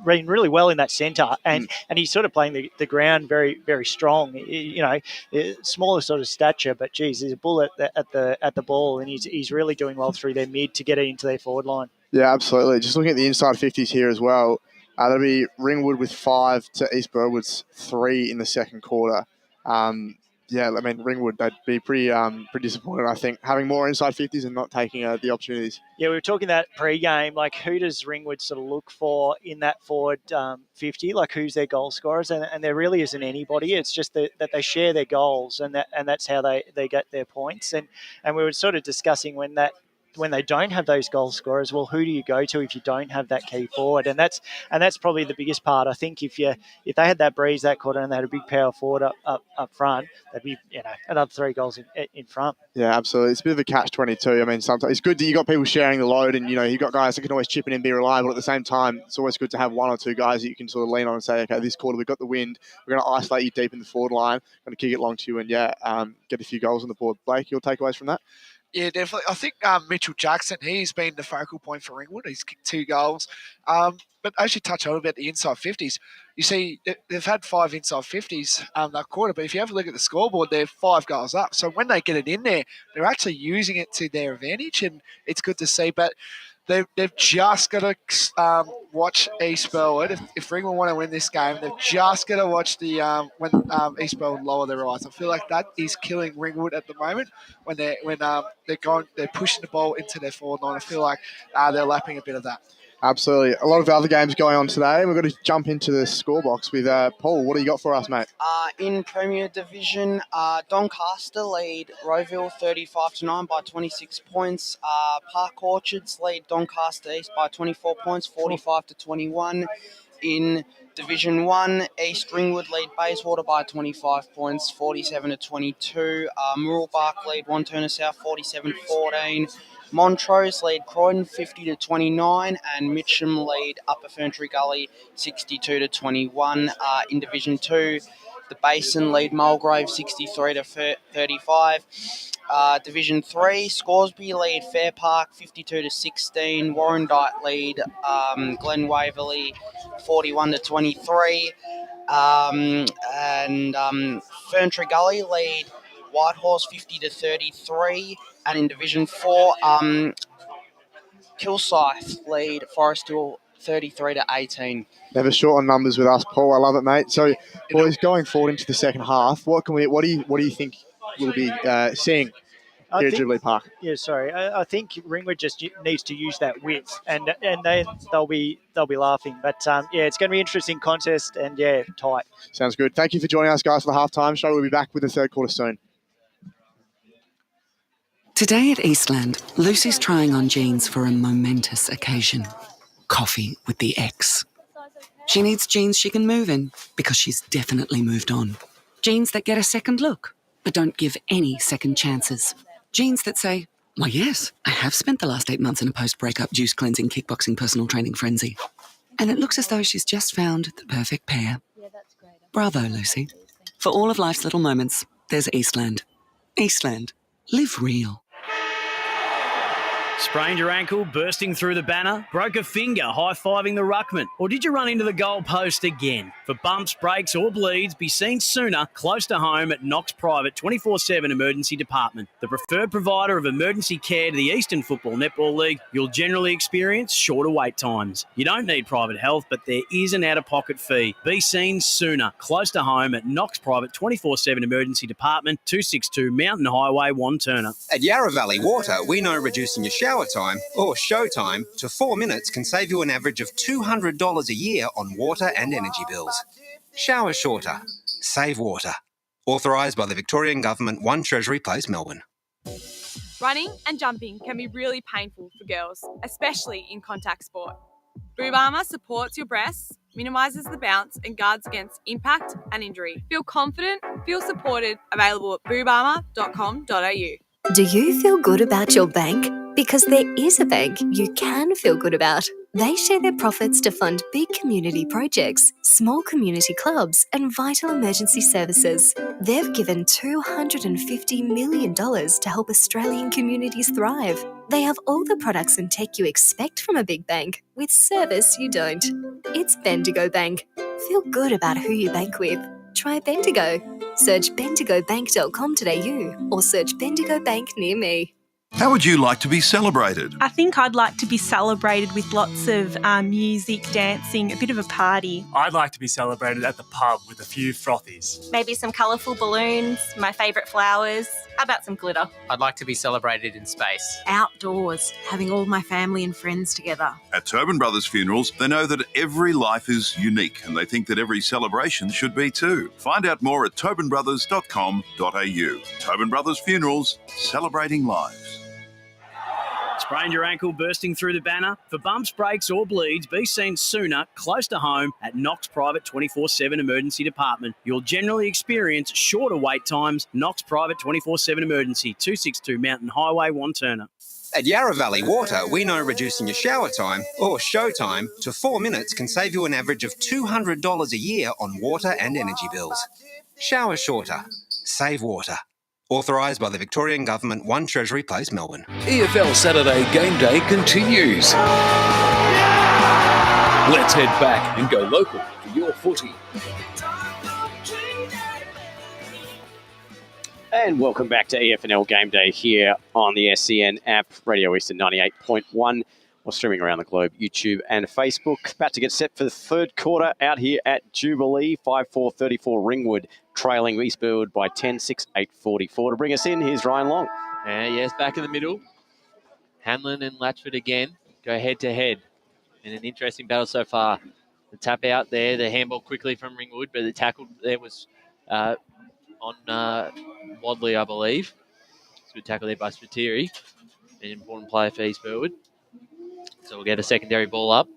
really well in that centre, and he's sort of playing the ground very, very strong. Smaller sort of stature, but geez, he's a bull at the ball, and he's really doing well through their mid to get it into their forward line. Yeah, absolutely. Just looking at the inside 50s here as well, that'll be Ringwood with 5 to East Burwood's 3 in the second quarter. Ringwood, they'd be pretty disappointed, I think, having more inside 50s and not taking the opportunities. Yeah, we were talking that pre-game, like who does Ringwood sort of look for in that forward 50? Like who's their goal scorers? And there really isn't anybody. It's just that they share their goals, and that's how they get their points. And we were sort of discussing when they don't have those goal scorers, well, who do you go to if you don't have that key forward? And that's probably the biggest part. I think if they had that breeze that quarter and they had a big power forward up front, they'd be another 3 goals in front. Yeah, absolutely. It's a bit of a catch-22. I mean, sometimes it's good that you got people sharing the load, and you've got guys that can always chip in and be reliable. At the same time, it's always good to have 1 or 2 guys that you can sort of lean on and say, okay, this quarter we've got the wind. We're going to isolate you deep in the forward line. Going to kick it long to you, and get a few goals on the board. Blake, your takeaways from that? Yeah, definitely. I think Mitchell Jackson, he's been the focal point for Ringwood. He's kicked 2 goals. But as you touch on about the inside 50s, you see they've had 5 inside 50s that quarter, but if you have a look at the scoreboard, they're 5 goals up. So when they get it in there, they're actually using it to their advantage, and it's good to see. But they've just got to watch East Burwood. If Ringwood want to win this game, they've just got to watch when East Burwood lower their eyes. I feel like that is killing Ringwood at the moment when they're pushing the ball into their forward line. I feel like they're lapping a bit of that. Absolutely. A lot of other games going on today. We've got to jump into the score box with Paul. What do you got for us, mate? In Premier Division, Doncaster lead Rowville 35-9 by 26 points. Park Orchards lead Doncaster East by 24 points, 45-21. In Division 1, East Ringwood lead Bayswater by 25 points, 47-22. Mooroolbark lead Wanturna South 47-14. Montrose lead Croydon 50-29, and Mitcham lead Upper Ferntree Gully 62-21. In Division 2, the Basin lead Mulgrave 63-35. Division 3, Scoresby lead Fair Park 52-16. Warrandyte lead Glen Waverley 41-23. Ferntree Gully lead Whitehorse 50-33. And in Division 4, Kilsyth lead Forest Hill 33-18. Never short on numbers with us, Paul. I love it, mate. So, boys, going forward into the second half, what do you think we'll be seeing here at Jubilee Park? Yeah, sorry. I think Ringwood just needs to use that width, and they'll be laughing. But yeah, it's going to be an interesting contest, and yeah, tight. Sounds good. Thank you for joining us, guys, for the halftime show. We'll be back with the third quarter soon. Today at Eastland, Lucy's trying on jeans for a momentous occasion. Coffee with the ex. She needs jeans she can move in because she's definitely moved on. Jeans that get a second look, but don't give any second chances. Jeans that say, why yes, I have spent the last 8 months in a post-breakup juice cleansing, kickboxing, personal training frenzy. And it looks as though she's just found the perfect pair. Bravo, Lucy. For all of life's little moments, there's Eastland. Eastland. Live real. Sprained your ankle, bursting through the banner? Broke a finger, high-fiving the ruckman? Or did you run into the goal post again? For bumps, breaks or bleeds, be seen sooner, close to home at Knox Private 24/7 Emergency Department. The preferred provider of emergency care to the Eastern Football Netball League, you'll generally experience shorter wait times. You don't need private health, but there is an out-of-pocket fee. Be seen sooner, close to home at Knox Private 24/7 Emergency Department, 262 Mountain Highway, Wantirna. At Yarra Valley Water, we know reducing your shower time or show time to 4 minutes can save you an average of $200 a year on water and energy bills. Shower shorter. Save water. Authorised by the Victorian Government, 1 Treasury Place, Melbourne. Running and jumping can be really painful for girls, especially in contact sport. Boob Armour supports your breasts, minimises the bounce and guards against impact and injury. Feel confident, feel supported, available at boobarmour.com.au. Do you feel good about your bank? Because there is a bank you can feel good about. They share their profits to fund big community projects, small community clubs, and vital emergency services. They've given $250 million to help Australian communities thrive. They have all the products and tech you expect from a big bank, with service you don't. It's Bendigo Bank. Feel good about who you bank with. Try Bendigo. Search bendigobank.com.au or search Bendigo Bank near me. How would you like to be celebrated? I think I'd like to be celebrated with lots of music, dancing, a bit of a party. I'd like to be celebrated at the pub with a few frothies. Maybe some colourful balloons, my favourite flowers. How about some glitter? I'd like to be celebrated in space. Outdoors, having all my family and friends together. At Tobin Brothers Funerals, they know that every life is unique and they think that every celebration should be too. Find out more at tobinbrothers.com.au. Tobin Brothers Funerals, celebrating lives. Sprained your ankle, bursting through the banner? For bumps, breaks or bleeds, be seen sooner, close to home at Knox Private 24/7 Emergency Department. You'll generally experience shorter wait times. Knox Private 24/7 Emergency, 262 Mountain Highway, Wantirna. At Yarra Valley Water, we know reducing your shower time or show time to 4 minutes can save you an average of $200 a year on water and energy bills. Shower shorter. Save water. Authorised by the Victorian Government, 1 Treasury Place, Melbourne. EFL Saturday Game Day continues. Let's head back and go local for your footy. And welcome back to EFNL Game Day here on the SEN App, Radio Eastern 98.1, or streaming around the globe, YouTube and Facebook. About to get set for the third quarter out here at Jubilee, 5-4-34 Ringwood, trailing East Burwood by 10, 6-8-44. To bring us in, here's Ryan Long. Yes, back in the middle. Hanlon and Latchford again go head-to-head in an interesting battle so far. The tap out there, the handball quickly from Ringwood, but the tackle there was on Wadley, I believe. It's a good tackle there by Spiteri, an important player for East Burwood. So we'll get a secondary ball up.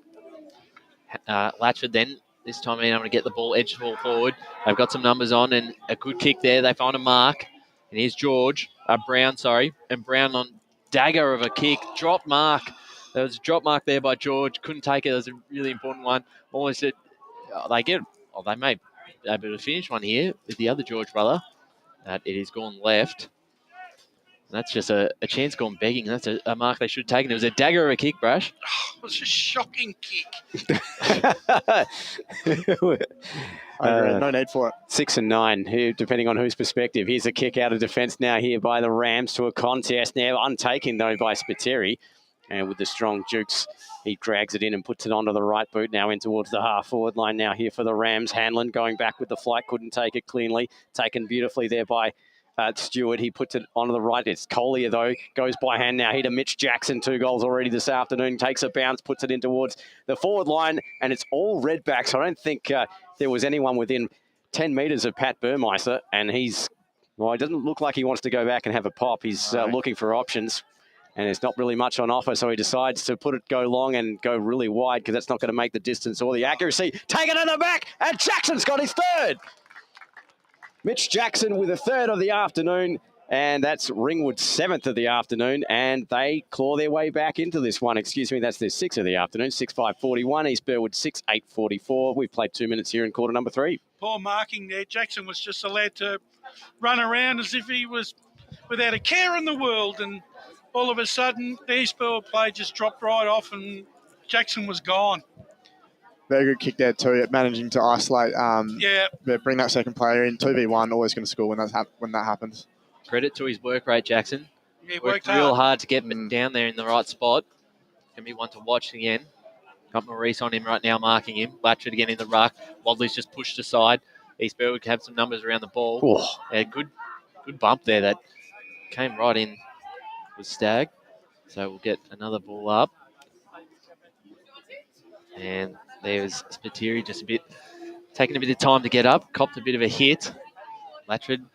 Latchford then, this time I'm going to get the ball edge ball forward. They've got some numbers on and a good kick there. They find a mark. And here's Brown. And Brown on dagger of a kick. Drop mark. There was a drop mark there by George. Couldn't take it. It was a really important one. Almost they may be able to finish one here with the other George brother. It has gone left. That's just a chance gone begging. That's a mark they should have taken. It was a dagger of a kick, Brash. It was a shocking kick. I agree. No need for it. 6 and 9, here, depending on whose perspective. Here's a kick out of defence now here by the Rams to a contest. Now untaken, though, by Spiteri. And with the strong Jukes, he drags it in and puts it onto the right boot now in towards the half-forward line now here for the Rams. Hanlon going back with the flight, couldn't take it cleanly. Taken beautifully there by Stewart. He puts it onto the right. It's Collier, though. Goes by hand now. Here to Mitch Jackson. 2 goals already this afternoon. Takes a bounce, puts it in towards the forward line, and it's all Redbacks. I don't think there was anyone within 10 metres of Pat Burmeister, and it doesn't look like he wants to go back and have a pop. He's looking for options, and there's not really much on offer, so he decides to go long and go really wide because that's not going to make the distance or the accuracy. Taken in the back, and Jackson's got his third. Mitch Jackson with a third of the afternoon, and that's Ringwood's 7th of the afternoon, and they claw their way back into this one. Excuse me, that's their 6th of the afternoon, 6-5-41. East Burwood 6-8-44. We've played 2 minutes here in quarter number 3. Poor marking there. Jackson was just allowed to run around as if he was without a care in the world, and all of a sudden the East Burwood play just dropped right off and Jackson was gone. Very good kick there too, managing to isolate. But bring that second player in. 2v1, always going to score when that happens. Credit to his work rate, Jackson. Yeah, worked real hard to get him down there in the right spot. Going to be one to watch again. Got Maurice on him right now, marking him. Blatchford again in the ruck. Wadley's just pushed aside. East Burwood can have some numbers around the ball. Oh. Yeah, good bump there that came right in with Stagg. So we'll get another ball up. And there's Spiteri just taking a bit of time to get up. Copped a bit of a hit. Blatchford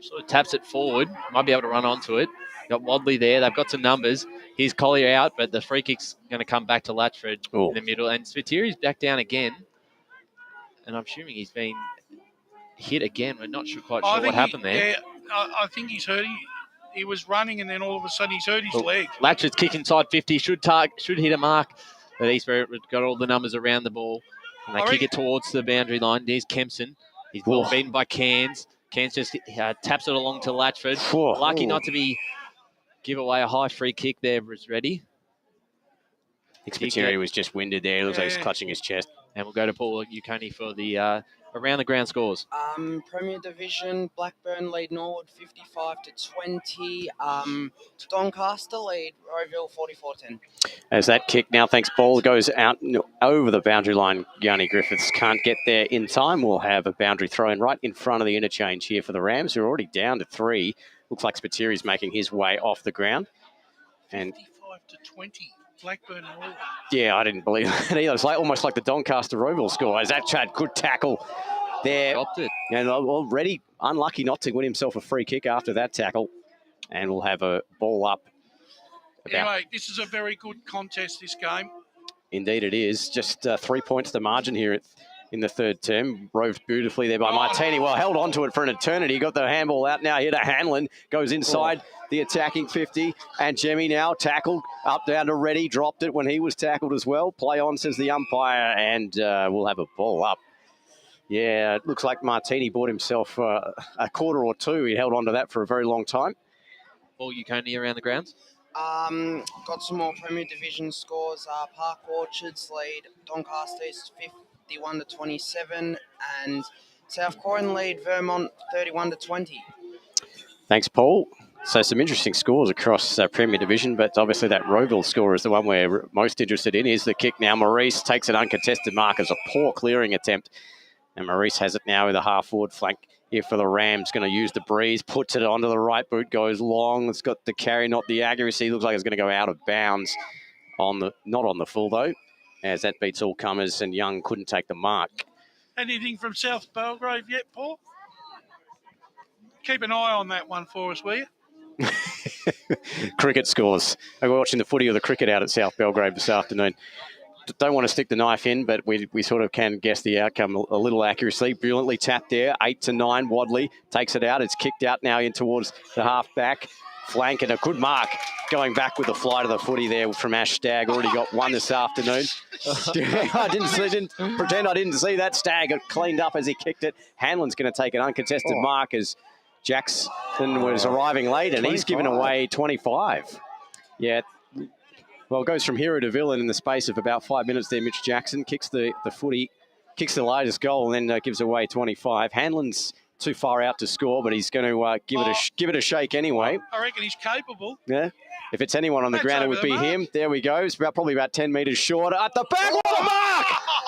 sort of taps it forward. Might be able to run onto it. Got Wadley there. They've got some numbers. Here's Collier out, but the free kick's going to come back to Latchford in the middle. And Spiteri's back down again. And I'm assuming he's been hit again. We're not quite sure what happened there. Yeah, I think he's hurt. He was running, and then all of a sudden he's hurt his leg. Latchford's kick inside 50. Should hit a mark. But East Burwood got all the numbers around the ball. And they kick it towards the boundary line. There's Kempson. He's well beaten by Cairns. Cairns just taps it along to Latchford. Lucky not to give away a high free kick there was ready. I think Spiteri was just winded there. It looks like he's clutching his chest. And we'll go to Paul Uconi for the around the ground scores. Premier Division, Blackburn lead Norwood 55-20. Doncaster lead Rowville 44-10. As that kick now, thanks, Paul, goes out over the boundary line. Yanni Griffiths can't get there in time. We'll have a boundary throw in right in front of the interchange here for the Rams, who are already down to 3. Looks like Spiteri's making his way off the ground. And 55-20. Blackburn Norwood. Yeah, I didn't believe that either. It was almost like the Doncaster Rowville score. As that Chad, good tackle there. Dropped it. And already unlucky not to win himself a free kick after that tackle. And we'll have a ball up. Anyway, this is a very good contest, this game. Indeed it is. Just 3 points to margin here in the third term. Roved beautifully there by Martini. Well, held on to it for an eternity. Got the handball out now here to Hanlon. Goes inside the attacking 50. And Jemmy now tackled up down to Reddy. Dropped it when he was tackled as well. Play on, says the umpire. And we'll have a ball up. Yeah, it looks like Martini bought himself a quarter or two. He held on to that for a very long time. Paul Uconi around the grounds. Got some more Premier Division scores. Park Orchards lead Doncaster East 51-27, and South Croydon lead Vermont 31-20. Thanks, Paul. So some interesting scores across Premier Division, but obviously that Rowville score is the one we're most interested in. Here's the kick now. Maurice takes an uncontested mark as a poor clearing attempt, and Maurice has it now with a half-forward flank here for the Rams. Going to use the breeze, puts it onto the right boot, goes long. It's got the carry, not the accuracy. Looks like it's going to go out of bounds. Not on the full, though, as that beats all comers, and Young couldn't take the mark. Anything from South Belgrave yet, Paul? Keep an eye on that one for us, will you? Cricket scores. We're watching the footy of the cricket out at South Belgrave this afternoon. Don't want to stick the knife in, but we sort of can guess the outcome a little accurately. Brilliantly tapped there, 8-9. Wadley takes it out. It's kicked out now in towards the half-back flank, and a good mark going back with the flight of the footy there from Ash Stagg. Already got one this afternoon. I didn't pretend I didn't see that. Stagg got cleaned up as he kicked it. Hanlon's going to take an uncontested mark as Jackson was arriving late, and he's given away 25. Yeah. Well, it goes from hero to villain in the space of about 5 minutes there. Mitch Jackson kicks the footy, kicks the latest goal, and then gives away 25. Hanlon's too far out to score, but he's going to give it a shake anyway. I reckon he's capable. Yeah. If it's anyone on the ground, it would be him. There we go. It's probably about 10 metres short. At the back, what a mark!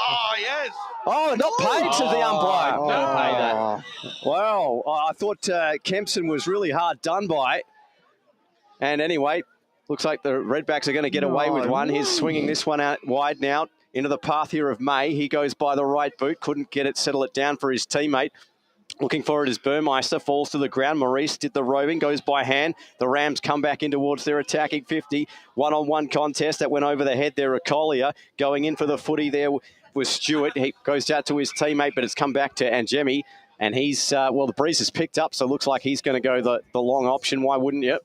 Oh, yes. Oh, not paid, says the umpire. Don't pay that. Well, I thought Kempson was really hard done by. And anyway, looks like the Redbacks are going to get away with one. He's swinging this one out wide now into the path here of May. He goes by the right boot. Couldn't settle it down for his teammate. Looking for it as Burmeister falls to the ground. Maurice did the roving, goes by hand. The Rams come back in towards their attacking 50. One-on-one contest that went over the head there of Collier. Going in for the footy there was Stewart. He goes out to his teammate, but it's come back to Angemi. And he's, the breeze has picked up, so it looks like he's going to go the long option. Why wouldn't you?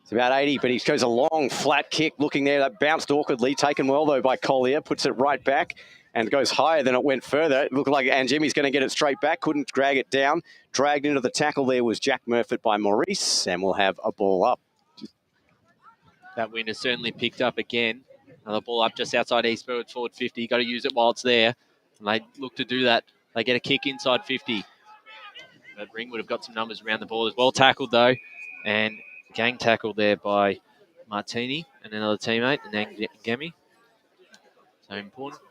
It's about 80, but he goes a long, flat kick looking there. That bounced awkwardly, taken well, though, by Collier. Puts it right back and goes higher than it went further. It looked like Angemi's going to get it straight back. Couldn't drag it down. Dragged into the tackle there was Jack Murphy by Maurice, and we'll have a ball up. That wind has certainly picked up again. Another ball up just outside East Burwood forward 50. Got to use it while it's there. And they look to do that. They get a kick inside 50. But Ringwood have got some numbers around the ball as well. Tackled, though. And gang tackle there by Martini and another teammate, and then Gemi. So important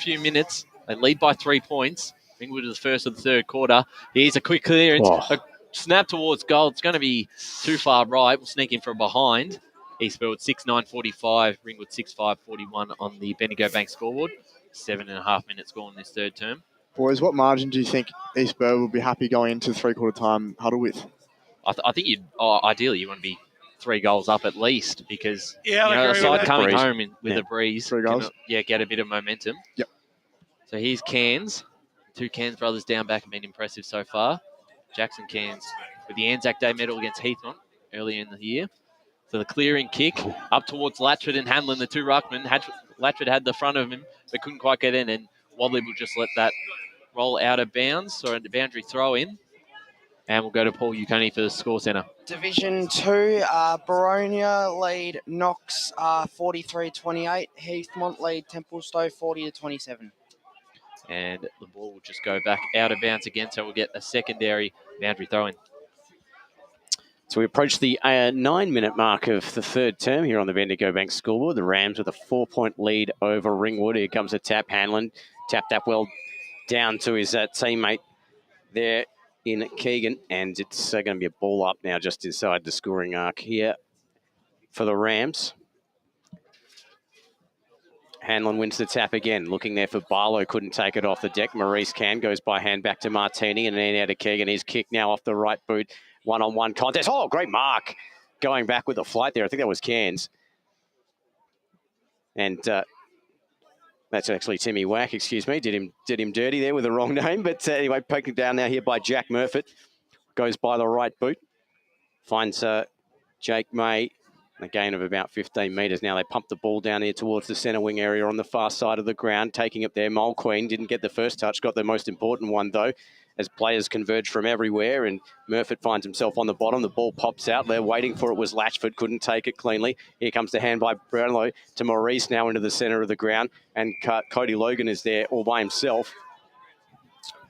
few minutes. They lead by 3 points. Ringwood is the first of the third quarter. Here's a quick clearance. A snap towards goal. It's going to be too far right. We'll sneak in from behind. East Burwood 6-9-45. Ringwood 6-5-41 on the Bendigo Bank scoreboard. 7.5 minutes gone this third term. Boys, what margin do you think East Burwood will be happy going into the three-quarter time huddle with? I think ideally you want to be 3 goals up at least, because the side coming home with a breeze, 3 goals, get a bit of momentum. Yep. So here's Cairns. 2 Cairns brothers down back have been impressive so far. Jackson Cairns with the Anzac Day medal against Heathmont earlier in the year. So the clearing kick up towards Latchford and Hanlon, the 2 ruckmen. Latchford had the front of him, but couldn't quite get in, and Wadley will just let that roll out of bounds, or a boundary throw in. And we'll go to Paul Uconi for the score centre. Division 2, Baronia lead Knox 43-28. Heathmont lead Templestowe 40-27. And the ball will just go back out of bounds again, so we'll get a secondary boundary throw-in. So we approach the 9-minute mark of the third term here on the Bendigo Bank scoreboard. The Rams with a 4-point lead over Ringwood. Here comes a tap. Hanlon tapped that well down to his teammate there in Keegan, and it's going to be a ball up now just inside the scoring arc here for the Rams. Hanlon wins the tap again, looking there for Barlow, couldn't take it off the deck. Maurice can, goes by hand back to Martini, and then out to Keegan. His kick now off the right boot, one-on-one contest. Oh, great mark, going back with a flight there. I think that was Cairns. And that's actually Timmy Wack, excuse me. Did him dirty there with the wrong name. But anyway, poking down now here by Jack Murphy. Goes by the right boot. Finds Jake May. A gain of about 15 metres. Now they pump the ball down here towards the centre wing area on the far side of the ground. Taking it there, Mole Queen didn't get the first touch. Got the most important one, though, as players converge from everywhere. And Murphy finds himself on the bottom. The ball pops out. They're waiting for it. Was Latchford. Couldn't take it cleanly. Here comes the hand by Brownlow to Maurice now into the centre of the ground. And Cody Logan is there all by himself.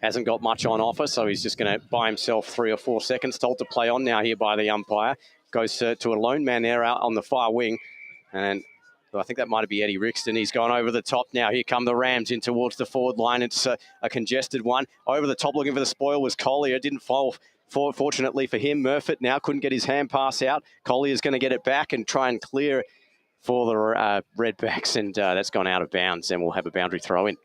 Hasn't got much on offer, so he's just going to buy himself 3 or 4 seconds. Told to play on now here by the umpire. Goes to a lone man there out on the far wing. And I think that might be Eddie Rixton. He's gone over the top now. Here come the Rams in towards the forward line. It's a congested one. Over the top looking for the spoil was Collier. Didn't fall forward, fortunately for him. Murphy now couldn't get his hand pass out. Collier's going to get it back and try and clear for the Redbacks. And that's gone out of bounds. And we'll have a boundary throw in.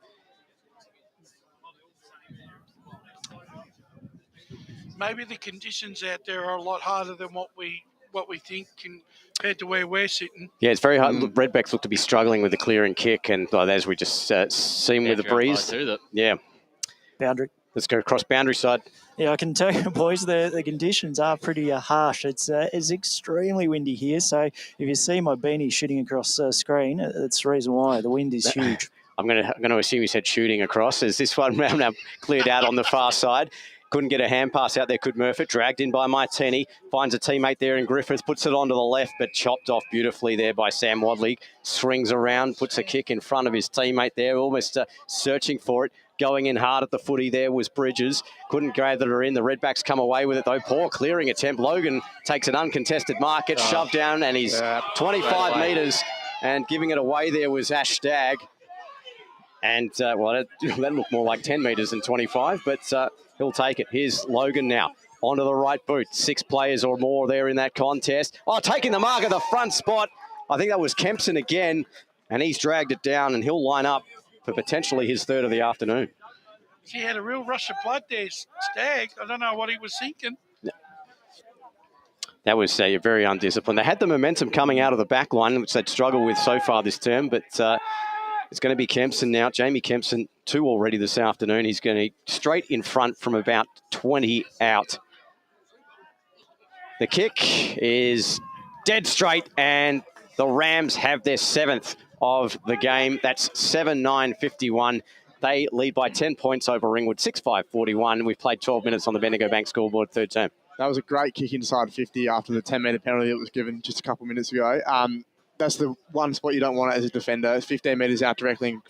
Maybe the conditions out there are a lot harder than what we think compared to where we're sitting. Yeah, it's very hard. Redbacks look to be struggling with the clearing kick, and as we just seen with the breeze. Yeah. Boundary. Let's go across boundary side. Yeah, I can tell you, boys, the conditions are pretty harsh. It's extremely windy here, so if you see my beanie shooting across the screen, that's the reason why. The wind is huge. I'm going to assume you said shooting across, as this one now cleared out on the far side. Couldn't get a hand pass out there, could Murphy. Dragged in by Martini. Finds a teammate there in Griffiths. Puts it onto the left, but chopped off beautifully there by Sam Wadley. Swings around, puts a kick in front of his teammate there, almost searching for it. Going in hard at the footy there was Bridges. Couldn't gather her in. The Redbacks come away with it, though. Poor clearing attempt. Logan takes an uncontested mark, gets shoved down, and he's 25 metres. And giving it away there was Ash Stagg. And, that looked more like 10 metres than 25, but he'll take it. Here's Logan now. Onto the right boot. 6 players or more there in that contest. Oh, taking the mark at the front spot. I think that was Kempson again, and he's dragged it down, and he'll line up for potentially his third of the afternoon. He had a real rush of blood there, Stagg. I don't know what he was thinking. That was very undisciplined. They had the momentum coming out of the back line, which they'd struggled with so far this term, but it's going to be Kempson now. Jamie Kempson, 2 already this afternoon. He's going to straight in front from about 20 out. The kick is dead straight, and the Rams have their 7th of the game. That's 7-9-51. They lead by 10 points over Ringwood, 6-5-41. We've played 12 minutes on the Bendigo Bank scoreboard, third term. That was a great kick inside 50 after the 10-metre penalty that was given just a couple of minutes ago. That's the one spot you don't want it as a defender. 15 metres out directly in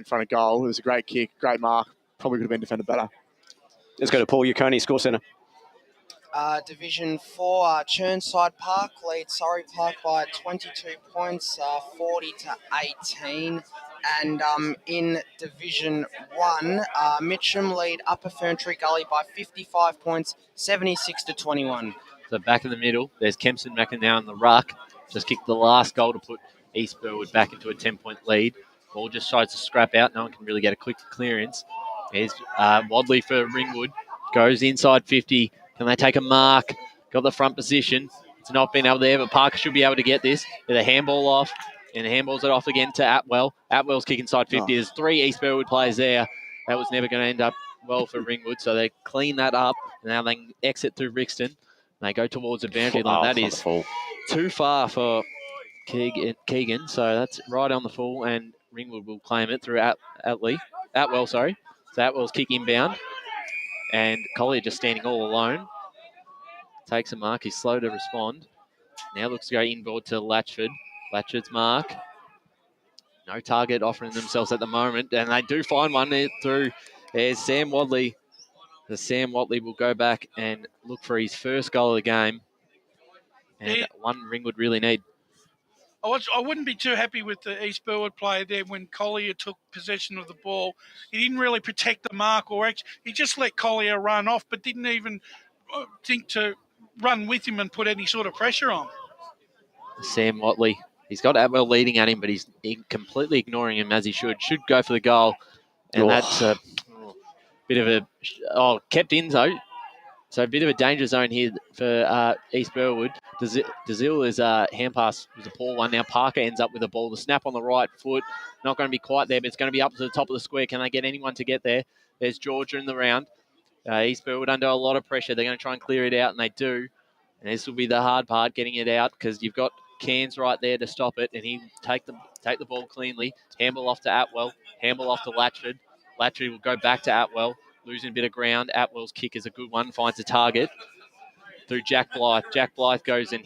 front of goal. It was a great kick, great mark. Probably could have been defended better. Let's go to Paul Yukoni, score centre. Division 4, Churnside Park leads Surrey Park by 22 points, 40-18. And in Division 1, Mitcham lead Upper Ferntree Gully by 55 points, 76-21. So back in the middle, there's Kempson back now in the ruck. Just kicked the last goal to put East Burwood back into a 10-point lead. Ball just tries to scrap out. No one can really get a quick clearance. There's Wadley for Ringwood. Goes inside 50. Can they take a mark? Got the front position. It's not been able there, but Parker should be able to get this. With a handball off, and handballs it off again to Atwell. Atwell's kick inside 50. There's 3 East Burwood players there. That was never going to end up well for Ringwood, so they clean that up. Now they can exit through Rixton. They go towards the boundary line. That is too far for Keegan, so that's right on the full, and Ringwood will claim it through Atwell. So Atwell's kick inbound, and Collier just standing all alone. Takes a mark. He's slow to respond. Now looks to go inboard to Latchford. Latchford's mark. No target offering themselves at the moment, and they do find one there through. There's Sam Wadley. The Sam Wadley will go back and look for his first goal of the game, and one Ringwood really need. I wouldn't be too happy with the East Burwood player there when Collier took possession of the ball. He didn't really protect the mark, or actually, he just let Collier run off, but didn't even think to run with him and put any sort of pressure on. Sam Watley. He's got Atwell leading at him, but he's completely ignoring him as he should. Should go for the goal. And that's a bit of a... kept in, though. So a bit of a danger zone here for East Burwood. Dazil' hand pass was a poor one. Now Parker ends up with the ball. The snap on the right foot. Not going to be quite there, but it's going to be up to the top of the square. Can they get anyone to get there? There's Georgia in the round. East Burwood under a lot of pressure. They're going to try and clear it out, and they do. And this will be the hard part, getting it out, because you've got Cairns right there to stop it, and he take the ball cleanly. Handball off to Atwell. Handball off to Latchford. Latchford will go back to Atwell, losing a bit of ground. Atwell's kick is a good one, finds a target through Jack Blythe. Jack Blythe goes and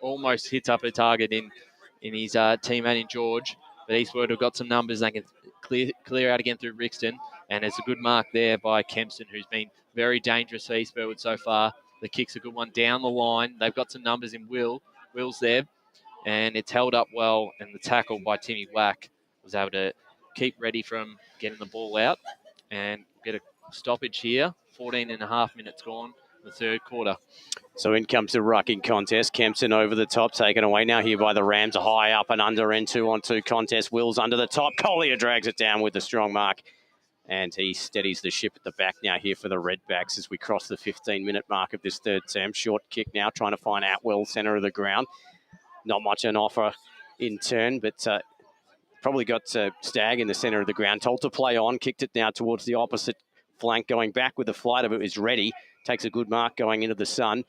almost hits up a target in his teammate in George. But Eastwood have got some numbers. They can clear out again through Rixton, and it's a good mark there by Kempson, who's been very dangerous for East Burwood so far. The kick's a good one down the line. They've got some numbers in Will's there, and it's held up well, and the tackle by Timmy Wack was able to keep ready from getting the ball out and get a stoppage here. 14 and a half minutes gone in the third quarter. So in comes the rucking contest. Kempson over the top, taken away now here by the Rams. A high up and under end 2-on-2 contest. Will's under the top. Collier drags it down with the strong mark. And he steadies the ship at the back now here for the Redbacks as we cross the 15-minute mark of this third term. Short kick now, trying to find Atwell, centre of the ground. Not much an offer in turn, but probably got Stagg in the centre of the ground. Told to play on, kicked it now towards the opposite flank, going back with the flight of it is ready. Takes a good mark going into the sun.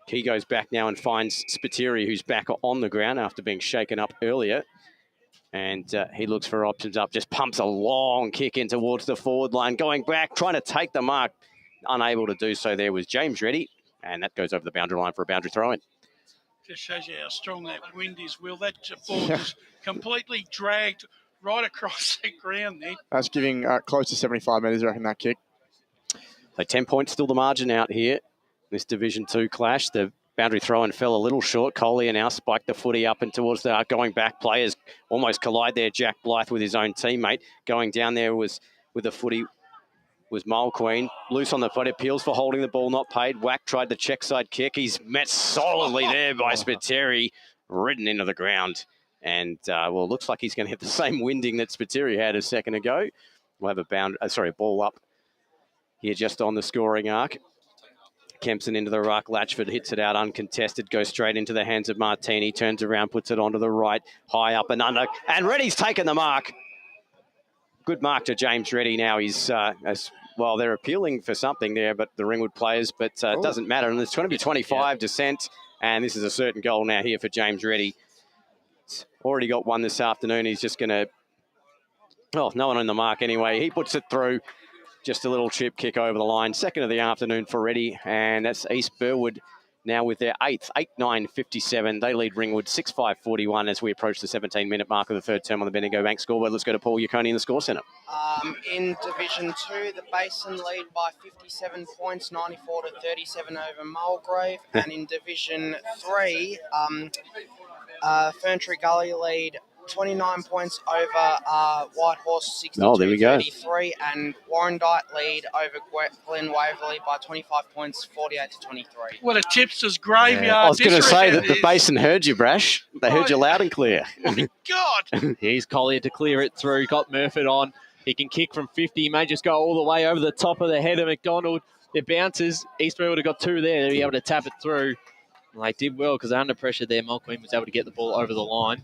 He goes back now and finds Spiteri, who's back on the ground after being shaken up earlier. And he looks for options up, just pumps a long kick in towards the forward line. Going back, trying to take the mark. Unable to do so there was James Reddy, and that goes over the boundary line for a boundary throw-in. Just shows you how strong that wind is, Will. That ball just completely dragged right across the ground there. That's giving close to 75 metres, I reckon, that kick. So 10 points still the margin out here. This Division 2 clash. The boundary throw-in fell a little short. Collier now spiked the footy up and towards the going back. Players almost collide there. Jack Blythe with his own teammate. Going down there was with the footy was Mulqueen. Loose on the foot. Appeals for holding the ball, not paid. Wack tried the check side kick. He's met solidly there by Spiteri, ridden into the ground. And, well, it looks like he's going to hit the same winding that Spiteri had a second ago. We'll have a ball up here just on the scoring arc. Kempson into the ruck. Latchford hits it out uncontested. Goes straight into the hands of Martini. Turns around, puts it onto the right. High up and under. And Reddy's taken the mark. Good mark to James Reddy now. He's, well, they're appealing for something there, but the Ringwood players, but it doesn't matter. And it's going to be 25 descent. And this is a certain goal now here for James Reddy. He's already got one this afternoon. He's just going to, oh, no one on the mark anyway. He puts it through. Just a little chip kick over the line. Second of the afternoon for Reddy. And that's East Burwood now with their 8th, 8-9-57. They lead Ringwood 6-5-41 as we approach the 17-minute mark of the third term on the Bendigo Bank scoreboard. Let's go to Paul Yaconi in the score centre. In Division 2, the Basin lead by 57 points, 94-37 over Mulgrave. And in Division 3, Ferntree Gully lead 29 points over White Horse, 62-33, and Warrandyte lead over Glen Waverley by 25 points, 48-23. What a tipster's graveyard. Yeah. I was going to say that the Basin heard you, Brash. They heard you loud and clear. My God. Here's Collier to clear it through. Got Murphy on. He can kick from 50. He may just go all the way over the top of the head of McDonald. It bounces. Eastbury would have got two there. They'll be able to tap it through. And they did well because they're under pressure there. Mulqueen was able to get the ball over the line.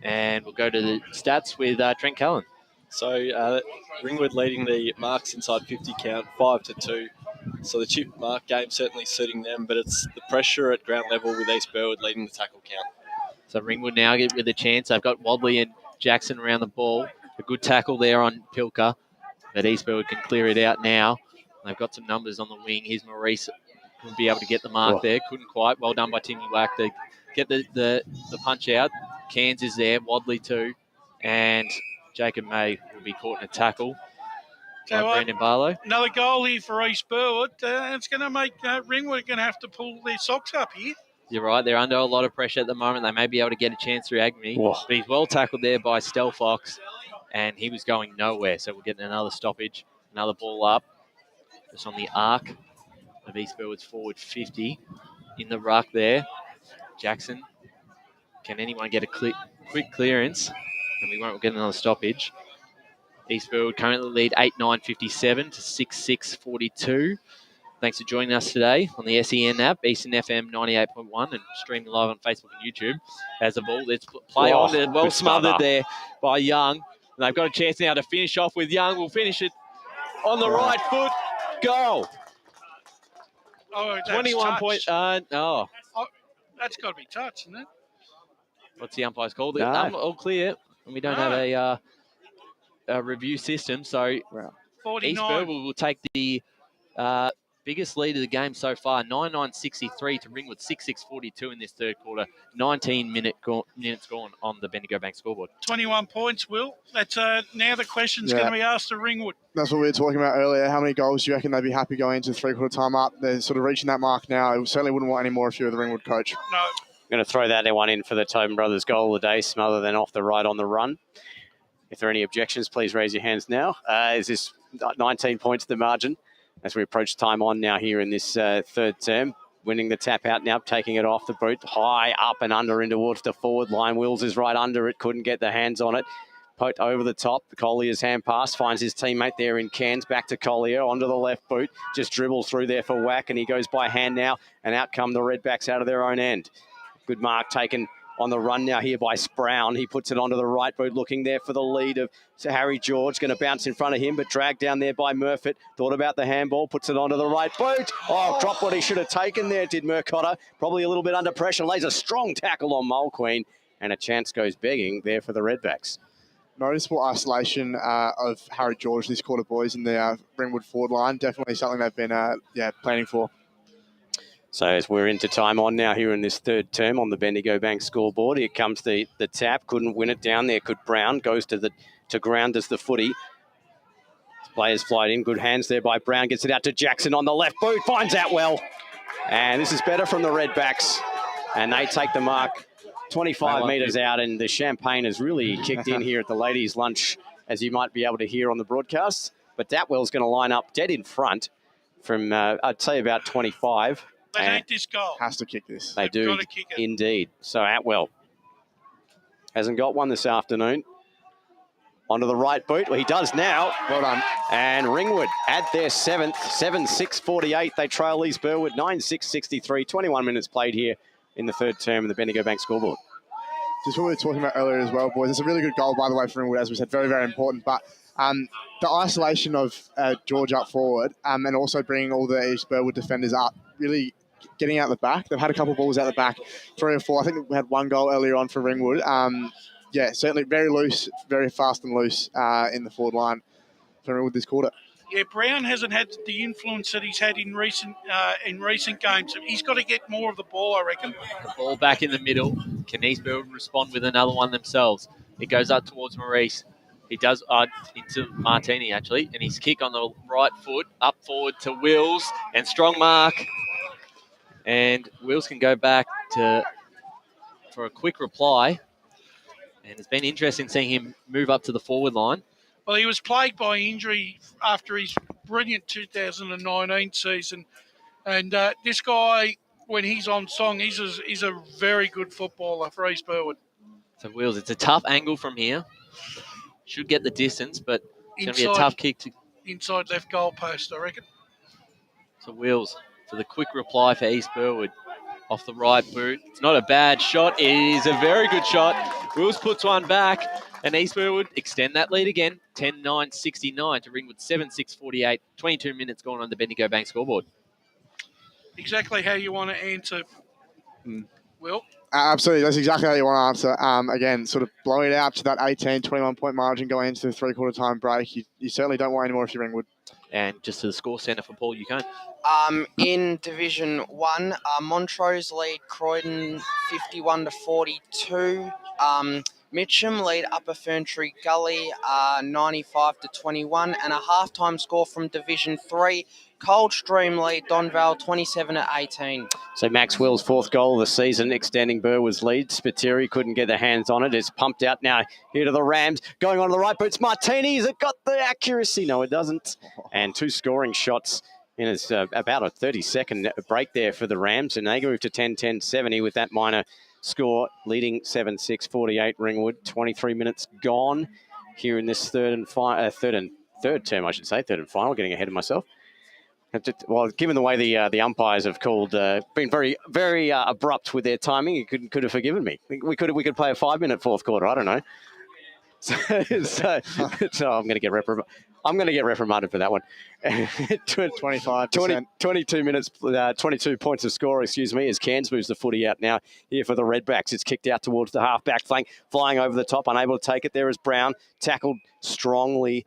And we'll go to the stats with Trent Cullen. So Ringwood leading the marks inside 50 count, 5-2. So the chip mark game certainly suiting them, but it's the pressure at ground level with East Burwood leading the tackle count. So Ringwood now get with a chance. They've got Wadley and Jackson around the ball. A good tackle there on Pilker, but East Burwood can clear it out now. They've got some numbers on the wing. Here's Maurice, who'll be able to get the mark there. Couldn't quite. Well done by Timmy Wack to get the punch out. Cairns is there, Wadley too, and Jacob May will be caught in a tackle by Brendan Barlow. Another goal here for East Burwood. It's going to make Ringwood going to have to pull their socks up here. You're right, they're under a lot of pressure at the moment. They may be able to get a chance through Agnew, but he's well tackled there by Stelfox, and he was going nowhere, so we'll get another stoppage, another ball up, just on the arc of East Burwood's forward 50. In the ruck there, Jackson. Can anyone get a quick clearance? And we won't get another stoppage. East Burwood currently lead 8-9-57 to 6-6-42. Thanks for joining us today on the SEN app, Eastern FM 98.1, and streaming live on Facebook and YouTube. As the ball, let's play on. Well smothered there by Young. And they've got a chance now to finish off with Young. We'll finish it on the right foot. Goal. Oh, 21 points. That's got to be touch, isn't it? What's the umpire's called? No. All clear. And we don't have a review system. So 49. East Burwood will take the biggest lead of the game so far, 9-9-63 to Ringwood, 6-6-42 in this third quarter. 19 minutes gone on the Bendigo Bank scoreboard. 21 points, Will. That's now the question's going to be asked to Ringwood. That's what we were talking about earlier. How many goals do you reckon they'd be happy going into three-quarter time up? They're sort of reaching that mark now. I certainly wouldn't want any more if you were the Ringwood coach. No. I'm going to throw that one in for the Tobin Brothers goal of the day, Smother than off the right on the run. If there are any objections, please raise your hands now. Is this 19 points the margin as we approach time on now here in this third term? Winning the tap out now, taking it off the boot, high up and under in towards the forward line. Wills is right under it, couldn't get the hands on it. Poked over the top. Collier's hand pass finds his teammate there in Cairns. Back to Collier onto the left boot. Just dribbles through there for Wack, and he goes by hand now. And out come the Redbacks out of their own end. Good mark taken on the run now here by Sprown. He puts it onto the right boot, looking there for the lead of Sir Harry George. Going to bounce in front of him, but dragged down there by Murfitt. Thought about the handball, puts it onto the right boot. Oh, dropped what he should have taken there, did Murcotter. Probably a little bit under pressure. Lays a strong tackle on Mulqueen, and a chance goes begging there for the Redbacks. Noticeable isolation of Harry George this quarter, boys, in the Ringwood forward line. Definitely something they've been planning for. So as we're into time on now here in this third term on the Bendigo Bank scoreboard, here comes the tap. Couldn't win it down there. Could Brown. Goes to ground as the footy. Players flight in. Good hands there by Brown. Gets it out to Jackson on the left boot. Finds out well. And this is better from the Redbacks. And they take the mark 25 metres out. And the champagne has really kicked in here at the ladies' lunch, as you might be able to hear on the broadcast. But Datwell's going to line up dead in front from, I'd say, about 25. They need this goal. Has to kick this. They do, indeed. So Atwell hasn't got one this afternoon. Onto the right boot. Well, he does now. Well done. And Ringwood at their 7th, 7-6-48. They trail East Burwood 9-6-63. 21 minutes played here in the third term of the Bendigo Bank scoreboard. Just what we were talking about earlier as well, boys. It's a really good goal, by the way, for Ringwood, as we said. Very, very important. But the isolation of George up forward and also bringing all the East Burwood defenders up, really getting out the back. They've had a couple of balls out the back, 3 or 4. I think we had 1 goal earlier on for Ringwood. Certainly very loose, very fast and loose in the forward line for Ringwood this quarter. Yeah, Brown hasn't had the influence that he's had in recent games. He's got to get more of the ball, I reckon. The ball back in the middle. Can East Burwood respond with another one themselves? It goes up towards Maurice. He does into Martini, actually, and his kick on the right foot, up forward to Wills, and strong mark. And Wills can go back for a quick reply. And it's been interesting seeing him move up to the forward line. Well, he was plagued by injury after his brilliant 2019 season. And this guy, when he's on song, he's a very good footballer for East Burwood. So, Wills, it's a tough angle from here. Should get the distance, but it's going to be a tough kick. Inside left goal post, I reckon. So, Wills for the quick reply for East Burwood. Off the right boot. It's not a bad shot. It is a very good shot. Wills puts one back, and East Burwood extend that lead again. 10-9-69 to Ringwood 7-6-48. 22 minutes gone on the Bendigo Bank scoreboard. Exactly how you want to answer, Will. Absolutely. That's exactly how you want to answer. Again, sort of blow it out to that 18, 21-point margin going into the three-quarter time break. You certainly don't want any more if you're Ringwood. And just to the score centre for Paul Yukon. In Division 1, Montrose lead Croydon 51-42. Mitcham lead Upper Ferntree Gully 95-21. And a halftime score from Division 3. Coldstream lead Donvale 27-18. So Maxwell's 4th goal of the season, extending Burwood's lead. Spiteri couldn't get their hands on it. It's pumped out now here to the Rams. Going on to the right boots. Martini, has it got the accuracy? No, it doesn't. And 2 scoring shots in about a 30-second break there for the Rams. And they move to 10-10-70 with that minor score, leading 7-6-48 Ringwood. 23 minutes gone here in this third and final, third and final, getting ahead of myself. Well, given the way the umpires have called, been very, very abrupt with their timing, you could have forgiven me. We could play a 5-minute fourth quarter. I don't know. So I'm going to get reprimanded for that one. 25%. 22 minutes, 22 points of score, as Cairns moves the footy out now here for the Redbacks. It's kicked out towards the half-back flank, flying over the top, unable to take it. There is Brown, tackled strongly.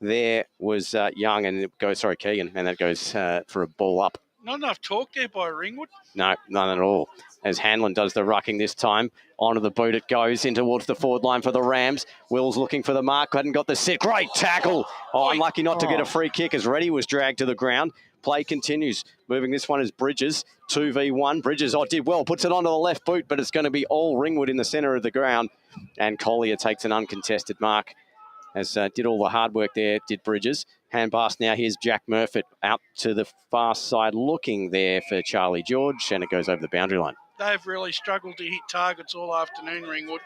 There was Young, and Keegan, and that goes for a ball up. Not enough talk there by Ringwood. No, none at all. As Hanlon does the rucking this time. Onto the boot it goes, in towards the forward line for the Rams. Will's looking for the mark, hadn't got the sit. Great tackle. Unlucky not to get a free kick as Reddy was dragged to the ground. Play continues. Moving this one is Bridges. 2v1. Bridges, did well. Puts it onto the left boot, but it's going to be all Ringwood in the centre of the ground. And Collier takes an uncontested mark. As did all the hard work there, did Bridges. Hand pass now, here's Jack Murphy out to the far side, looking there for Charlie George, and it goes over the boundary line. They've really struggled to hit targets all afternoon, Ringwood.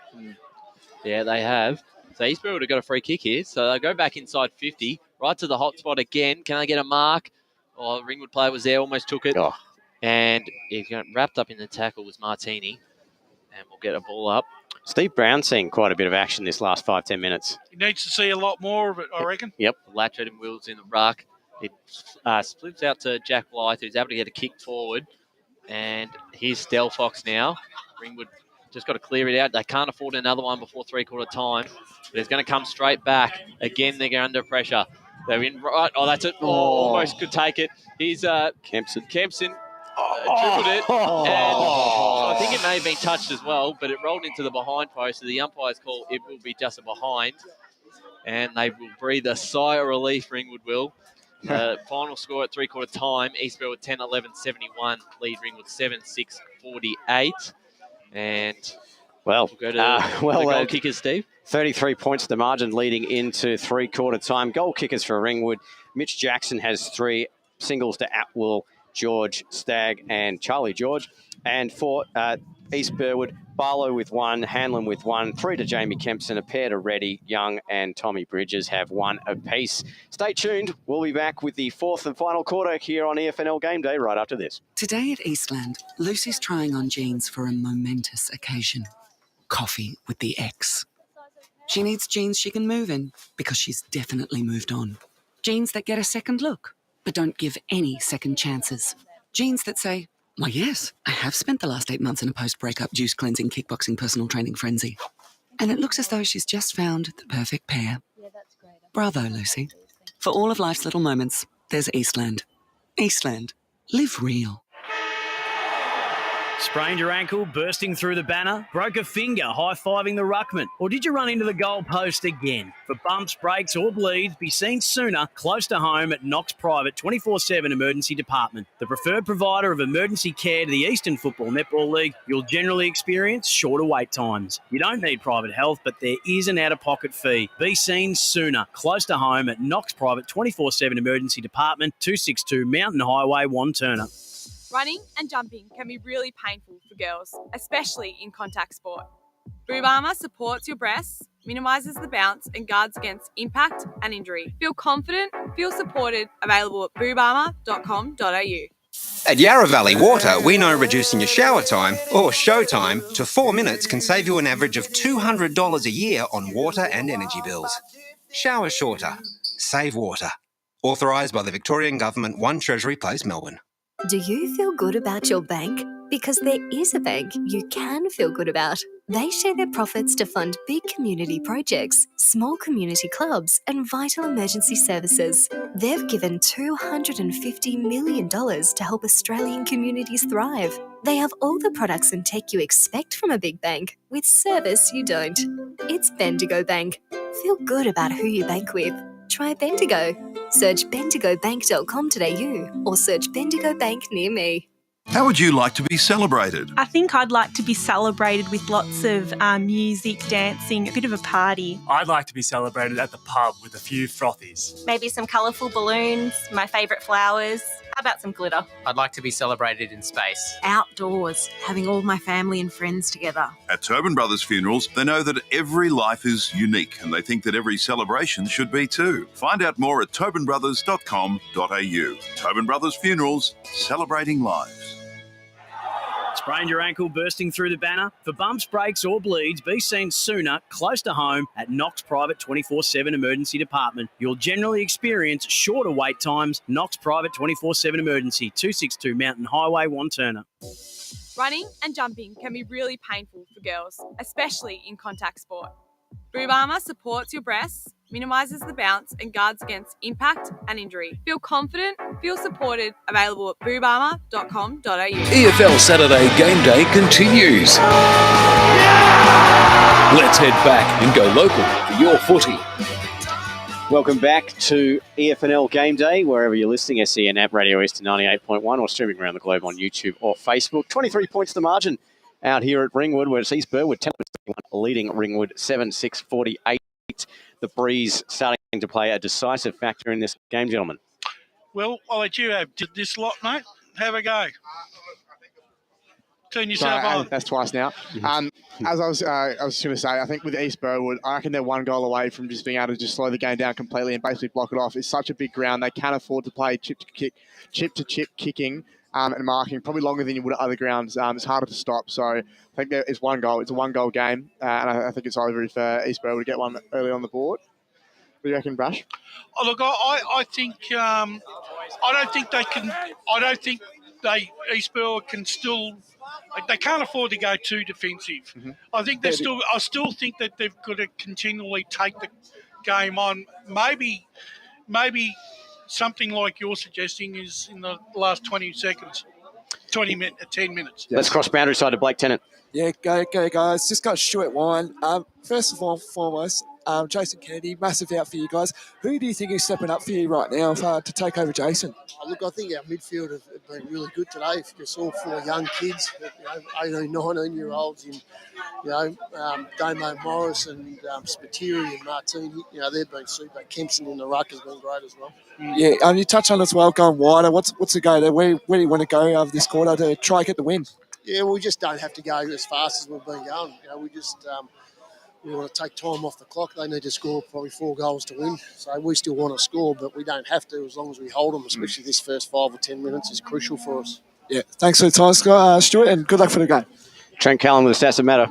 Yeah, they have. So East Burwood have got a free kick here, so they go back inside 50, right to the hot spot again. Can they get a mark? The Ringwood player was there, almost took it. And he got wrapped up in the tackle was Martini, and we'll get a ball up. Steve Brown seeing quite a bit of action this last 5-10 minutes. He needs to see a lot more of it, I reckon. Yep. Latchford and Wills in the ruck. It splits out to Jack Blythe, who's able to get a kick forward. And here's Stelfox now. Ringwood just got to clear it out. They can't afford another one before three-quarter time. But it's going to come straight back. Again, they're under pressure. They're in right. Oh, that's it. Oh, almost could take it. He's Kempson dribbled it. And I think it may have been touched as well, but it rolled into the behind post. So the umpire's call, it will be just a behind. And they will breathe a sigh of relief, Ringwood will. Final score at three-quarter time, East Burwood 10-11-71, lead Ringwood 7-6-48. And we'll go to the goal kickers, Steve. 33 points the margin leading into three-quarter time. Goal kickers for Ringwood. Mitch Jackson has 3 singles to Atwill, George, Stagg and Charlie George. And for East Burwood, Barlow with 1, Hanlon with 1, 3 to Jamie Kempson, a pair to Reddy, Young and Tommy Bridges have 1 apiece. Stay tuned. We'll be back with the 4th and final quarter here on EFNL Game Day right after this. Today at Eastland, Lucy's trying on jeans for a momentous occasion. Coffee with the ex. She needs jeans she can move in because she's definitely moved on. Jeans that get a second look, but don't give any second chances. Jeans that say, "Why, yes, I have spent the last 8 months in a post-breakup juice cleansing, kickboxing, personal training frenzy." And it looks as though she's just found the perfect pair. Bravo, Lucy. For all of life's little moments, there's Eastland. Eastland. Live real. Sprained your ankle, bursting through the banner? Broke a finger, high-fiving the ruckman? Or did you run into the goal post again? For bumps, breaks or bleeds, be seen sooner, close to home at Knox Private 24/7 Emergency Department. The preferred provider of emergency care to the Eastern Football Netball League, you'll generally experience shorter wait times. You don't need private health, but there is an out-of-pocket fee. Be seen sooner, close to home at Knox Private 24/7 Emergency Department, 262 Mountain Highway, Wanturna. Running and jumping can be really painful for girls, especially in contact sport. Boob Armour supports your breasts, minimises the bounce and guards against impact and injury. Feel confident, feel supported, available at boobarmour.com.au. At Yarra Valley Water, we know reducing your shower time, or show time, to 4 minutes can save you an average of $200 a year on water and energy bills. Shower shorter. Save water. Authorised by the Victorian Government, 1 Treasury Place, Melbourne. Do you feel good about your bank? Because there is a bank you can feel good about. They share their profits to fund big community projects, small community clubs, and vital emergency services. They've given $250 million to help Australian communities thrive. They have all the products and tech you expect from a big bank, with service you don't. It's Bendigo Bank. Feel good about who you bank with. Try Bendigo. Search bendigobank.com.au or search Bendigo Bank near me. How would you like to be celebrated? I think I'd like to be celebrated with lots of music, dancing, a bit of a party. I'd like to be celebrated at the pub with a few frothies. Maybe some colourful balloons, my favourite flowers. How about some glitter? I'd like to be celebrated in space. Outdoors, having all my family and friends together. At Tobin Brothers Funerals, they know that every life is unique and they think that every celebration should be too. Find out more at tobinbrothers.com.au. Tobin Brothers Funerals, celebrating lives. Sprained your ankle, bursting through the banner? For bumps, breaks or bleeds, be seen sooner, close to home at Knox Private 24/7 Emergency Department. You'll generally experience shorter wait times. Knox Private 24/7 Emergency, 262 Mountain Highway, Wanturna. Running and jumping can be really painful for girls, especially in contact sport. Boob Armour supports your breasts, minimises the bounce and guards against impact and injury. Feel confident, feel supported, available at boobarmour.com.au. EFL Saturday Game Day continues. Let's head back and go local for your footy. Welcome back to EFNL Game Day, wherever you're listening, SEN App Radio Eastern 98.1 or streaming around the globe on YouTube or Facebook. 23 points the margin out here at Ringwood, where it's East Burwood 10 leading Ringwood 7-6-48. The breeze starting to play a decisive factor in this game, gentlemen. Well, I'll let you have this lot, mate. Have a go. Turn yourself on. That's twice now. As I was going to say, I think with East Burwood, I reckon they're 1 goal away from just being able to just slow the game down completely and basically block it off. It's such a big ground. They can't afford to play chip to chip kicking and marking, probably longer than you would at other grounds. It's harder to stop. So I think there is 1 goal. It's a 1 goal game. And I think it's over if East Burwood to get one early on the board. What do you reckon, Brash? Oh, look, I think I don't think they can. I don't think East Burwood can still. They can't afford to go too defensive. I think I still think that they've got to continually take the game on. Maybe something like you're suggesting is in the last 20 seconds, 10 minutes. Let's cross boundary side to Blake Tennant. Yeah, go guys. Just got Stuart Wine. First of all, foremost, Jason Kennedy, massive out for you guys. Who do you think is stepping up for you right now to take over Jason? Look, I think our midfield have been really good today. It's all 4 young kids, 18, 19-year-olds in, Damo Morris and Spiteri and Martini. They've been super. Kempson in the ruck has been great as well. Yeah, you touched on as well, going wider. What's the go there? Where do you want to go over this quarter to try and get the win? Yeah, we just don't have to go as fast as we've been going. We just we want to take time off the clock. They need to score probably 4 goals to win. So we still want to score, but we don't have to as long as we hold them, especially this first 5 or 10 minutes is crucial for us. Yeah, thanks for the time, Scott, Stuart, and good luck for the game. Trent Callan with the stats that matter.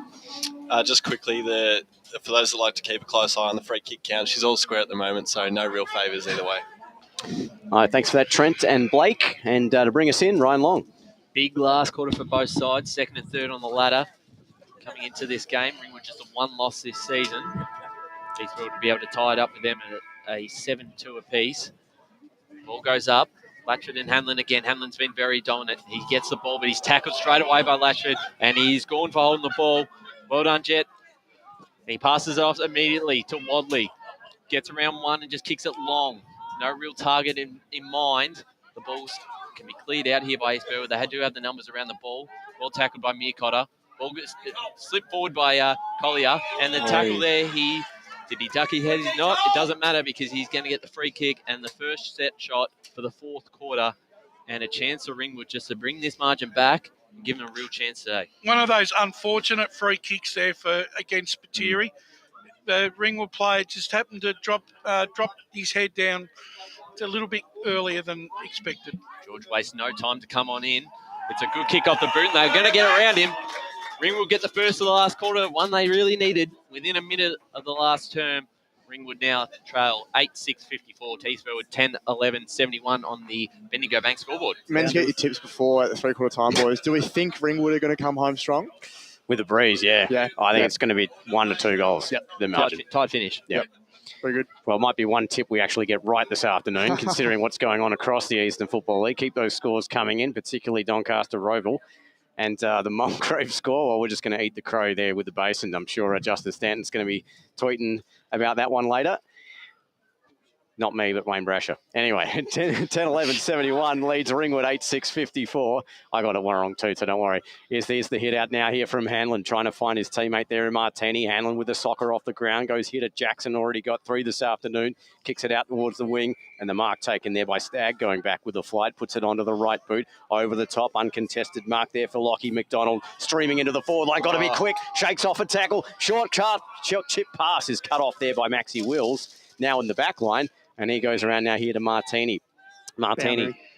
Just quickly, for those that like to keep a close eye on the free kick count, she's all square at the moment, so no real favours either way. All right, thanks for that, Trent and Blake. And to bring us in, Ryan Long. Big last quarter for both sides, second and third on the ladder. Coming into this game, Ringwood just a 1 loss this season. Eastfield to be able to tie it up with them at a 7-2 apiece. Ball goes up. Latchford and Hanlon again. Hanlon's been very dominant. He gets the ball, but he's tackled straight away by Latchford, and he's gone for holding the ball. Well done, Jet. And he passes it off immediately to Wadley. Gets around one and just kicks it long. No real target in mind. The balls can be cleared out here by East Burwood. They do have the numbers around the ball. Well tackled by Meercotter. Ball gets slipped forward by Collier. And the tackle there, did he duck his head? He's not. It doesn't matter because he's going to get the free kick and the first set shot for the 4th quarter. And a chance for Ringwood just to bring this margin back and give them a real chance today. One of those unfortunate free kicks there against Spiteri. The Ringwood player just happened to drop his head down a little bit earlier than expected. George wastes no time to come on in. It's a good kick off the boot, and they're going to get around him. Ringwood get the first of the last quarter, one they really needed. Within a minute of the last term, Ringwood now trail 8-6-54. Teesville with 10-11-71 on the Bendigo Bank scoreboard. Meant to get your tips before at the 3-quarter time, boys. Do we think Ringwood are going to come home strong? With a breeze, yeah. I think it's going to be 1 to 2 goals. Yep. The margin. Tight finish. Yep. Very good. Well, it might be one tip we actually get right this afternoon, considering what's going on across the Eastern Football League. Keep those scores coming in, particularly Doncaster Roval. And the Mulgrave score, well, we're just going to eat the crow there with the basin. I'm sure Justin Stanton's going to be tweeting about that one later. Not me, but Wayne Brasher. Anyway, 10-11-71 leads Ringwood 8-6-54. I got it one wrong too, so don't worry. There's the hit out now here from Hanlon, trying to find his teammate there in Martini. Hanlon with the soccer off the ground, goes hit at Jackson, already got 3 this afternoon. Kicks it out towards the wing, and the mark taken there by Stagg, going back with the flight, puts it onto the right boot, over the top, uncontested mark there for Lockie McDonald, streaming into the forward line, got to be quick, shakes off a tackle, short chip pass is cut off there by Maxie Wills, now in the back line. And he goes around now here to Martini.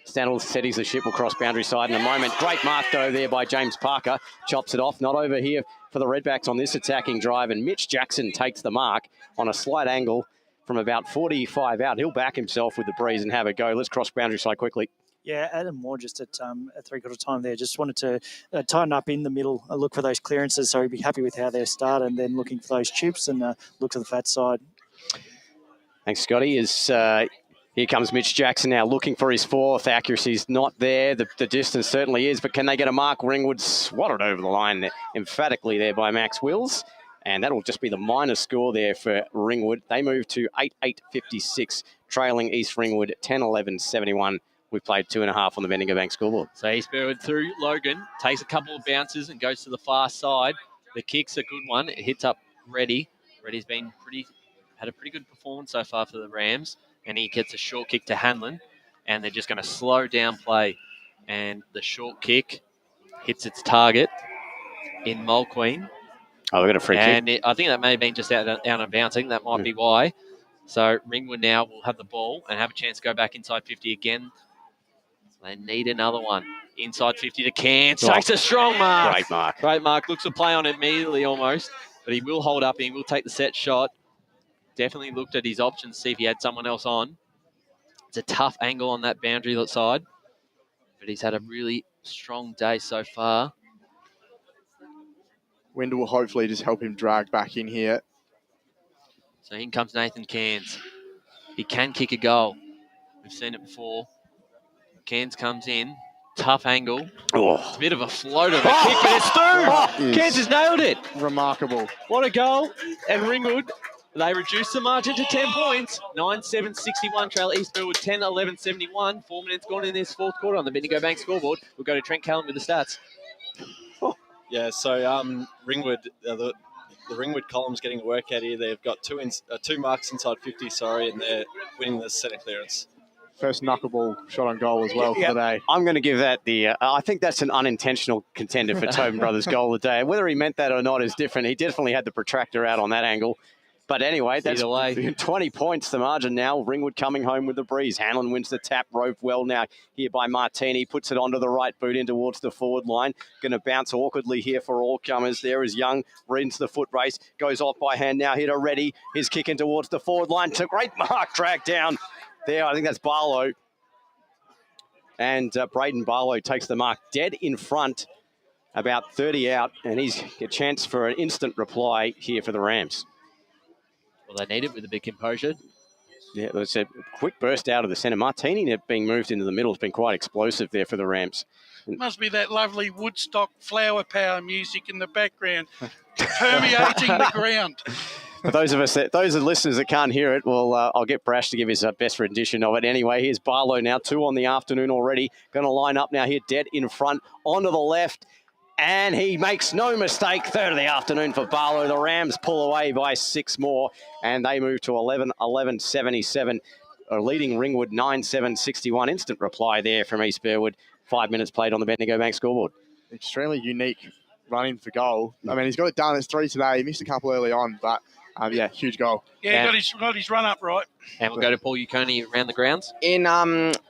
Steadies the ship across boundary side in a moment. Great mark, though, there by James Parker. Chops it off. Not over here for the Redbacks on this attacking drive. And Mitch Jackson takes the mark on a slight angle from about 45 out. He'll back himself with the breeze and have a go. Let's cross boundary side quickly. Yeah, Adam Moore just at 3-quarter time there. Just wanted to tighten up in the middle, look for those clearances. So he'd be happy with how they start and then looking for those chips and look to the fat side. Thanks, Scotty. Here comes Mitch Jackson now looking for his 4th. Accuracy's not there. The distance certainly is, but can they get a mark? Ringwood swatted over the line emphatically there by Max Wills. And that'll just be the minor score there for Ringwood. They move to 8-8-56, trailing East Ringwood 10-11-71. We played 2.5 on the Bendigo Bank scoreboard. So East Burwood through Logan, takes a couple of bounces and goes to the far side. The kick's a good one. It hits up Reddy. Reddy's been had a pretty good performance so far for the Rams, and he gets a short kick to Hanlon, and they're just going to slow down play. And the short kick hits its target in Mulqueen. Oh, we got a free kick. And I think that may have been just out of bounds. I think that might be why. So Ringwood now will have the ball and have a chance to go back inside 50 again. They need another one. Inside 50 to Cairns. Takes a strong mark. Great mark. Great mark. Looks to play on it immediately almost, but he will hold up and he will take the set shot. Definitely looked at his options, see if he had someone else on. It's a tough angle on that boundary side. but he's had a really strong day so far. Wind will hopefully just help him drag back in here. So in comes Nathan Cairns. He can kick a goal. We've seen it before. Cairns comes in. Tough angle. It's a bit of a float of a kick, but it's through. Cairns has nailed it. Remarkable. What a goal. And Ringwood, they reduce the margin to 10 points. 9-7-61 trail East Burwood 10-11-71. 4 minutes gone in this fourth quarter on the Bendigo Bank scoreboard. We'll go to Trent Callan with the stats. Yeah, so Ringwood, the Ringwood column's getting a workout here. They've got two marks inside 50, and they're winning the centre clearance. First knuckleball shot on goal as well for the day. I'm going to give that I think that's an unintentional contender for Tobin Brothers' goal of the day. Whether he meant that or not is different. He definitely had the protractor out on that angle. But anyway, that's 20 points the margin now. Ringwood coming home with the breeze. Hanlon wins the tap. Roped well now here by Martini. Puts it onto the right boot in towards the forward line. Going to bounce awkwardly here for all comers. There is Young. Reads the foot race. Goes off by hand now here to Reddy. His kick in towards the forward line. To great mark. Dragged down there. I think that's Barlow. And Braden Barlow takes the mark dead in front. About 30 out. And he's a chance for an instant reply here for the Rams. Well, they need it with a big composure. Yeah, it was a quick burst out of the centre. Martini being moved into the middle has been quite explosive there for the Rams. Must be that lovely Woodstock flower power music in the background, permeating the ground. For those listeners that can't hear it, well, I'll get Brash to give his best rendition of it. Anyway, here's Barlow now, 2 on the afternoon already. Going to line up now here, dead in front, onto the left. And he makes no mistake. Third of the afternoon for Barlow. The Rams pull away by 6 more, and they move to 11-11-77, leading Ringwood 9-7-61. Instant reply there from East Burwood. 5 minutes played on the Bendigo Bank scoreboard. Extremely unique running for goal. I mean, he's got it done. It's 3 today. He missed a couple early on, but huge goal. Yeah, he got his run up right. And we'll go to Paul Uconi around the grounds. In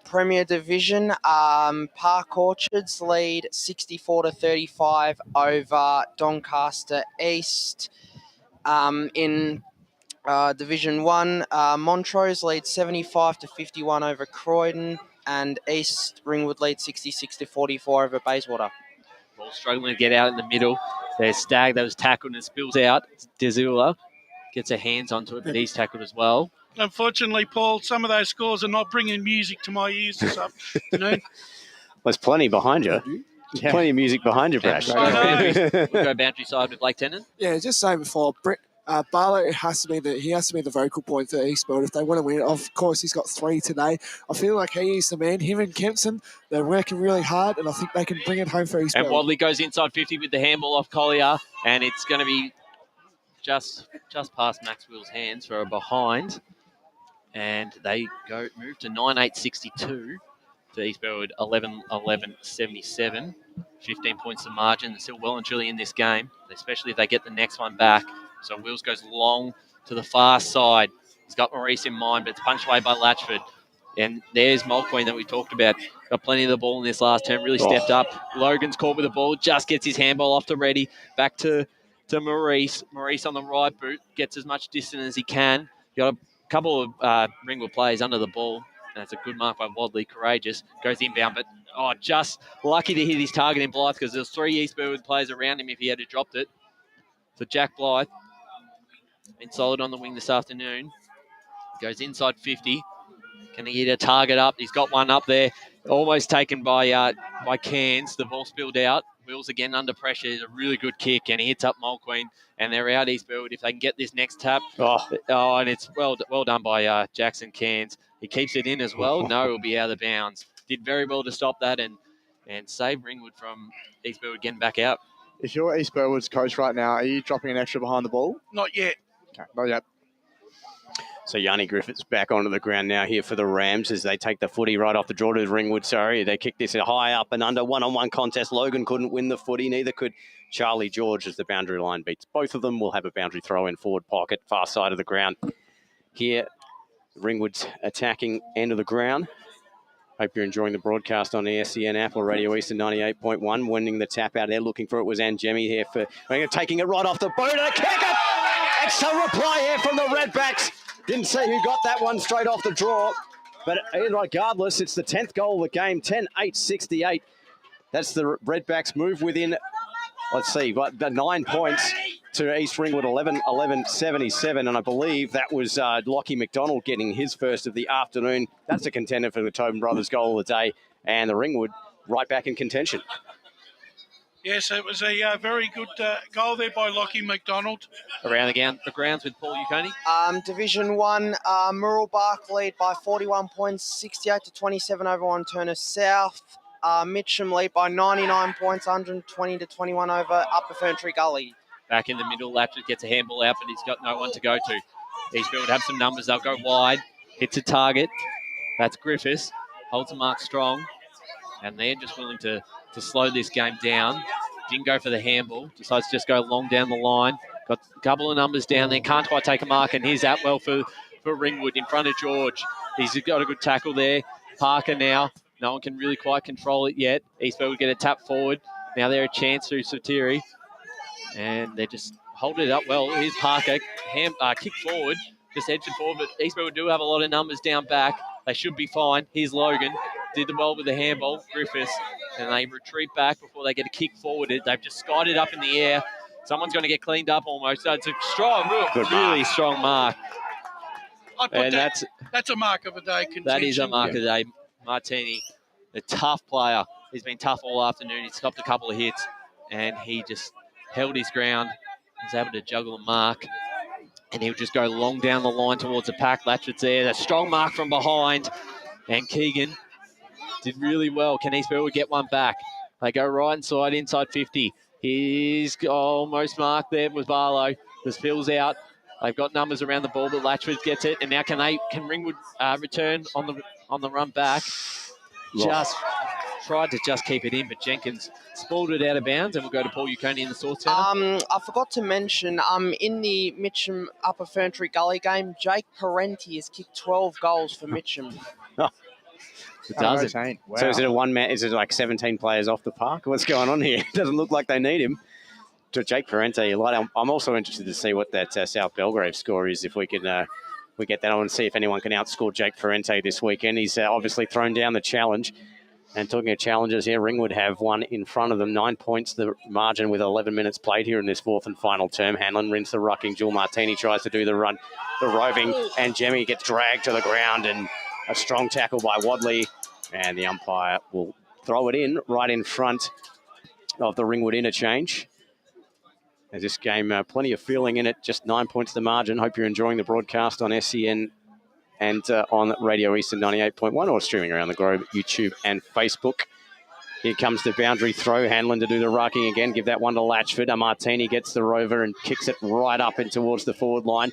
Premier Division, Park Orchards lead 64-35 over Doncaster East. In Division 1, Montrose lead 75-51 over Croydon, and East Ringwood lead 66-44 over Bayswater. Ball struggling to get out in the middle. There's Stagg that was tackled and spills out. Dezula gets her hands onto it, but he's tackled as well. Unfortunately, Paul, some of those scores are not bringing music to my ears this afternoon. There's plenty behind you. There's plenty of music behind you, Brash. We'll go boundary side with Blake Tennant. Yeah, just saying before, Barlow has to be the vocal point for East Burwood if they want to win. Of course, he's got 3 today. I feel like he is the man. Him and Kempson, they're working really hard, and I think they can bring it home for East Burwood. And Wadley goes inside 50 with the handball off Collier, and it's going to be just past Maxwell's hands for a behind. And they move to 9-8-62 to East Burwood 11-11-77. 15 points to margin. They're still well and truly in this game, especially if they get the next one back. So Wills goes long to the far side. He's got Maurice in mind, but it's punched away by Latchford. And there's Mulqueen that we talked about. Got plenty of the ball in this last term, really stepped up. Logan's caught with the ball, just gets his handball off to Reddy. Back to Maurice. Maurice on the right boot, gets as much distance as he can. Got a couple of Ringwood players under the ball. That's a good mark by Wadley, courageous. Goes inbound, but just lucky to hit his target in Blythe because there's 3 East Burwood players around him if he had dropped it. So Jack Blythe, been solid on the wing this afternoon. Goes inside 50. Can he get a target up? He's got one up there. Almost taken by Cairns. The ball spilled out. Wills again under pressure. It's a really good kick, and he hits up Mulqueen, and they're out East Burwood if they can get this next tap. And it's well done by Jackson Cairns. He keeps it in as well. No, it'll be out of bounds. Did very well to stop that and save Ringwood from East Burwood getting back out. If you're East Burwood's coach right now, are you dropping an extra behind the ball? Not yet. Okay, not yet. So Yanni Griffiths back onto the ground now here for the Rams as they take the footy right off the draw to Ringwood. They kick this high up and under. One-on-one contest. Logan couldn't win the footy. Neither could Charlie George as the boundary line beats. Both of them will have a boundary throw in forward pocket, far side of the ground. Here, Ringwood's attacking end of the ground. Hope you're enjoying the broadcast on the SEN App or Radio Eastern 98.1. Winning the tap out there, looking for it was Anjemi here for taking it right off the boot and a kick it. Excellent reply here from the Redbacks. Didn't see who got that one straight off the draw. But regardless, it's the 10th goal of the game, 10-8-68. That's the Redbacks move within, let's see, but the 9 points to East Ringwood, 11-77. And I believe that was Lockie McDonald getting his first of the afternoon. That's a contender for the Tobin Brothers goal of the day. And the Ringwood right back in contention. Yes, it was a very good goal there by Lockie McDonald. Around the grounds with Paul Uconi. Division 1, Murrell Bark lead by 41 points, 68-27 over Wanturna South. Mitcham lead by 99 points, 120-21 over Upper Ferntree Gully. Back in the middle, Latchford gets a handball out, but he's got no one to go to. Eastfield have some numbers. They'll go wide. Hits a target. That's Griffiths. Holds the mark strong. And they're just willing to slow this game down. Didn't go for the handball. Decides to just go long down the line. Got a couple of numbers down there. Can't quite take a mark. And here's Atwell for Ringwood in front of George. He's got a good tackle there. Parker now. No one can really quite control it yet. Eastfield will get a tap forward. Now they're a chance through Satiri. And they're just holding it up well. Here's Parker. Kick forward. Just edging forward. But Eastfield do have a lot of numbers down back. They should be fine. Here's Logan. Did the well with the handball. Griffiths. And they retreat back before they get a kick forward. They've just skied it up in the air. Someone's going to get cleaned up almost. So it's a strong, really strong mark. And that's a mark of the day. Contention. That is a mark of the day. Martini, a tough player. He's been tough all afternoon. He stopped a couple of hits, and he just held his ground. He was able to juggle a mark, and he'll just go long down the line towards the pack. Latchett's there. A strong mark from behind, and Keegan did really well. Can Eastfield get one back? They go right inside 50. He's almost marked there with Barlow. The spill's out. They've got numbers around the ball, but Latchford gets it, and now can Ringwood return on the run back? Just tried to just keep it in, but Jenkins spoiled it out of bounds, and we'll go to Paul Uconi in the Source Centre. I forgot to mention, in the Mitcham Upper Ferntree Gully game, Jake Parenti has kicked 12 goals for Mitcham. It does. Wow. So is it a one-man? Is it like 17 players off the park? What's going on here? It doesn't look like they need him. To Jake Parenti, I'm also interested to see what that South Belgrave score is. If we get that, I want to see if anyone can outscore Jake Parenti this weekend. He's obviously thrown down the challenge. And talking of challenges here, Ringwood have one in front of them, 9 points, the margin with 11 minutes played here in this fourth and final term. Hanlon rins the rucking. Jewel Martini tries to do the run, the roving, and Jemmy gets dragged to the ground, and a strong tackle by Wadley, and the umpire will throw it in right in front of the Ringwood interchange. As this game, plenty of feeling in it, just 9 points the margin. Hope you're enjoying the broadcast on SEN and on Radio Eastern 98.1 or streaming around the globe, YouTube and Facebook. Here comes the boundary throw. Hanlon to do the rucking again. Give that one to Latchford. Martini gets the rover and kicks it right up and towards the forward line.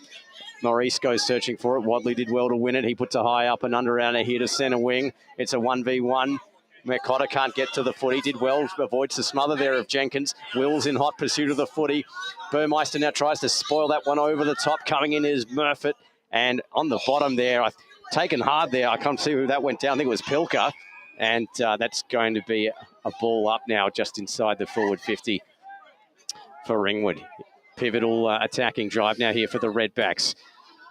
Maurice goes searching for it. Wadley did well to win it. He puts a high up and under rounder here to centre wing. It's a 1v1. Mercotta can't get to the footy. Did well, avoids the smother there of Jenkins. Wills in hot pursuit of the footy. Burmeister now tries to spoil that one over the top. Coming in is Murfitt. And on the bottom there, I've taken hard there. I can't see who that went down. I think it was Pilker. And that's going to be a ball up now just inside the forward 50 for Ringwood. Pivotal attacking drive now here for the Redbacks.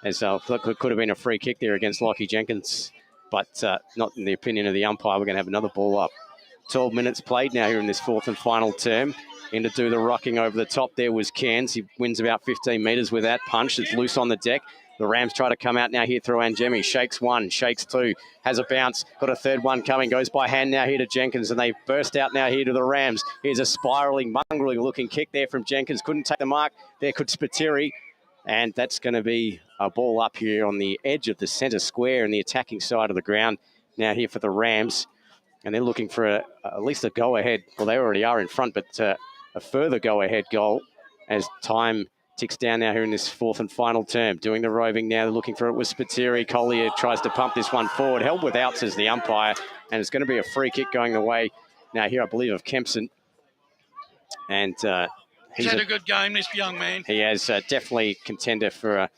As could have been a free kick there against Lockie Jenkins. But not in the opinion of the umpire. We're going to have another ball up. 12 minutes played now here in this fourth and final term. In to do the rocking over the top there was Cairns. He wins about 15 metres with that punch. It's loose on the deck. The Rams try to come out now here through Anjemi. Shakes one, shakes two, has a bounce. Got a third one coming. Goes by hand now here to Jenkins. And they burst out now here to the Rams. Here's a spiralling, mongrelling looking kick there from Jenkins. Couldn't take the mark. There could Spiteri. And that's going to be a ball up here on the edge of the centre square and the attacking side of the ground now here for the Rams. And they're looking for at least a go-ahead. Well, they already are in front, but a further go-ahead goal as time ticks down now here in this fourth and final term. Doing the roving now, looking for it with Spiteri. Collier tries to pump this one forward. Held without, says the umpire. And it's going to be a free kick going the way now here, I believe, of Kempson. And he's had a good game, this young man. He has definitely contender for,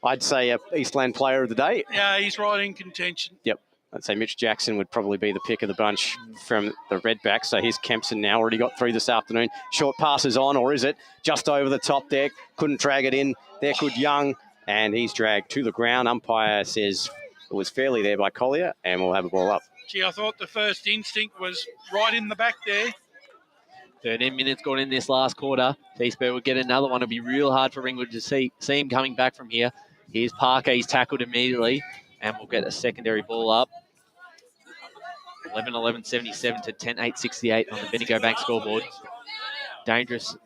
I'd say, a Eastland player of the day. Yeah, he's right in contention. Yep. I'd say Mitch Jackson would probably be the pick of the bunch from the Redbacks. So here's Kempson now, already got through this afternoon. Short passes on, or is it? Just over the top there. Couldn't drag it in. There could Young, and he's dragged to the ground. Umpire says It was fairly there by Collier, and we'll have a ball up. Gee, I thought the first instinct was right in the back there. 13 minutes gone in this last quarter. East Burwood will get another one. It'll be real hard for Ringwood to see him coming back from here. Here's Parker. He's tackled immediately, and we'll get a secondary ball up. 11-11-77 to 10-8-68 on the Bendigo Bank scoreboard. Dangerous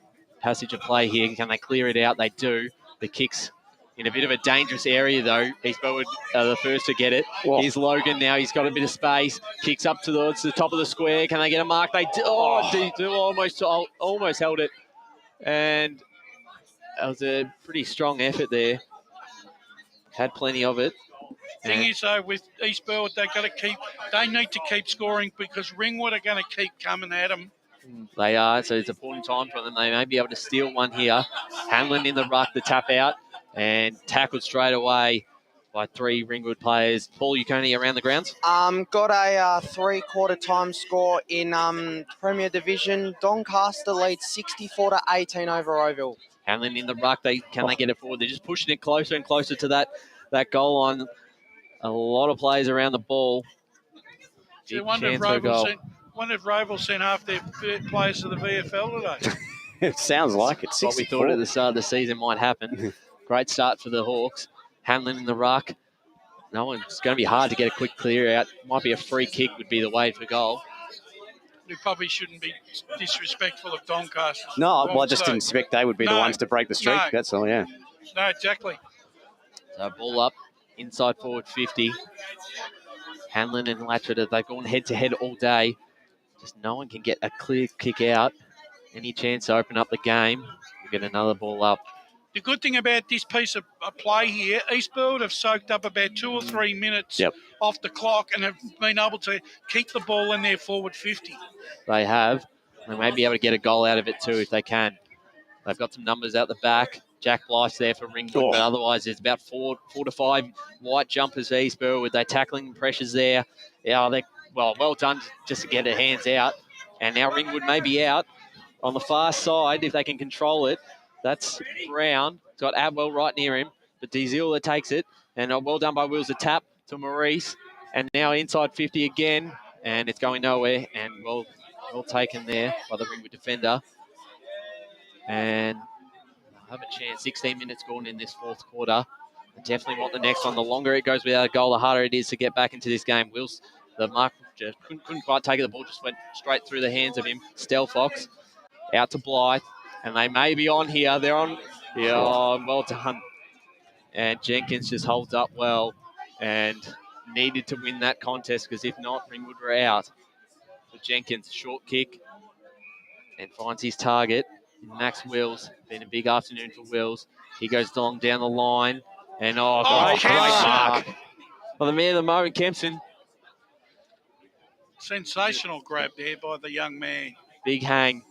passage of play here. Can they clear it out? They do. The kick's in a bit of a dangerous area, though. East Burwood are the first to get it. Whoa. Here's Logan now. He's got a bit of space. Kicks up to the top of the square. Can they get a mark? They do. Almost held it. And that was a pretty strong effort there. Had plenty of it. Thing is, though, with East Burwood, they need to keep scoring because Ringwood are going to keep coming at them. They are, so it's a point in time for them. They may be able to steal one here. Hanlon in the ruck, the tap out, and tackled straight away by 3 Ringwood players. Paul Yukoni around the grounds. Got a 3-quarter time score in Premier Division. Doncaster leads 64-18 over Oval. Hanlon in the ruck. Can they get it forward? They're just pushing it closer and closer to that goal line. A lot of players around the ball. I wonder if Roval sent half their players to the VFL today. It sounds like it. What we thought at the start of the season might happen. Great start for the Hawks. Hanlon in the ruck. It's going to be hard to get a quick clear out. Might be a free kick would be the way for goal. We probably shouldn't be disrespectful of Doncaster. No, well, I just didn't expect they would be the ones to break the streak. No. That's all, yeah. No, exactly. So ball up, inside forward 50. Hanlon and Latchford, they've gone head-to-head all day. Just no one can get a clear kick out. Any chance to open up the game, we'll get another ball up. The good thing about this piece of play here, East Burwood have soaked up about 2 or 3 minutes off the clock and have been able to keep the ball in their forward 50. They have. They may be able to get a goal out of it too if they can. They've got some numbers out the back. Jack Blythe's there for Ringwood, but otherwise there's about 4 to 5 white jumpers for East Burwood. They're tackling pressures there. Yeah, well done just to get their hands out. And now Ringwood may be out on the far side if they can control it. That's Brown. It's got Abwell right near him, but Dzilla takes it. And well done by Wills, a tap to Maurice. And now inside 50 again, and it's going nowhere. And well taken there by the Ringwood defender. And have a chance. 16 minutes gone in this fourth quarter. I definitely want the next one. The longer it goes without a goal, the harder it is to get back into this game. Wills, the mark, just couldn't quite take it. The ball just went straight through the hands of him. Stelfox out to Blythe. And they may be on here. They're on. Yeah, well done. And Jenkins just holds up well and needed to win that contest because if not, Ringwood were out. So Jenkins, short kick and finds his target. Max Wills, been a big afternoon for Wills. He goes long down the line. And great mark. Well, the man of the moment, Kempson. Sensational grab there by the young man. Big hang.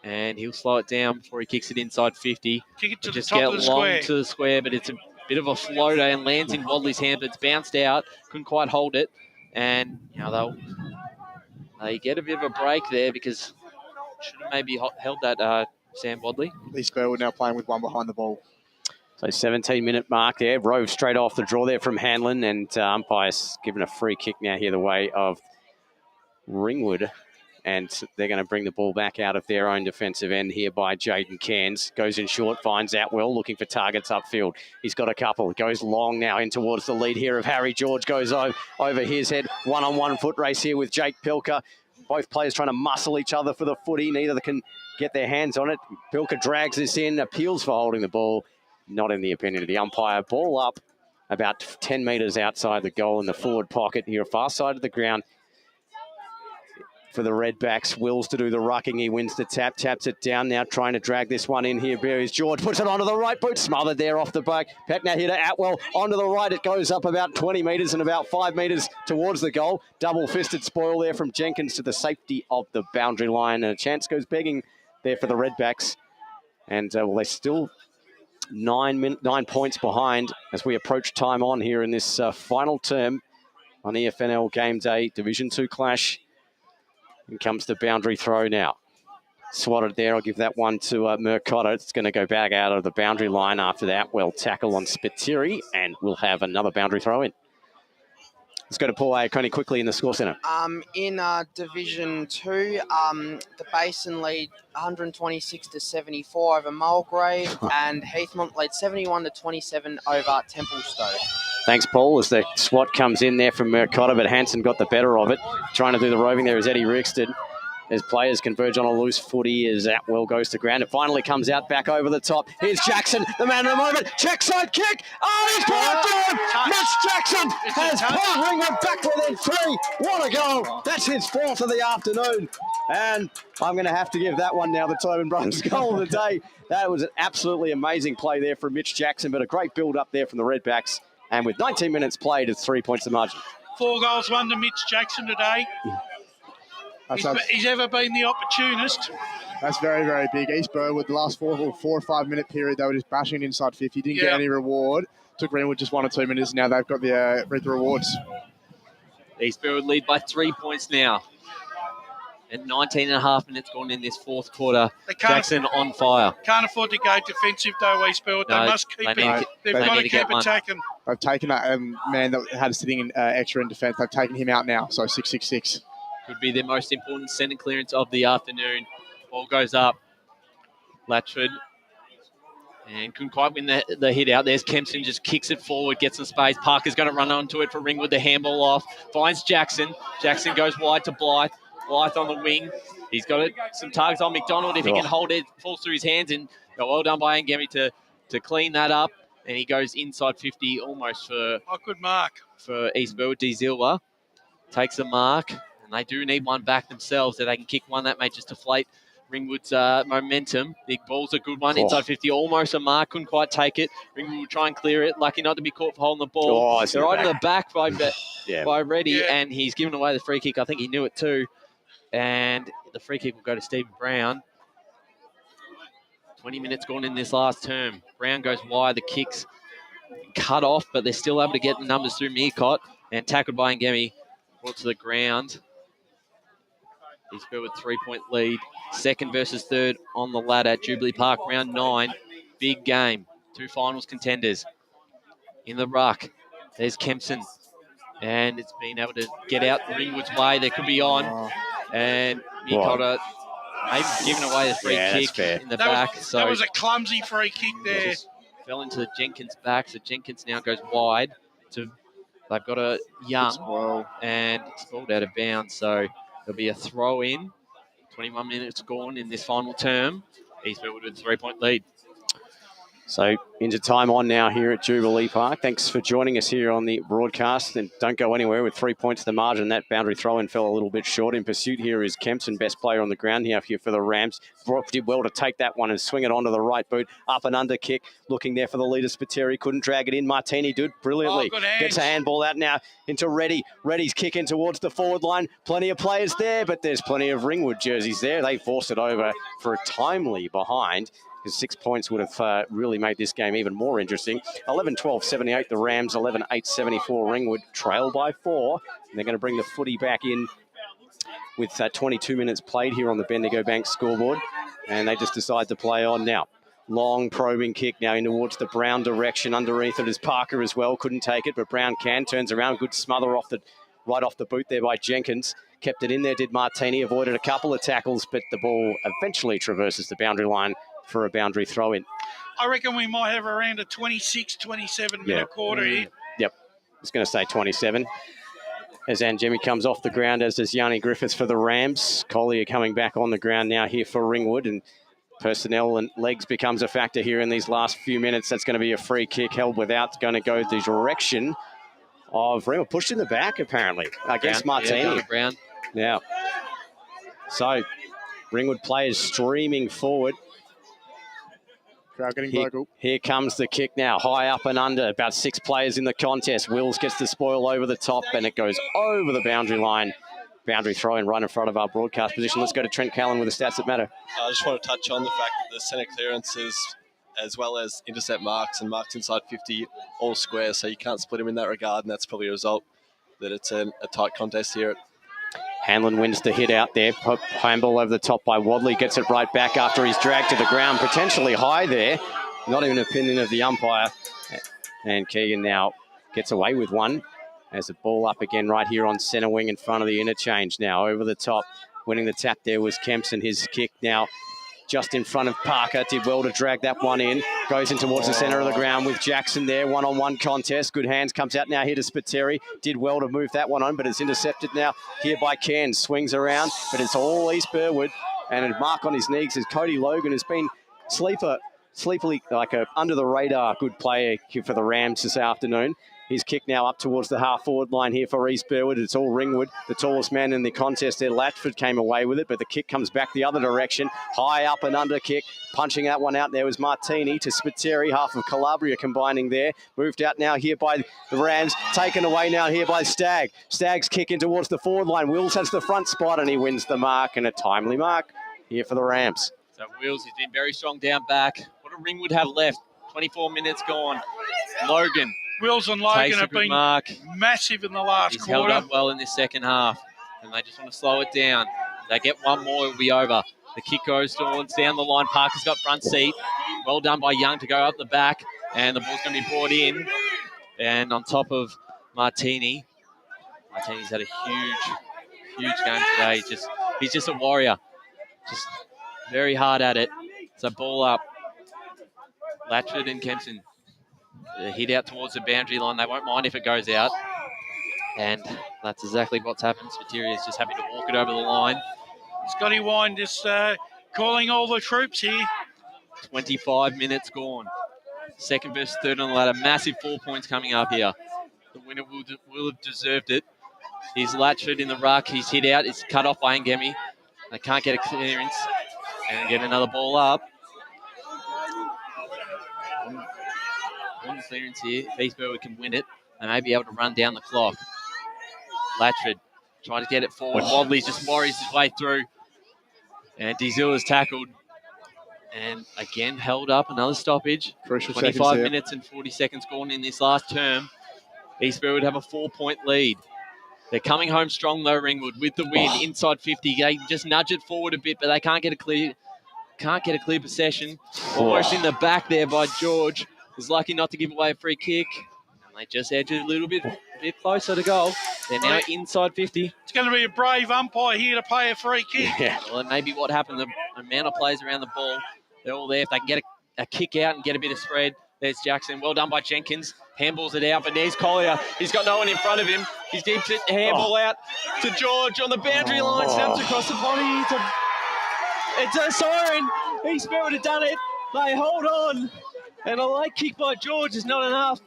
And he'll slow it down before he kicks it inside 50. Kick it to the just top get of the long square. to the square, but it's a bit of a floater and lands in Wadley's hand, but it's bounced out. Couldn't quite hold it. And, they get a bit of a break there because should have maybe held that Sam Wadley. East Burwood now playing with one behind the ball. So 17-minute mark there. Rove straight off the draw there from Hanlon, and umpires given a free kick now here the way of Ringwood. And they're going to bring the ball back out of their own defensive end here by Jaden Cairns. Goes in short, finds Atwell, looking for targets upfield. He's got a couple. Goes long now in towards the lead here of Harry George. Goes over his head. One-on-one foot race here with Jake Pilker. Both players trying to muscle each other for the footy. Neither can get their hands on it. Pilker drags this in, appeals for holding the ball. Not in the opinion of the umpire. Ball up about 10 metres outside the goal in the forward pocket here, far side of the ground. For the Redbacks, Wills to do the rucking. He wins the tap, taps it down now, trying to drag this one in here. Berries George puts it onto the right boot, smothered there off the back. Pack now here to Atwell, onto the right. It goes up about 20 metres and about 5 metres towards the goal. Double-fisted spoil there from Jenkins to the safety of the boundary line. And a chance goes begging there for the Redbacks. And they're still 9 points behind as we approach time on here in this final term on EFNL Game Day Division 2 clash. And comes the boundary throw now. swatted there. I'll give that one to Mercotto. It's going to go back out of the boundary line after that. Well, tackle on Spiteri, and we'll have another boundary throw in. Let's go to Paul Iaconi quickly in the score centre. In Division 2, the Basin lead 126-74 over Mulgrave, and Heathmont lead 71-27 over Templestowe. Thanks, Paul, as the swat comes in there from Mercotto, but Hanson got the better of it. Trying to do the roving there is Eddie Rixton. As players converge on a loose footy as Atwell goes to ground. It finally comes out back over the top. Here's Jackson, the man of the moment. Check side kick. Oh, he's put it down. Mitch Jackson has put Ringwood back within 3. What a goal. That's his 4th of the afternoon. And I'm going to have to give that one now the Tobin Brothers goal of the day. That was an absolutely amazing play there from Mitch Jackson, but a great build up there from the Redbacks. And with 19 minutes played, it's 3 points to margin. 4 goals, 1 to Mitch Jackson today. He's ever been the opportunist. That's very, very big. East Burwood, the last 4 or 5 minute period, they were just bashing inside 50. Didn't get any reward. Took Ringwood just 1 or 2 minutes. Now they've got the rewards. East Burwood lead by 3 points now. And 19 and a half minutes gone in this 4th quarter. Jackson on fire. Can't afford to go defensive though, East Burwood. They must keep it. They've got to keep attacking. They've taken that man that had sitting in extra in defence. They've taken him out now. So 6-6-6. Could be their most important centre clearance of the afternoon. Ball goes up. Latchford. And couldn't quite win the hit out. There's Kempson, just kicks it forward, gets some space. Parker's going to run onto it for Ringwood. The handball off. Finds Jackson. Jackson goes wide to Blythe. Blythe on the wing. He's got some targets on McDonald. If he can hold it, falls through his hands. And well done by Angemi to clean that up. And he goes inside 50 almost for... good mark. For East Burwood. D. Zilwa takes a mark. And they do need one back themselves, that they can kick one that may just deflate Ringwood's momentum. Big ball's a good one. Inside 50, almost a mark. Couldn't quite take it. Ringwood will try and clear it. Lucky not to be caught for holding the ball. They're right in the back by Reddy, and he's given away the free kick. I think he knew it too. And the free kick will go to Stephen Brown. 20 minutes gone in this last term. Brown goes wide. The kicks cut off, but they're still able to get the numbers through Meercott. And tackled by Ngemi. Brought to the ground. He's built with 3-point lead. 2nd versus 3rd on the ladder at Jubilee Park. Round 9. Big game. 2 finals contenders. In the ruck. There's Kempson. And it's been able to get out Ringwood's way. They could be on. And Meercott maybe giving away the free kick in the back. That was a clumsy free kick there. Fell into Jenkins' back. So Jenkins now goes wide. They've got a Young. And it's balled out of bounds. So there'll be a throw in. 21 minutes gone in this final term. East Burwood with a 3-point lead. So into time on now here at Jubilee Park. Thanks for joining us here on the broadcast. And don't go anywhere with 3 points to the margin. That boundary throw-in fell a little bit short. In pursuit here is Kempson, best player on the ground here for the Rams. Brock did well to take that one and swing it onto the right boot. Up and under kick. Looking there for the leader, Spiteri. Couldn't drag it in. Martini did brilliantly. Gets a handball out now into Reddy. Reddy's kicking towards the forward line. Plenty of players there, but there's plenty of Ringwood jerseys there. They forced it over for a timely behind. His 6 points would have really made this game even more interesting. 11-12-78 the Rams, 11-8-74 Ringwood, trail by 4. And they're going to bring the footy back in with 22 minutes played here on the Bendigo Bank scoreboard. And they just decide to play on now. Long probing kick now in towards the Brown direction. Underneath it is Parker as well. Couldn't take it, but Brown turns around. Good smother right off the boot there by Jenkins. Kept it in there, did Martini. Avoided a couple of tackles, but the ball eventually traverses the boundary line for a boundary throw-in. I reckon we might have around a 26, 27-minute quarter here. Yep. I was going to say 27. As Angemi comes off the ground, as does Yanni Griffiths for the Rams. Collier coming back on the ground now here for Ringwood. And personnel and legs becomes a factor here in these last few minutes. That's going to be a free kick held without. It's going to go the direction of Ringwood. Pushed in the back, apparently, against Martini. Brown. Yeah. So, Ringwood players streaming forward. Crowd getting vocal. Here comes the kick now, high up and under. About 6 players in the contest. Wills gets the spoil over the top, and it goes over the boundary line. Boundary throw in right in front of our broadcast position. Let's go to Trent Callan with the stats that matter. I just want to touch on the fact that the centre clearances, as well as intercept marks and marks inside 50, all square, so you can't split them in that regard, and that's probably a result that it's a tight contest here. Hanlon wins the hit out there. Handball over the top by Wadley. Gets it right back after he's dragged to the ground. Potentially high there. Not even an opinion of the umpire. And Keegan now gets away with one. As a ball up again right here on centre wing in front of the interchange now. Over the top. Winning the tap there was Kempson. His kick now just in front of Parker. Did well to drag that one in. Goes in towards the centre of the ground with Jackson there. One-on-one contest. Good hands. Comes out now here to Spiteri. Did well to move that one on, but it's intercepted now here by Cairns. Swings around, but it's all East Burwood. And a mark on his knees as Cody Logan has been sleepily, like a under-the-radar good player for the Rams this afternoon. His kick now up towards the half-forward line here for East Burwood. It's all Ringwood, the tallest man in the contest there. Latchford came away with it, but the kick comes back the other direction. High up and under kick. Punching that one out there was Martini to Spiteri. Half of Calabria combining there. Moved out now here by the Rams. Taken away now here by Stagg. Stagg's kick in towards the forward line. Wills has the front spot and he wins the mark, and a timely mark here for the Rams. So Wills has been very strong down back. What do Ringwood have left? 24 minutes gone. Logan. Wills and Logan have been massive in the last He's quarter. held up well in this second half, and they just want to slow it down. They get one more, it'll be over. The kick goes towards down the line. Parker's got front seat. Well done by Young to go up the back, and the ball's going to be brought in. And on top of Martini. Martini's had a huge game today. He's just a warrior. Just very hard at it. So ball up. Latchford and Kempson. The hit out towards the boundary line. They won't mind if it goes out. And that's exactly what's happened. Spiteri is just happy to walk it over the line. Scotty Wine just calling all the troops here. 25 minutes gone. Second versus third on the ladder. Massive 4 points coming up here. The winner will have deserved it. He's Latchford in the ruck. He's hit out. It's cut off by Ngemi. They can't get a clearance. And get another ball up. One clearance here. If East Burwood can win it, they may be able to run down the clock. Latchford trying to get it forward. Wadley just worries his way through. And Dizil is tackled. And again, held up. Another stoppage. Crucial 25 minutes and 40 seconds gone in this last term. East Burwood have a 4-point lead. They're coming home strong though, Ringwood, with the win. Inside 50. They just nudge it forward a bit, but they can't get a clear possession. Almost in the back there by George. Was lucky not to give away a free kick. And they just edge it a little bit closer to goal. They're now inside 50. It's going to be a brave umpire here to pay a free kick. Yeah. Well, that may be what happened. The amount of players around the ball, they're all there. If they can get a kick out and get a bit of spread, there's Jackson. Well done by Jenkins. Handballs it out, but there's Collier. He's got no one in front of him. He's deep handball out to George on the boundary line. Snaps across the body. It's a siren. East Burwood have done it. They hold on. And a late kick by George is not enough.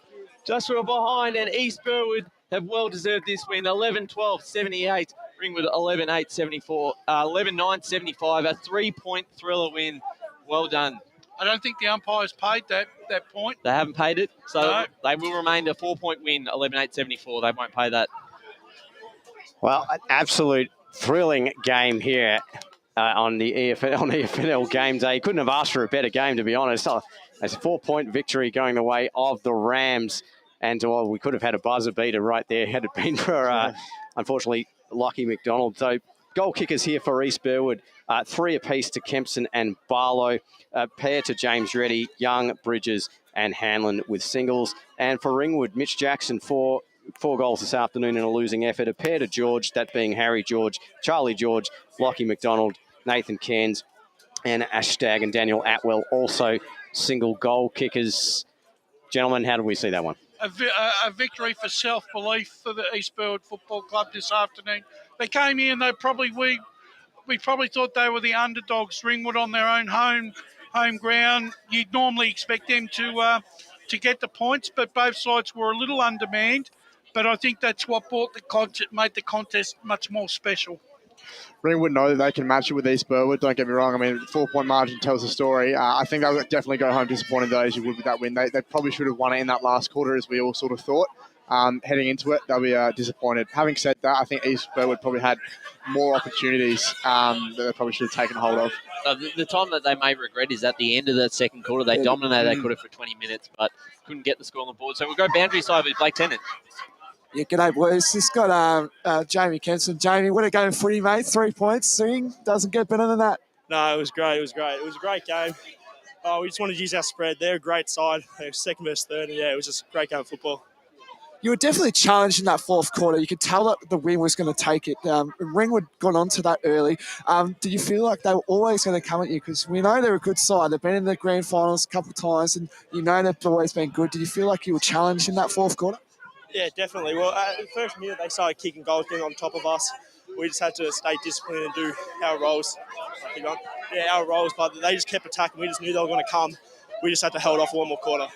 Just from behind, and East Burwood have well deserved this win. 11-12, 78. Ringwood 11-8, 74. 11-9, 75. A 3-point thriller win. Well done. I don't think the umpires paid that point. They haven't paid it, so No. they will remain a 4-point win. 11-8, 74. They won't pay that. Well, an absolute thrilling game here on the EFNL game day. Couldn't have asked for a better game, to be honest. It's a 4-point victory going the way of the Rams. And we could have had a buzzer beater right there had it been for, unfortunately, Lockie McDonald. So goal kickers here for East Burwood. 3 apiece to Kempson and Barlow. A pair to James Reddy, Young, Bridges and Hanlon with singles. And for Ringwood, Mitch Jackson, 4 goals this afternoon in a losing effort. A pair to George, that being Harry George, Charlie George, Lockie McDonald, Nathan Cairns and Ash Stagg and Daniel Atwell, also single goal kickers. Gentlemen, how do we see that one? A victory for self-belief for the East Burwood Football Club this afternoon. They came in, we probably thought they were the underdogs. Ringwood on their own home ground. You'd normally expect them to get the points, but both sides were a little undermanned. But I think that's what made the contest much more special. Ringwood know that they can match it with East Burwood. Don't get me wrong. I mean, 4-point margin tells the story. I think they'll definitely go home disappointed, though, as you would with that win. They probably should have won it in that last quarter, as we all sort of thought. Heading into it, they'll be disappointed. Having said that, I think East Burwood probably had more opportunities that they probably should have taken hold of. The time that they may regret is at the end of that second quarter. They dominated that quarter for 20 minutes, but couldn't get the score on the board. So we'll go boundary side with Blake Tennant. Yeah, g'day boys. Just got Jamie Kempson. Jamie, what a game of footy, mate. 3 points. Sing doesn't get better than that. No, it was great. It was great. It was a great game. We just wanted to use our spread. They're a great side. They're second versus third. And yeah, it was just a great game of football. You were definitely challenged in that fourth quarter. You could tell that the win was going to take it. Ringwood got onto that early. Did you feel like they were always going to come at you? Because we know they're a good side. They've been in the grand finals a couple of times, and you know they've always been good. Did you feel like you were challenged in that fourth quarter? Yeah, definitely. Well, the first minute they started kicking goals, getting on top of us. We just had to stay disciplined and do our roles. Our roles, but they just kept attacking. We just knew they were going to come. We just had to hold off one more quarter.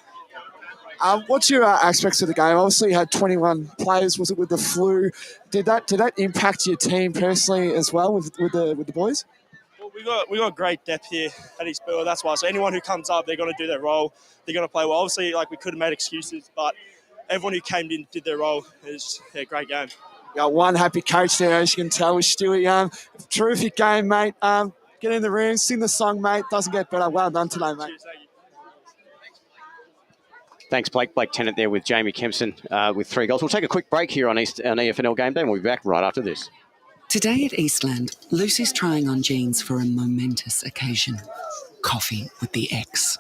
What's your aspects of the game? Obviously, you had 21 players. Was it with the flu? Did that impact your team personally as well with the boys? Well, we got great depth here at East Burwood. That's why. So anyone who comes up, they're going to do their role. They're going to play well. Obviously, we could have made excuses, but everyone who came in did their role. It was a great game. Got one happy coach there, as you can tell, with Stuart Young. Terrific game, mate. Get in the room, sing the song, mate. Doesn't get better. Well done today, mate. Cheers, thank you. Thanks, Blake. Blake Tennant there with Jamie Kempson with 3 goals. We'll take a quick break here on EFNL Game Day, and we'll be back right after this. Today at Eastland, Lucy's trying on jeans for a momentous occasion. Coffee with the ex.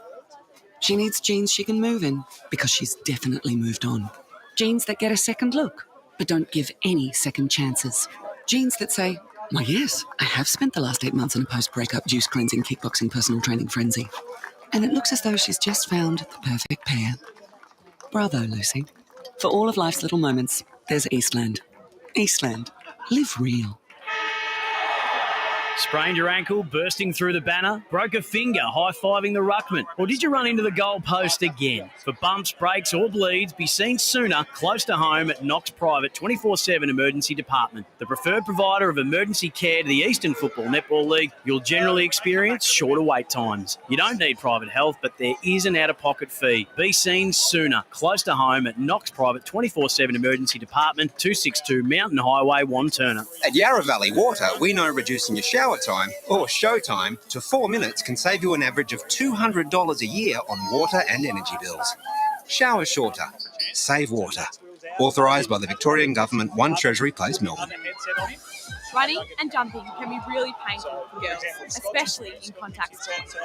She needs jeans she can move in because she's definitely moved on. Jeans that get a second look, but don't give any second chances. Jeans that say, why yes, I have spent the last 8 months in a post-breakup juice cleansing, kickboxing, personal training frenzy. And it looks as though she's just found the perfect pair. Bravo, Lucy. For all of life's little moments, there's Eastland. Eastland. Live real. Sprained your ankle, bursting through the banner? Broke a finger, high-fiving the ruckman? Or did you run into the goal post again? For bumps, breaks or bleeds, be seen sooner, close to home at Knox Private 24/7 Emergency Department. The preferred provider of emergency care to the Eastern Football Netball League, you'll generally experience shorter wait times. You don't need private health, but there is an out-of-pocket fee. Be seen sooner, close to home at Knox Private 24/7 Emergency Department, 262 Mountain Highway, Wanturna. At Yarra Valley Water, we know reducing your shower time or show time to 4 minutes can save you an average of $200 a year on water and energy bills. Shower shorter. Save water. Authorised by the Victorian Government, 1 Treasury Place, Melbourne. Running and jumping can be really painful for girls, especially in contact sports.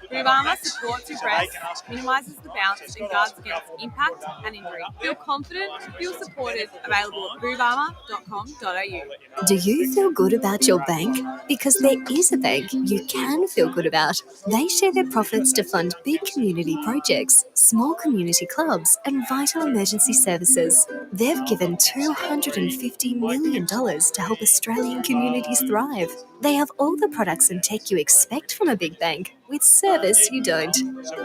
Boob Armour supports your breast, minimises the bounce and guards against impact and injury. Feel confident, feel supported, available at boobarmour.com.au. Do you feel good about your bank? Because there is a bank you can feel good about. They share their profits to fund big community projects, small community clubs and vital emergency services. They've given $250 million to help Australian communities thrive. They have all the products and tech you expect from a big bank, with service you don't.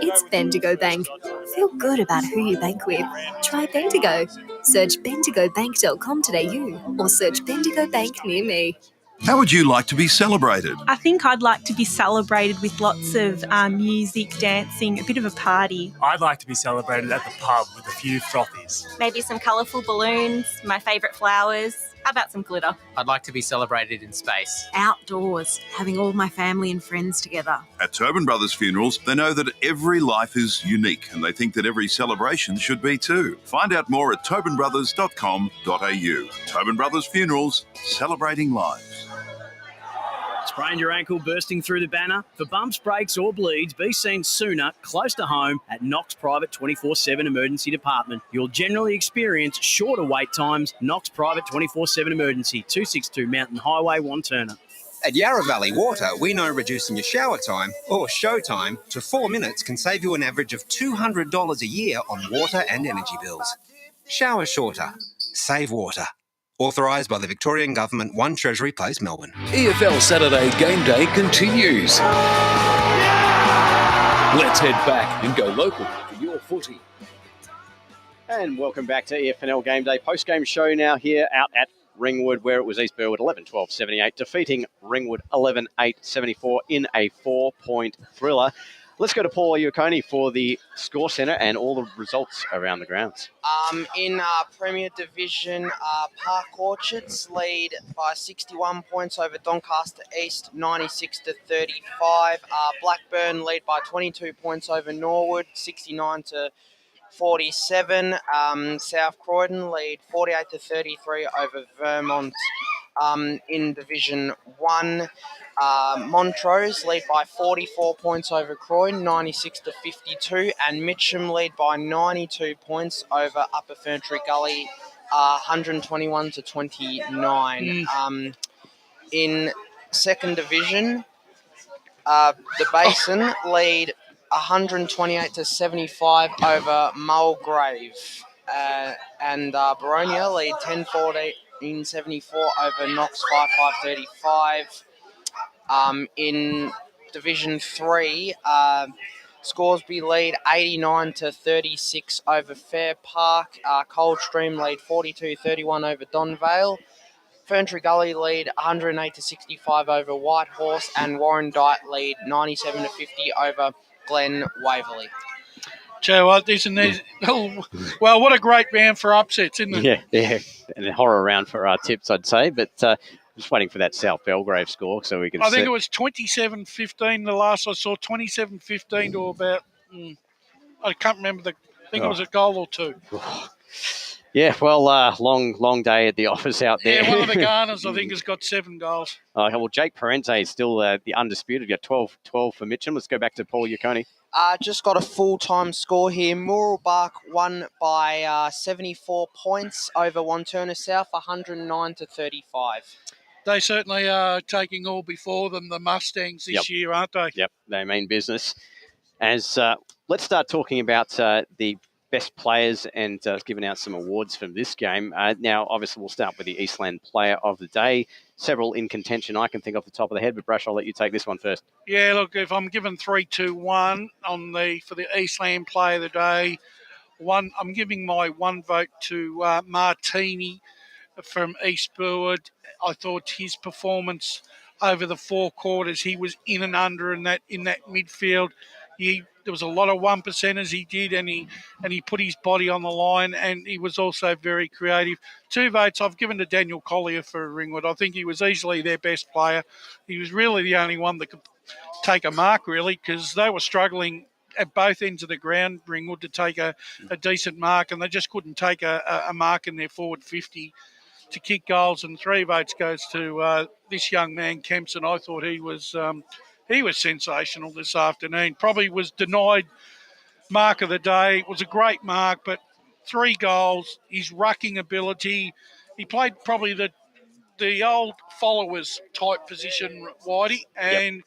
It's Bendigo Bank. Feel good about who you bank with. Try Bendigo. Search bendigobank.com.au or search Bendigo Bank near me. How would you like to be celebrated? I think I'd like to be celebrated with lots of music, dancing, a bit of a party. I'd like to be celebrated at the pub with a few frothies. Maybe some colourful balloons, my favourite flowers. How about some glitter? I'd like to be celebrated in space. Outdoors, having all my family and friends together. At Tobin Brothers Funerals, they know that every life is unique and they think that every celebration should be too. Find out more at tobinbrothers.com.au. Tobin Brothers Funerals, celebrating lives. Sprained your ankle, bursting through the banner? For bumps, breaks or bleeds, be seen sooner, close to home at Knox Private 24/7 Emergency Department. You'll generally experience shorter wait times. Knox Private 24/7 Emergency, 262 Mountain Highway, Wanturna. At Yarra Valley Water, we know reducing your shower time or show time to 4 minutes can save you an average of $200 a year on water and energy bills. Shower shorter. Save water. Authorised by the Victorian Government, 1 Treasury Place, Melbourne. EFL Saturday Game Day continues. Let's head back and go local for your footy. And welcome back to EFNL Game Day post-game show now here out at Ringwood, where it was East Burwood 11-12-78, defeating Ringwood 11-8-74 in a 4-point thriller. Let's go to Paul Iaconi for the score centre and all the results around the grounds. In Premier Division, Park Orchards lead by 61 points over Doncaster East, 96-35. Blackburn lead by 22 points over Norwood, 69-54. 47. South Croydon lead 48 to 33 over Vermont in Division 1. Montrose lead by 44 points over Croydon, 96 to 52, and Mitcham lead by 92 points over Upper Ferntree Gully, 121 to 29. In second division, the Basin lead 128 to 75 over Mulgrave, and Baronia lead 10-14 74 over Knox 5-5-35. In Division 3, Scoresby lead 89 to 36 over Fair Park. Coldstream lead 42-31 over Donvale. Ferntree Gully lead 108 to 65 over Whitehorse, and Warrandyte lead 97 to 50 over Glen Waverley. Joe, what a great round for upsets, isn't it? Yeah, and a horror round for our tips, I'd say. But just waiting for that South Belgrave score so we can. I think it was 27-15. The last I saw, 27-15 to about. I can't remember I think it was a goal or two. Yeah, well, long day at the office out there. Yeah, one of the Garners, I think, has got 7 goals. Well, Jake Parente is still the undisputed. You've got 12 for Mitcham. Let's go back to Paul Iaconi. Just got a full-time score here. Mooralbark won by 74 points over Wanturna South, 109 to 35. They certainly are taking all before them, the Mustangs this year, aren't they? Yep, they mean business. As let's start talking about the best players and giving out some awards from this game. Now, obviously, we'll start with the Eastland Player of the Day. Several in contention I can think off the top of the head, but Brush, I'll let you take this one first. Yeah, look, if I'm given 3-2-1 for the Eastland Player of the Day, I'm giving my one vote to Martini from East Burwood. I thought his performance over the 4 quarters, he was in and under in that midfield. There was a lot of 1%ers he did, and he put his body on the line, and he was also very creative. 2 votes I've given to Daniel Collier for Ringwood. I think he was easily their best player. He was really the only one that could take a mark, really, because they were struggling at both ends of the ground, Ringwood, to take a decent mark, and they just couldn't take a mark in their forward 50 to kick goals. And 3 votes goes to this young man, Kempson. I thought he was sensational this afternoon. Probably was denied mark of the day. It was a great mark, but 3 goals, his rucking ability. He played probably the old followers type position, Whitey, and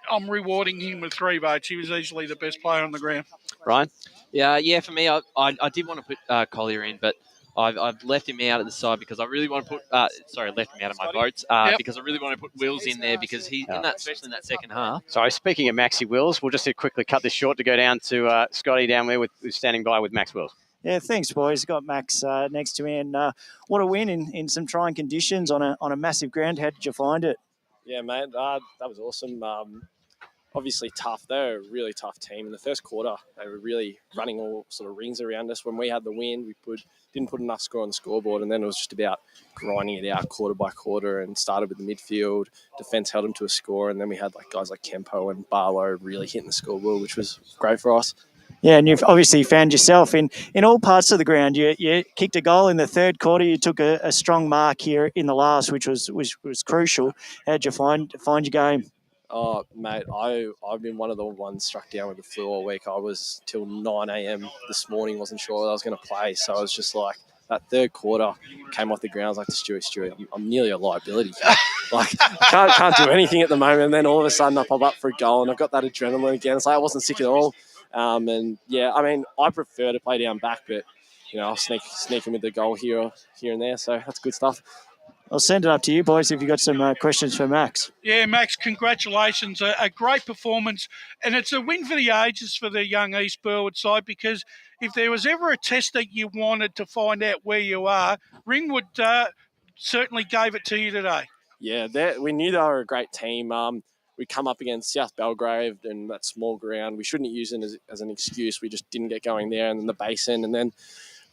I'm rewarding him with 3 votes. He was easily the best player on the ground. Ryan? Yeah, for me, I did want to put Collier in, but I've left him out at the side because I really want to put left him out of my votes because I really want to put Wills in there because he's in that, especially in that second half. Sorry, speaking of Maxi Wills, we'll just quickly cut this short to go down to Scotty down there who's standing by with Max Wills. Yeah, thanks, boys. Got Max next to me, and what a win in some trying conditions on a massive ground. How did you find it? Yeah, mate, that was awesome. Obviously tough. They're a really tough team. In the first quarter, they were really running all sort of rings around us. When we had the win, we didn't put enough score on the scoreboard, and then it was just about grinding it out quarter by quarter and started with the midfield. Defence held them to a score, and then we had guys like Kempo and Barlow really hitting the scoreboard, which was great for us. Yeah, and you've obviously found yourself in all parts of the ground. You kicked a goal in the third quarter. You took a strong mark here in the last, which was crucial. How'd you find your game? Oh, mate, I've been one of the ones struck down with the flu all week. I was till 9 a.m. this morning, wasn't sure that I was going to play. So I was just like, that third quarter came off the ground. I was like to Stuart, I'm nearly a liability. I can't do anything at the moment. And then all of a sudden I pop up for a goal and I've got that adrenaline again. It's like I wasn't sick at all. And yeah, I mean, I prefer to play down back, but I'll sneak in with the goal here and there. So that's good stuff. I'll send it up to you, boys, if you've got some questions for Max. Yeah, Max, congratulations. A great performance. And it's a win for the ages for the young East Burwood side, because if there was ever a test that you wanted to find out where you are, Ringwood certainly gave it to you today. Yeah, we knew they were a great team. We come up against South Belgrave and that small ground. We shouldn't use it as an excuse. We just didn't get going there. And then the Basin, and then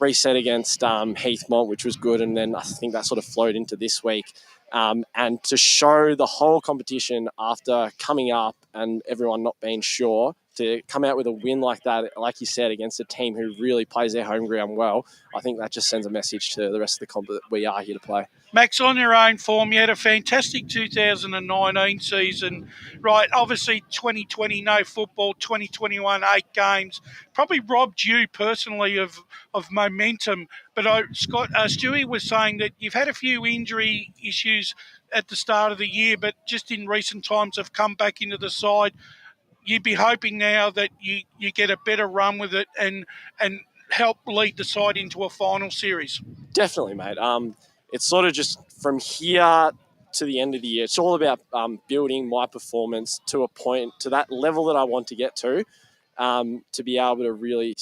reset against Heathmont, which was good. And then I think that sort of flowed into this week. And to show the whole competition after coming up and everyone not being sure to come out with a win like that, like you said, against a team who really plays their home ground well, I think that just sends a message to the rest of the comp that we are here to play. Max, on your own form, you had a fantastic 2019 season. Right, obviously 2020, no football, 2021, 8 games. Probably robbed you personally of momentum. But Stewie was saying that you've had a few injury issues at the start of the year, but just in recent times have come back into the side. You'd be hoping now that you get a better run with it and help lead the side into a final series. Definitely, mate. It's sort of just from here to the end of the year. It's all about building my performance to a point, to that level that I want to get to be able to really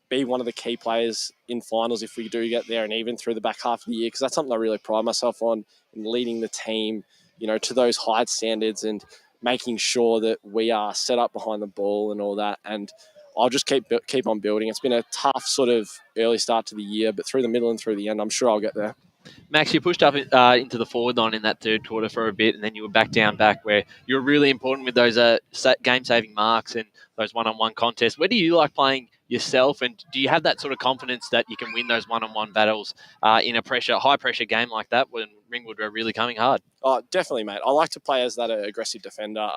be one of the key players in finals if we do get there, and even through the back half of the year, because that's something I really pride myself on, in leading the team, to those high standards and making sure that we are set up behind the ball and all that. And I'll just keep on building. It's been a tough sort of early start to the year, but through the middle and through the end, I'm sure I'll get there. Max, you pushed up into the forward line in that third quarter for a bit, and then you were back where you were really important with those game-saving marks and those one-on-one contests. Where do you like playing yourself, and do you have that sort of confidence that you can win those one-on-one battles in a high-pressure game like that when Ringwood are really coming hard? Oh, definitely, mate. I like to play as that aggressive defender.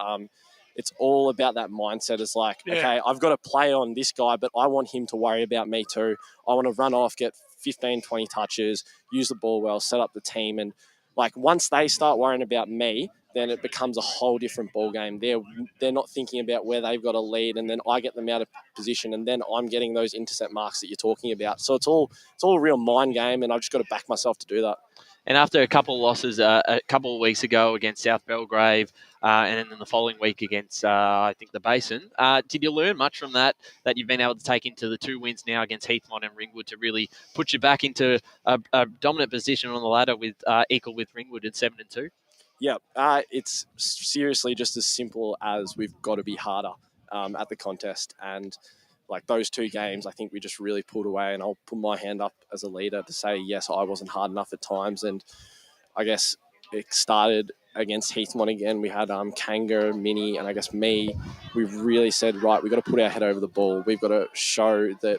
It's all about that mindset. It's like, okay, I've got to play on this guy, but I want him to worry about me too. I want to run off, get 15, 20 touches, use the ball well, set up the team. And like once they start worrying about me, then it becomes a whole different ball game. They're not thinking about where they've got to lead, and then I get them out of position, and then I'm getting those intercept marks that you're talking about. So it's all a real mind game, and I've just got to back myself to do that. And after a couple of losses a couple of weeks ago against South Belgrave and then the following week against, I think, the Basin, did you learn much from that you've been able to take into the 2 wins now against Heathmont and Ringwood to really put you back into a dominant position on the ladder with equal with Ringwood at 7-2? Yeah, it's seriously just as simple as we've got to be harder at the contest. And like those 2 games, I think we just really pulled away, and I'll put my hand up as a leader to say, yes, I wasn't hard enough at times. And I guess it started against Heathmont again. We had Kanga, Minnie, and I guess me. We really said, right, we've got to put our head over the ball. We've got to show that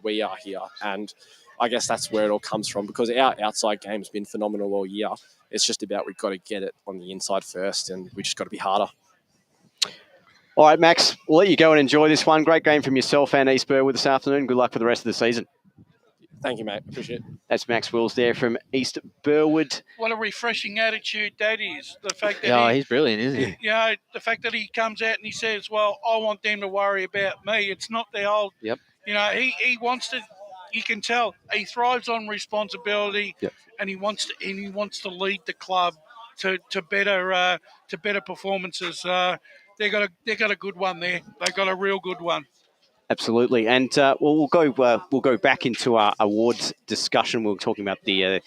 we are here. And I guess that's where it all comes from, because our outside game's been phenomenal all year. It's just about we've got to get it on the inside first, and we just got to be harder. All right, Max, we'll let you go and enjoy this one. Great game from yourself and East Burwood this afternoon. Good luck for the rest of the season. Thank you, mate. Appreciate it. That's Max Wills there from East Burwood. What a refreshing attitude that is. The fact that he's brilliant, isn't he? The fact that he comes out and he says, well, I want them to worry about me. It's not the old, Yep. He wants to, you can tell, he thrives on responsibility. Yep. And he wants to lead the club to better performances. They got a good one there. They got a real good one. Absolutely, and we'll go back into our awards discussion. We were talking about the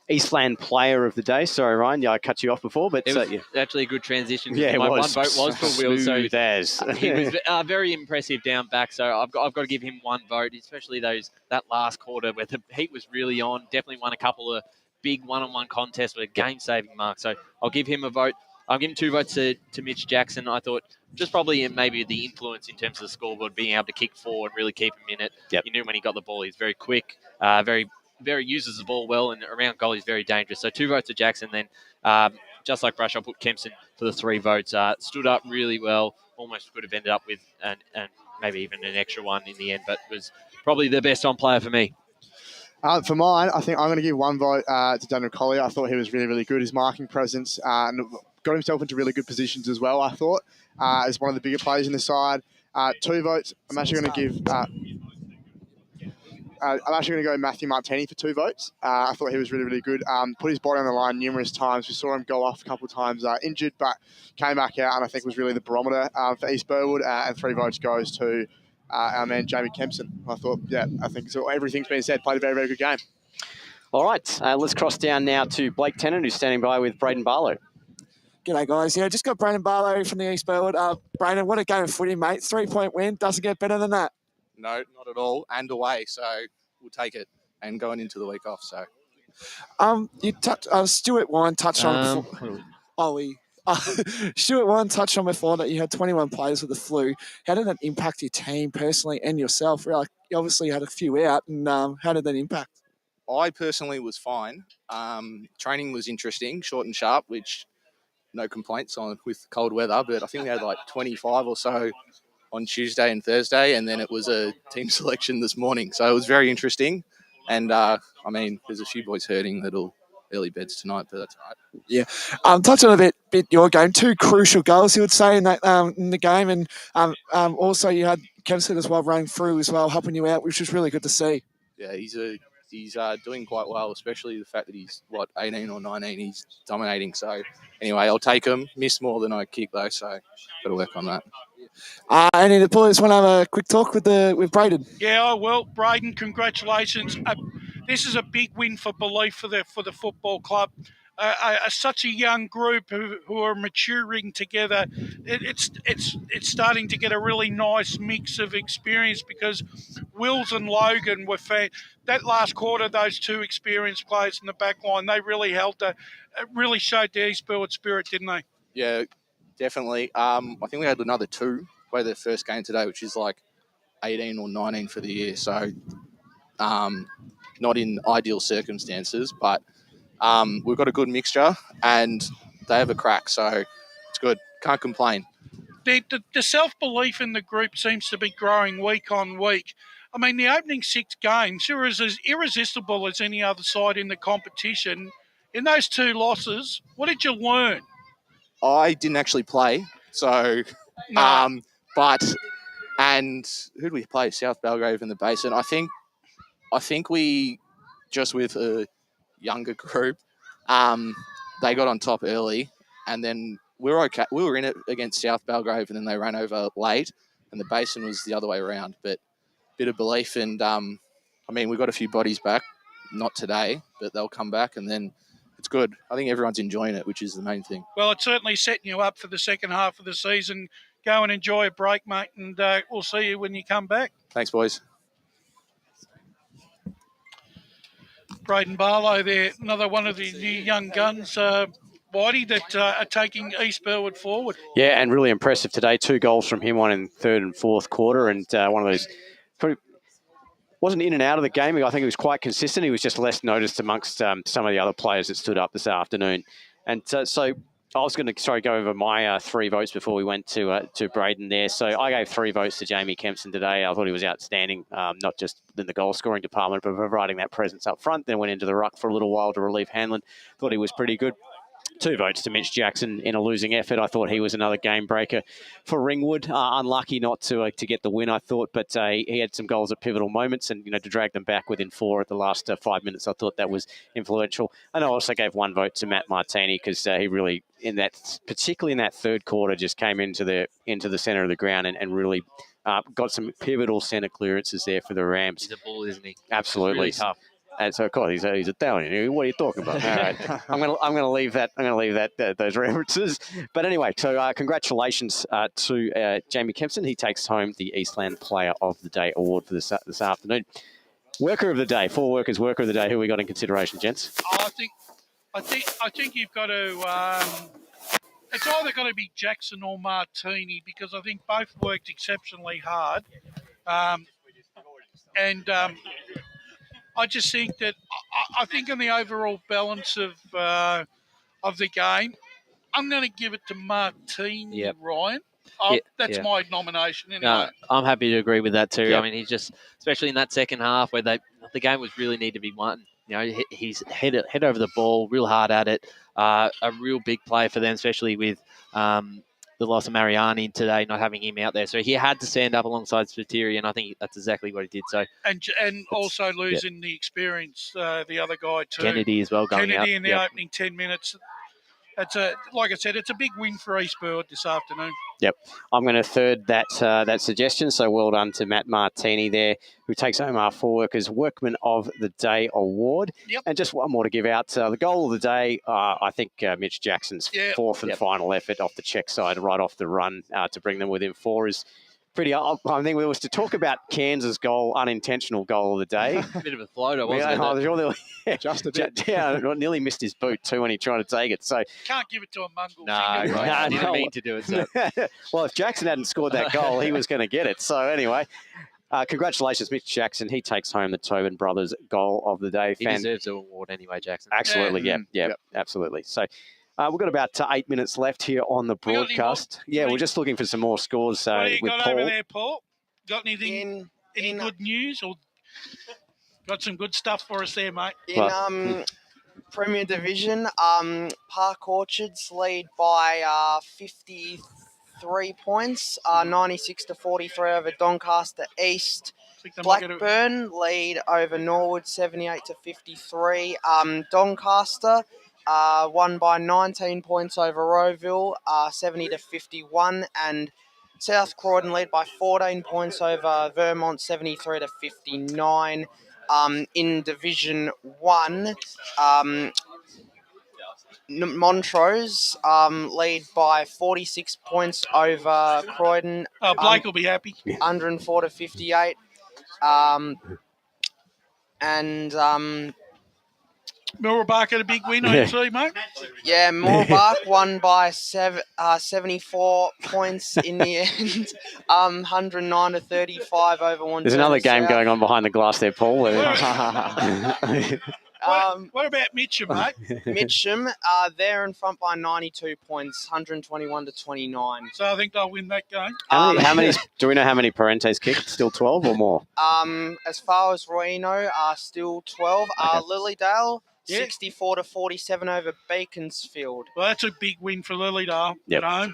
Eastland Player of the Day. Sorry, Ryan, I cut you off before, but it was actually a good transition. Yeah, my one vote was for Will. So he was as. very impressive down back. So I've got to give him 1 vote, especially that last quarter where the heat was really on. Definitely won a couple of big one-on-one contests with a game-saving mark. So I'll give him a vote. I'll give him 2 votes to Mitch Jackson. I thought just probably maybe the influence in terms of the scoreboard, being able to kick forward and really keep him in it. Yep. You knew when he got the ball, he's very quick, very uses the ball well, and around goal he's very dangerous. So 2 votes to Jackson. Then just like Brush, I'll put Kempson for the 3 votes. Stood up really well. Almost could have ended up with and maybe even an extra one in the end, but was probably the best on player for me. For mine, I think I'm going to give 1 vote to Daniel Collier. I thought he was really, really good. His marking presence and got himself into really good positions as well, I thought, as one of the bigger players in the side. 2 votes. I'm actually going to give... I'm actually going to go Matthew Martini for 2 votes. I thought he was really, really good. Put his body on the line numerous times. We saw him go off a couple of times injured, but came back out and I think was really the barometer for East Burwood. And 3 votes goes to our man Jamie Kempson. I thought, I think so. Everything's been said. Played a very, very good game. All right, let's cross down now to Blake Tennant, who's standing by with Braden Barlow. G'day, guys. Yeah, just got Brandon Barlow from the East Burwood. Brandon, what a game of footy, mate. 3-point win. Doesn't get better than that. No, not at all. And away, so we'll take it. And going into the week off, so. You touched, Stuart Wine touched on it before. Stuart, one touched on before that you had 21 players with the flu. How did that impact your team personally and yourself? Like, you obviously had a few out, and how did that impact? I personally was fine. Training was interesting, short and sharp, which no complaints on with cold weather, but I think we had like 25 or so on Tuesday and Thursday, and then it was a team selection this morning. So it was very interesting. And, there's a few boys hurting that'll early beds tonight, but that's all right. Yeah. Touch on a bit your game. 2 crucial goals, you would say, in that in the game. And also you had Kempson as well running through as well, helping you out, which was really good to see. Yeah, he's doing quite well, especially the fact that he's, 18 or 19. He's dominating. So, anyway, I'll take him. Missed more than I kicked, though, so got to work on that. And the boys want to have a quick talk with Braden. Yeah, well, Braden, congratulations. This is a big win for Belief for the football club. Such a young group who are maturing together. It's starting to get a really nice mix of experience because Wills and Logan were that last quarter. Those 2 experienced players in the back line, they really really showed the East Burwood spirit, didn't they? Yeah, definitely. I think we had another 2 play their first game today, which is like 18 or 19 for the year. So, not in ideal circumstances, but we've got a good mixture and they have a crack. So it's good. Can't complain. The self-belief in the group seems to be growing week on week. I mean, the opening 6 games are as irresistible as any other side in the competition. In those 2 losses, what did you learn? I didn't actually play, so No. And who did we play? South Belgrave in the Basin. I think we, just with a younger group, they got on top early, and then we were okay. We were in it against South Belgrave, and then they ran over late, and the Basin was the other way around. But bit of belief, and we got a few bodies back, not today, but they'll come back, and then it's good. I think everyone's enjoying it, which is the main thing. Well, it's certainly setting you up for the second half of the season. Go and enjoy a break, mate, and we'll see you when you come back. Thanks, boys. Braden Barlow there, another one of the new young guns, Whitey, that are taking East Burwood forward. Yeah, and really impressive today. 2 goals from him, one in third and fourth quarter, and one of those wasn't in and out of the game. I think he was quite consistent. He was just less noticed amongst some of the other players that stood up this afternoon. And so I was going to go over my 3 votes before we went to Braden there. So I gave 3 votes to Jamie Kempson today. I thought he was outstanding, not just in the goal scoring department, but providing that presence up front. Then went into the ruck for a little while to relieve Hanlon. Thought he was pretty good. 2 votes to Mitch Jackson in a losing effort. I thought he was another game breaker for Ringwood. Unlucky not to get the win, I thought, but he had some goals at pivotal moments, and to drag them back within 4 at the last 5 minutes, I thought that was influential. And I also gave 1 vote to Matt Martini because he really, particularly in that third quarter, just came into the centre of the ground and really got some pivotal centre clearances there for the Rams. He's a bull, isn't he? Absolutely. Really tough. And so, of course, he's Italian. What are you talking about? All right, I'm going to leave that. I'm going to leave that those references. But anyway, so congratulations to Jamie Kempson. He takes home the Eastland Player of the Day award for this afternoon. Worker of the Day, 4 workers. Worker of the Day. Who we got in consideration, gents? I think you've got to. It's either got to be Jackson or Martini because I think both worked exceptionally hard, I just think that I think in the overall balance of the game, I'm going to give it to Martini. Yep. Ryan. That's my nomination. Anyway. No, I'm happy to agree with that too. Yep. I mean, he's just, especially in that second half where the game was really need to be won. He's head over the ball, real hard at it. A real big play for them, especially with the loss of Mariani today, not having him out there. So he had to stand up alongside Spiteri, and I think that's exactly what he did. So and also losing the experience, the other guy too. Kennedy as well going out. Kennedy in the opening 10 minutes. Like I said, it's a big win for East Burwood this afternoon. Yep. I'm going to third that suggestion. So well done to Matt Martini there, who takes home our 4 workers Workman of the Day award. Yep. And just one more to give out. The goal of the day, I think Mitch Jackson's 4th and final effort off the check side, right off the run to bring them within 4 is pretty. I think it was to talk about Cairns' goal, unintentional goal of the day. Bit of a floater, wasn't it? Just a bit. Yeah, nearly missed his boot too when he tried to take it. So Can't give it to a Mungle. No, I didn't mean to do it. So. Well, if Jackson hadn't scored that goal, he was going to get it. So anyway, congratulations, Mitch Jackson. He takes home the Tobin Brothers goal of the day. He deserves the award anyway, Jackson. Absolutely, yeah, absolutely. So we've got about 8 minutes left here on the broadcast. We're just looking for some more scores What do you with got Paul. over there, Paul? Got anything? Any good news or got some good stuff for us there, mate? In Premier Division, Park Orchards lead by 53 points, 96 to 43 over Doncaster East. Blackburn lead over Norwood, 78 to 53. Doncaster won by 19 points over Rowville, 70 to 51, and South Croydon lead by 14 points over Vermont, 73 to 59. In Division 1, Montrose lead by 46 points over Croydon. Oh, Blake will be happy. 104 to 58. Millbrook had a big win, I see, mate. Yeah, Moorebark won by 74 points in the end. 109 to 35 over one. There's another game going on behind the glass there, Paul. What about Mitcham, mate? Mitcham, they're in front by 92 points, 121 to 29. So I think they'll win that game. How many? Do we know how many Parentes kicked? Still 12 or more? As far as we know, still 12. Lilydale, 64 to 47 over Beaconsfield. Well, that's a big win for Lilydale at home.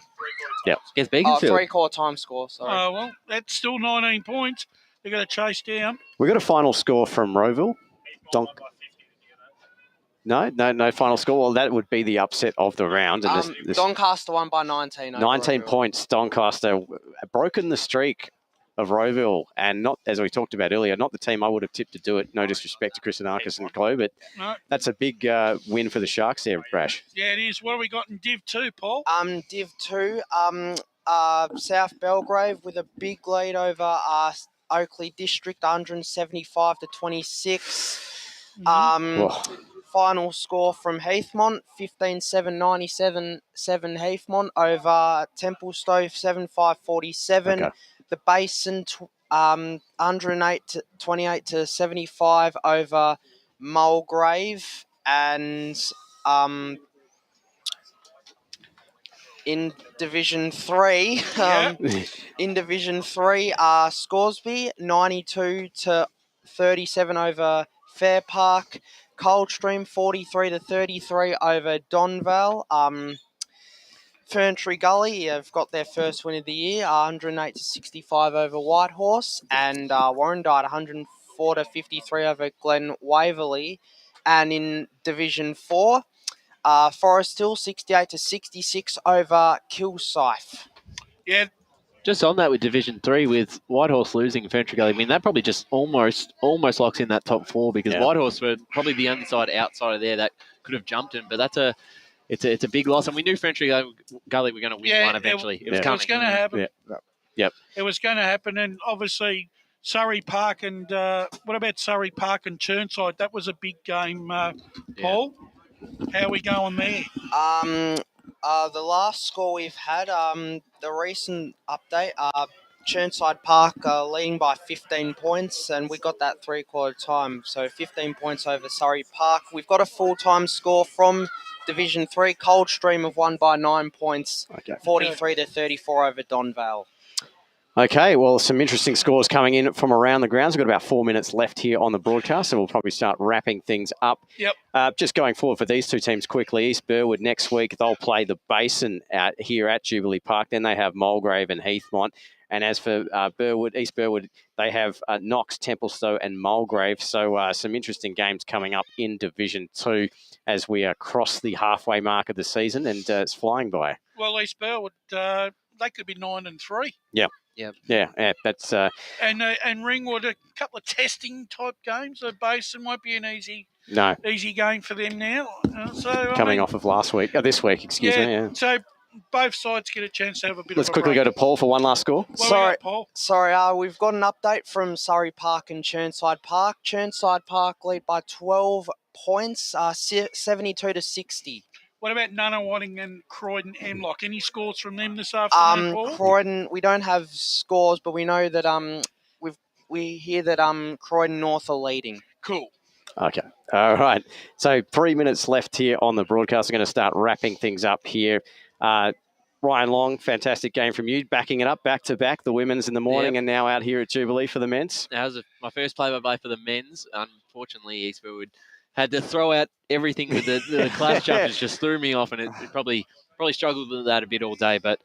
Yep. Against Beaconsfield. 3-quarter time score, sorry. Oh, well, that's still 19 points. They've got to chase down. We got a final score from Rowville. No final score. Well, that would be the upset of the round. And Doncaster won by 19. 19 points. Doncaster broken the streak of Rowville, and not, as we talked about earlier, not the team I would have tipped to do it. No disrespect to Chris Anarkis and Chloe, but that's a big win for the Sharks there, Brash. Yeah, it is. What have we got in Div 2, Paul? Div 2, South Belgrave with a big lead over Oakley District, 175 to 26. Final score from Heathmont, 15-7, 97-7 Heathmont over Templestowe, 7-5-47. Okay. The Basin, 108 to 28 to 75 over Mulgrave, and in Division 3, Scoresby, 92 to 37 over Fair Park. Coldstream, 43 to 33 over Donvale. Ferntree Gully have got their first win of the year, 108 to 65 over Whitehorse, and Warrandyte 104 to 53 over Glen Waverley. And in Division 4, Forest Hill 68 to 66 over Kilsyth. Yeah. Just on that with Division 3, with Whitehorse losing and Ferntree Gully, I mean, that probably just almost locks in that top 4, because Whitehorse were probably the outside of there that could have jumped in, but it's a big loss, and we knew Ferntree Gully were going to win one eventually. It was going to happen. Yep. It was going to happen, and obviously Surrey Park and what about Surrey Park and Churnside? That was a big game, Paul. How are we going there? The last score we've had, the recent update, Churnside Park leading by 15 points, and we got that 3-quarter time, so 15 points over Surrey Park. We've got a full-time score from Division 3. Coldstream have won by 9 points, 43 to 34 over Donvale. Okay, well, some interesting scores coming in from around the grounds. We've got about 4 minutes left here on the broadcast, so we'll probably start wrapping things up. Yep. Just going forward for these two teams quickly, East Burwood next week, they'll play the Basin here at Jubilee Park. Then they have Mulgrave and Heathmont. And as for East Burwood, they have Knox, Templestowe and Mulgrave. So some interesting games coming up in Division 2 as we cross the halfway mark of the season, and it's flying by. Well, East Burwood, they could be 9-3. Yeah. Yeah, that's... And Ringwood, a couple of testing type games. The Basin won't be an easy game for them now. Coming off of this week, excuse me. Yeah. So both sides get a chance to have a bit Let's of a quickly break. go to Paul for one last score. Sorry, we've got an update from Surrey Park and Chirnside Park. Chirnside Park lead by 12 points, 72 to 60. What about Nunawading and Croydon Hemlock? Any scores from them this afternoon, Paul? Croydon, we don't have scores, but we know that we hear that Croydon North are leading. Cool. Okay. All right. So 3 minutes left here on the broadcast. We're going to start wrapping things up here. Ryan Long, fantastic game from you. Backing it up back-to-back, the women's in the morning and now out here at Jubilee for the men's. That was my first play-by-play for the men's. Unfortunately, East Burwood had to throw out everything with the class jumpers, just threw me off, and it probably struggled with that a bit all day. But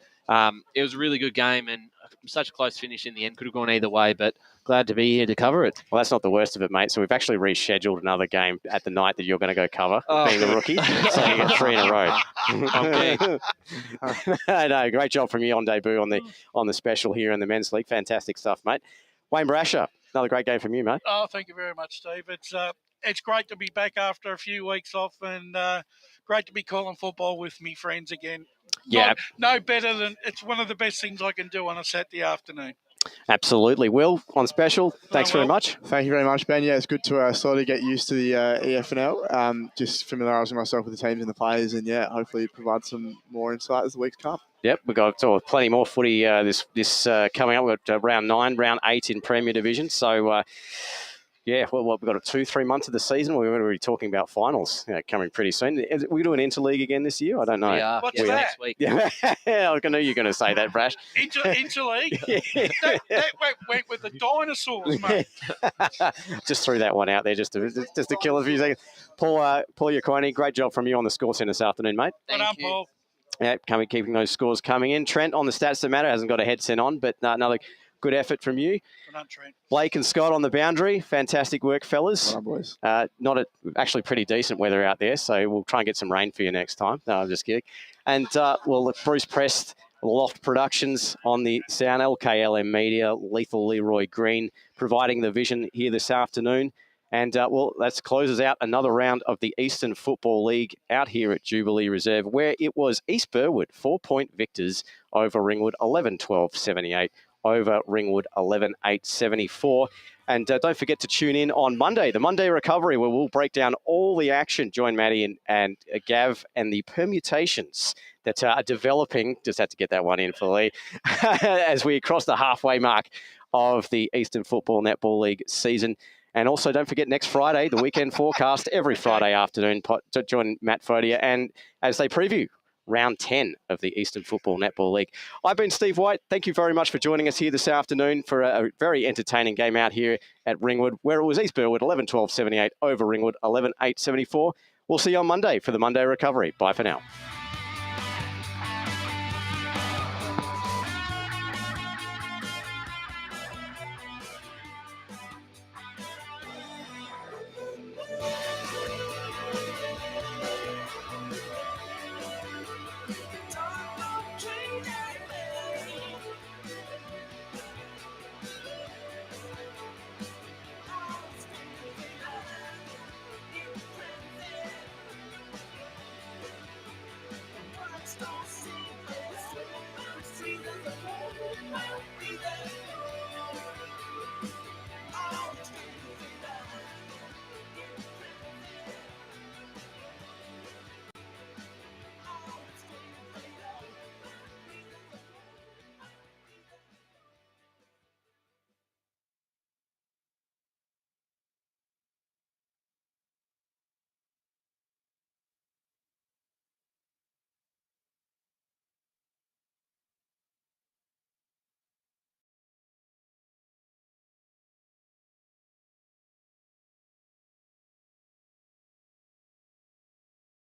it was a really good game and such a close finish in the end. Could have gone either way, but glad to be here to cover it. Well, that's not the worst of it, mate. So we've actually rescheduled another game at the night that you're going to go cover, being the rookie. So you get 3 in a row. No, great job from you on debut on the special here in the men's league. Fantastic stuff, mate. Wayne Brasher, another great game from you, mate. Oh, thank you very much, Steve. It's great to be back after a few weeks off and great to be calling football with me friends again. Yeah. No better than it's one of the best things I can do on a Saturday afternoon. Absolutely. Will, on special, thanks very much. Thank you very much, Ben. Yeah, it's good to sort of get used to the EFNL, just familiarising myself with the teams and the players, and hopefully provide some more insight as the weeks come. Yep, we've got plenty more footy this coming up. We've got round 9, round 8 in Premier Division. So, we've got 2-3 months of the season. We're going to be talking about finals coming pretty soon. We do an interleague again this year? I don't know. We are. What's that? Next week. Yeah, I knew you were going to say that, Brash. Interleague? that went with the dinosaurs, mate. Just threw that one out there just to kill a few seconds. Paul Yaquani, great job from you on the score centre this afternoon, mate. Thank you. Paul. Yeah, keeping those scores coming in. Trent on the stats that matter hasn't got a headset on, but another good effort from you. Well done, Trent. Blake and Scott on the boundary. Fantastic work, fellas. Well done, boys. Actually pretty decent weather out there, so we'll try and get some rain for you next time. No, I'm just kidding. And Bruce Prest, Loft Productions on the sound, LKLM Media, Lethal Leroy Green, providing the vision here this afternoon. And, that closes out another round of the Eastern Football League out here at Jubilee Reserve, where it was East Burwood, 4-point victors over Ringwood, 11-12-78 over Ringwood, 11-8-74. And don't forget to tune in on Monday, the Monday Recovery, where we'll break down all the action. Join Maddie and Gav and the permutations that are developing. Just had to get that one in for Lee. As we cross the halfway mark of the Eastern Football Netball League season. And also, don't forget, next Friday, the weekend forecast, every Friday afternoon, to join Matt Fodia and as they preview round 10 of the Eastern Football Netball League. I've been Steve White. Thank you very much for joining us here this afternoon for a very entertaining game out here at Ringwood, where it was East Burwood 11-12-78 over Ringwood 11-8-74. We'll see you on Monday for the Monday Recovery. Bye for now.